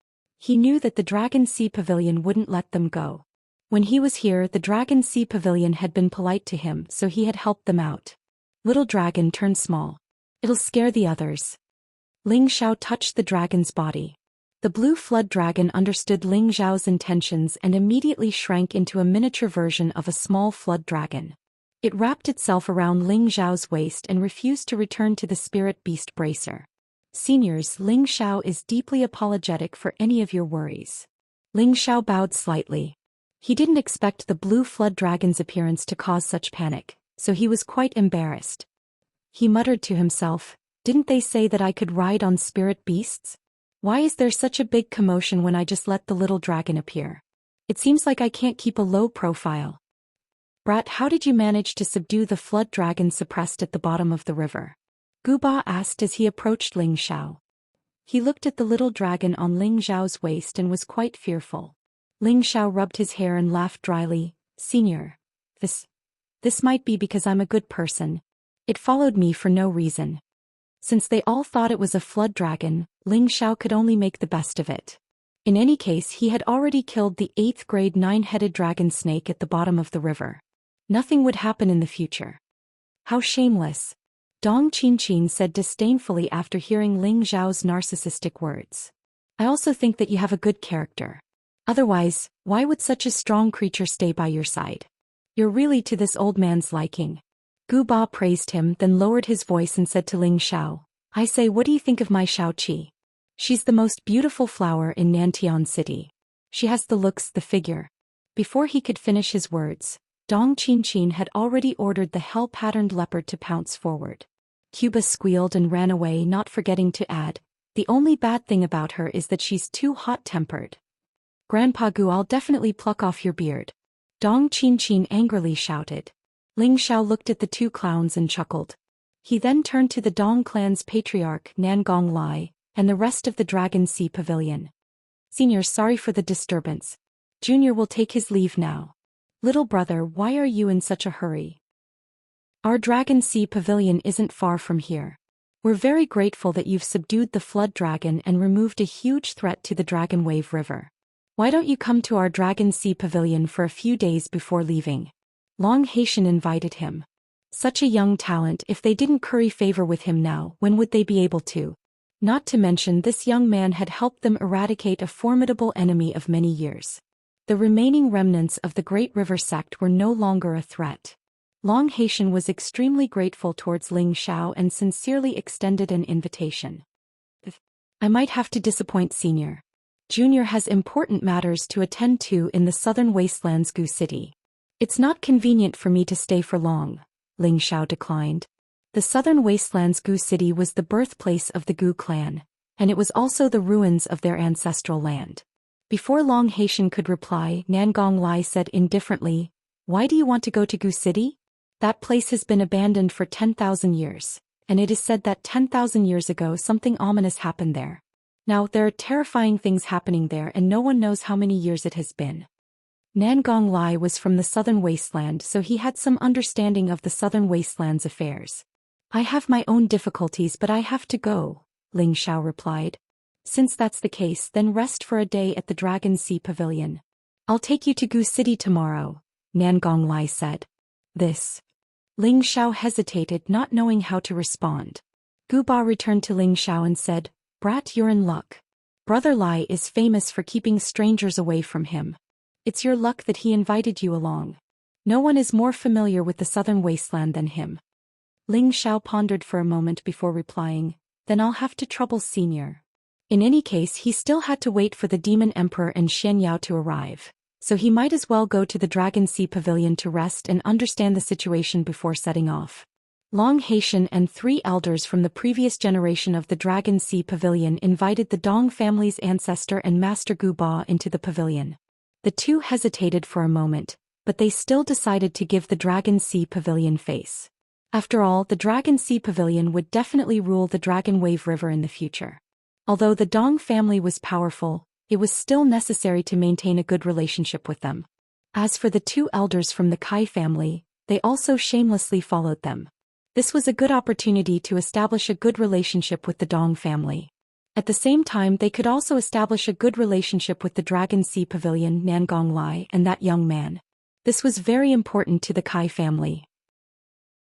He knew that the Dragon Sea Pavilion wouldn't let them go. When he was here, the Dragon Sea Pavilion had been polite to him, so he had helped them out. Little dragon, turn small. It'll scare the others. Ling Xiao touched the dragon's body. The blue flood dragon understood Ling Xiao's intentions and immediately shrank into a miniature version of a small flood dragon. It wrapped itself around Ling Xiao's waist and refused to return to the spirit beast bracer. Seniors, Ling Xiao is deeply apologetic for any of your worries. Ling Xiao bowed slightly. He didn't expect the blue flood dragon's appearance to cause such panic, so he was quite embarrassed. He muttered to himself, "Didn't they say that I could ride on spirit beasts? Why is there such a big commotion when I just let the little dragon appear? It seems like I can't keep a low profile." "Brat, how did you manage to subdue the flood dragon suppressed at the bottom of the river?" Guba asked as he approached Ling Xiao. He looked at the little dragon on Ling Xiao's waist and was quite fearful. Ling Xiao rubbed his hair and laughed dryly. "Senior, this might be because I'm a good person. It followed me for no reason." Since they all thought it was a flood dragon, Ling Xiao could only make the best of it. In any case, he had already killed the 8th grade 9-headed dragon snake at the bottom of the river. Nothing would happen in the future. "How shameless," Dong Qinchin said disdainfully after hearing Ling Xiao's narcissistic words. "I also think that you have a good character. Otherwise, why would such a strong creature stay by your side? You're really to this old man's liking." Gu Ba praised him, then lowered his voice and said to Ling Xiao, "I say, what do you think of my Xiaoqi? She's the most beautiful flower in Nantian City. She has the looks, the figure." Before he could finish his words, Dong Qinchin had already ordered the hell-patterned leopard to pounce forward. Cuba squealed and ran away, not forgetting to add, "The only bad thing about her is that she's too hot-tempered." "Grandpa Gu, I'll definitely pluck off your beard," Dong Qinchin angrily shouted. Ling Xiao looked at the 2 clowns and chuckled. He then turned to the Dong clan's patriarch Nangong Lai, and the rest of the Dragon Sea Pavilion. "Senior, sorry for the disturbance. Junior will take his leave now. Little brother, why are you in such a hurry? Our Dragon Sea Pavilion isn't far from here. We're very grateful that you've subdued the flood dragon and removed a huge threat to the Dragon Wave River. Why don't you come to our Dragon Sea Pavilion for a few days before leaving?" Long Haitian invited him. Such a young talent, if they didn't curry favor with him now, when would they be able to? Not to mention this young man had helped them eradicate a formidable enemy of many years. The remaining remnants of the Great River sect were no longer a threat. Long Haitian was extremely grateful towards Ling Xiao and sincerely extended an invitation. "I might have to disappoint Senior. Junior has important matters to attend to in the southern wastelands Gu City. It's not convenient for me to stay for long," Ling Xiao declined. The southern wastelands Gu City was the birthplace of the Gu clan, and it was also the ruins of their ancestral land. Before Long Haitian could reply, Nangong Lai said indifferently, "Why do you want to go to Gu City? That place has been abandoned for 10,000 years, and it is said that 10,000 years ago something ominous happened there. Now, there are terrifying things happening there and no one knows how many years it has been." Nangong Lai was from the southern wasteland, so he had some understanding of the southern wasteland's affairs. "I have my own difficulties, but I have to go," Ling Xiao replied. "Since that's the case, then rest for a day at the Dragon Sea Pavilion. I'll take you to Gu City tomorrow," Nangong Lai said. "This." Ling Xiao hesitated, not knowing how to respond. Gu Ba returned to Ling Xiao and said, "Brat, you're in luck. Brother Lai is famous for keeping strangers away from him. It's your luck that he invited you along. No one is more familiar with the southern wasteland than him. Ling Xiao pondered for a moment before replying, then I'll have to trouble Senior. In any case, he still had to wait for the Demon Emperor and Xianxia to arrive, so he might as well go to the Dragon Sea Pavilion to rest and understand the situation before setting off. Long Haitian and 3 elders from the previous generation of the Dragon Sea Pavilion invited the Dong family's ancestor and Master Gu Ba into the pavilion. The two hesitated for a moment, but they still decided to give the Dragon Sea Pavilion face. After all, the Dragon Sea Pavilion would definitely rule the Dragon Wave River in the future. Although the Dong family was powerful, it was still necessary to maintain a good relationship with them. As for the 2 elders from the Kai family, they also shamelessly followed them. This was a good opportunity to establish a good relationship with the Dong family. At the same time, they could also establish a good relationship with the Dragon Sea Pavilion, Nangong Lai, and that young man. This was very important to the Kai family.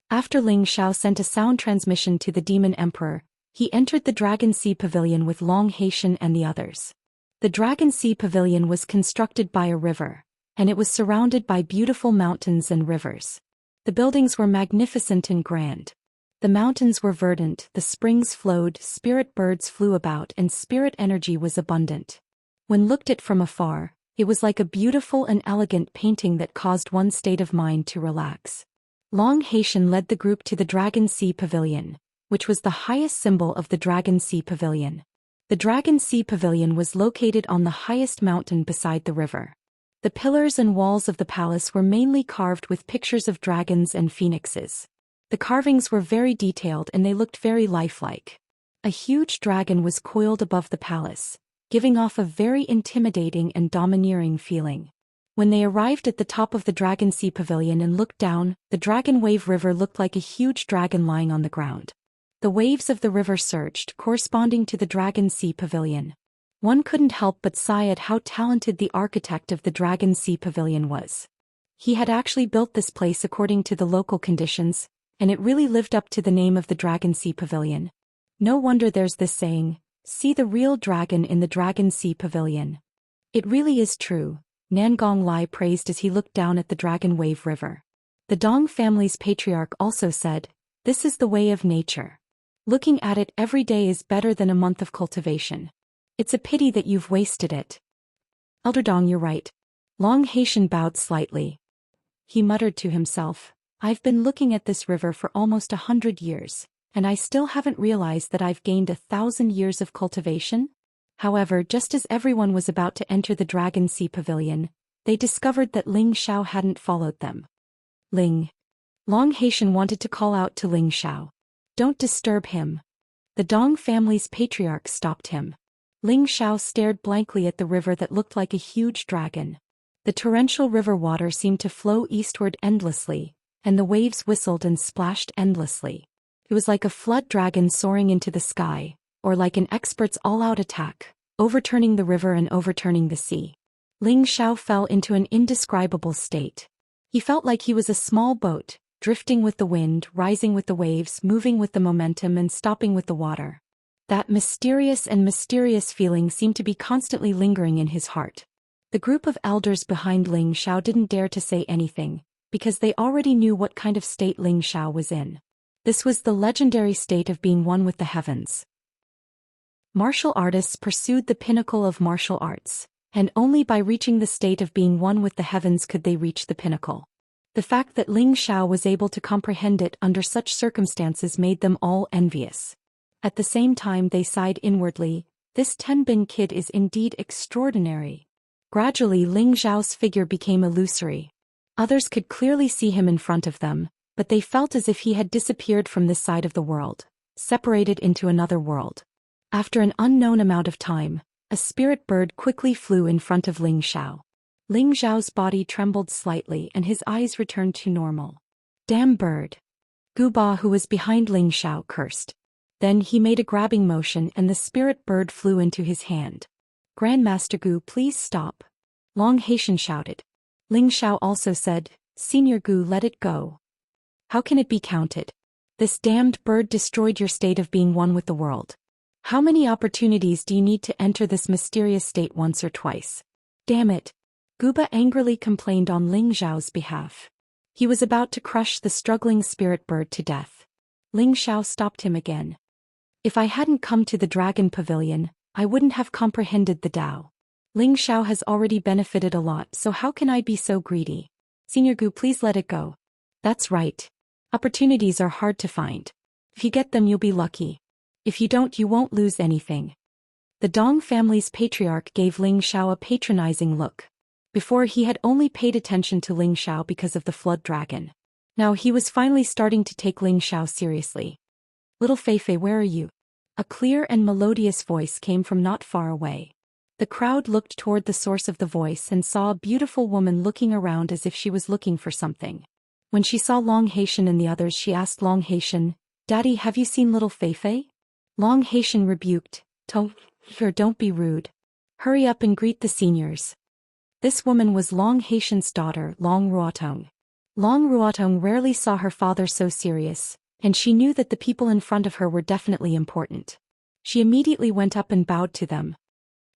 After Ling Xiao sent a sound transmission to the Demon Emperor, he entered the Dragon Sea Pavilion with Long Haitian and the others. The Dragon Sea Pavilion was constructed by a river, and it was surrounded by beautiful mountains and rivers. The buildings were magnificent and grand. The mountains were verdant, the springs flowed, spirit birds flew about, and spirit energy was abundant. When looked at from afar, it was like a beautiful and elegant painting that caused one's state of mind to relax. Long Haitian led the group to the Dragon Sea Pavilion, which was the highest symbol of the Dragon Sea Pavilion. The Dragon Sea Pavilion was located on the highest mountain beside the river. The pillars and walls of the palace were mainly carved with pictures of dragons and phoenixes. The carvings were very detailed and they looked very lifelike. A huge dragon was coiled above the palace, giving off a very intimidating and domineering feeling. When they arrived at the top of the Dragon Sea Pavilion and looked down, the Dragon Wave River looked like a huge dragon lying on the ground. The waves of the river surged, corresponding to the Dragon Sea Pavilion. One couldn't help but sigh at how talented the architect of the Dragon Sea Pavilion was. He had actually built this place according to the local conditions, and it really lived up to the name of the Dragon Sea Pavilion. No wonder there's this saying, "See the real dragon in the Dragon Sea Pavilion." It really is true, Nangong Lai praised as he looked down at the Dragon Wave River. The Dong family's patriarch also said, "This is the way of nature. Looking at it every day is better than a month of cultivation. It's a pity that you've wasted it." "Elder Dong, you're right." Long Haitian bowed slightly. He muttered to himself, "I've been looking at this river for almost 100 years, and I still haven't realized that I've gained 1,000 years of cultivation?" However, just as everyone was about to enter the Dragon Sea Pavilion, they discovered that Ling Xiao hadn't followed them. "Ling." Long Haitian wanted to call out to Ling Xiao. "Don't disturb him." The Dong family's patriarch stopped him. Ling Xiao stared blankly at the river that looked like a huge dragon. The torrential river water seemed to flow eastward endlessly, and the waves whistled and splashed endlessly. It was like a flood dragon soaring into the sky, or like an expert's all-out attack, overturning the river and overturning the sea. Ling Xiao fell into an indescribable state. He felt like he was a small boat, drifting with the wind, rising with the waves, moving with the momentum and stopping with the water. That mysterious feeling seemed to be constantly lingering in his heart. The group of elders behind Ling Xiao didn't dare to say anything, because they already knew what kind of state Ling Xiao was in. This was the legendary state of being one with the heavens. Martial artists pursued the pinnacle of martial arts, and only by reaching the state of being one with the heavens could they reach the pinnacle. The fact that Ling Xiao was able to comprehend it under such circumstances made them all envious. At the same time they sighed inwardly, "This Tenbin kid is indeed extraordinary." Gradually Ling Xiao's figure became illusory. Others could clearly see him in front of them, but they felt as if he had disappeared from this side of the world, separated into another world. After an unknown amount of time, a spirit bird quickly flew in front of Ling Xiao. Ling Xiao's body trembled slightly and his eyes returned to normal. "Damn bird." Gu Ba, who was behind Ling Xiao, cursed. Then he made a grabbing motion and the spirit bird flew into his hand. "Grandmaster Gu, please stop." Long Haitian shouted. Ling Xiao also said, "Senior Gu, let it go. How can it be counted? This damned bird destroyed your state of being one with the world. How many opportunities do you need to enter this mysterious state once or twice? Damn it. Guba angrily complained on Ling Xiao's behalf. He was about to crush the struggling spirit bird to death. Ling Xiao stopped him again. If I hadn't come to the Dragon Pavilion, I wouldn't have comprehended the Tao. Ling Xiao has already benefited a lot, so how can I be so greedy? Senior Gu, please let it go. That's right. Opportunities are hard to find. If you get them, you'll be lucky. If you don't, you won't lose anything. The Dong family's patriarch gave Ling Xiao a patronizing look. Before, he had only paid attention to Ling Xiao because of the flood dragon. Now he was finally starting to take Ling Xiao seriously. Little Feifei, where are you? A clear and melodious voice came from not far away. The crowd looked toward the source of the voice and saw a beautiful woman looking around as if she was looking for something. When she saw Long Haitian and the others, she asked Long Haitian, "Daddy, have you seen little Feifei?" Long Haitian rebuked, Don't be rude. Hurry up and greet the seniors." This woman was Long Haitian's daughter, Long Ruotong. Long Ruotong rarely saw her father so serious, and she knew that the people in front of her were definitely important. She immediately went up and bowed to them.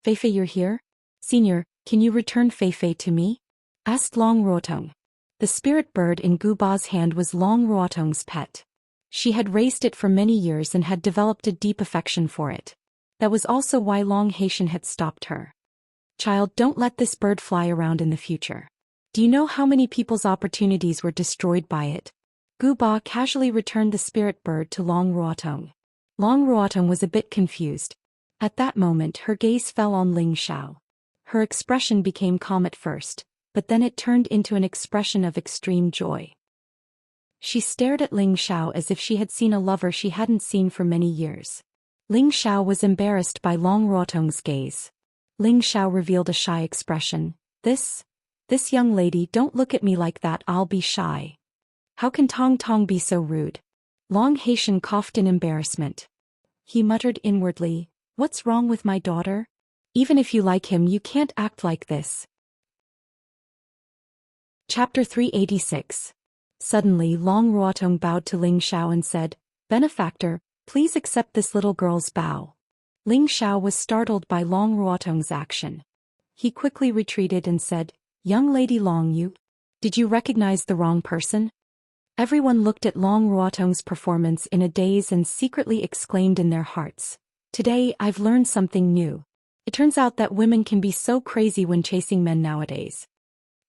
"Feifei, you're here? Senior, can you return Feifei to me?" asked Long Ruotong. The spirit bird in Guba's hand was Long Ruotong's pet. She had raised it for many years and had developed a deep affection for it. That was also why Long Haitian had stopped her. "Child, don't let this bird fly around in the future. Do you know how many people's opportunities were destroyed by it?" Guba casually returned the spirit bird to Long Ruotong. Long Ruotong was a bit confused. At that moment, her gaze fell on Ling Xiao. Her expression became calm at first, but then it turned into an expression of extreme joy. She stared at Ling Xiao as if she had seen a lover she hadn't seen for many years. Ling Xiao was embarrassed by Long Ruotong's gaze. Ling Xiao revealed a shy expression. This young lady, don't look at me like that, I'll be shy." "How can Tong Tong be so rude?" Long Haitian coughed in embarrassment. He muttered inwardly, "What's wrong with my daughter? Even if you like him, you can't act like this." Chapter 386. Suddenly Long Ruotong bowed to Ling Xiao and said, "Benefactor, please accept this little girl's bow." Ling Xiao was startled by Long Ruotong's action. He quickly retreated and said, "Young lady Long, did you recognize the wrong person?" Everyone looked at Long Ruotong's performance in a daze and secretly exclaimed in their hearts, "Today I've learned something new. It turns out that women can be so crazy when chasing men nowadays."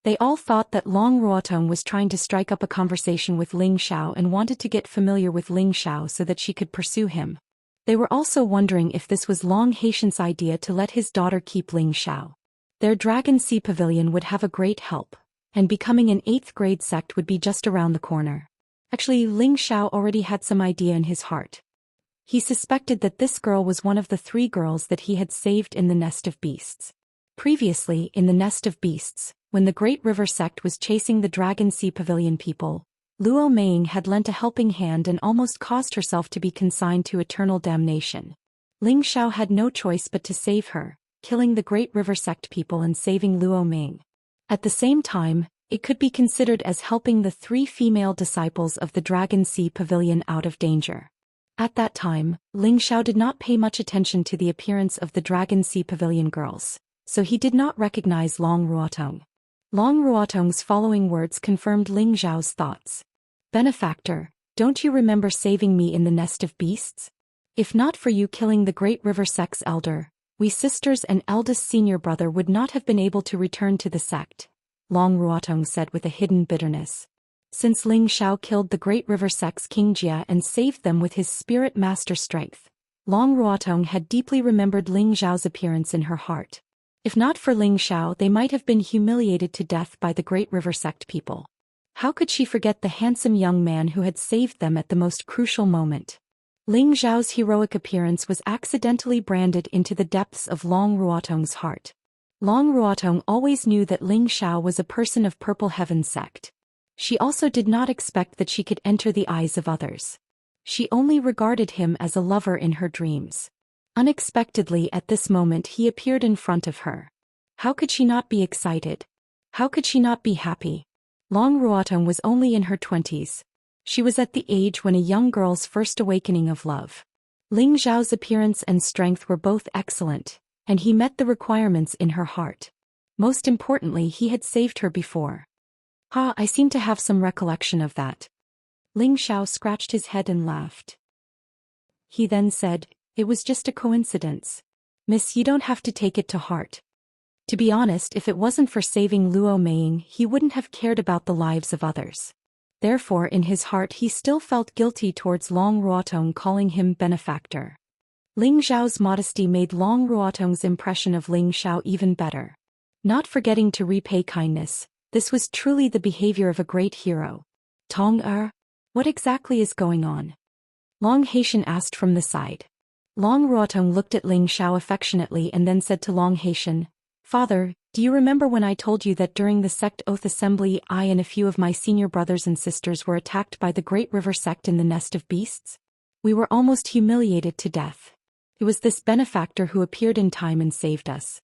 They all thought that Long Ruotong was trying to strike up a conversation with Ling Xiao and wanted to get familiar with Ling Xiao so that she could pursue him. They were also wondering if this was Long Haitian's idea to let his daughter keep Ling Xiao. Their Dragon Sea Pavilion would have a great help, and becoming an 8th grade sect would be just around the corner. Actually, Ling Xiao already had some idea in his heart. He suspected that this girl was one of the 3 girls that he had saved in the Nest of Beasts. Previously, in the Nest of Beasts, when the Great River sect was chasing the Dragon Sea Pavilion people, Luo Meng had lent a helping hand and almost caused herself to be consigned to eternal damnation. Ling Xiao had no choice but to save her, killing the Great River sect people and saving Luo Meng. At the same time, it could be considered as helping the 3 female disciples of the Dragon Sea Pavilion out of danger. At that time, Ling Xiao did not pay much attention to the appearance of the Dragon Sea Pavilion girls, so he did not recognize Long Ruotong. Long Ruotong's following words confirmed Ling Xiao's thoughts. "Benefactor, don't you remember saving me in the Nest of Beasts? If not for you killing the Great River sect's elder, we sisters and eldest senior brother would not have been able to return to the sect," Long Ruotong said with a hidden bitterness. Since Ling Xiao killed the Great River sect's King Jia and saved them with his spirit master strength, Long Ruotong had deeply remembered Ling Xiao's appearance in her heart. If not for Ling Xiao, they might have been humiliated to death by the Great River sect people. How could she forget the handsome young man who had saved them at the most crucial moment? Ling Xiao's heroic appearance was accidentally branded into the depths of Long Ruotong's heart. Long Ruotong always knew that Ling Xiao was a person of Purple Heaven sect. She also did not expect that she could enter the eyes of others. She only regarded him as a lover in her dreams. Unexpectedly at this moment he appeared in front of her. How could she not be excited? How could she not be happy? Long Ruotong was only in her 20s. She was at the age when a young girl's first awakening of love. Ling Zhao's appearance and strength were both excellent, and he met the requirements in her heart. Most importantly, he had saved her before. I seem to have some recollection of that. Ling Zhao scratched his head and laughed. He then said, "It was just a coincidence. Miss, you don't have to take it to heart. To be honest, if it wasn't for saving Luo Meiying, he wouldn't have cared about the lives of others." Therefore in his heart he still felt guilty towards Long Ruotong, calling him benefactor. Ling Zhao's modesty made Long Ruotong's impression of Ling Zhao even better. Not forgetting to repay kindness, this was truly the behavior of a great hero. Tong what exactly is going on? Long Haitian asked from the side. Long Ruotong looked at Ling Zhao affectionately and then said to Long Haitian, "Father, do you remember when I told you that during the sect oath assembly I and a few of my senior brothers and sisters were attacked by the Great River sect in the Nest of Beasts? We were almost humiliated to death. It was this benefactor who appeared in time and saved us.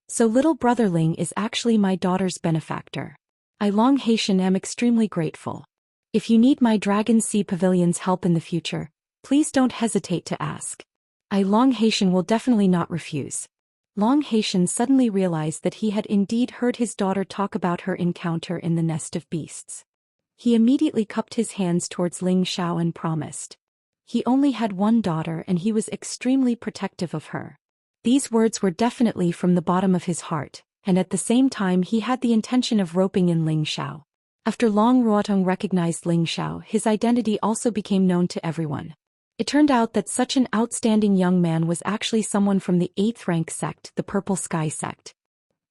So little brother Ling is actually my daughter's benefactor. I Long Haitian am extremely grateful. If you need my Dragon Sea Pavilion's help in the future, please don't hesitate to ask. I Long Haitian will definitely not refuse." Long Haitian suddenly realized that he had indeed heard his daughter talk about her encounter in the Nest of Beasts. He immediately cupped his hands towards Ling Zhao and promised. He only had one daughter and he was extremely protective of her. These words were definitely from the bottom of his heart, and at the same time he had the intention of roping in Ling Zhao. After Long Ruotong recognized Ling Zhao, his identity also became known to everyone. It turned out that such an outstanding young man was actually someone from the 8th rank sect, the Purple Sky sect.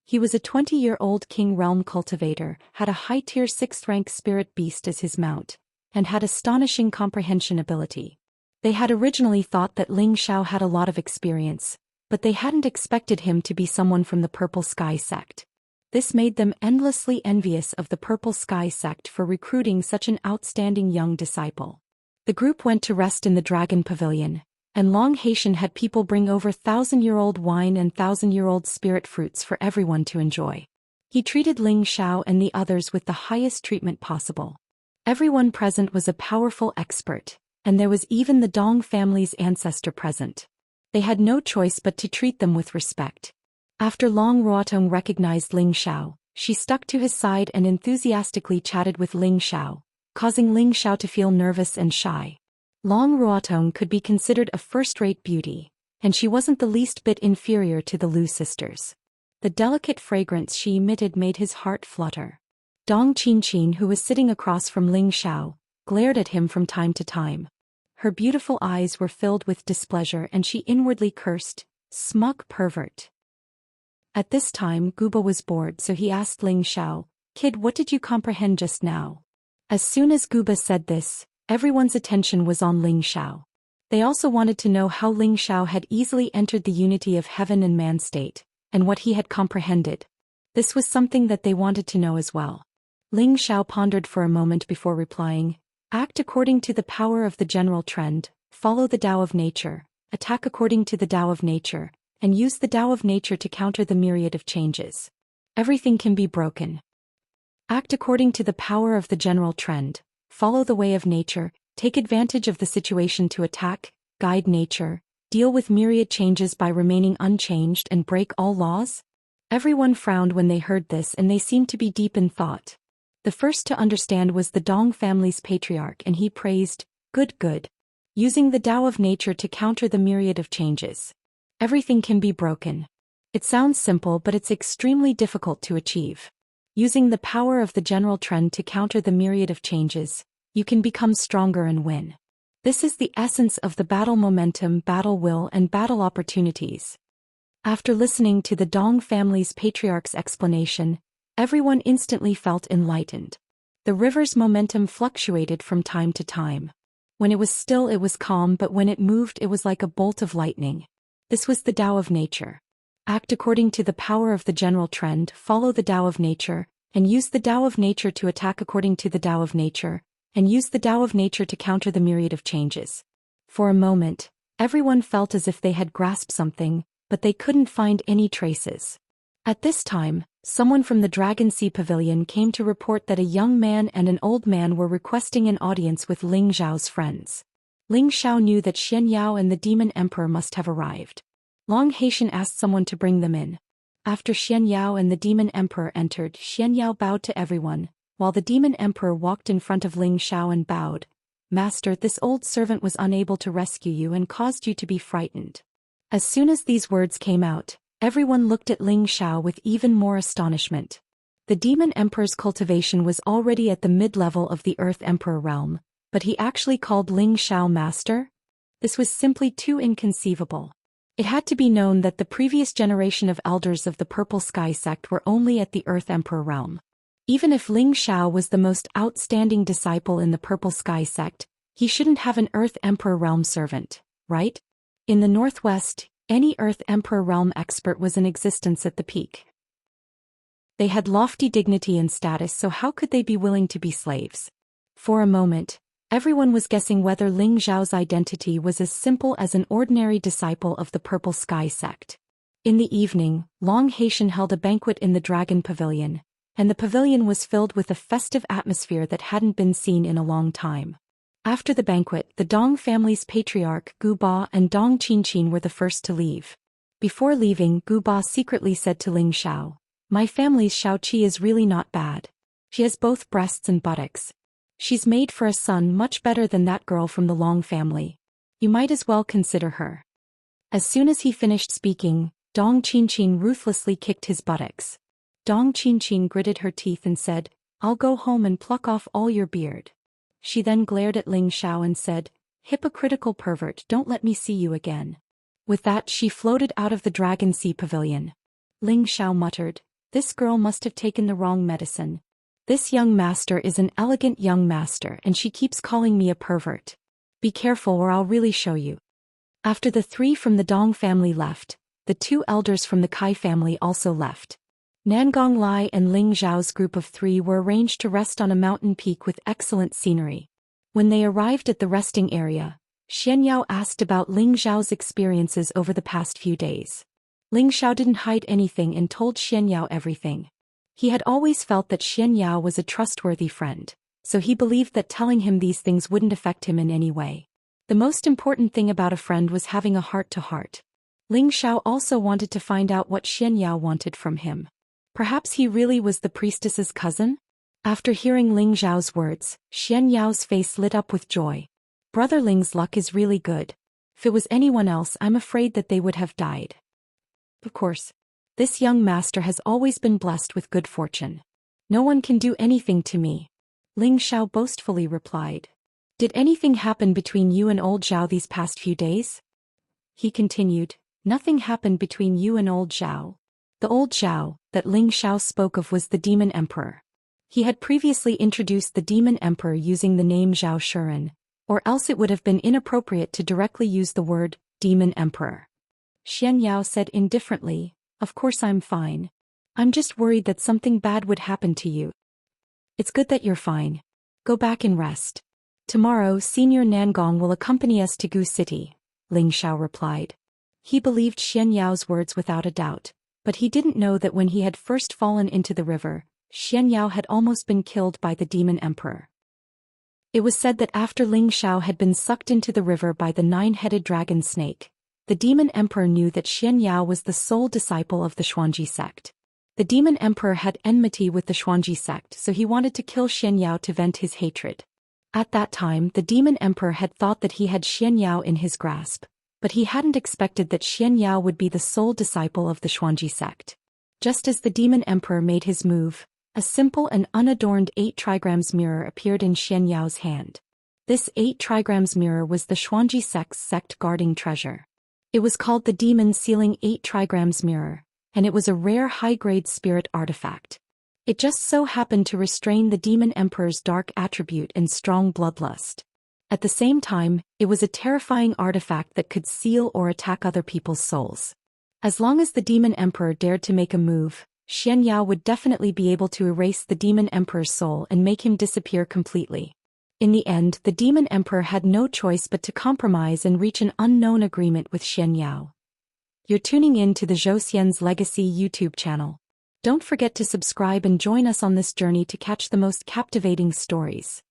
He was a 20-year-old king realm cultivator, had a high-tier 6th rank spirit beast as his mount, and had astonishing comprehension ability. They had originally thought that Ling Zhao had a lot of experience, but they hadn't expected him to be someone from the Purple Sky sect. This made them endlessly envious of the Purple Sky sect for recruiting such an outstanding young disciple. The group went to rest in the Dragon Pavilion, and Long Haitian had people bring over 1,000-year-old wine and 1,000-year-old spirit fruits for everyone to enjoy. He treated Ling Zhao and the others with the highest treatment possible. Everyone present was a powerful expert, and there was even the Dong family's ancestor present. They had no choice but to treat them with respect. After Long Ruotong recognized Ling Zhao, she stuck to his side and enthusiastically chatted with Ling Zhao, causing Ling Zhao to feel nervous and shy. Long Ruotong could be considered a first-rate beauty, and she wasn't the least bit inferior to the Lu sisters. The delicate fragrance she emitted made his heart flutter. Dong Qinchin, who was sitting across from Ling Zhao, glared at him from time to time. Her beautiful eyes were filled with displeasure and she inwardly cursed, "Smug pervert." At this time Guba was bored, so he asked Ling Zhao, "Kid, what did you comprehend just now?" As soon as Guba said this, everyone's attention was on Ling Zhao. They also wanted to know how Ling Zhao had easily entered the unity of heaven and man state, and what he had comprehended. This was something that they wanted to know as well. Ling Zhao pondered for a moment before replying, "Act according to the power of the general trend, follow the Tao of nature, attack according to the Tao of nature, and use the Tao of nature to counter the myriad of changes. Everything can be broken. Act according to the power of the general trend, follow the way of nature, take advantage of the situation to attack, guide nature, deal with myriad changes by remaining unchanged and break all laws." Everyone frowned when they heard this and they seemed to be deep in thought. The first to understand was the Dong family's patriarch, and he praised, Good. Using the Tao of nature to counter the myriad of changes. Everything can be broken. It sounds simple, but it's extremely difficult to achieve. Using the power of the general trend to counter the myriad of changes, you can become stronger and win. This is the essence of the battle momentum, battle will, and battle opportunities. After listening to the Dong family's patriarch's explanation, everyone instantly felt enlightened. The river's momentum fluctuated from time to time. When it was still, it was calm, but when it moved, it was like a bolt of lightning. This was the Tao of nature. Act according to the power of the general trend, follow the Tao of nature, and use the Tao of nature to attack according to the Tao of nature, and use the Tao of nature to counter the myriad of changes. For a moment, everyone felt as if they had grasped something, but they couldn't find any traces. At this time, someone from the Dragon Sea Pavilion came to report that a young man and an old man were requesting an audience with Ling Zhao's friends. Ling Xiao knew that Xianyao and the Demon Emperor must have arrived. Long Haitian asked someone to bring them in. After Xianyao and the Demon Emperor entered, Xianyao bowed to everyone, while the Demon Emperor walked in front of Ling Xiao and bowed. Master, this old servant was unable to rescue you and caused you to be frightened. As soon as these words came out, everyone looked at Ling Xiao with even more astonishment. The Demon Emperor's cultivation was already at the mid-level of the Earth Emperor realm, but he actually called Ling Xiao master? This was simply too inconceivable. It had to be known that the previous generation of elders of the Purple Sky sect were only at the Earth Emperor realm. Even if Ling Xiao was the most outstanding disciple in the Purple Sky sect, he shouldn't have an Earth Emperor realm servant, right? In the Northwest, any Earth Emperor realm expert was in existence at the peak. They had lofty dignity and status, so how could they be willing to be slaves? For a moment, everyone was guessing whether Ling Xiao's identity was as simple as an ordinary disciple of the Purple Sky sect. In the evening, Long Haitian held a banquet in the Dragon Pavilion, and the pavilion was filled with a festive atmosphere that hadn't been seen in a long time. After the banquet, the Dong family's patriarch Gu Ba and Dong Qinqin were the first to leave. Before leaving, Gu Ba secretly said to Ling Xiao, "My family's Xiaoqi is really not bad. She has both breasts and buttocks. She's made for a son much better than that girl from the Long family. You might as well consider her." As soon as he finished speaking, Dong Qinqin ruthlessly kicked his buttocks. Dong Qinqin gritted her teeth and said, "I'll go home and pluck off all your beard." She then glared at Ling Xiao and said, "Hypocritical pervert, don't let me see you again." With that, she floated out of the Dragon Sea Pavilion. Ling Xiao muttered, "This girl must have taken the wrong medicine. This young master is an elegant young master and she keeps calling me a pervert. Be careful or I'll really show you." After the three from the Dong family left, the two elders from the Kai family also left. Nangong Lai and Ling Xiao's group of three were arranged to rest on a mountain peak with excellent scenery. When they arrived at the resting area, Xianyao asked about Ling Xiao's experiences over the past few days. Ling Xiao didn't hide anything and told Xianyao everything. He had always felt that Xianyao was a trustworthy friend, so he believed that telling him these things wouldn't affect him in any way. The most important thing about a friend was having a heart-to-heart. Ling Xiao also wanted to find out what Xianyao wanted from him. Perhaps he really was the priestess's cousin? After hearing Ling Xiao's words, Xianyao's face lit up with joy. Brother Ling's luck is really good. If it was anyone else, I'm afraid that they would have died. Of course. This young master has always been blessed with good fortune. No one can do anything to me. Ling Xiao boastfully replied. Did anything happen between you and old Zhao these past few days? He continued, Nothing happened between you and old Zhao. The old Zhao that Ling Xiao spoke of was the Demon Emperor. He had previously introduced the Demon Emperor using the name Zhao Shuren, or else it would have been inappropriate to directly use the word Demon Emperor. Xianyao said indifferently, Of course I'm fine. I'm just worried that something bad would happen to you. It's good that you're fine. Go back and rest. Tomorrow Senior Nangong will accompany us to Gu City, Ling Xiao replied. He believed Xianyao's words without a doubt, but he didn't know that when he had first fallen into the river, Xianyao had almost been killed by the Demon Emperor. It was said that after Ling Xiao had been sucked into the river by the nine-headed dragon snake, the Demon Emperor knew that Xianyao was the sole disciple of the Xuanji sect. The Demon Emperor had enmity with the Xuanji sect, so he wanted to kill Xianyao to vent his hatred. At that time, the Demon Emperor had thought that he had Xianyao in his grasp, but he hadn't expected that Xianyao would be the sole disciple of the Xuanji sect. Just as the Demon Emperor made his move, a simple and unadorned 8 trigrams mirror appeared in Xianyao's hand. This 8 trigrams mirror was the Xuanji sect's sect-guarding treasure. It was called the Demon Sealing 8 trigrams mirror, and it was a rare high-grade spirit artifact. It just so happened to restrain the Demon Emperor's dark attribute and strong bloodlust. At the same time, it was a terrifying artifact that could seal or attack other people's souls. As long as the Demon Emperor dared to make a move, Xianyao would definitely be able to erase the Demon Emperor's soul and make him disappear completely. In the end, the Demon Emperor had no choice but to compromise and reach an unknown agreement with Xianyao. You're tuning in to the Zhou Xian's Legacy YouTube channel. Don't forget to subscribe and join us on this journey to catch the most captivating stories.